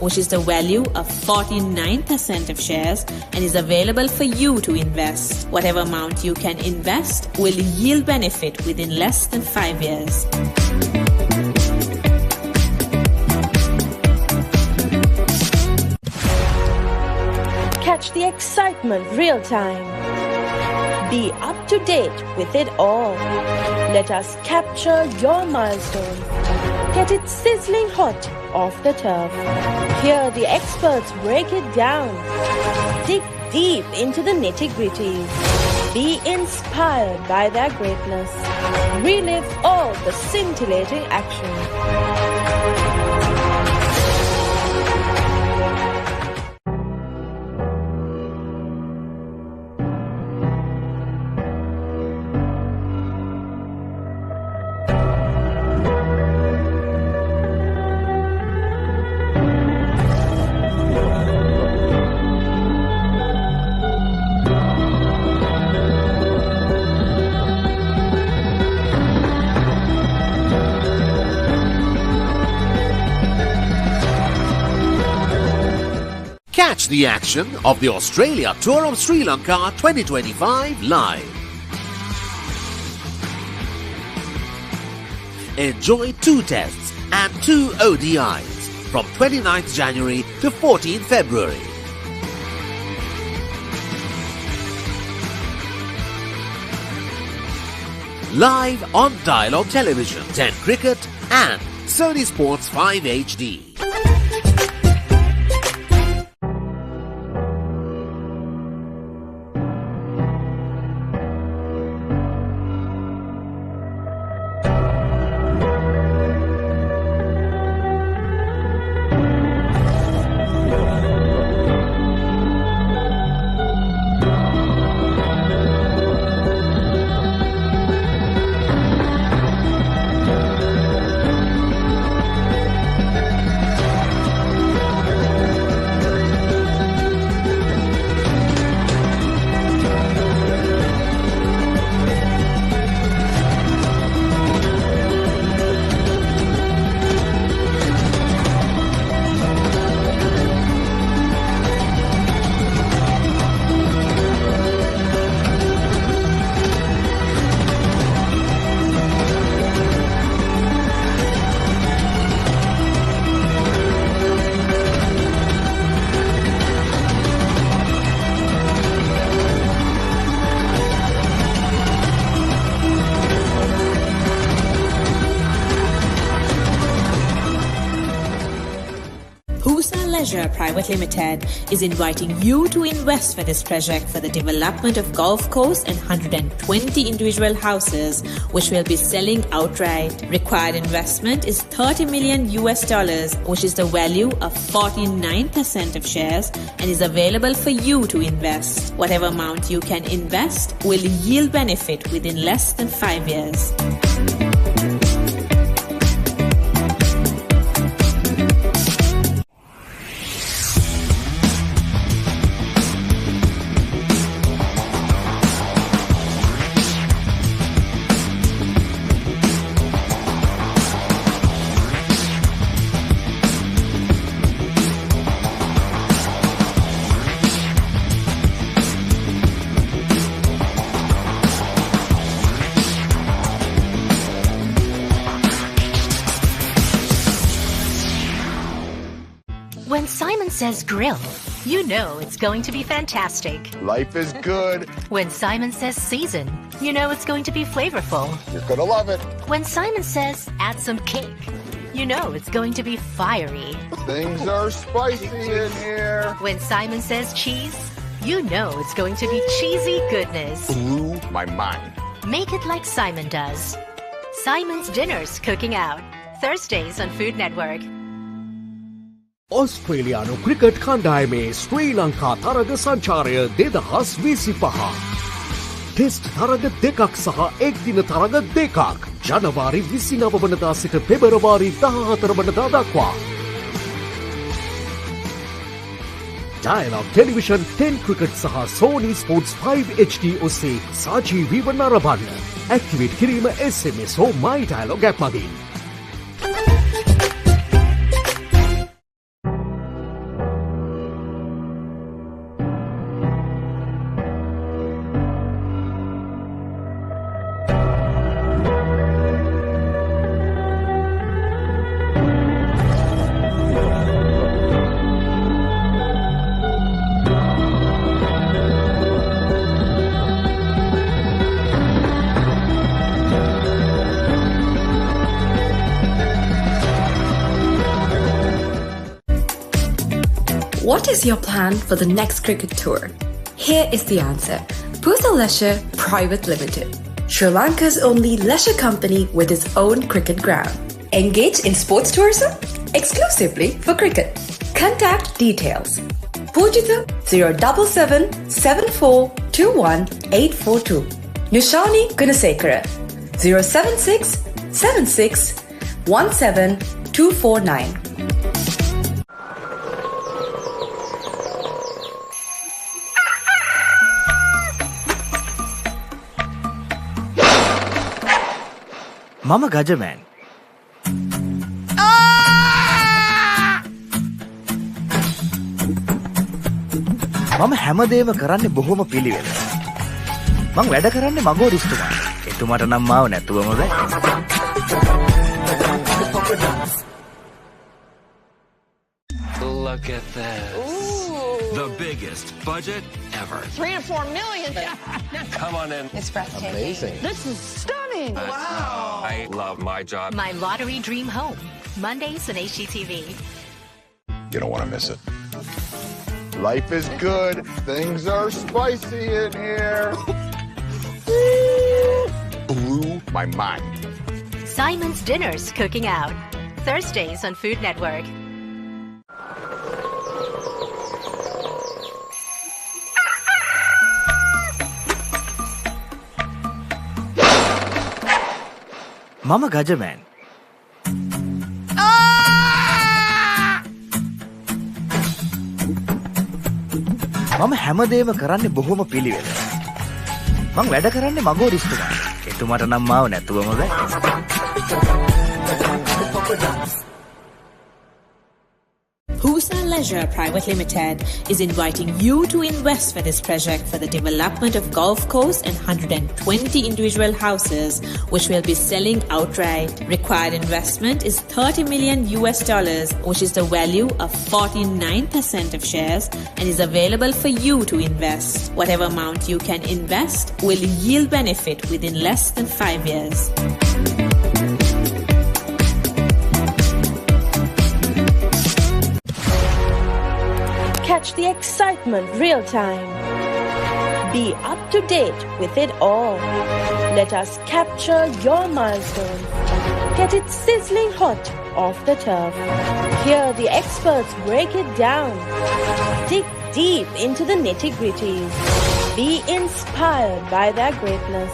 Speaker 18: which is the value of 49% of shares, and is available for you to invest. Whatever amount you can invest will yield benefit within less than 5 years.
Speaker 16: Catch the excitement real time. Be up to date with it all. Let us capture your milestones. Get it sizzling hot off the turf. Hear the experts break it down. Dig deep into the nitty-gritties. Be inspired by their greatness. Relive all the scintillating action.
Speaker 12: Catch the action of the Australia Tour of Sri Lanka 2025 live. Enjoy 2 tests and 2 ODIs from 29th January to 14th February. Live on Dialog Television, 10 Cricket and Sony Sports 5 HD.
Speaker 18: Leisure Private Limited is inviting you to invest for this project for the development of golf course and 120 individual houses, which will be selling outright. Required investment is $30 million, which is the value of 49% of shares and is available for you to invest. Whatever amount you can invest will yield benefit within less than 5 years.
Speaker 10: When Simon says grill, you know it's going to be fantastic.
Speaker 14: Life is good.
Speaker 10: When Simon says season, you know it's going to be flavorful.
Speaker 14: You're gonna love it.
Speaker 10: When Simon says add some cake, you know it's going to be fiery.
Speaker 14: Things are spicy in here.
Speaker 10: When Simon says cheese, you know it's going to be cheesy goodness.
Speaker 14: Blew my mind.
Speaker 10: Make it like Simon does. Simon's Dinners Cooking Out, Thursdays on Food Network.
Speaker 12: ඔස්ට්‍රේලියානු cricket කණ්ඩායමේ ශ්‍රී ලංකා තරග සංචාරය 2025. Test තරග දෙකක් සහ එක්දින තරග දෙකක්. ජනවාරි 29 වනදා සිට පෙබරවාරි 14 වනදා දක්වා. Dialog Television 10 ක්‍රිකට් සහ Sony Sports 5 HD ඔස්සේ සජීවීව නරඹන්න. ඇක්ටිවේට් කිරීම SMS හෝ My Dialog app මගින්.
Speaker 11: What is your plan for the next cricket tour? Here is the answer. Pusa Leisure Private Limited, Sri Lanka's only leisure company with its own cricket ground. Engage in sports tourism exclusively for cricket. Contact details. Pujita 077 7421 842. Nushani Gunasekara 076 76 17 249.
Speaker 7: මම ගජමෑන්. මම හැමදේම කරන්නේ බොහොම පිළිවෙල. මං වැඩ කරන්නේ මගෝරිස්තුමාට. එතුමාට නම් මාව නැතුවම බෑ.
Speaker 8: Look at this. The biggest budget ever.
Speaker 9: 3 to 4 million.
Speaker 8: Come on in.
Speaker 9: It's breathtaking.
Speaker 14: Amazing.
Speaker 9: This is stunning.
Speaker 8: Wow. I love my job.
Speaker 10: My Lottery Dream Home, Mondays on HGTV.
Speaker 14: You don't want to miss it. Life is good. Things are spicy in here. Blew my mind.
Speaker 10: Simon's Dinners Cooking Out, Thursdays on Food Network.
Speaker 7: මම ගජමෑන්. මම හැමදේම කරන්නේ බොහොම පිළිවෙල. මං වැඩ කරන්නේ මගෝරිස්තුමාට. එතුමාට නම් මාව නැතුවම බෑ.
Speaker 18: Pusa Leisure Private Limited is inviting you to invest for this project for the development of golf course and 120 individual houses, which will be selling outright. Required investment is $30 million, which is the value of 49% of shares and is available for you to invest. Whatever amount you can invest will yield benefit within less than 5 years.
Speaker 16: catch the excitement real time. Be up to date with it all. Let us capture your milestones. Get it sizzling hot off the turf. Hear the experts break it down. Dig deep into the nitty-gritties. Be inspired by their greatness.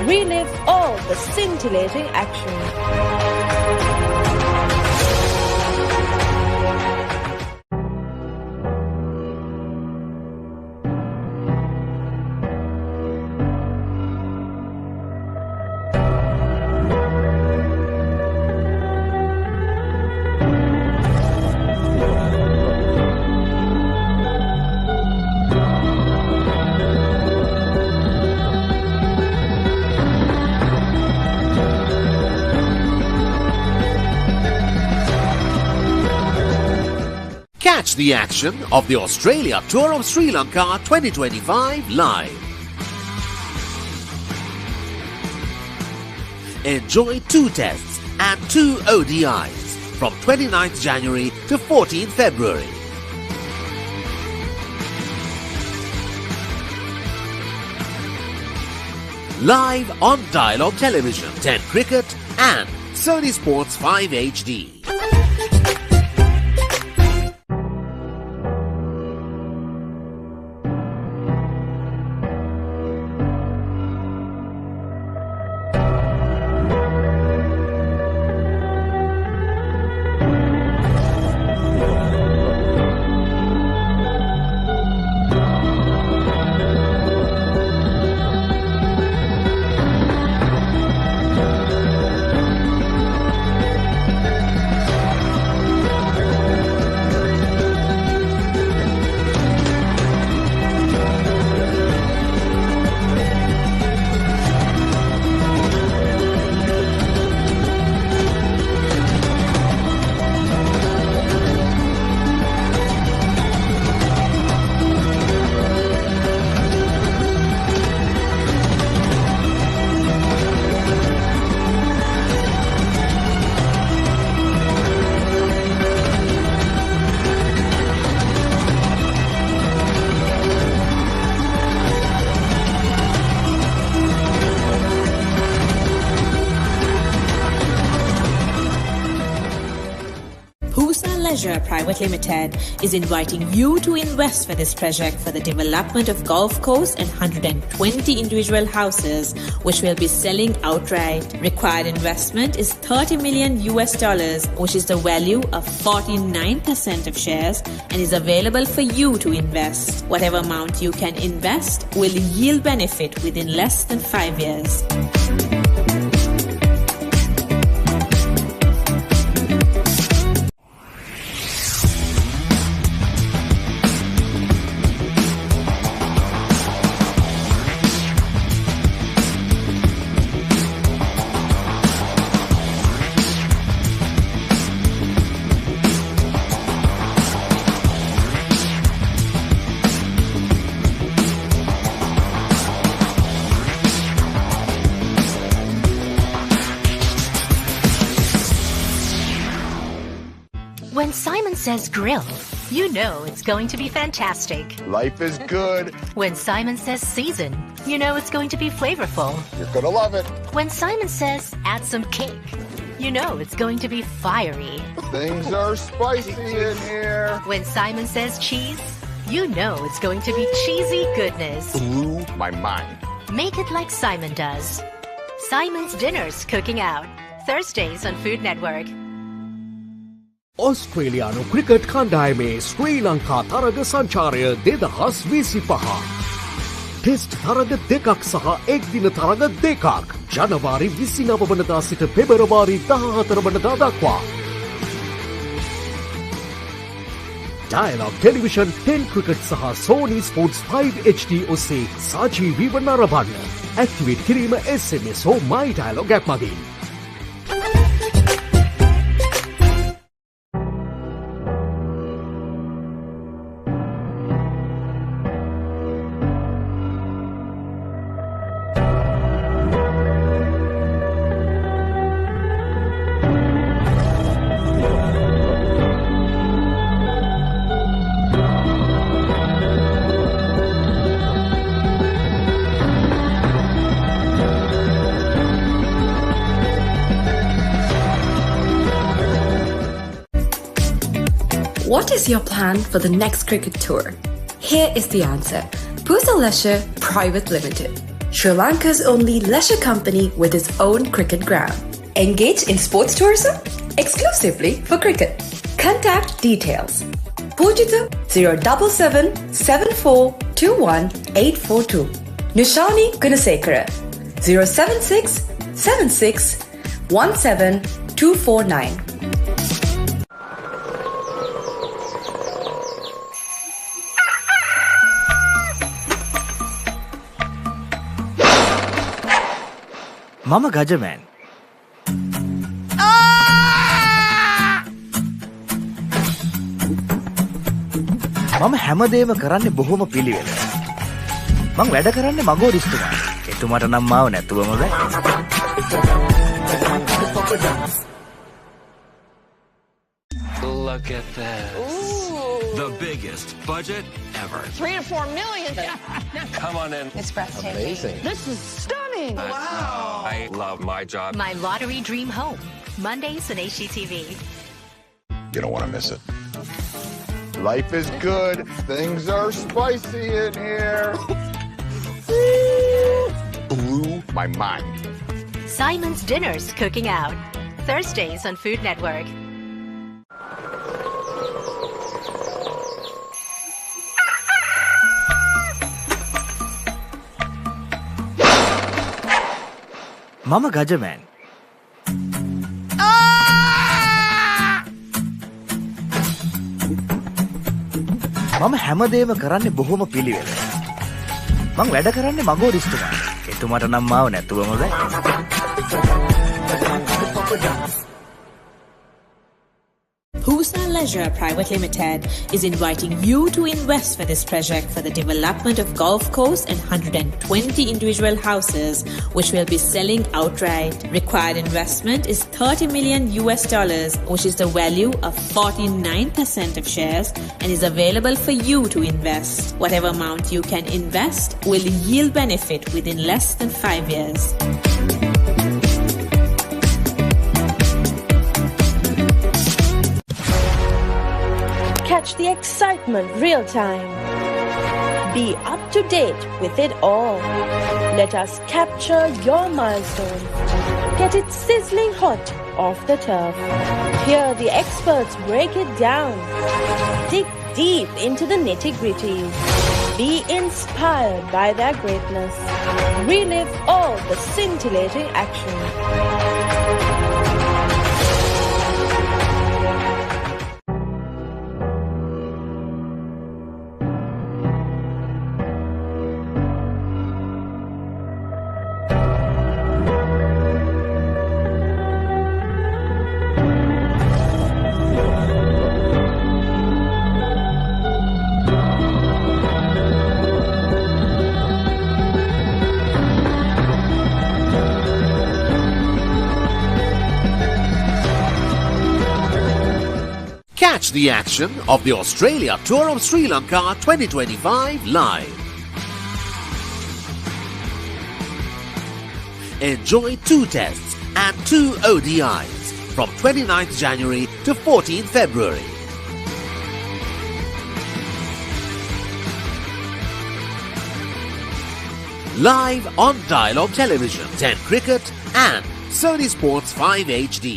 Speaker 16: Relive all the scintillating action.
Speaker 12: Catch the action of the Australia Tour of Sri Lanka 2025 live. Enjoy 2 tests and 2 ODIs from 29th January to 14th February. Live on Dialog Television, 10 Cricket and Sony Sports 5 HD.
Speaker 18: Private Limited is inviting you to invest for this project for the development of golf course and 120 individual houses, which will be selling outright. Required investment is $30 million, which is the value of 49% of shares and is available for you to invest. Whatever amount you can invest will yield benefit within less than 5 years.
Speaker 10: When Simon says grill, you know it's going to be fantastic.
Speaker 14: Life is good.
Speaker 10: When Simon says season, you know it's going to be flavorful.
Speaker 14: You're gonna love it.
Speaker 10: When Simon says add some cake, you know it's going to be fiery.
Speaker 14: Things are spicy in here.
Speaker 10: When Simon says cheese, you know it's going to be cheesy goodness.
Speaker 14: Blew my mind.
Speaker 10: Make it like Simon does. Simon's Dinners Cooking Out. Thursdays on Food Network.
Speaker 12: ඔස්ට්‍රේලියානු cricket කණ්ඩායමේ ශ්‍රී ලංකා තරග සංචාරය 2025. Test තරග 2ක් සහ එක්දින තරග 2ක් ජනවාරි 29 වනදා සිට පෙබරවාරි 14 වනදා දක්වා. Dialog Television 10 Cricket සහ Sony Sports 5 HD ඔස්සේ සජීවීව නරඹන්න. ඇක්ටිවේට් කිරීම SMS හෝ My Dialog app මගින්.
Speaker 11: What is your plan for the next cricket tour? Here is the answer. Pusa Leisure Private Limited, Sri Lanka's only leisure company with its own cricket ground. Engage in sports tourism exclusively for cricket. Contact details. Pujita 077 7421 842. Nishani Gunasekara 076 76 17 249.
Speaker 7: Mama Gajaman. මම හැමදේම කරන්නේ බොහොම පිළිවෙල. මං වැඩ කරන්නේ මගෝරිස්තුමා. එතුමාට නම් මාව නැතුවම බෑ.
Speaker 8: Look at this.
Speaker 9: Ooh.
Speaker 8: The biggest budget ever.
Speaker 9: 3 to 4 million.
Speaker 8: Come on in.
Speaker 9: It's breathtaking.
Speaker 8: Amazing.
Speaker 9: This is stunning.
Speaker 8: Wow. I love my job.
Speaker 10: My lottery dream home. Mondays on HGTV.
Speaker 14: You don't want to miss it. Life is good. Things are spicy in here. Blew my mind.
Speaker 10: Simon's Dinners Cooking Out. Thursdays on Food Network.
Speaker 7: Mama Gajaman. මම හැමදේම කරන්නේ බොහොම පිළිවෙල. මං වැඩ කරන්නේ මගෝරිස්තුමා. එතුමාට නම් මාව නැතුවම බෑ.
Speaker 18: Pusa Leisure Private Limited is inviting you to invest for this project for the development of Gulf Coast and 120 individual houses, which will be selling outright. Required investment is $30 million, which is the value of 49% of shares, and is available for you to invest. Whatever amount you can invest will yield benefit within less than 5 years.
Speaker 16: Catch the excitement real time. Be up to date with it all. Let us capture your milestones. Get it sizzling hot off the turf. Hear the experts break it down. Dig deep into the nitty-gritty. Be inspired by their greatness. Relive all the scintillating action.
Speaker 12: Catch the action of the Australia Tour of Sri Lanka 2025 live. Enjoy 2 tests and 2 ODIs from 29th January to 14th February. Live on Dialog Television, 10 Cricket and Sony Sports 5 HD.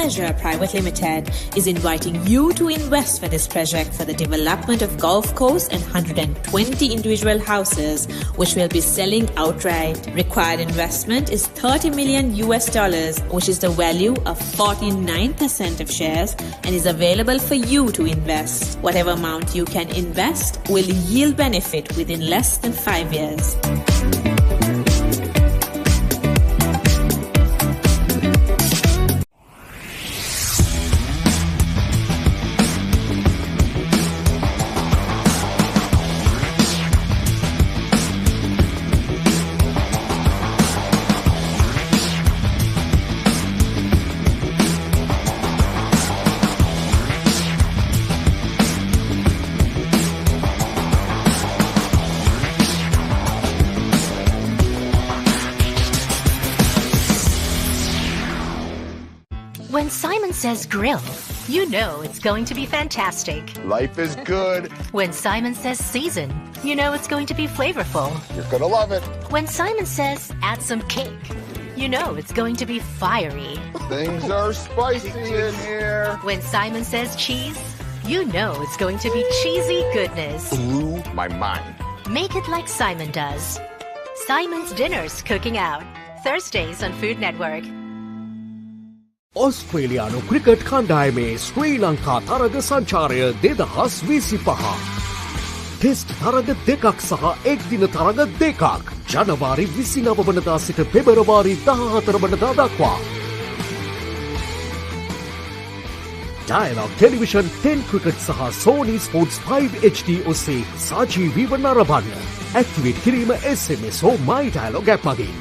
Speaker 18: Pleasure Private Limited is inviting you to invest for this project for the development of golf course and 120 individual houses, which will be selling outright. Required investment is $30 million, which is the value of 49% of shares, and is available for you to invest. Whatever amount you can invest will yield benefit within less than 5 years.
Speaker 10: When Simon says grill, you know it's going to be fantastic.
Speaker 14: Life is good.
Speaker 10: When Simon says season, you know it's going to be flavorful.
Speaker 14: You're gonna love it.
Speaker 10: When Simon says add some cake, you know it's going to be fiery.
Speaker 14: Things are spicy in here.
Speaker 10: When Simon says cheese, you know it's going to be cheesy goodness.
Speaker 14: Blew my mind.
Speaker 10: Make it like Simon does. Simon's Dinners Cooking Out. Thursdays on Food Network.
Speaker 12: ඔස්ට්‍රේලියානු cricket කණ්ඩායමේ ශ්‍රී ලංකා තරග සංචාරය 2025. Test තරග දෙකක් සහ එක්දින තරග දෙකක්. ජනවාරි 29 වනදා සිට පෙබරවාරි 14 වනදා දක්වා. Dialog Television 10 Cricket සහ Sony Sports 5 HD ඔස්සේ සජීවීව නරඹන්න. ඇක්ටිවේට් කිරීම SMS හෝ My Dialog app මගින්.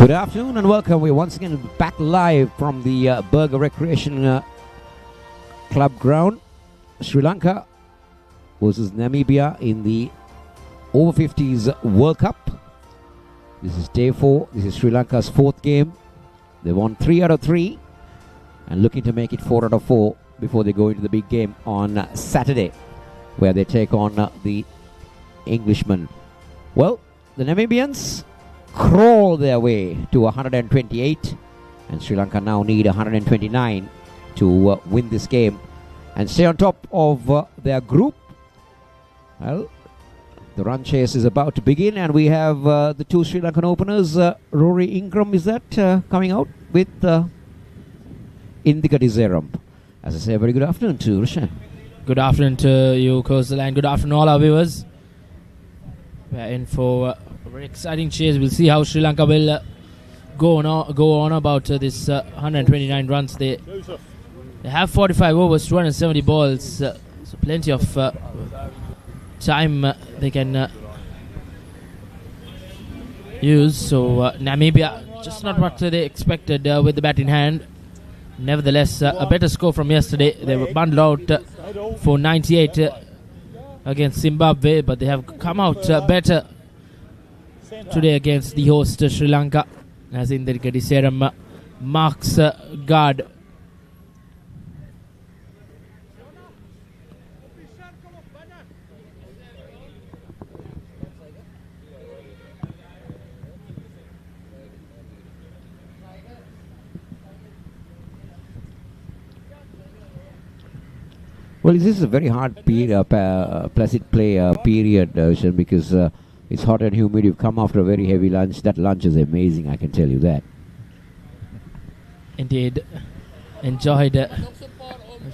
Speaker 1: Good afternoon and welcome. We're once again back live from the Burger Recreation Club ground. Sri Lanka versus Namibia in the Over-50s World Cup. This is day 4. This is Sri Lanka's 4th game. They won 3 out of 3 and looking to make it 4 out of 4 before they go into the big game on Saturday, where they take on the Englishmen. Well, the Namibians crawl their way to 128, and Sri Lanka now need 129 to win this game and stay on top of their group. Well, the run chase is about to begin, and we have the two Sri Lankan openers. Rory Ingram, is that coming out with Indika Dizeram? As I say, a very good afternoon to Rushan.
Speaker 2: Good afternoon to you, Coastal, and good afternoon all our viewers. We're in for a very exciting chase. We'll see how Sri Lanka will go on about this 129 runs. They have 45 overs, 270 balls, so plenty of time they can use. So Namibia, just not what they expected with the bat in hand. Nevertheless, a better score from yesterday. They were bundled out for 98 against Zimbabwe, but they have come out better today against the host Sri Lanka, as Indika Dizeram marks guard.
Speaker 1: Well, this is a very hard period, placid play period, because it's hot and humid. You've come after a very heavy lunch. That lunch is amazing, I can tell you that.
Speaker 2: Indeed. Enjoyed a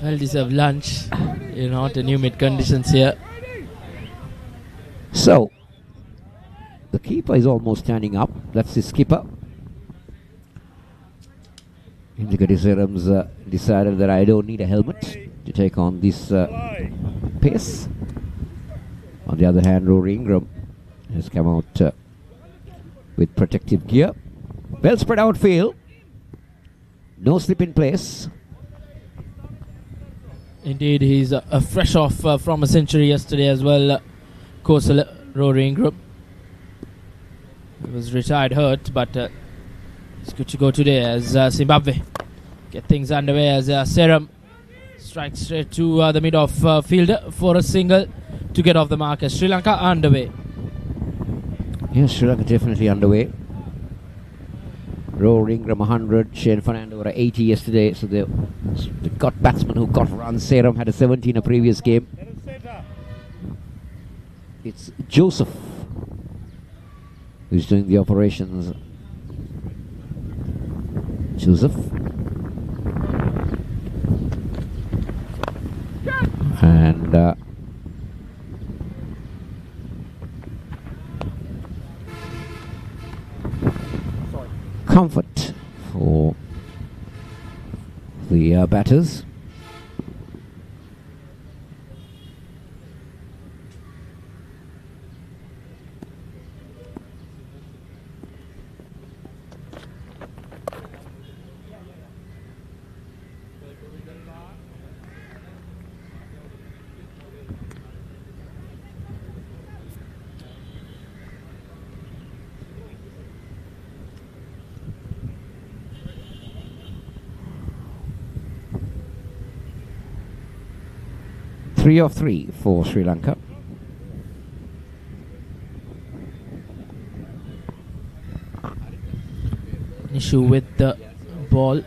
Speaker 2: well-deserved lunch in hot and humid conditions here.
Speaker 1: So, the keeper is almost standing up. That's the skipper. Indika Dizeram's decided that I don't need a helmet. to take on this pace. On the other hand, Rory Ingram has come out with protective gear. Well spread out field. No slip in place.
Speaker 2: Indeed, he's fresh off from a century yesterday as well. Coastal Rory Ingram. He was retired hurt, but it's good to go today as Zimbabwe get things underway as Serum strikes straight to the mid-off fielder for a single to get off the mark as Sri Lanka underway.
Speaker 1: Yes, Sri Lanka definitely underway. Rory Ingram 100, Shane Fernando were 80 yesterday, so they got batsmen who got runs. Serum had a 70 in a previous game. It's Joseph who's doing the operations. Joseph. And comfort for the batters. Three of three for Sri Lanka.
Speaker 2: An issue with the ball.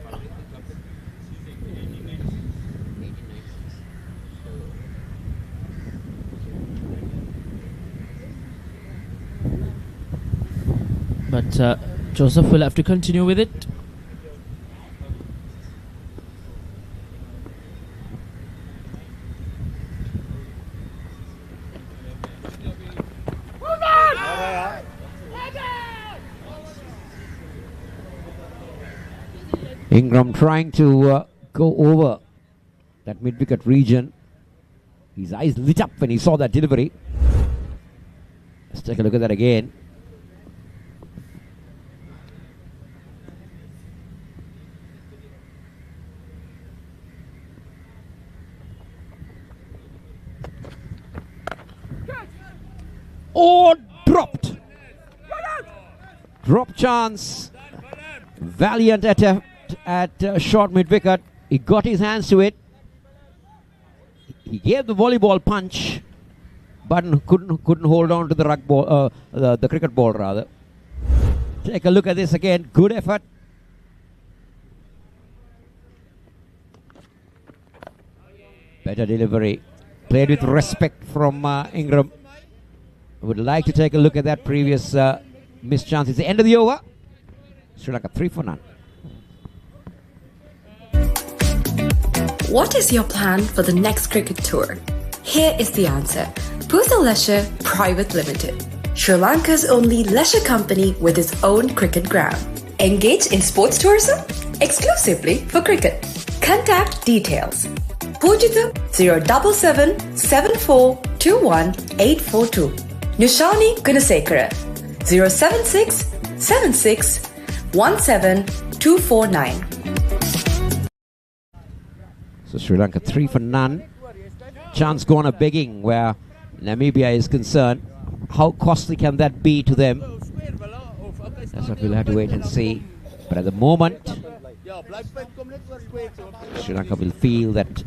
Speaker 2: But Joseph will have to continue with it.
Speaker 1: Ingram trying to go over that mid-wicket region. His eyes lit up when he saw that delivery. Let's take a look at that again. Oh, dropped. Drop chance. Valiant attempt at short mid-wicket. He got his hands to it. He gave the volleyball punch, but couldn't hold on to the rug ball, the cricket ball rather. Take a look at this again. Good effort. Better delivery. Played with respect from Ingram. I would like to take a look at that previous missed chance. It's the end of the over. Sri Lanka 3 for none.
Speaker 11: What is your plan for the next cricket tour? Here is the answer. Puthal Leisure Private Limited, Sri Lanka's only leisure company with its own cricket ground. Engage in sports tourism exclusively for cricket. Contact details. Pujithu 077 7421 842. Nushani Gunasekara 076 76 17 249.
Speaker 1: So Sri Lanka 3 for none. Chance gone a begging where Namibia is concerned. How costly can that be to them? That's what we'll have to wait and see. But at the moment, Sri Lanka will feel that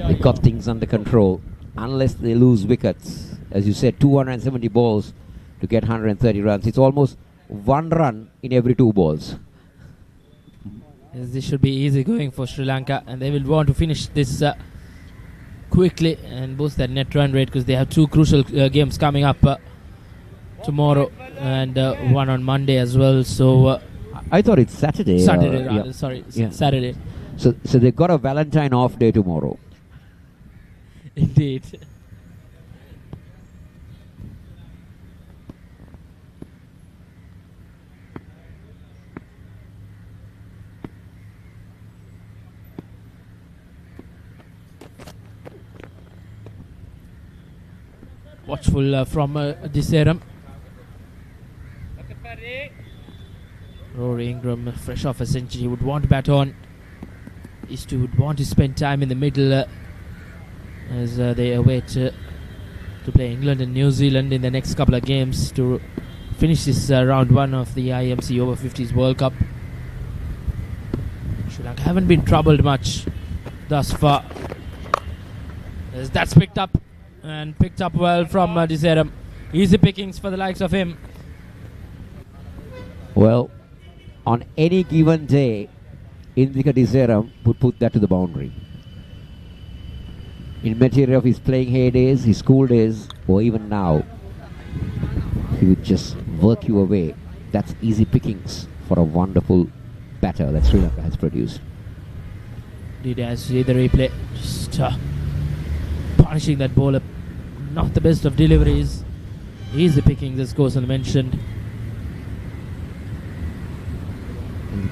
Speaker 1: they got things under control. Unless they lose wickets. As you said, 270 balls to get 130 runs. It's almost 1 run in every 2 balls.
Speaker 2: Yes, this should be easy going for Sri Lanka, and they will want to finish this quickly and boost their net run rate because they have 2 crucial games coming up tomorrow and one on Monday as well. So
Speaker 1: I thought it's Saturday.
Speaker 2: Saturday, rather. Yeah. Sorry, yeah. Saturday.
Speaker 1: So they've got a Valentine off day tomorrow.
Speaker 2: Indeed. watchful from Diseram. Rory Ingram, fresh off a century, would want to bat on. East would want to spend time in the middle as they await to play England and New Zealand in the next couple of games to finish this round 1 of the IMC Over-50s World Cup. Sri Lanka haven't been troubled much thus far. As that's picked up well from Diseram. Easy pickings for the likes of him.
Speaker 1: Well, on any given day, Indika Diseram would put that to the boundary. In material of his playing heydays, his school days, or even now, he would just work you away. That's easy pickings for a wonderful batter that Sri Lanka has produced.
Speaker 2: Did I see the replay? Just punishing that bowler. Not the best of deliveries. Easy pickings, as Kosal mentioned.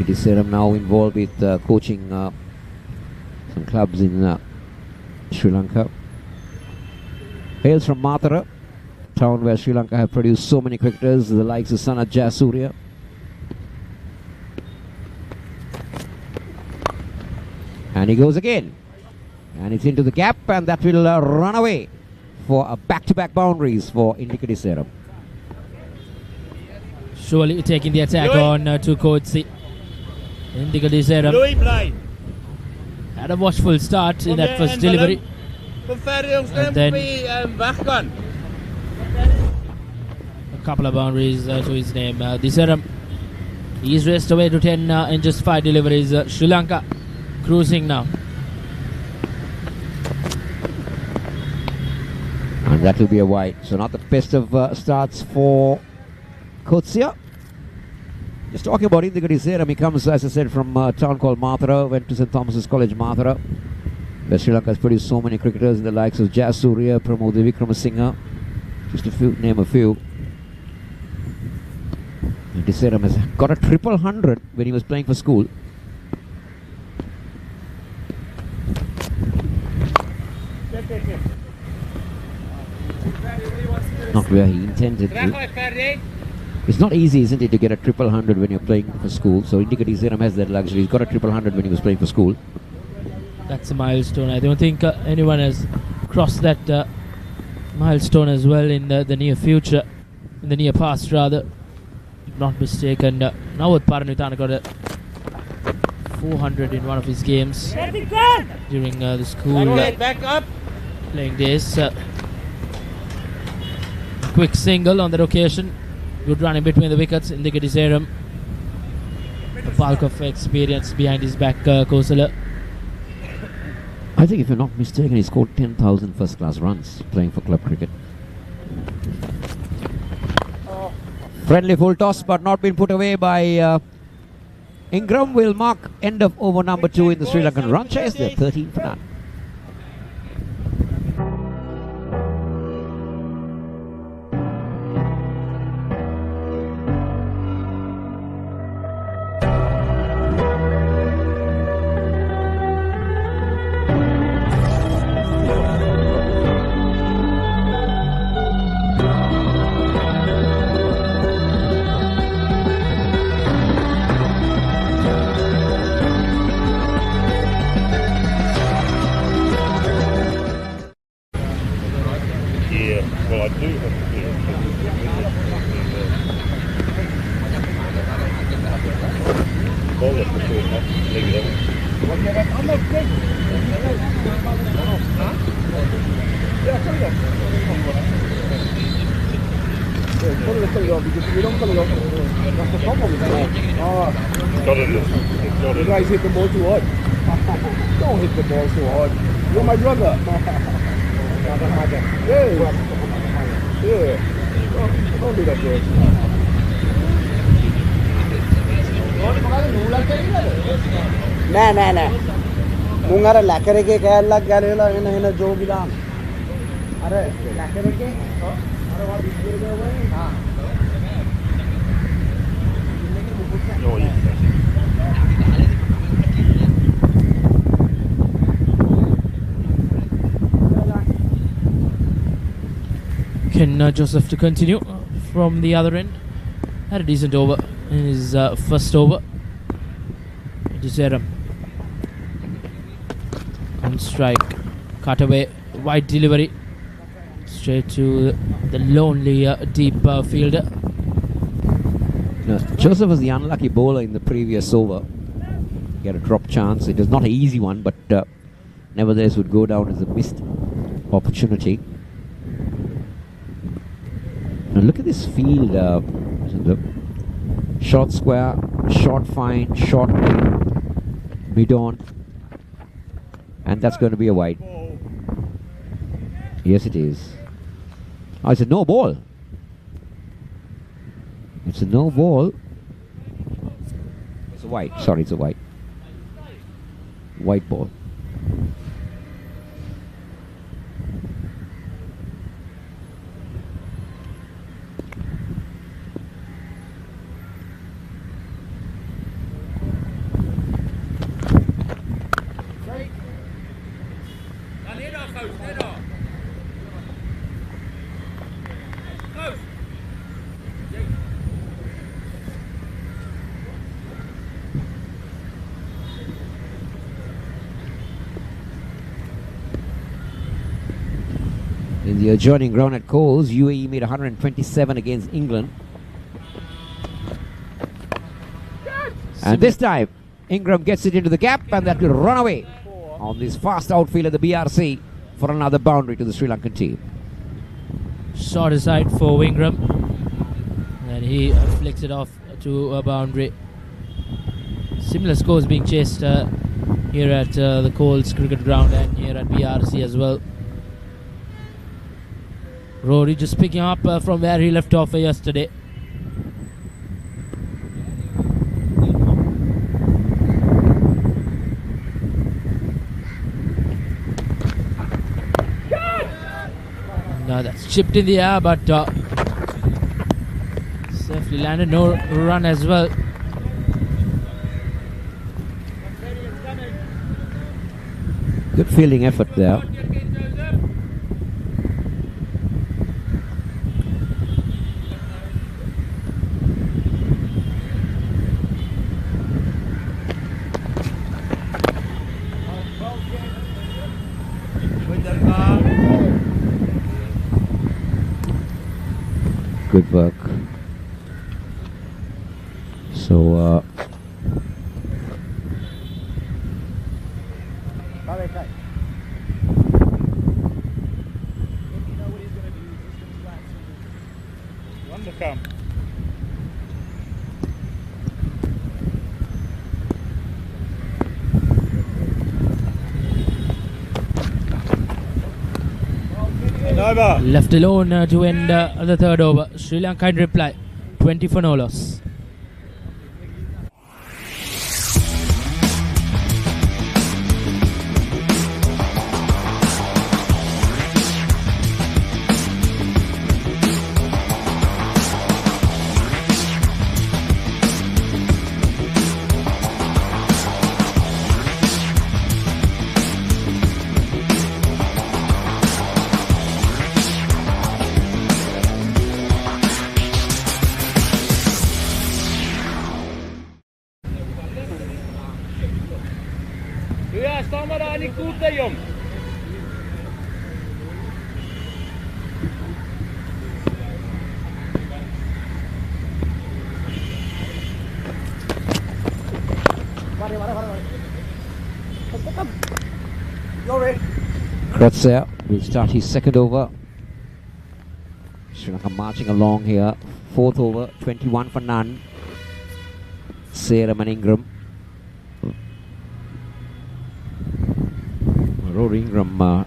Speaker 1: Diseram now involved with coaching some clubs in Sri Lanka. Hails from Matara, town where Sri Lanka have produced so many cricketers, the likes of Sanat Jayasuriya. And he goes again. And it's into the gap, and that will run away for a back-to-back boundaries for Indika Diseram.
Speaker 2: Surely taking the attack on to Kodsi. Indika Diseram had a watchful start in that first delivery. And then a couple of boundaries to his name. Diseram, he's raced away to 10 in just 5 deliveries. Sri Lanka cruising now.
Speaker 1: And that will be a wide. So not the best of starts for Kotsia. Just talking about Indika Diseram, he comes, as I said, from a town called Mathura, went to St. Thomas's College, Mathura, where Sri Lanka has produced so many cricketers in the likes of Jayasuriya, Pramod Vikramasinghe, just to name a few. And Diseram has got a 100 when he was playing for school. Not where he intended to. It's not easy, isn't it, to get a 100 when you're playing for school. So Indika Diseram has that luxury. He's got a 100 when he was playing for school.
Speaker 2: That's a milestone. I don't think anyone has crossed that milestone as well in the near future, in the near past rather. If not mistaken. Now with Paranutana got a 400 in one of his games during the school playing days. Quick single on that occasion. Good running between the wickets. Indika Diseram, the bulk of experience behind his back, Kosala.
Speaker 1: I think if you're not mistaken, he scored 10,000 first-class runs playing for club cricket. Friendly full toss, but not been put away by Ingram. Will mark end of over number 2 in the Sri Lankan run chase. They're 13 for none.
Speaker 20: You guys hit the ball too hard. Don't hit the ball so hard. You're my brother. Yeah. Don't do that, bro.
Speaker 21: නෑ මුන් අර ලැකර එකේ කෑල්ලක් ගලවලා එන ජෝගිලාම අර ලැකර එකේ අර වා බිස්කිට ගාවනේ
Speaker 2: Ken Joseph to continue from the other end. Had a decent over in his first over. Diseram on strike, cut away, wide delivery straight to the lonely deep fielder.
Speaker 1: No, Joseph was the unlucky bowler in the previous over. He had a drop chance. It was not an easy one, but nevertheless would go down as a missed opportunity. Now look at this field. Short square, short fine, short mid on, and that's going to be a wide. Yes, it is. Oh, it's a no ball. It's a no ball. It's a wide. Sorry, it's a wide. White ball. In the adjoining ground at Coles, UAE made 127 against England. And this time, Ingram gets it into the gap, and that will run away on this fast outfield of the BRC for another boundary to the Sri Lankan team.
Speaker 2: Short aside for Ingram, and he flicks it off to a boundary. Similar scores being chased here at the Coles cricket ground and here at BRC as well. Rory just picking up from where he left off yesterday. Now that's chipped in the air, but safely landed. No run as well.
Speaker 1: Good fielding effort there. Good work. So
Speaker 4: One to come.
Speaker 2: Left alone to end the third over. Sri Lanka in reply, 20 for no loss.
Speaker 1: Kratzer will start his second over. Sri Lanka marching along here. Fourth over, 21 for none. Seram and Ingram. Rory Ingram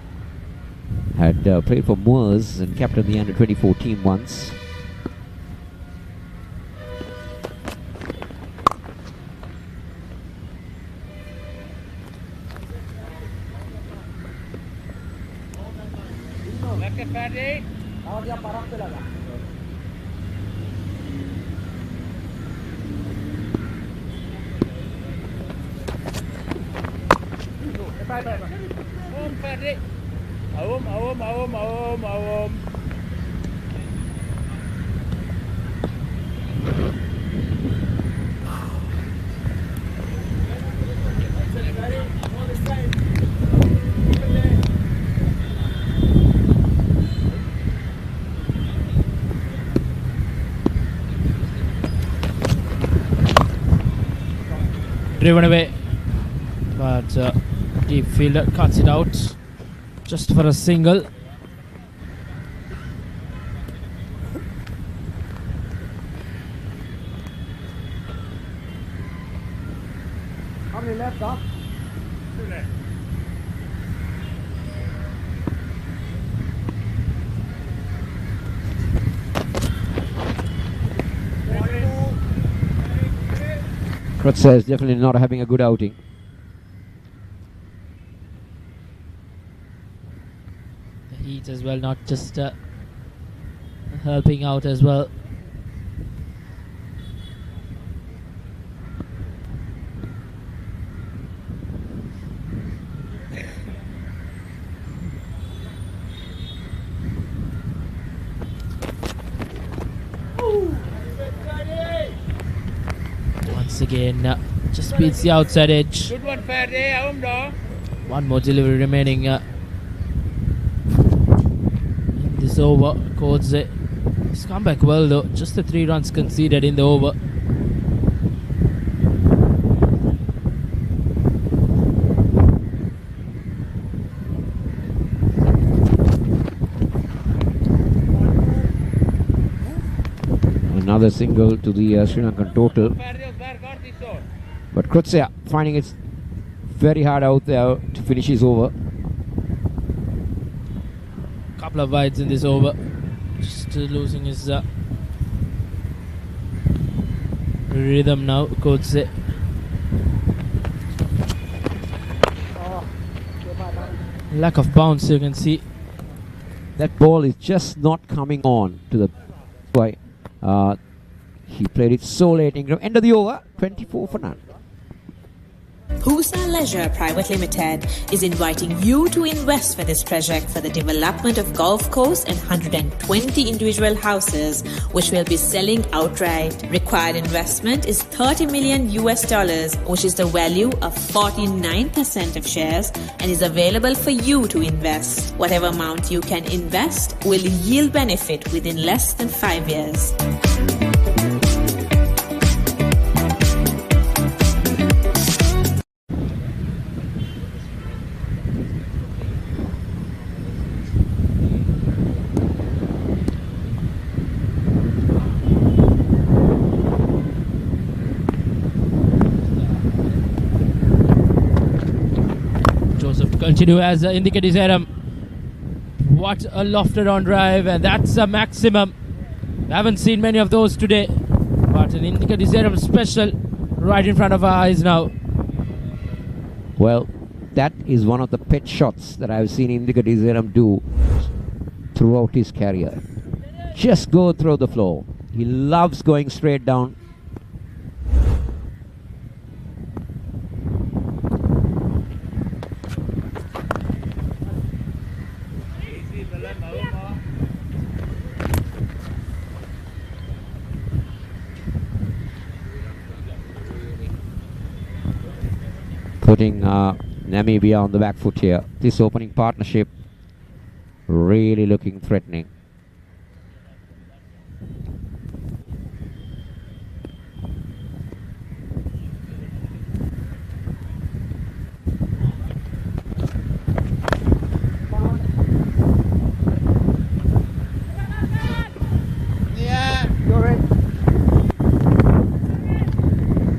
Speaker 1: had played for Moors and captained the under-24 team once.
Speaker 2: driven away, but deep fielder cuts it out just for a single.
Speaker 21: How many left, Doc?
Speaker 20: 2 left.
Speaker 1: Krutzer is definitely not having a good outing.
Speaker 2: The heat as well, not just helping out as well. Once again, just beats the outside edge.
Speaker 20: Good one, Fatty.
Speaker 2: One more delivery remaining in this over. Kodze. He's come back well though. Just the 3 runs conceded in the over.
Speaker 1: Another single to the Sri Lankan total. But Krutzer finding it very hard out there to finish his over.
Speaker 2: Couple of wides in this over. Just losing his rhythm now, Kodze. Lack of bounce, you can see.
Speaker 1: That ball is just not coming on to the why. He played it so late. End of the over, 24 for none.
Speaker 18: Pusa Leisure Private Limited is inviting you to invest for this project for the development of golf course and 120 individual houses, which will be selling outright. Required investment is $30 million, which is the value of 49% of shares, and is available for you to invest. Whatever amount you can invest will yield benefit within less than 5 years.
Speaker 2: Continue as indicated Zeram. What a lofted on drive, and that's a maximum. We haven't seen many of those today, but an indicated Zeram special right in front of our eyes now.
Speaker 1: Well, that is one of the pet shots that I've seen Indika Zeram do throughout his career. Just go through the floor. He loves going straight down. Putting Namibia on the back foot here. This opening partnership really looking threatening.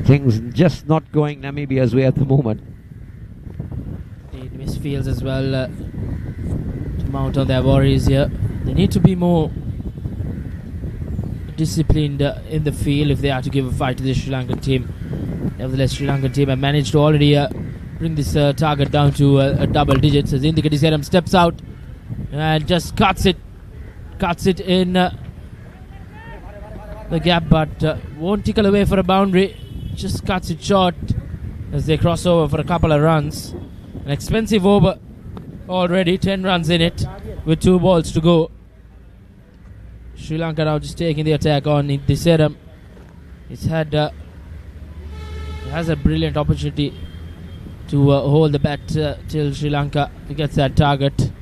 Speaker 1: Things just not going Namibia's way at the moment.
Speaker 2: They misfields as well to mount on their worries here. They need to be more disciplined in the field if they are to give a fight to the Sri Lankan team. Nevertheless, Sri Lankan team have managed to already bring this target down to a double digits as Indika Seram steps out and just cuts it in the gap, but won't tickle away for a boundary. Just cuts it short as they cross over for a couple of runs. An expensive over already, 10 runs in it with 2 balls to go. Sri Lanka now just taking the attack on Diseram. He has a brilliant opportunity to hold the bat till Sri Lanka gets that target.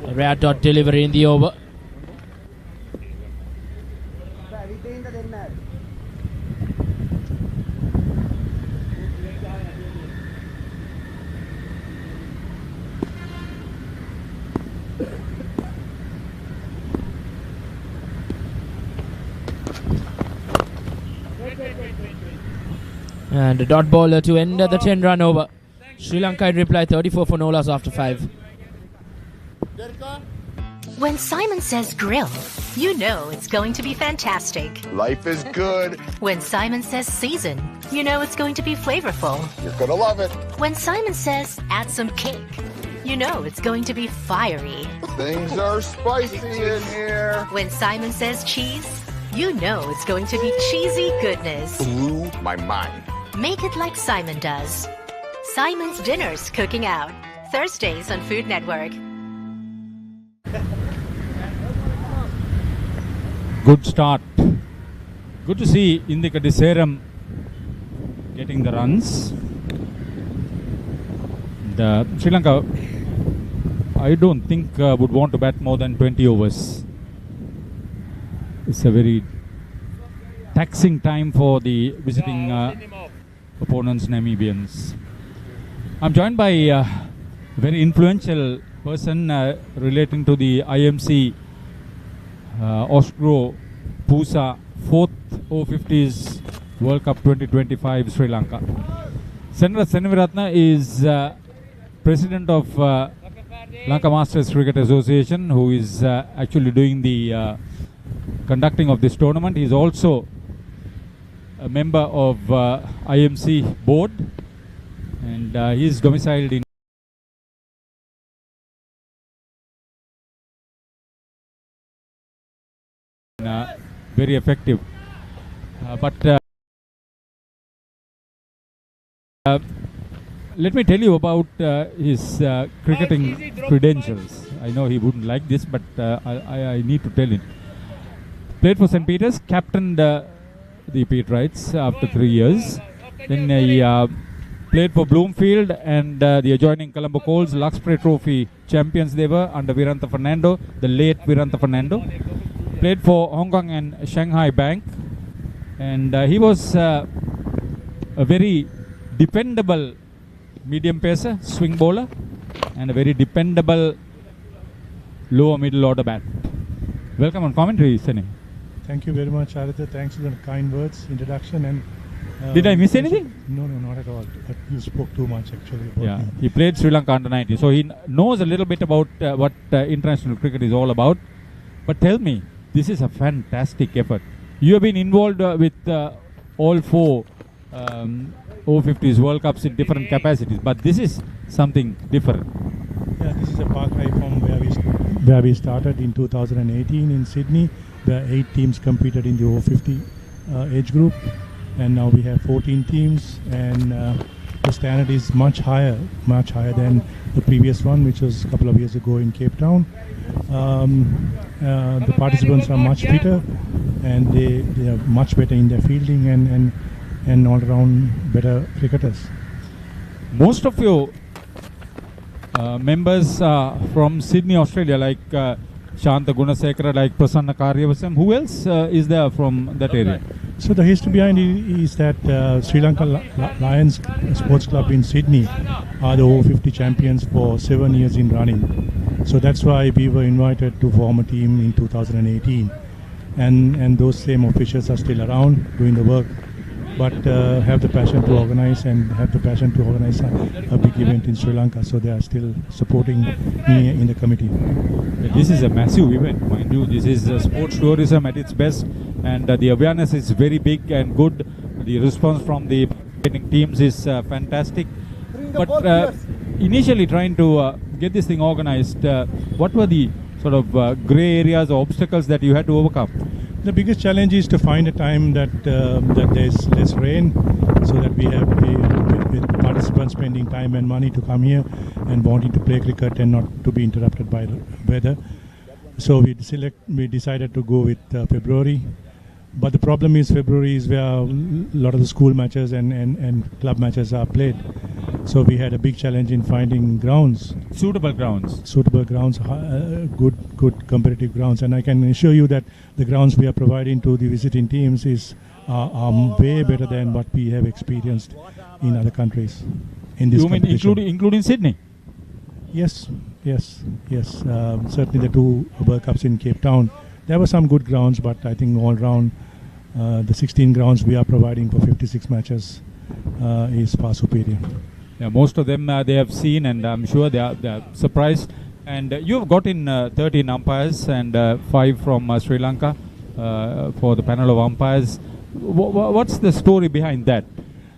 Speaker 2: A rare dot delivery in the over. And a dot bowler to end the 10-run over. Sri Lanka in reply 34 for no loss after 5.
Speaker 10: When Simon says grill, you know it's going to be fantastic.
Speaker 14: Life is good.
Speaker 10: When Simon says season, you know it's going to be flavorful.
Speaker 14: You're gonna love it.
Speaker 10: When Simon says add some cake, you know it's going to be fiery.
Speaker 14: Things are spicy in here.
Speaker 10: When Simon says cheese, you know it's going to be cheesy goodness.
Speaker 14: Blew my mind.
Speaker 10: Make it like Simon does. Simon's Dinners Cooking Out. Thursdays on Food Network.
Speaker 17: Good start. Good to see Indika Deseram getting the runs. The Sri Lanka, I don't think would want to bat more than 20 overs. It's a very taxing time for the visiting opponents, Namibians. I'm joined by a very influential person relating to the IMC Osgro Pusa 4th Over-50s World Cup 2025 Sri Lanka. Senator Senaviratna is president of Lanka Masters Cricket Association, who is actually doing the conducting of this tournament. He is also a member of IMC board, and he is domiciled in very effective. Let me tell you about his cricketing credentials. I know he wouldn't like this, but I need to tell him. Played for St. Peter's, captained the Pete Wrights after 3 years. Then he played for Bloomfield and the adjoining Colombo Coles, Luxprey Trophy champions they were under Viranta Fernando, the late Viranta Fernando. Played for Hong Kong and Shanghai Bank, and he was a very dependable medium pacer, swing bowler, and a very dependable lower middle order bat. Welcome on commentary, Sene.
Speaker 6: Thank you very much, Aritha. Thanks for the kind words, introduction. And
Speaker 17: did I miss anything?
Speaker 6: No, not at all. But you spoke too much, actually.
Speaker 17: Yeah, he played Sri Lanka under 19, so he knows a little bit about what international cricket is all about. But tell me, this is a fantastic effort. You have been involved with all 4 Over-50s World Cups in different capacities, but this is something different.
Speaker 6: Yeah, this is a far cry from where we started in 2018 in Sydney, where 8 teams competed in the Over-50 age group, and now we have 14 teams, and the standard is much higher than the previous one, which was a couple of years ago in Cape Town. The participants are much fitter, and they are much better in their fielding and all around better cricketers.
Speaker 17: Most of your members are from Sydney, Australia, like Shanta Gunasekara, like Prasanna Karyavasam. Who else is there from that area?
Speaker 6: So the history behind it is that Sri Lanka Lions Sports Club in Sydney are the Over-50 champions for 7 years in running. So that's why we were invited to form a team in 2018. And those same officials are still around doing the work, but have the passion to organize a big event in Sri Lanka. So they are still supporting me in the committee.
Speaker 17: This is a massive event, mind you. This is sports tourism at its best, and the awareness is very big and good. The response from the teams is fantastic. But initially trying to get this thing organized, what were the sort of grey areas or obstacles that you had to overcome?
Speaker 6: The biggest challenge is to find a time that there's less rain, so that we have with participants spending time and money to come here and wanting to play cricket and not to be interrupted by the weather. So we decided to go with February. But the problem is February is where a lot of the school matches and club matches are played. So we had a big challenge in finding grounds.
Speaker 17: Suitable grounds.
Speaker 6: Suitable grounds, good competitive grounds. And I can assure you that the grounds we are providing to the visiting teams are way better than what we have experienced in other countries. In this
Speaker 17: you mean including Sydney?
Speaker 6: Yes. Certainly the 2 World Cups in Cape Town, there were some good grounds, but I think all round the 16 grounds we are providing for 56 matches is far superior.
Speaker 17: Yeah, most of them they have seen, and I'm sure they are surprised. And you've got in 13 umpires and 5 from Sri Lanka for the panel of umpires. What's the story behind that?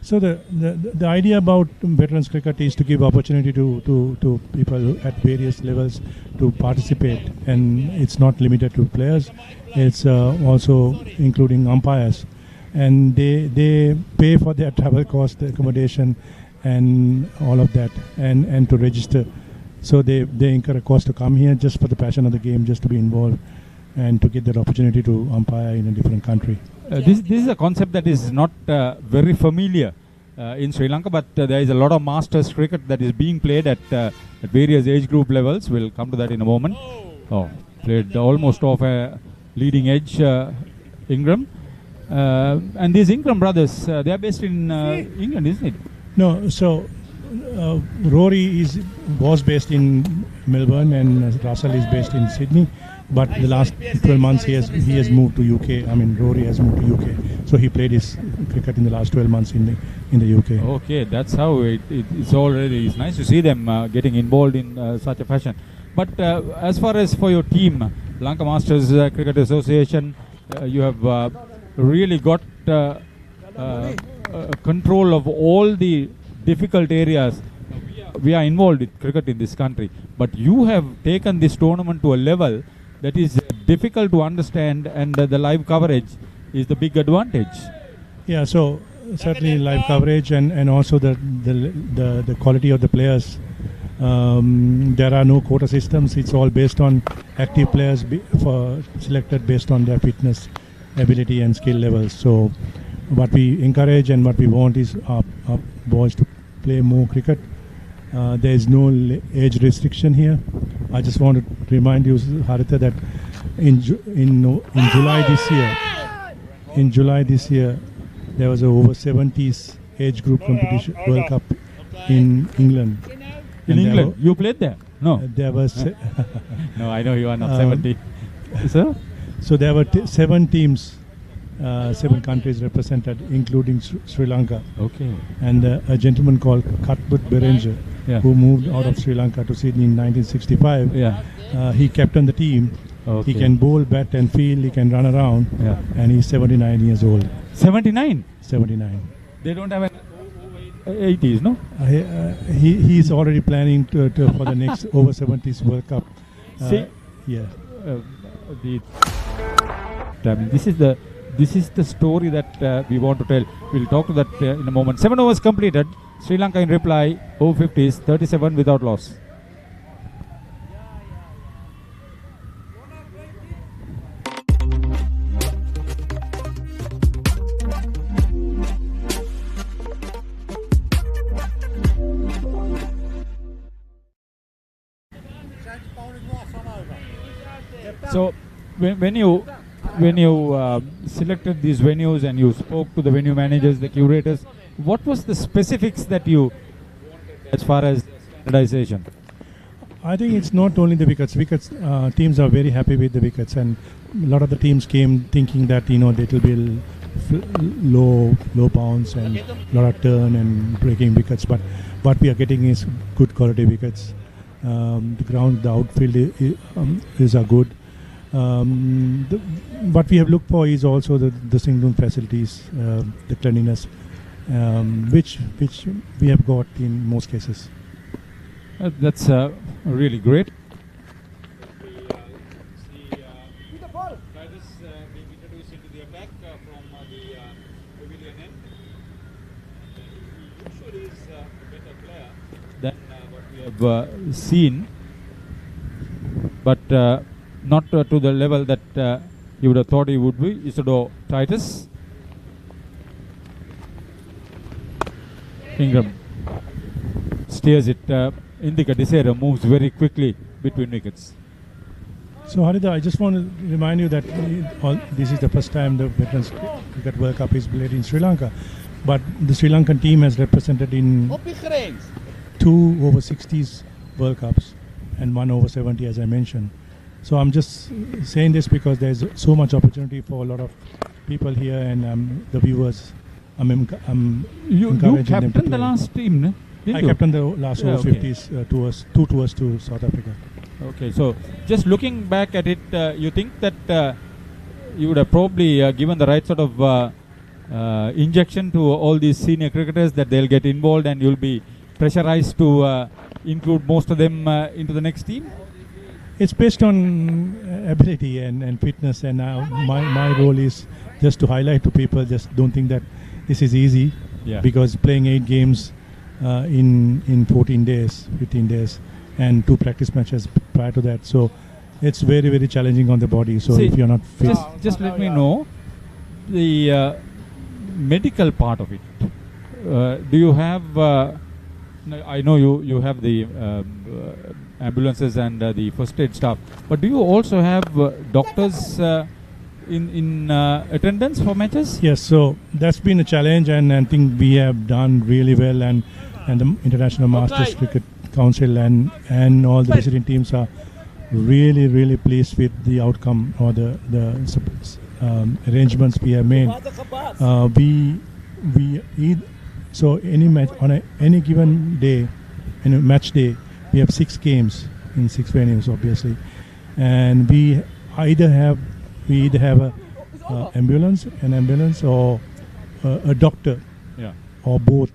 Speaker 6: So the idea about veterans cricket is to give opportunity to people at various levels to participate, and it's not limited to players. It's also including umpires, and they pay for their travel cost, the accommodation, and all of that, and to register. So they incur a cost to come here just for the passion of the game, just to be involved and to get that opportunity to umpire in a different country.
Speaker 17: This is a concept that is not very familiar in Sri Lanka, but there is a lot of masters cricket that is being played at various age group levels. We'll come to that in a moment. Played almost off a leading edge, Ingram. And these Ingram brothers, they are based in England, isn't it?
Speaker 6: No, so Rory was based in Melbourne, and Russell is based in Sydney. But the last 12 months he has moved to UK. I mean, Rory has moved to UK, so he played his cricket in the last 12 months in the UK.
Speaker 17: Okay, that's how it's already. It's nice to see them getting involved in such a fashion. But as far as for your team, Lanka Masters Cricket Association, you have really got control of all the difficult areas. We are involved with cricket in this country, but you have taken this tournament to a level that is difficult to understand, and the live coverage is the big advantage.
Speaker 6: Yeah, so certainly live coverage and also the quality of the players. There are no quota systems. It's all based on active players selected based on their fitness, ability and skill levels. So what we encourage and what we want is our boys to play more cricket. There is no age restriction here. I just want to remind you, Haritha, that in July this year, there was a over 70s age group competition World Cup in England.
Speaker 17: In England, you played there? No.
Speaker 6: There was.
Speaker 17: No, I know you are not 70. Sir?
Speaker 6: So there were 7 teams. 7 countries represented, including Sri Lanka.
Speaker 17: Okay.
Speaker 6: And a gentleman called Cuthbert Berenger, who moved out of Sri Lanka to Sydney in 1965. He captained the team.
Speaker 17: Okay.
Speaker 6: He can bowl, bat and field. He can run around. And he's 79 years old.
Speaker 17: 79?
Speaker 6: 79.
Speaker 17: They don't have 80s, no?
Speaker 6: He's already planning for the next Over-50s World Cup.
Speaker 17: This is the story that we want to tell. We'll talk to that in a moment. 7 overs completed. Sri Lanka in reply, Over-50s, 37 without loss. So, when you selected these venues and you spoke to the venue managers, the curators, what was the specifics that you as far as standardization?
Speaker 6: I think it's not only the wickets. Teams are very happy with the wickets, and a lot of the teams came thinking that there will be low bounce and a lot of turn and breaking wickets. But what we are getting is good quality wickets. The outfield is good. What we have looked for is also the single facilities, the cleanliness, which we have got in most cases.
Speaker 17: That's really great. Being introduced into the attack from the pavilion end. Usually is a better player than what we have seen, but not to the level that you would have thought he would be. Isidore Titus. Ingram. steers it. Indika Desera moves very quickly between wickets.
Speaker 6: So Haritha, I just want to remind you that this is the first time the Veterans Cricket World Cup is played in Sri Lanka. But the Sri Lankan team has represented in 2 over-60s World Cups and 1 over-70, as I mentioned. So I'm just saying this because there's so much opportunity for a lot of people here and the viewers. I'm encouraging them to
Speaker 17: captained
Speaker 6: play.
Speaker 17: the last team, no?
Speaker 6: I captained the last over-50s tours, 2 tours to South Africa.
Speaker 17: Okay, so just looking back at it, you think that you would have probably given the right sort of injection to all these senior cricketers, that they'll get involved and you'll be pressurized to include most of them into the next team?
Speaker 6: It's based on ability and fitness, and my role is just to highlight to people, just don't think that this is easy, because playing 8 games in 14 days, 15 days, and 2 practice matches prior to that, so it's very, very challenging on the body. So if you're not fit,
Speaker 17: just let me know the medical part of it. Do you have I know you have the ambulances and the first aid staff, but do you also have doctors in attendance for matches?
Speaker 6: Yes, so that's been a challenge, and I think we have done really well, and the International Masters Cricket Council and all the visiting teams are really, really pleased with the outcome or the arrangements we have made. So any match on any given day, in a match day, we have 6 games in 6 venues, obviously, and we either have an ambulance or a doctor, or both.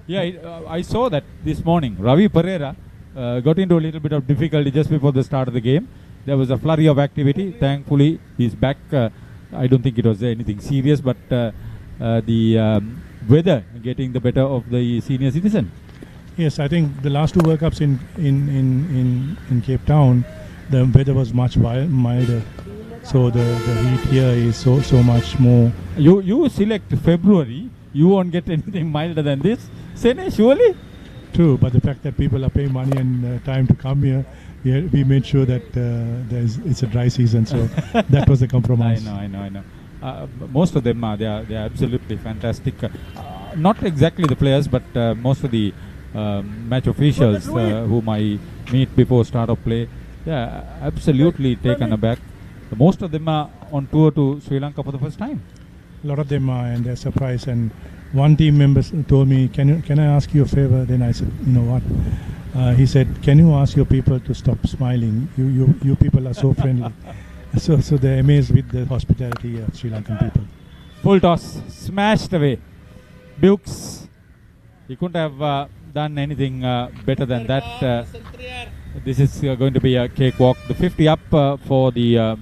Speaker 17: Yeah, I saw that this morning. Ravi Pereira got into a little bit of difficulty just before the start of the game. There was a flurry of activity. Thankfully, he's back. I don't think it was anything serious, but the weather getting the better of the senior citizen.
Speaker 6: Yes, I think the last 2 World Cups in Cape Town, the weather was much milder. So the heat here is so much more.
Speaker 17: You select February, you won't get anything milder than this. Sene, surely?
Speaker 6: True, but the fact that people are paying money and time to come here, we made sure that it's a dry season, so that was a compromise.
Speaker 17: I know. Most of them they're absolutely fantastic. Not exactly the players, but most of the match officials whom I meet before start of play, they're absolutely taken aback. Most of them are on tour to Sri Lanka for the first time.
Speaker 6: A lot of them are, and they're surprised. And one team member told me, "Can I ask you a favor?" Then I said, "You know what?" He said, "Can you ask your people to stop smiling? You people are so friendly." So they're amazed with the hospitality of Sri Lankan people.
Speaker 17: Full toss, smashed away. Bukes, he couldn't have done anything better than that. This is going to be a cakewalk. The 50 up for the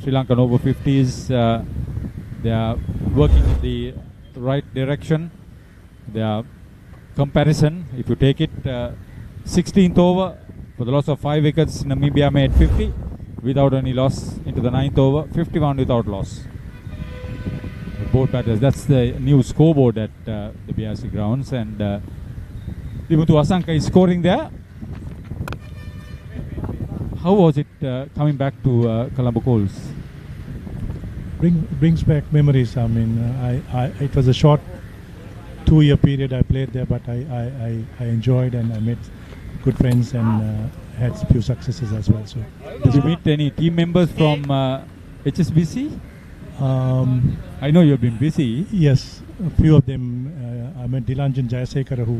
Speaker 17: Sri Lankan Over-50s. They are working in the right direction. Their comparison, if you take it, 16th over for the loss of 5 wickets, Namibia made 50 without any loss into the 9th over, 51 without loss. Both batters. That's the new scoreboard at the BRC Grounds, and Dimutu Asanka is scoring there. How was it coming back to Colombo Coles?
Speaker 6: Brings back memories. I mean, it was a short 2-year period I played there, but I enjoyed, and I met good friends and had a few successes as well. So,
Speaker 17: did you meet any team members from HSBC? I know you've been busy.
Speaker 6: Yes, a few of them. I met Dilanjan Jayasekara who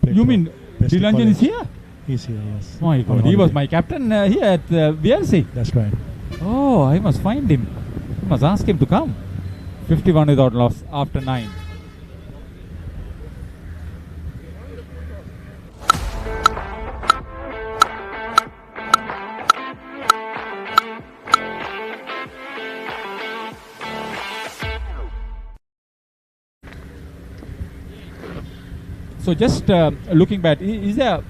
Speaker 6: played.
Speaker 17: You mean Dilanjan is here?
Speaker 6: He's here, yes.
Speaker 17: My God, he was my captain here at BRC.
Speaker 6: That's right.
Speaker 17: Oh, I must find him. I must ask him to come. 51 without loss after 9. So just looking back, is there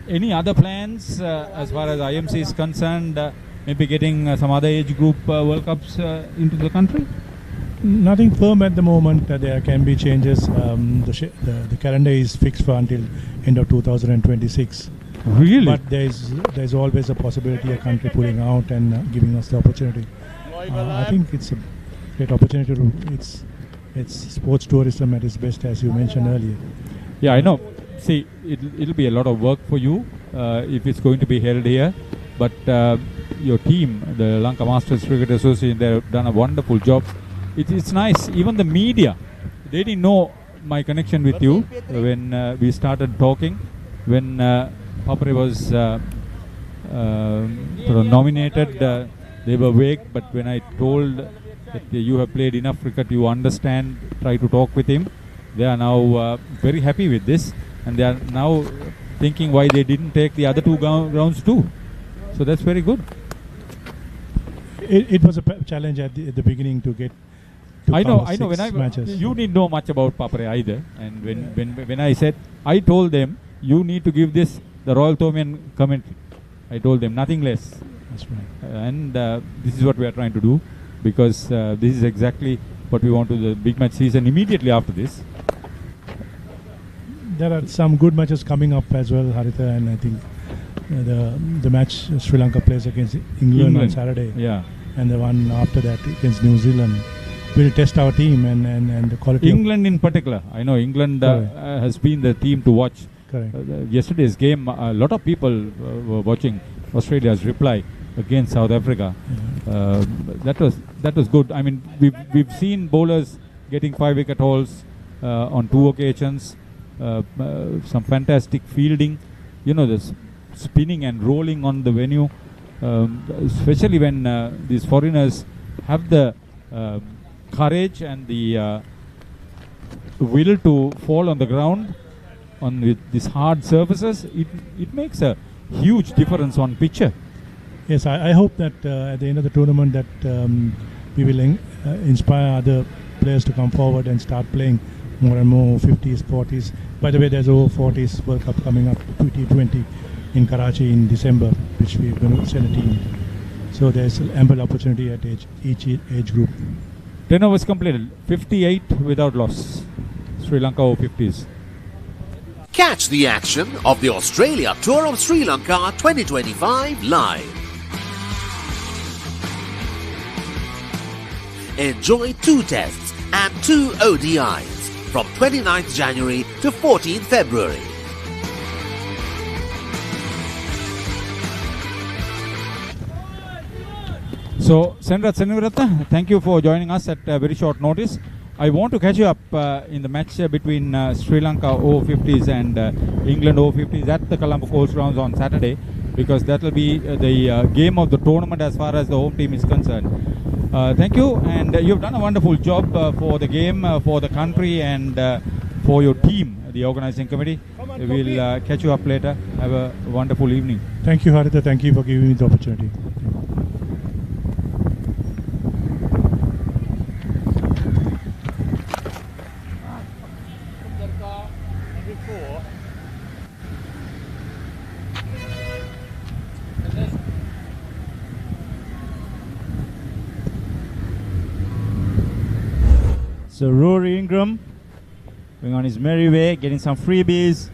Speaker 17: any other plans as far as IMC is concerned? Maybe getting some other age group World Cups into the country?
Speaker 6: Nothing firm at the moment. There can be changes. The calendar is fixed for until end of 2026.
Speaker 17: Really?
Speaker 6: But there's always a possibility a country pulling out and giving us the opportunity. I think it's a great opportunity. It's sports tourism at its best, as you mentioned earlier.
Speaker 17: Yeah, I know. See, it'll be a lot of work for you if it's going to be held here. But your team, the Lanka Masters Cricket Association, they've done a wonderful job. It's nice. Even the media, they didn't know my connection with you when we started talking. When Papare was sort of nominated, they were vague. But when I told that you have played enough cricket, you understand, try to talk with him, they are now very happy with this. And they are now thinking why they didn't take the other two grounds too. So that's very good.
Speaker 6: It was a challenge at the beginning to get.
Speaker 17: I know.
Speaker 6: Matches.
Speaker 17: You didn't know much about Papare either. And when I said, I told them you need to give this the Royal Thomian commentary. I told them nothing less.
Speaker 6: That's right.
Speaker 17: And this is what we are trying to do, because this is exactly what we want to do, the big match season immediately after this.
Speaker 6: There are some good matches coming up as well, Haritha, and I think the match Sri Lanka plays against England on Saturday.
Speaker 17: Yeah.
Speaker 6: And the one after that against New Zealand will test our team and the quality.
Speaker 17: England in particular. I know England has been the team to watch.
Speaker 6: Correct.
Speaker 17: Yesterday's game, a lot of people were watching Australia's reply against South Africa. That was good. I mean, we've seen bowlers getting 5-wicket hauls on 2 occasions. Some fantastic fielding. You know, this spinning and rolling on the venue, especially when these foreigners have the courage and the will to fall on the ground with these hard surfaces. It makes a huge difference on pitcher.
Speaker 6: Yes, I hope that at the end of the tournament that we will inspire other players to come forward and start playing more and more 50s, 40s. By the way, there's Over-50s World Cup coming up, T20 in Karachi in December, which we're going to send a team. So there's ample opportunity at each age group.
Speaker 17: 10 overs completed, 58 without loss. Sri Lanka Over-50s.
Speaker 12: Catch the action of the Australia Tour of Sri Lanka 2025 live. Enjoy 2 tests and 2 ODIs from 29th January to 14th February.
Speaker 17: So, Senrat Senivratna, thank you for joining us at very short notice. I want to catch you up in the match between Sri Lanka Over-50s and England Over-50s at the Colombo Grounds on Saturday, because that will be the game of the tournament as far as the home team is concerned. Thank you, and you've done a wonderful job for the game, for the country, and for your team, the organizing committee. We'll catch you up later. Have a wonderful evening.
Speaker 6: Thank you, Haritha. Thank you for giving me the opportunity.
Speaker 15: So Rory Ingram going on his merry way, getting some freebies,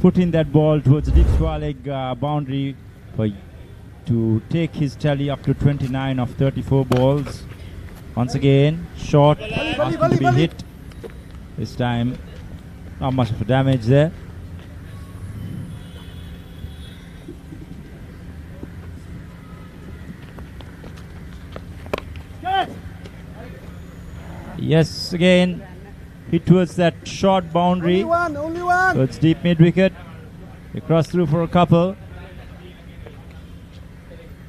Speaker 15: putting that ball towards the deep square leg boundary to take his tally up to 29 of 34 balls. Once again, short, asking to be hit. This time, not much of a damage there. Yes, again, hit towards that short boundary.
Speaker 21: Only one.
Speaker 15: So it's deep mid wicket. They cross through for a couple.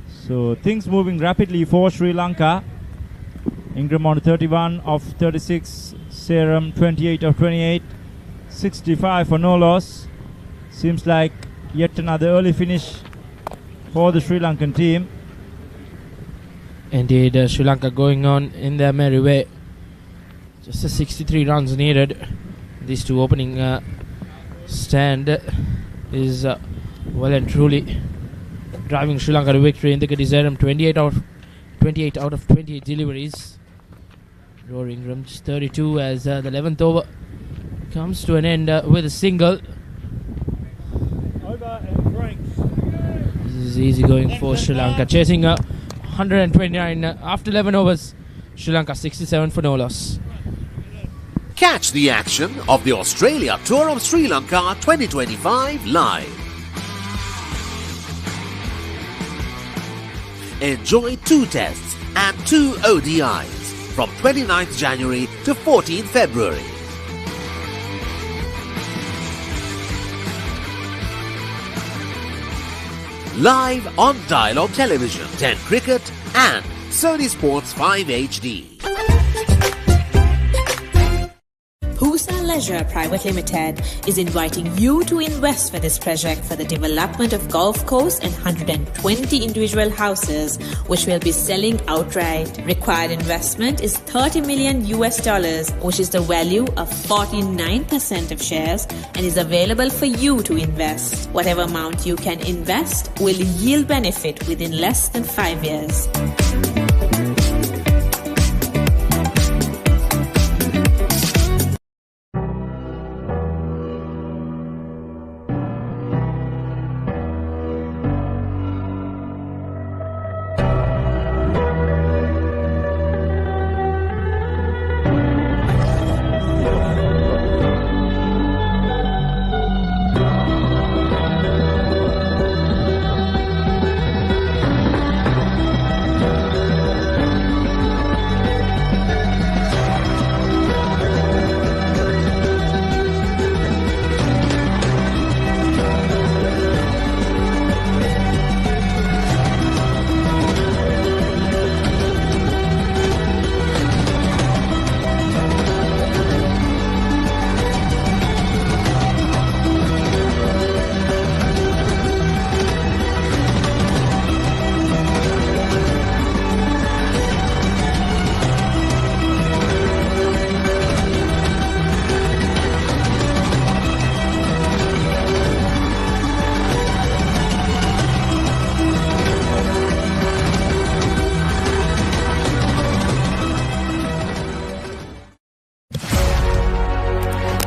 Speaker 15: So things moving rapidly for Sri Lanka. Ingram on 31 of 36. Serum 28 of 28. 65 for no loss. Seems like yet another early finish for the Sri Lankan team.
Speaker 2: Indeed, Sri Lanka going on in their merry way. Just a 63 runs needed. These two opening stand is well and truly driving Sri Lanka to victory in the Kadizaram. 28 out of 28 deliveries. Rory Ingram just 32 as the 11th over comes to an end with a single. This is easy going for Sri Lanka, chasing 129 after 11 overs. Sri Lanka 67 for no loss.
Speaker 12: Catch the action of the Australia Tour of Sri Lanka 2025 live. Enjoy 2 tests and 2 ODIs from 29th January to 14th February. Live on Dialog Television, 10 Cricket and Sony Sports 5 HD.
Speaker 18: Pusa Leisure Private Limited is inviting you to invest for this project for the development of golf course and 120 individual houses, which will be selling outright. Required investment is $30 million, which is the value of 49% of shares and is available for you to invest. Whatever amount you can invest will yield benefit within less than 5 years.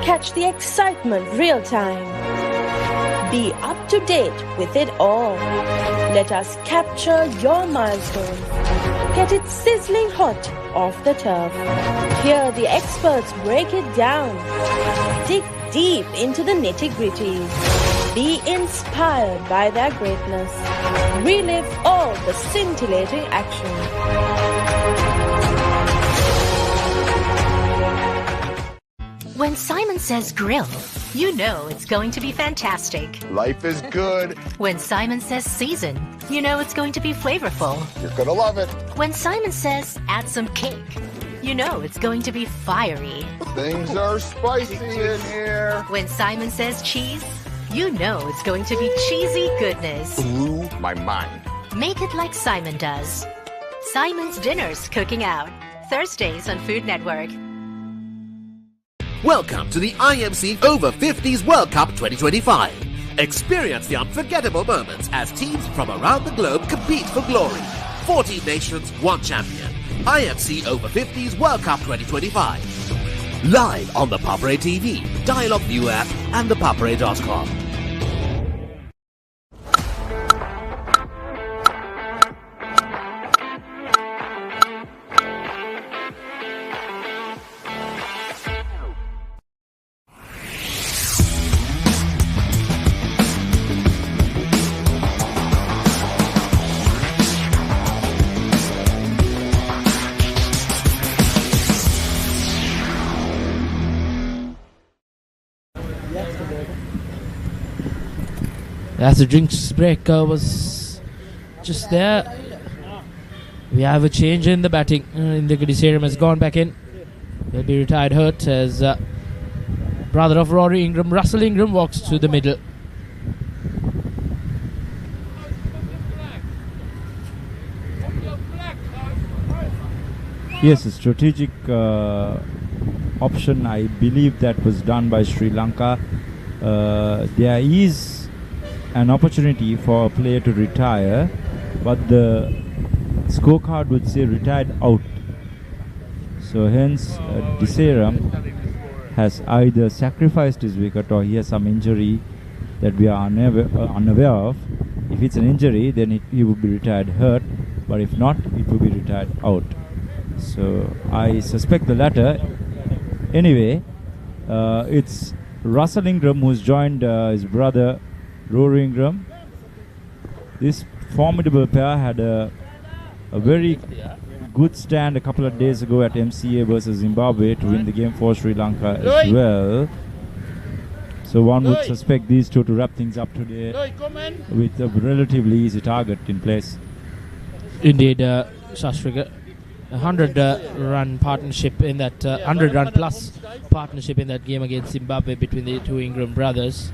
Speaker 16: Catch the excitement real time. Be up to date with it all. Let us capture your milestones. Get it sizzling hot off the turf. Hear the experts break it down. Dig deep into the nitty-gritties. Be inspired by their greatness. Relive all the scintillating action.
Speaker 10: When Simon says grill, you know it's going to be fantastic.
Speaker 14: Life is good.
Speaker 10: When Simon says season, you know it's going to be flavorful.
Speaker 14: You're gonna love it.
Speaker 10: When Simon says add some cake, you know it's going to be fiery.
Speaker 14: Things are spicy in here.
Speaker 10: When Simon says cheese, you know it's going to be cheesy goodness.
Speaker 14: Blew my mind.
Speaker 10: Make it like Simon does. Simon's Dinners Cooking Out, Thursdays on Food Network.
Speaker 12: Welcome to the IMC Over-50s World Cup 2025. Experience the unforgettable moments as teams from around the globe compete for glory. 14 nations, 1 champion. IMC Over-50s World Cup 2025. Live on the Papare TV, Dialog ViU App and ThePapare.com.
Speaker 2: As the drinks break was just there, we have a change in the batting. Indikadi Stadium has gone back in. He'll be retired hurt as brother of Rory Ingram, Russell Ingram, walks to the middle.
Speaker 15: Yes, a strategic option. I believe that was done by Sri Lanka. There is an opportunity for a player to retire, but the scorecard would say retired out. So hence Diseram has either sacrificed his wicket or he has some injury that we are unaware of. If it's an injury, then he would be retired hurt, but if not, it will be retired out. So I suspect the latter. Anyway, it's Russell Ingram who's joined his brother Rory Ingram. This formidable pair had a very good stand a couple of days ago at MCA versus Zimbabwe to win the game for Sri Lanka as well. So one would suspect these two to wrap things up today with a relatively easy target in place.
Speaker 2: Indeed, Shashrika. 100-run partnership in that 100-run plus partnership in that game against Zimbabwe between the two Ingram brothers.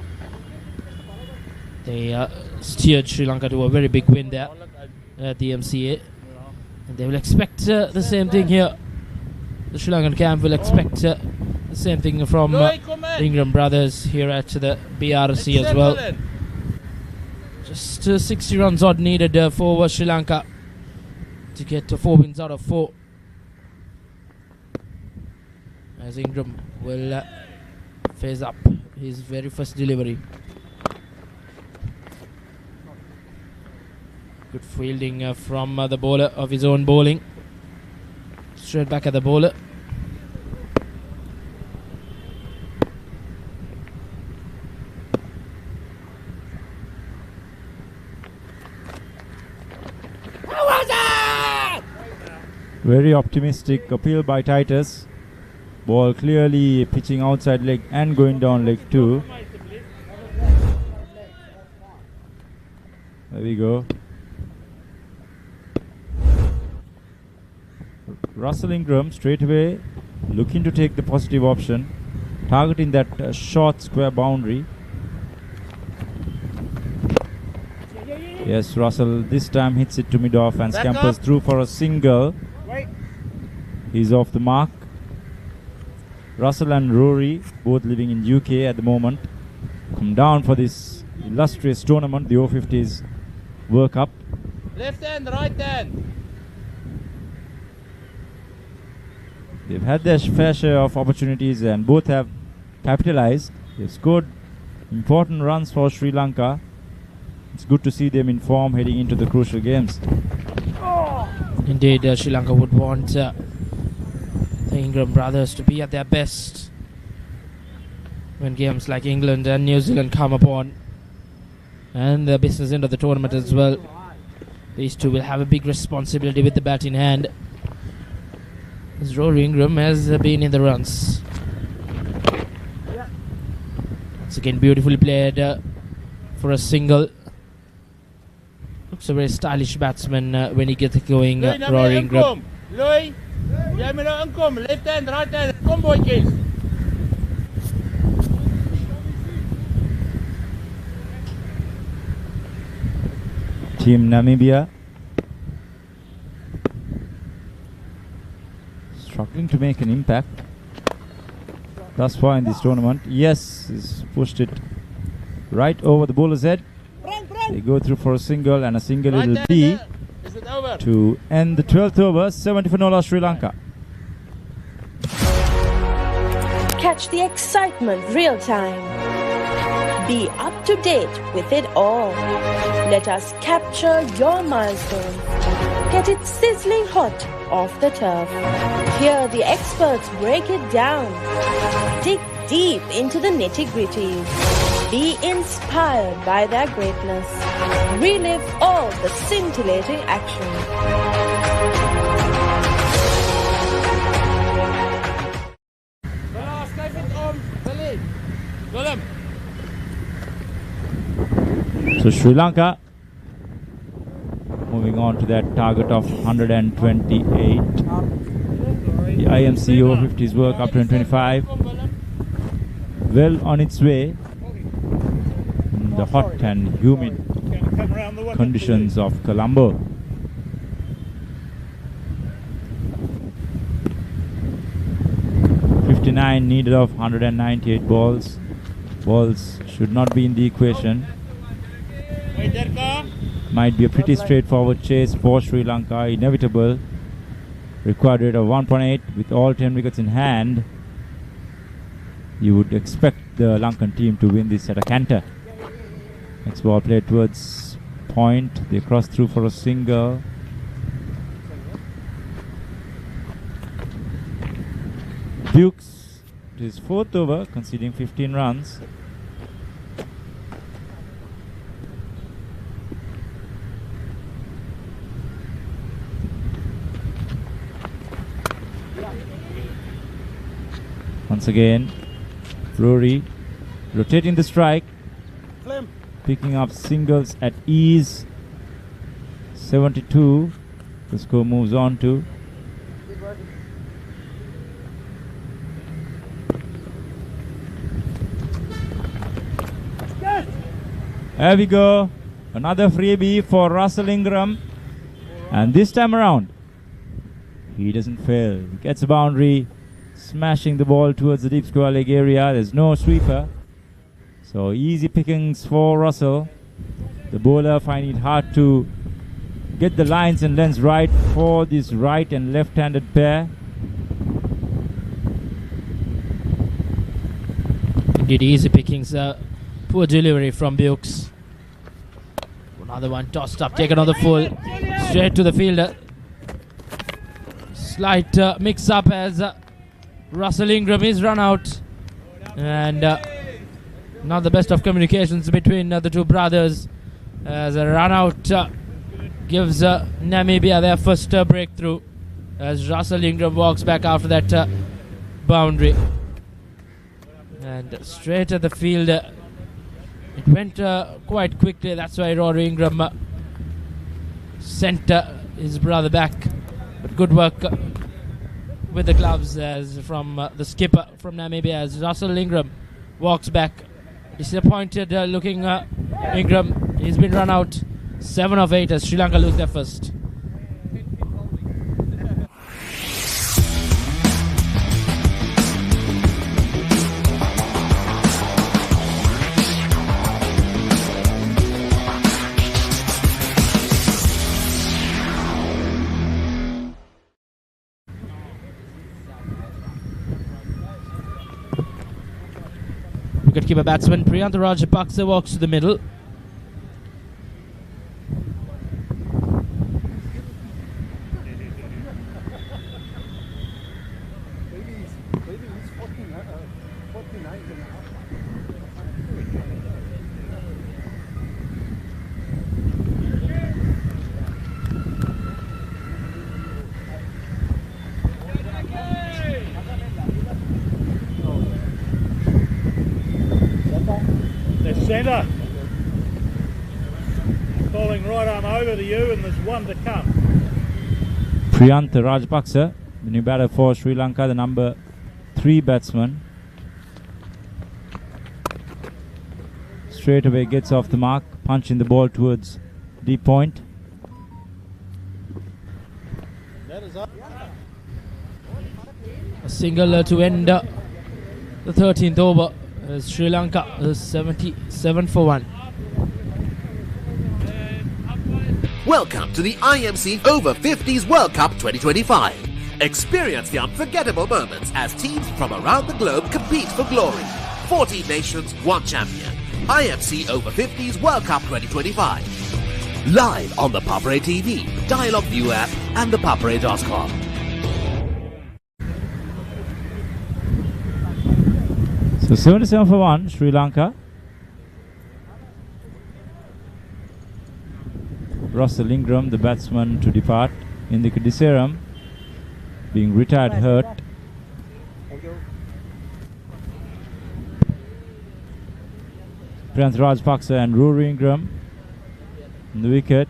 Speaker 2: They steered Sri Lanka to a very big win there at the MCA. And they will expect the same thing here. The Sri Lankan camp will expect the same thing from the Ingram brothers here at the BRC as well. Just 60 runs odd needed for Sri Lanka to get 4 wins out of 4. As Ingram will face up his very first delivery. Good fielding from the bowler of his own bowling. Straight back at the bowler.
Speaker 15: Very optimistic appeal by Titus. Ball clearly pitching outside leg and going down leg too. There we go. Russell Ingram straight away looking to take the positive option, targeting that short square boundary. Yes, Russell this time hits it to mid-off and scampers through for a single. He's off the mark. Russell and Rory, both living in UK at the moment, come down for this illustrious tournament, the Over-50s World Cup.
Speaker 20: Left hand, right hand.
Speaker 15: They've had their fair share of opportunities and both have capitalized. They've scored important runs for Sri Lanka. It's good to see them in form heading into the crucial games.
Speaker 2: Indeed, Sri Lanka would want the Ingram brothers to be at their best when games like England and New Zealand come upon, and the business end of the tournament as well. These two will have a big responsibility with the bat in hand, as Rory Ingram has been in the runs. Once again, beautifully played for a single. Looks a very stylish batsman when he gets going, Rory Ingram.
Speaker 20: Louis, jij moet nou inkom. Left hand, right hand. Kom boytjies.
Speaker 15: Team Namibia struggling to make an impact thus far in this tournament. Yes, he's pushed it right over the bowler's head. They go through for a single, and a single it'll be to end the 12th over. 70 for Nola, Sri Lanka.
Speaker 16: Catch the excitement real time. Be up to date with it all. Let us capture your milestones. Get it sizzling hot off the turf. Hear the experts break it down. Dig deep into the nitty-gritties. Be inspired by their greatness. Relive all the scintillating action.
Speaker 15: So Sri Lanka moving on to that target of 128. The IMC Over-50s World Cup 2025 well on its way in the hot and humid conditions of Colombo. .59 needed of 198 balls. Balls should not be in the equation. Might be a pretty straightforward chase for Sri Lanka, inevitable. Required rate of 1.8 with all 10 wickets in hand. You would expect the Lankan team to win this at a canter. Next ball played towards point. They cross through for a single. Dukes to his fourth over, conceding 15 runs. Once again, Rory rotating the strike, picking up singles at ease. 72. The score moves on to there we go. Another freebie for Russell Ingram. And this time around, he doesn't fail. He gets a boundary, smashing the ball towards the deep square leg area. There's no sweeper. So easy pickings for Russell. The bowler finding it hard to get the lines and lengths right for this right and left-handed pair.
Speaker 2: Indeed, easy pickings. Poor delivery from Bukes. Another one tossed up, taken on the full. Straight to the fielder. Slight mix-up as Russell Ingram is run out. And not the best of communications between the two brothers. As a run out gives Namibia their first breakthrough. As Russell Ingram walks back after that boundary. And straight at the field. It went quite quickly. That's why Rory Ingram sent his brother back. But good work with the gloves as from the skipper from Namibia as Russell Ingram walks back. Disappointed looking Ingram. He's been run out 7 of 8 as Sri Lanka lose their first. Wicketkeeper batsman Priyantha Rajapaksa walks to the middle.
Speaker 5: Centre. Falling right arm over to you, and there's one to come.
Speaker 15: Priyantha Rajapaksa, the new batter for Sri Lanka, the number 3 batsman. Straight away gets off the mark, punching the ball towards deep point.
Speaker 2: A single to end the 13th over. Sri Lanka is 77 for 1.
Speaker 12: Welcome to the IMC Over-50s World Cup 2025. Experience the unforgettable moments as teams from around the globe compete for glory. 14 nations, 1 champion. IMC Over-50s World Cup 2025. Live on the Papare TV, Dialog ViU App and ThePapare.com.
Speaker 15: So 77 for 1, Sri Lanka. Russell Ingram, the batsman to depart. Indika Diseram being retired hurt. Priyantha Rajapaksa and Rory Ingram on the wicket.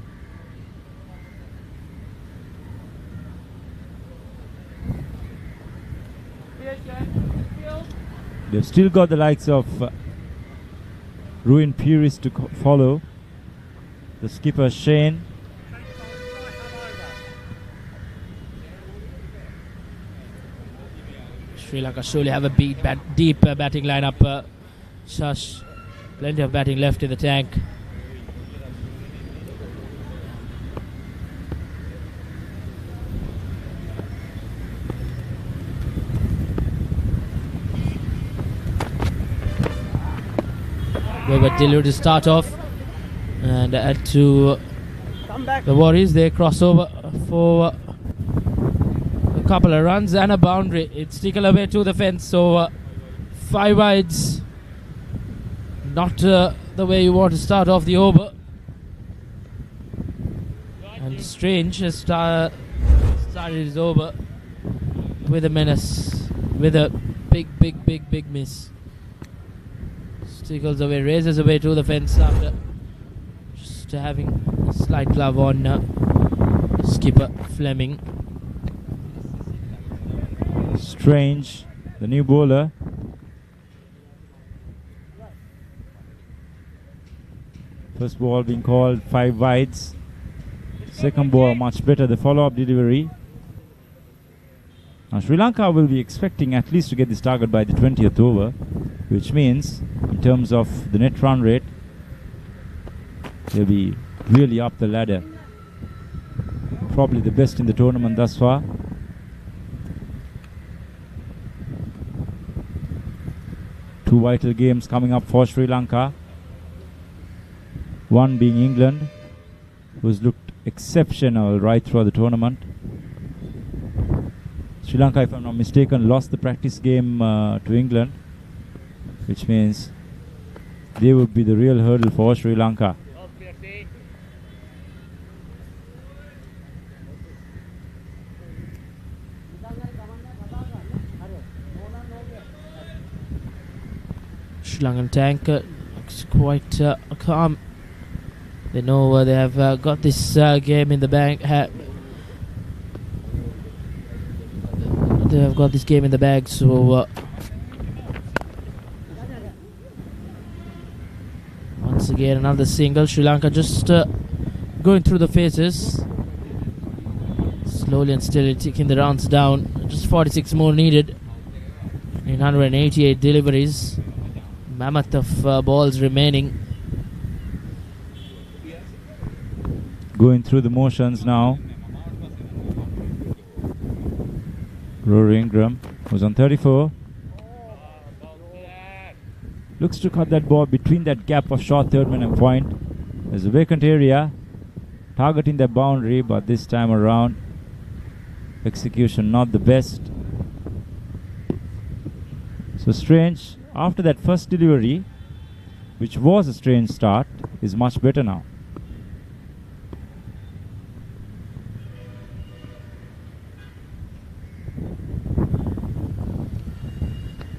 Speaker 15: They've still got the likes of Ruin Puris to follow. The skipper Shane.
Speaker 2: Sri Lanka surely have a deep batting lineup. Shash, plenty of batting left in the tank. Weber delivered to start off. And to the Warriors, they cross over for a couple of runs and a boundary. It's taken away to the fence, so 5 wides. Not the way you want to start off the over. And Strange has started his over with a menace, with a big miss. Stickles away, raises away to the fence after just having a slight glove on skipper Fleming.
Speaker 15: Strange, the new bowler. First ball being called 5 wides. Second ball much better, the follow-up delivery. Now Sri Lanka will be expecting at least to get this target by the 20th over, which means in terms of the net run rate, they'll be really up the ladder. Probably the best in the tournament thus far. Two vital games coming up for Sri Lanka. One being England, who's looked exceptional right throughout the tournament. Sri Lanka, if I'm not mistaken, lost the practice game to England, which means they would be the real hurdle for Sri Lanka.
Speaker 2: Sri Lankan tank looks quite calm. They know they have got this game in the bag. They have got this game in the bag, so once again another single. Sri Lanka just going through the phases, slowly and steadily taking the rounds down. Just 46 more needed in 188 deliveries. Mammoth of balls remaining.
Speaker 15: Going through the motions now. Rory Ingram was on 34. Looks to cut that ball between that gap of short third man and point. There's a vacant area, targeting the boundary, but this time around, execution not the best. So Strange, after that first delivery, which was a strange start, is much better now.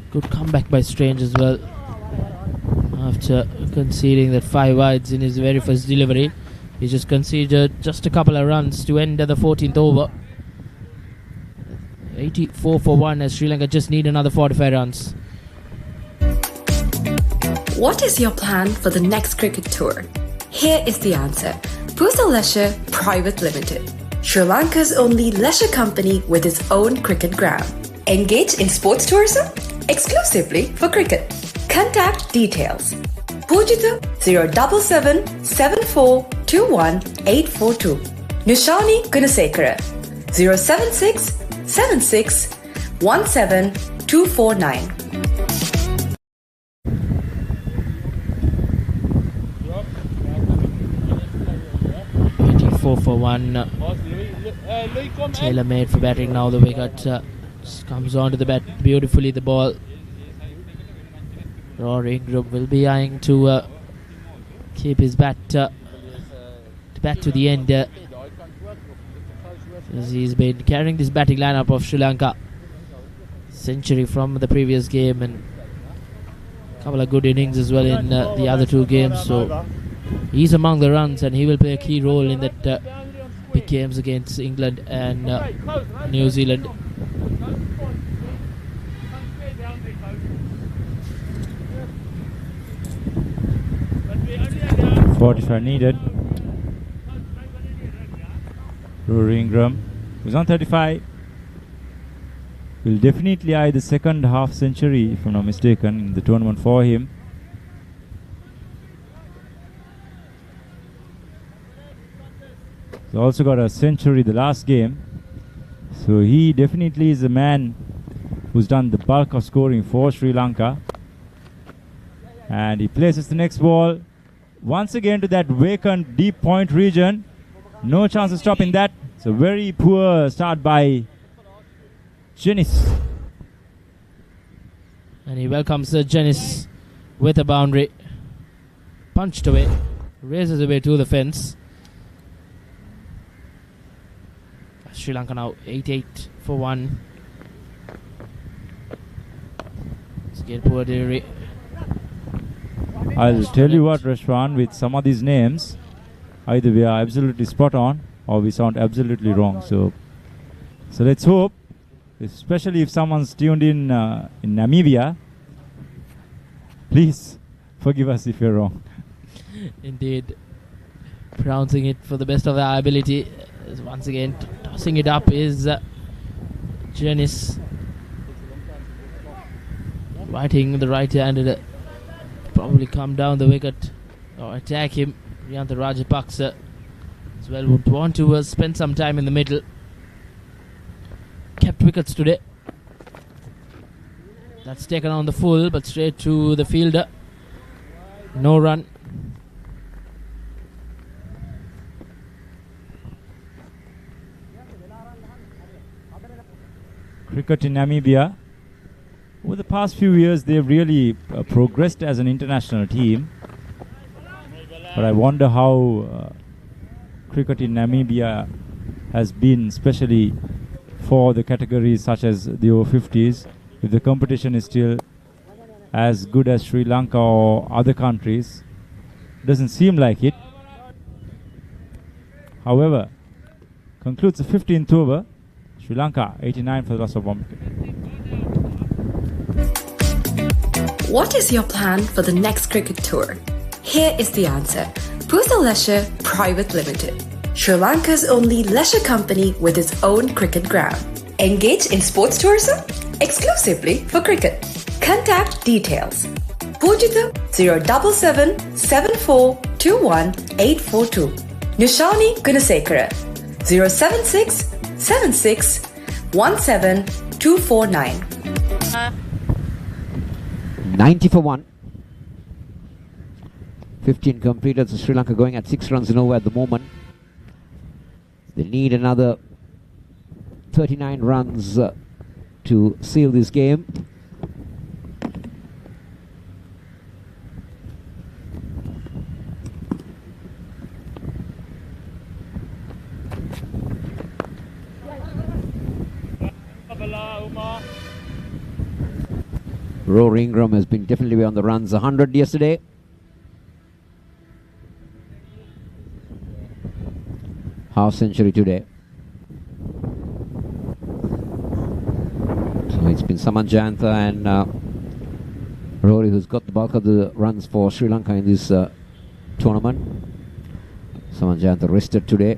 Speaker 2: Good comeback by Strange as well. After conceding that 5 wides in his very first delivery, he just conceded just a couple of runs to end the 14th over. 84 for 1 as Sri Lanka just need another 45 runs.
Speaker 11: What is your plan for the next cricket tour? Here is the answer. Pusa Leisure Private Limited, Sri Lanka's only leisure company with its own cricket ground. Engage in sports tourism exclusively for cricket. Contact details. Pujita 077 7421 842. Nishani Gunasekara 076 76 17 249.
Speaker 2: 4 for 1. Taylor made for batting now. The wicket comes onto the bat beautifully. The ball. Rory Ingram will be eyeing to keep his bat to the end. As he's been carrying this batting lineup of Sri Lanka. Century from the previous game and a couple of good innings as well in the other two games. So he's among the runs and he will play a key role in that big games against England and New Zealand.
Speaker 15: .45 needed. Rory Ingram, who's on 35, will definitely eye the second half century, if I'm not mistaken, in the tournament for him. He's also got a century the last game, so he definitely is a man who's done the bulk of scoring for Sri Lanka. And he places the next ball once again to that vacant deep point region. No chance of stopping that. It's a very poor start by Janice.
Speaker 2: And he welcomes Janice with a boundary. Punched away. Raises away to the fence. Sri Lanka now 8-8 for 1. Let's get poor delivery.
Speaker 15: I'll tell you what, Rashwan, with some of these names, either we are absolutely spot on or we sound absolutely wrong. So let's hope, especially if someone's tuned in Namibia, please forgive us if you're wrong.
Speaker 2: Indeed. Pronouncing it for the best of our ability. Once again, tossing it up is Janice. Writing the right-handed. Probably come down the wicket or attack him. Riyantha Rajapaksa as well would want to spend some time in the middle. Kept wickets today. That's taken on the full, but straight to the fielder. No run.
Speaker 15: Cricket in Namibia. Over the past few years, they've really progressed as an international team. But I wonder how cricket in Namibia has been, especially for the categories such as the over-50s. If the competition is still as good as Sri Lanka or other countries, doesn't seem like it. However, concludes the 15th over. Sri Lanka 89 for the loss of 1 wicket.
Speaker 11: What is your plan for the next cricket tour? Here is the answer. Pusa Leisure Private Limited, Sri Lanka's only leisure company with its own cricket ground. Engage in sports tourism exclusively for cricket. Contact details. Pujita 077 7421 842. Nishani Gunasekara 076 76 17 249.
Speaker 1: 90 for 1. 15 completed. So Sri Lanka going at 6 runs in over at the moment. They need another 39 runs to seal this game. Rory Ingram has been definitely on the runs. 100 yesterday. Half century today. So it's been Saman Jayantha and Rory who's got the bulk of the runs for Sri Lanka in this tournament. Saman Jayantha rested today.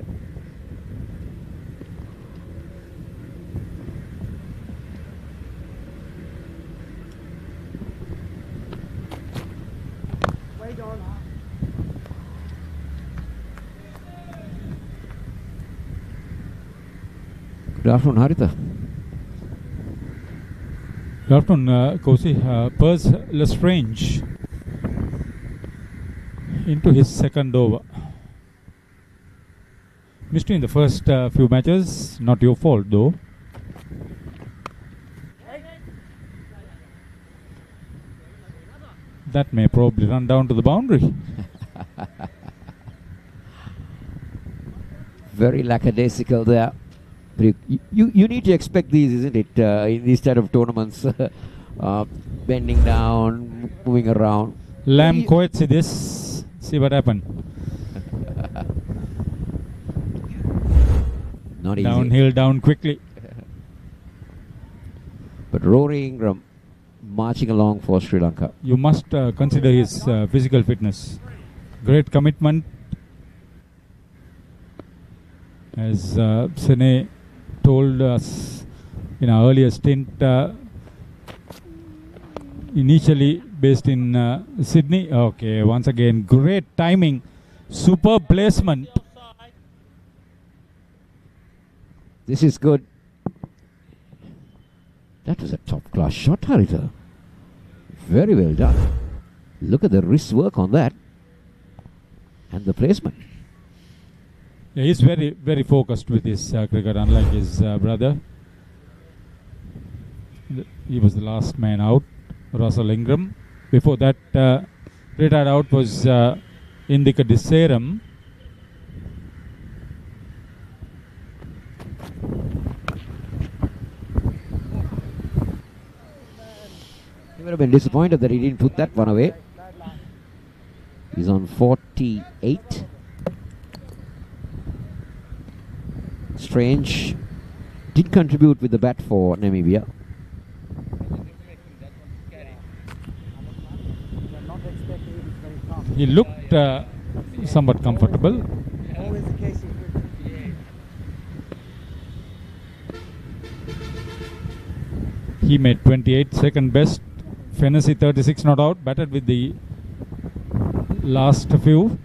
Speaker 1: Good afternoon, Haritha.
Speaker 17: Good afternoon, Kosi. Pers Lestrange into his second over. Missed in the first few matches. Not your fault, though. That may probably run down to the boundary.
Speaker 1: Very lackadaisical there. You need to expect these, isn't it, in these type of tournaments? Bending down, moving around.
Speaker 17: Lam Coetzi this. See what happened.
Speaker 1: Not easy.
Speaker 17: Downhill, down quickly.
Speaker 1: But Rory Ingram marching along for Sri Lanka.
Speaker 17: You must consider his physical fitness. Great commitment. As Sene told us in our earlier stint, initially based in Sydney. Okay, once again, great timing, superb placement.
Speaker 1: This is good. That was a top-class shot, Haritha. Very well done. Look at the wrist work on that. And the placement.
Speaker 17: Yeah, he's very, very focused with his cricket, unlike his brother. He was the last man out, Russell Ingram. Before that, retired out was Indika Disseram.
Speaker 1: He would have been disappointed that he didn't put that one away. He's on 48. Strange did contribute with the bat for Namibia.
Speaker 17: He looked somewhat comfortable. He made 28, second best. Fennessy 36 not out, batted with the last few.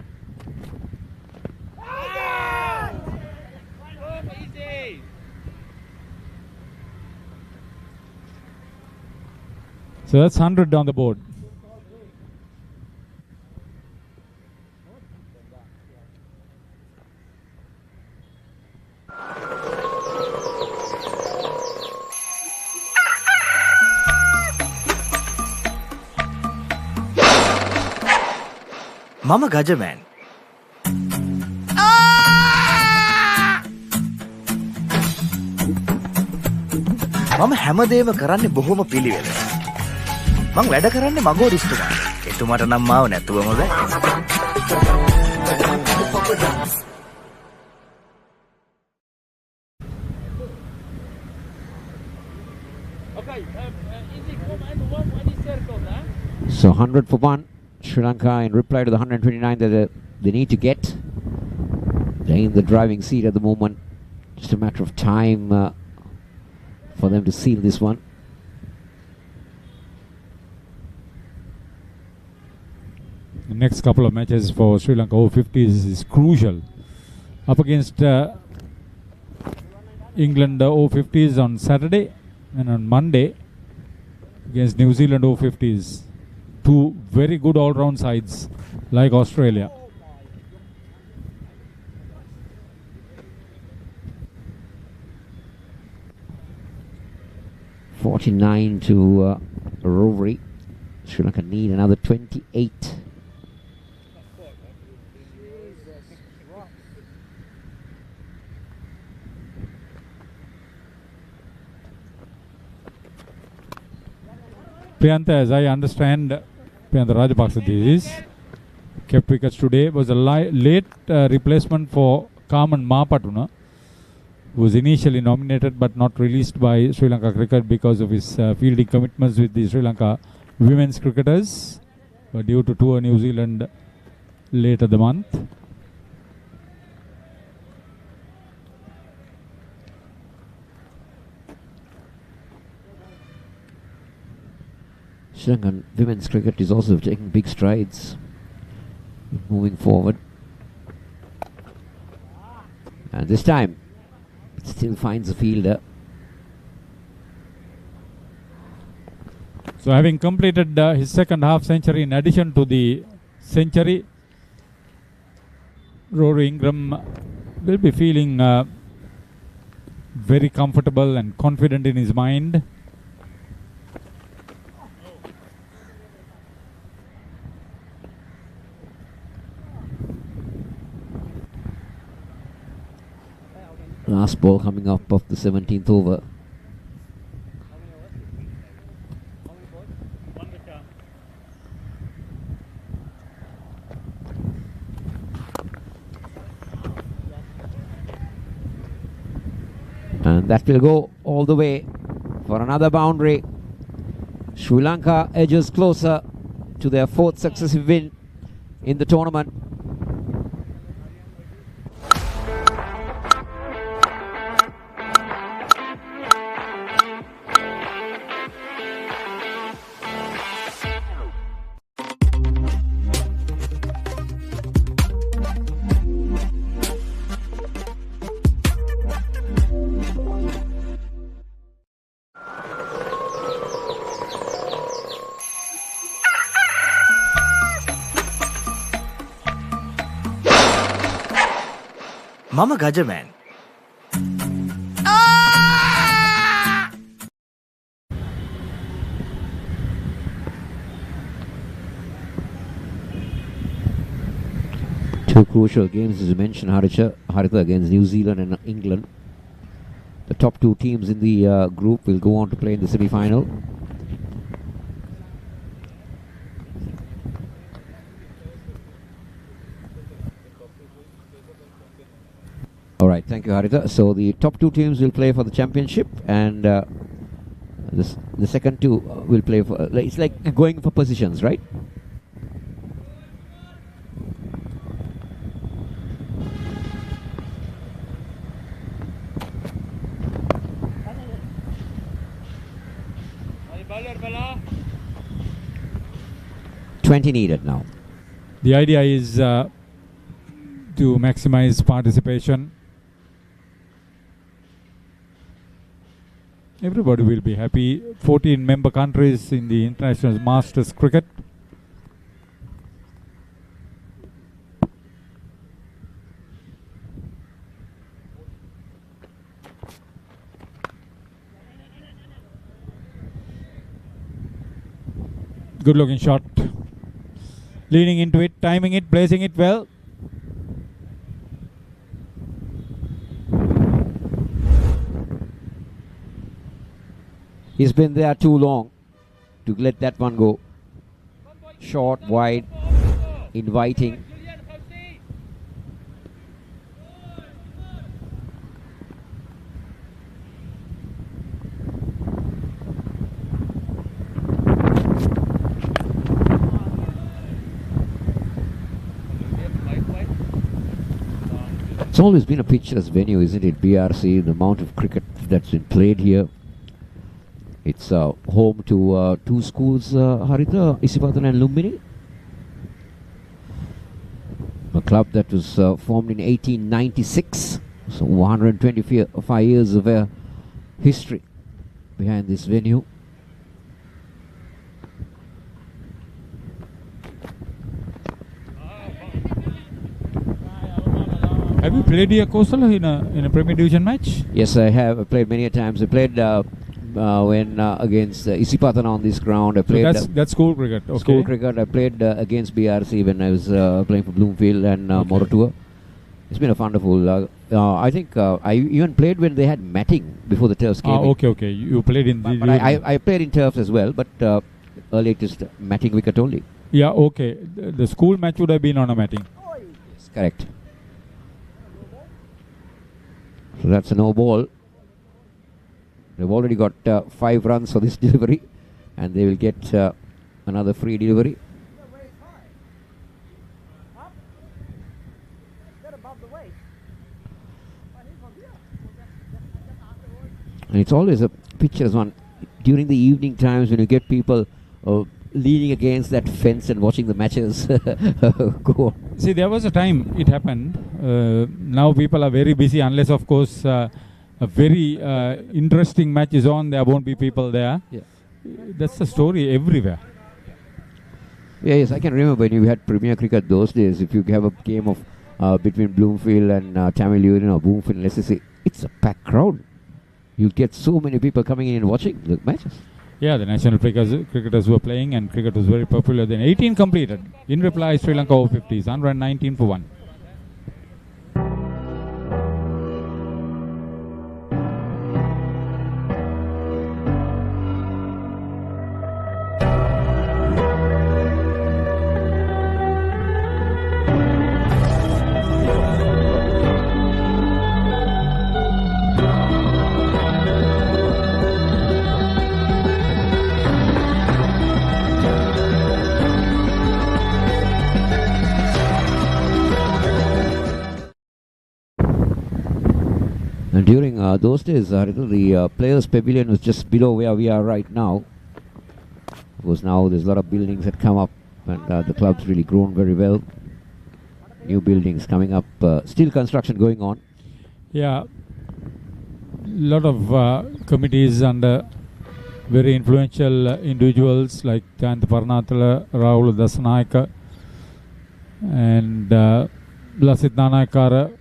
Speaker 17: So that's 100 on the board.
Speaker 7: Mama Gajaman. මම හැමදේම කරන්නේ බොහොම පිළිවෙල. මං වැඩ කරන්නේ මගෝරිස්තුමා. එතුමාට නම් මාව නැතුවම බෑ.
Speaker 1: So 100 for one. Sri Lanka in reply to the 129 that they need to get. They're in the driving seat at the moment. Just a matter of time for them to seal this one.
Speaker 17: The next couple of matches for Sri Lanka Over-50s is crucial. Up against England Over-50s on Saturday, and on Monday against New Zealand Over-50s. Two very good all-round sides like Australia.
Speaker 1: $49 to Rovery. Sri Lanka need another 28.
Speaker 17: Priyantha, as I understand, Priyantha Rajapaksa this is kept wickets today. Was a late replacement for Carmen Mapatuna, who was initially nominated but not released by Sri Lanka Cricket because of his fielding commitments with the Sri Lanka women's cricketers, due to tour New Zealand later the month.
Speaker 1: Sri Lankan women's cricket is also taking big strides moving forward. And this time, it still finds a fielder.
Speaker 17: So having completed his second half century in addition to the century, Rory Ingram will be feeling very comfortable and confident in his mind.
Speaker 1: Last ball coming up of the 17th over. And that will go all the way for another boundary. Sri Lanka edges closer to their fourth successive win in the tournament.
Speaker 7: මම Gajaman.
Speaker 1: Two crucial games, as you mentioned, Haritha, against New Zealand and England. The top two teams in the group will go on to play in the semi-final. All right, thank you, Haritha. So the top two teams will play for the championship, and the second two will play for. It's like going for positions, right? $20 needed now.
Speaker 17: The idea is to maximize participation. Everybody will be happy. 14 member countries in the International Masters Cricket. Good looking shot. Leaning into it, timing it, placing it well.
Speaker 1: He's been there too long to let that one go. Short, wide, inviting. It's always been a picturesque venue, isn't it? BRC, the amount of cricket that's been played here. It's home to two schools, Haritha, Isipatana and Lumbini. A club that was formed in 1896. So 125 years of history behind this venue.
Speaker 17: Have you played here, Coastal, in a Premier Division match?
Speaker 1: Yes, I have. I played many times. I played when against Isipatana on this ground. I played.
Speaker 17: So that's school cricket. Okay.
Speaker 1: School cricket. I played against BRC when I was playing for Bloomfield and Morotua. It's been a wonderful. I think I even played when they had matting before the turfs came.
Speaker 17: Okay. You played in the.
Speaker 1: But I played in turfs as well, but earlier just matting wicket only.
Speaker 17: Yeah, okay. The school match would have been on a matting.
Speaker 1: Yes, correct. So that's a no ball. They've already got 5 runs for this delivery, and they will get another free delivery. And it's always a picturesque one during the evening times when you get people leaning against that fence and watching the matches go on.
Speaker 17: See, there was a time it happened. Now people are very busy, unless of course a very interesting match is on, there won't be people there.
Speaker 1: Yeah.
Speaker 17: That's the story everywhere.
Speaker 1: Yeah, yes, I can remember when you had Premier Cricket those days. If you have a game of between Bloomfield and Tamil Union or Bloomfield, let's say, it's a packed crowd. You'll get so many people coming in and watching the matches.
Speaker 17: Yeah, the national cricketers were playing, and cricket was very popular then. 18 completed. In reply, Sri Lanka Over-50s, 119 for 1.
Speaker 1: During those days, the Players' Pavilion was just below where we are right now. Because now there's a lot of buildings that come up, and the club's really grown very well. New buildings coming up, still construction going on.
Speaker 17: Yeah, lot of committees and very influential individuals like Jayantha Parnathala, Rahul Dasanayaka, and Lasit Nanayakara,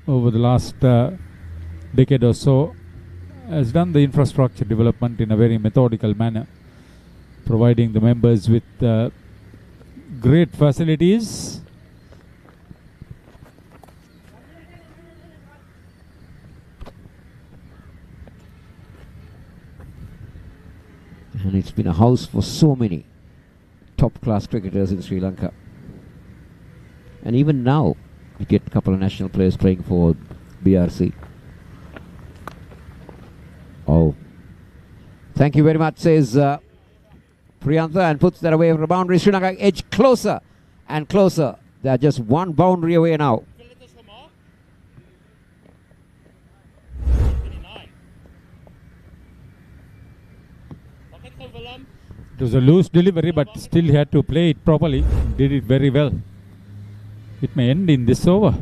Speaker 17: over the last decade or so has done the infrastructure development in a very methodical manner, providing the members with great facilities.
Speaker 1: And it's been a house for so many top-class cricketers in Sri Lanka. And even now, you get a couple of national players playing for BRC. Oh. Thank you very much, says Priyantha, and puts that away from the boundary. Sri Lanka edge closer and closer. They are just one boundary away now.
Speaker 17: It was a loose delivery, but still he had to play it properly. Did it very well. It may end in this over.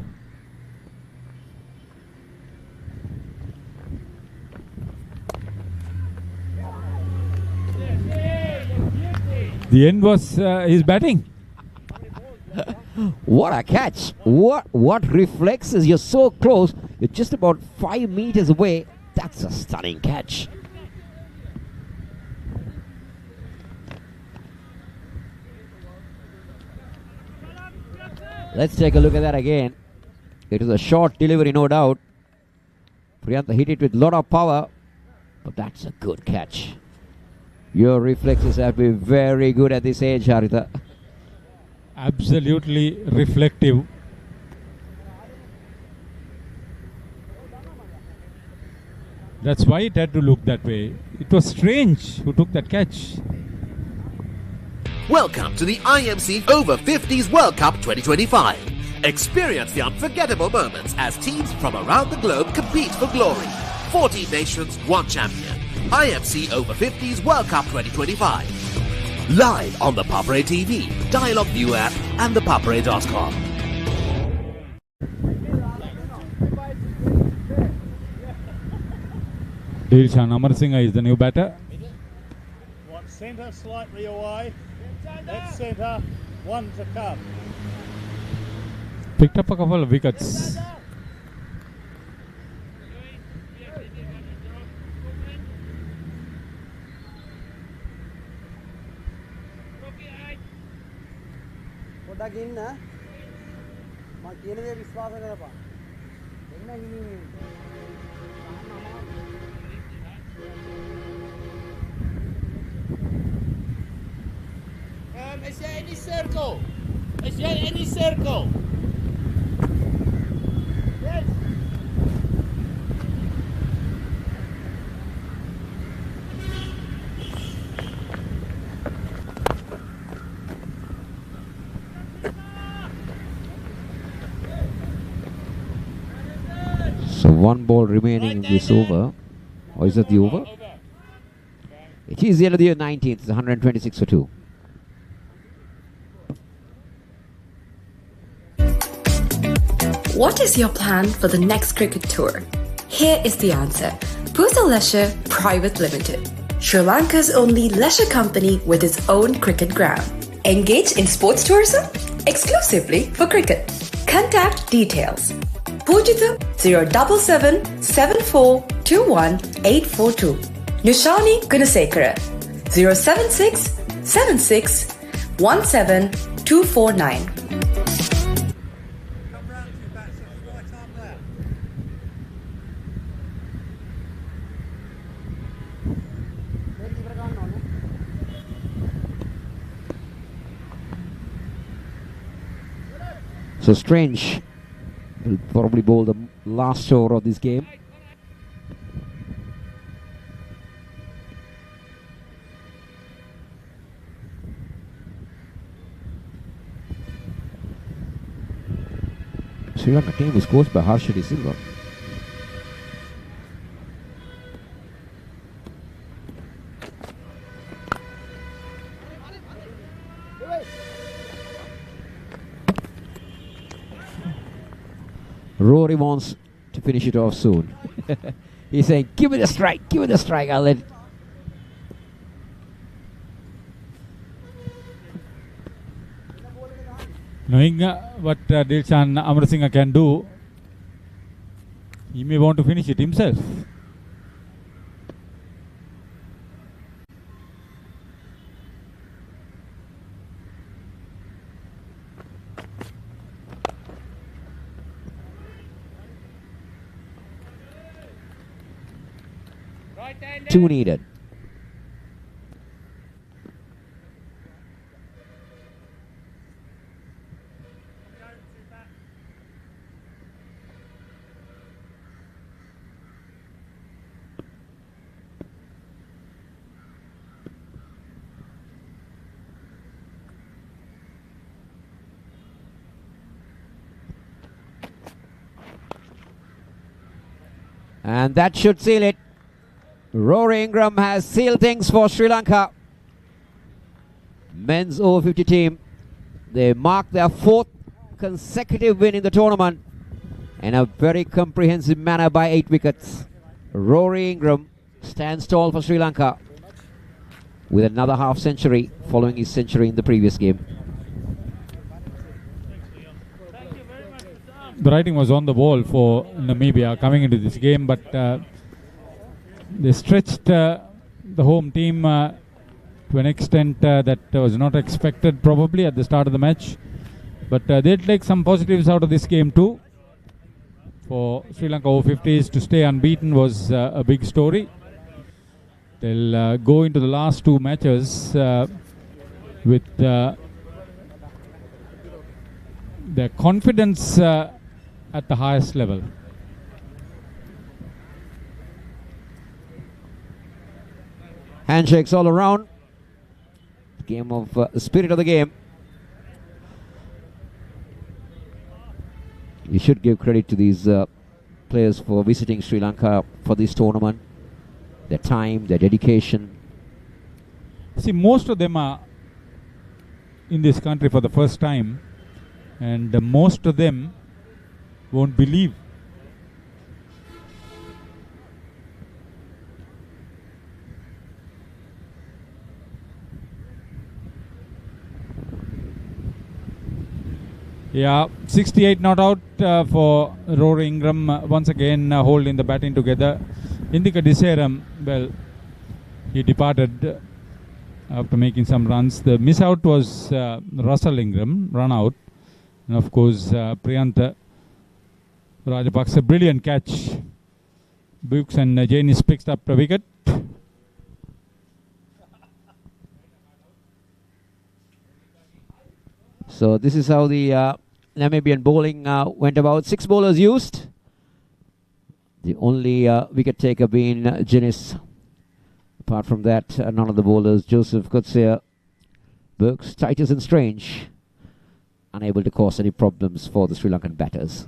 Speaker 17: The end was his batting.
Speaker 1: What a catch. What reflexes. You're so close. You're just about 5 meters away. That's a stunning catch. Let's take a look at that again. It is a short delivery, no doubt. Priyantha hit it with a lot of power, but that's a good catch. Your reflexes have been very good at this age, Haritha.
Speaker 17: Absolutely reflective. That's why it had to look that way. It was Strange who took that catch.
Speaker 12: Welcome to the IMC Over-50s World Cup 2025. Experience the unforgettable moments as teams from around the globe compete for glory. 14 nations, 1 champion. IMC Over-50s World Cup 2025. Live on the Papare TV, Dialog ViU App and ThePapare.com.
Speaker 17: Dilshan Amarasinghe is the new batter.
Speaker 5: One centre, slightly away. That's centre, one to come.
Speaker 17: Picked up a couple of wickets.
Speaker 21: පොඩ්ඩක් ඉන්න මම කියන දේ විශ්වාස කරපන් එන්න හිමින්
Speaker 3: Is there any circle? Is there any circle? Yes.
Speaker 1: So 1 ball remaining in this over. Or is it the over? It is the end of the 19th. It's 126 for 2.
Speaker 11: What is your plan for the next cricket tour? Here is the answer. Pusa Leisure Private Limited, Sri Lanka's only leisure company with its own cricket ground. Engage in sports tourism exclusively for cricket. Contact details. Pujitha 077 7421 842. Nushani Gunasekara 076 76 17 249.
Speaker 1: So Strange will probably bowl the last over of this game. Sri Lanka team is coached by Harshadi Silva. Rory wants to finish it off soon. He's saying, give me the strike, I'll let it.
Speaker 17: Knowing what Dilshan Amarasinghe can do, He may want to finish it himself.
Speaker 1: Two needed. And that should seal it. Rory Ingram has sealed things for Sri Lanka. Men's over 50 team. They marked their 4th consecutive win in the tournament in a very comprehensive manner by 8 wickets. Rory Ingram stands tall for Sri Lanka with another half century following his century in the previous game.
Speaker 17: The writing was on the wall for Namibia coming into this game, but they stretched the home team to an extent that was not expected probably at the start of the match. But they'll take some positives out of this game too. For Sri Lanka Over-50s to stay unbeaten was a big story. They'll go into the last 2 matches with their confidence at the highest level.
Speaker 1: Handshakes all around. Game of the spirit of the game. You should give credit to these players for visiting Sri Lanka for this tournament. Their time, their dedication.
Speaker 17: See, most of them are in this country for the first time, and most of them won't believe. Yeah, 68 not out for Rory Ingram, once again holding the batting together. Indika Diseram, well, he departed after making some runs. The miss out was Russell Ingram, run out. And of course, Priyantha Rajapaksa, brilliant catch. Bukes and Janis picks up the wicket.
Speaker 1: So this is how the Namibian bowling went about. 6 bowlers used. The only wicket taker being Janis. Apart from that, none of the bowlers, Joseph, Kutsia, Burks, Titus and Strange, unable to cause any problems for the Sri Lankan batters.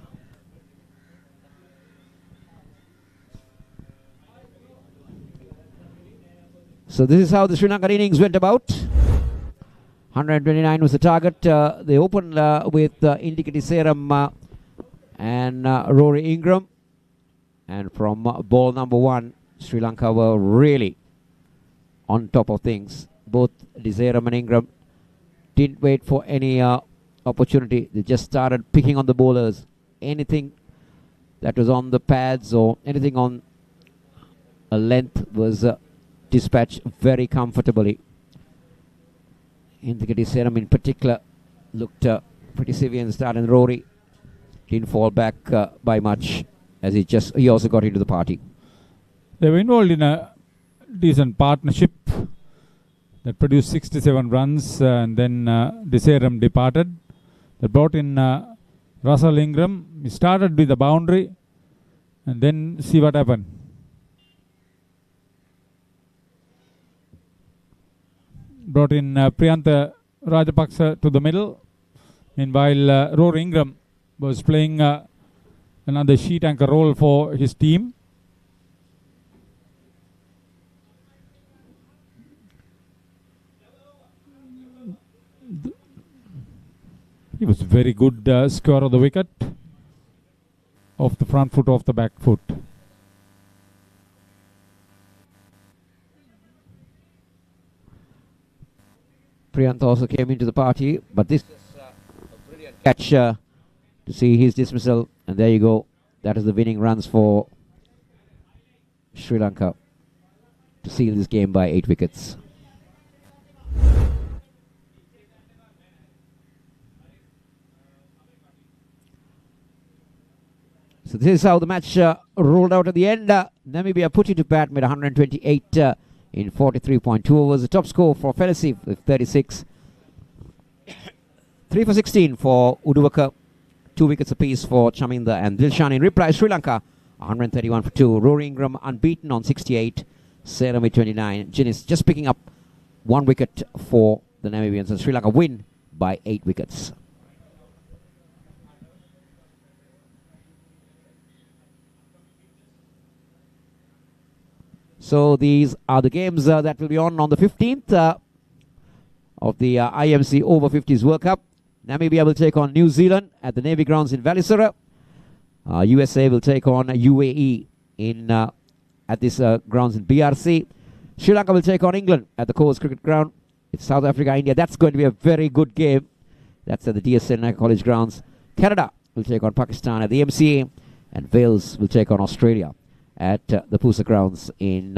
Speaker 1: So this is how the Sri Lankan innings went about. 129 was the target. They opened with Indika Diseram and Rory Ingram. And from ball number 1, Sri Lanka were really on top of things. Both Diseram and Ingram didn't wait for any opportunity. They just started picking on the bowlers. Anything that was on the pads or anything on a length was dispatched very comfortably. Indika Diseram in particular looked pretty severe in the start, and Rory didn't fall back by much as he also got into the party.
Speaker 17: They were involved in a decent partnership that produced 67 runs, and then Diseram departed. They brought in Russell Ingram. He started with a boundary, and then see what happened. Brought in Priyantha Rajapaksa to the middle. Meanwhile, Rory Ingram was playing another sheet anchor role for his team. He was very good score of the wicket. Off the front foot, off the back foot.
Speaker 1: Priyantha also came into the party, but this is a brilliant catch to see his dismissal, and there you go. That is the winning runs for Sri Lanka to seal this game by 8 wickets. So this is how the match rolled out at the end. Namibia put it to bat with 128 in 43.2 overs. The top score for Felicity with 36. 3 for 16 for Uduwaka. 2 wickets apiece for Chaminda and Dilshan. In reply, Sri Lanka 131 for 2. Rory Ingram unbeaten on 68. Salem with 29. Jinis just picking up 1 wicket for the Namibians. And Sri Lanka win by 8 wickets. So these are the games that will be on the 15th of the IMC Over-50s World Cup. Namibia will take on New Zealand at the Navy Grounds in Valisura. USA will take on UAE in at this grounds in BRC. Sri Lanka will take on England at the Coast Cricket Ground. It's South Africa, India. That's going to be a very good game. That's at the DSN College Grounds. Canada will take on Pakistan at the MCA. And Wales will take on Australia at the Pusa Grounds in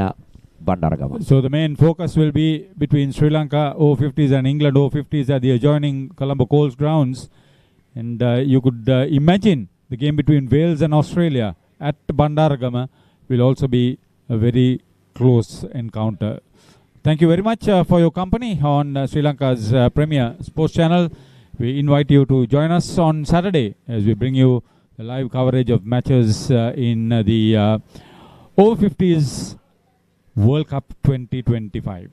Speaker 1: Bandaragama.
Speaker 17: So the main focus will be between Sri Lanka Over-50s and England Over-50s at the adjoining Colombo Coast Grounds. And you could imagine the game between Wales and Australia at Bandaragama will also be a very close encounter. Thank you very much for your company on Sri Lanka's premier sports channel. We invite you to join us on Saturday as we bring you the live coverage of matches in the Over-50s World Cup 2025.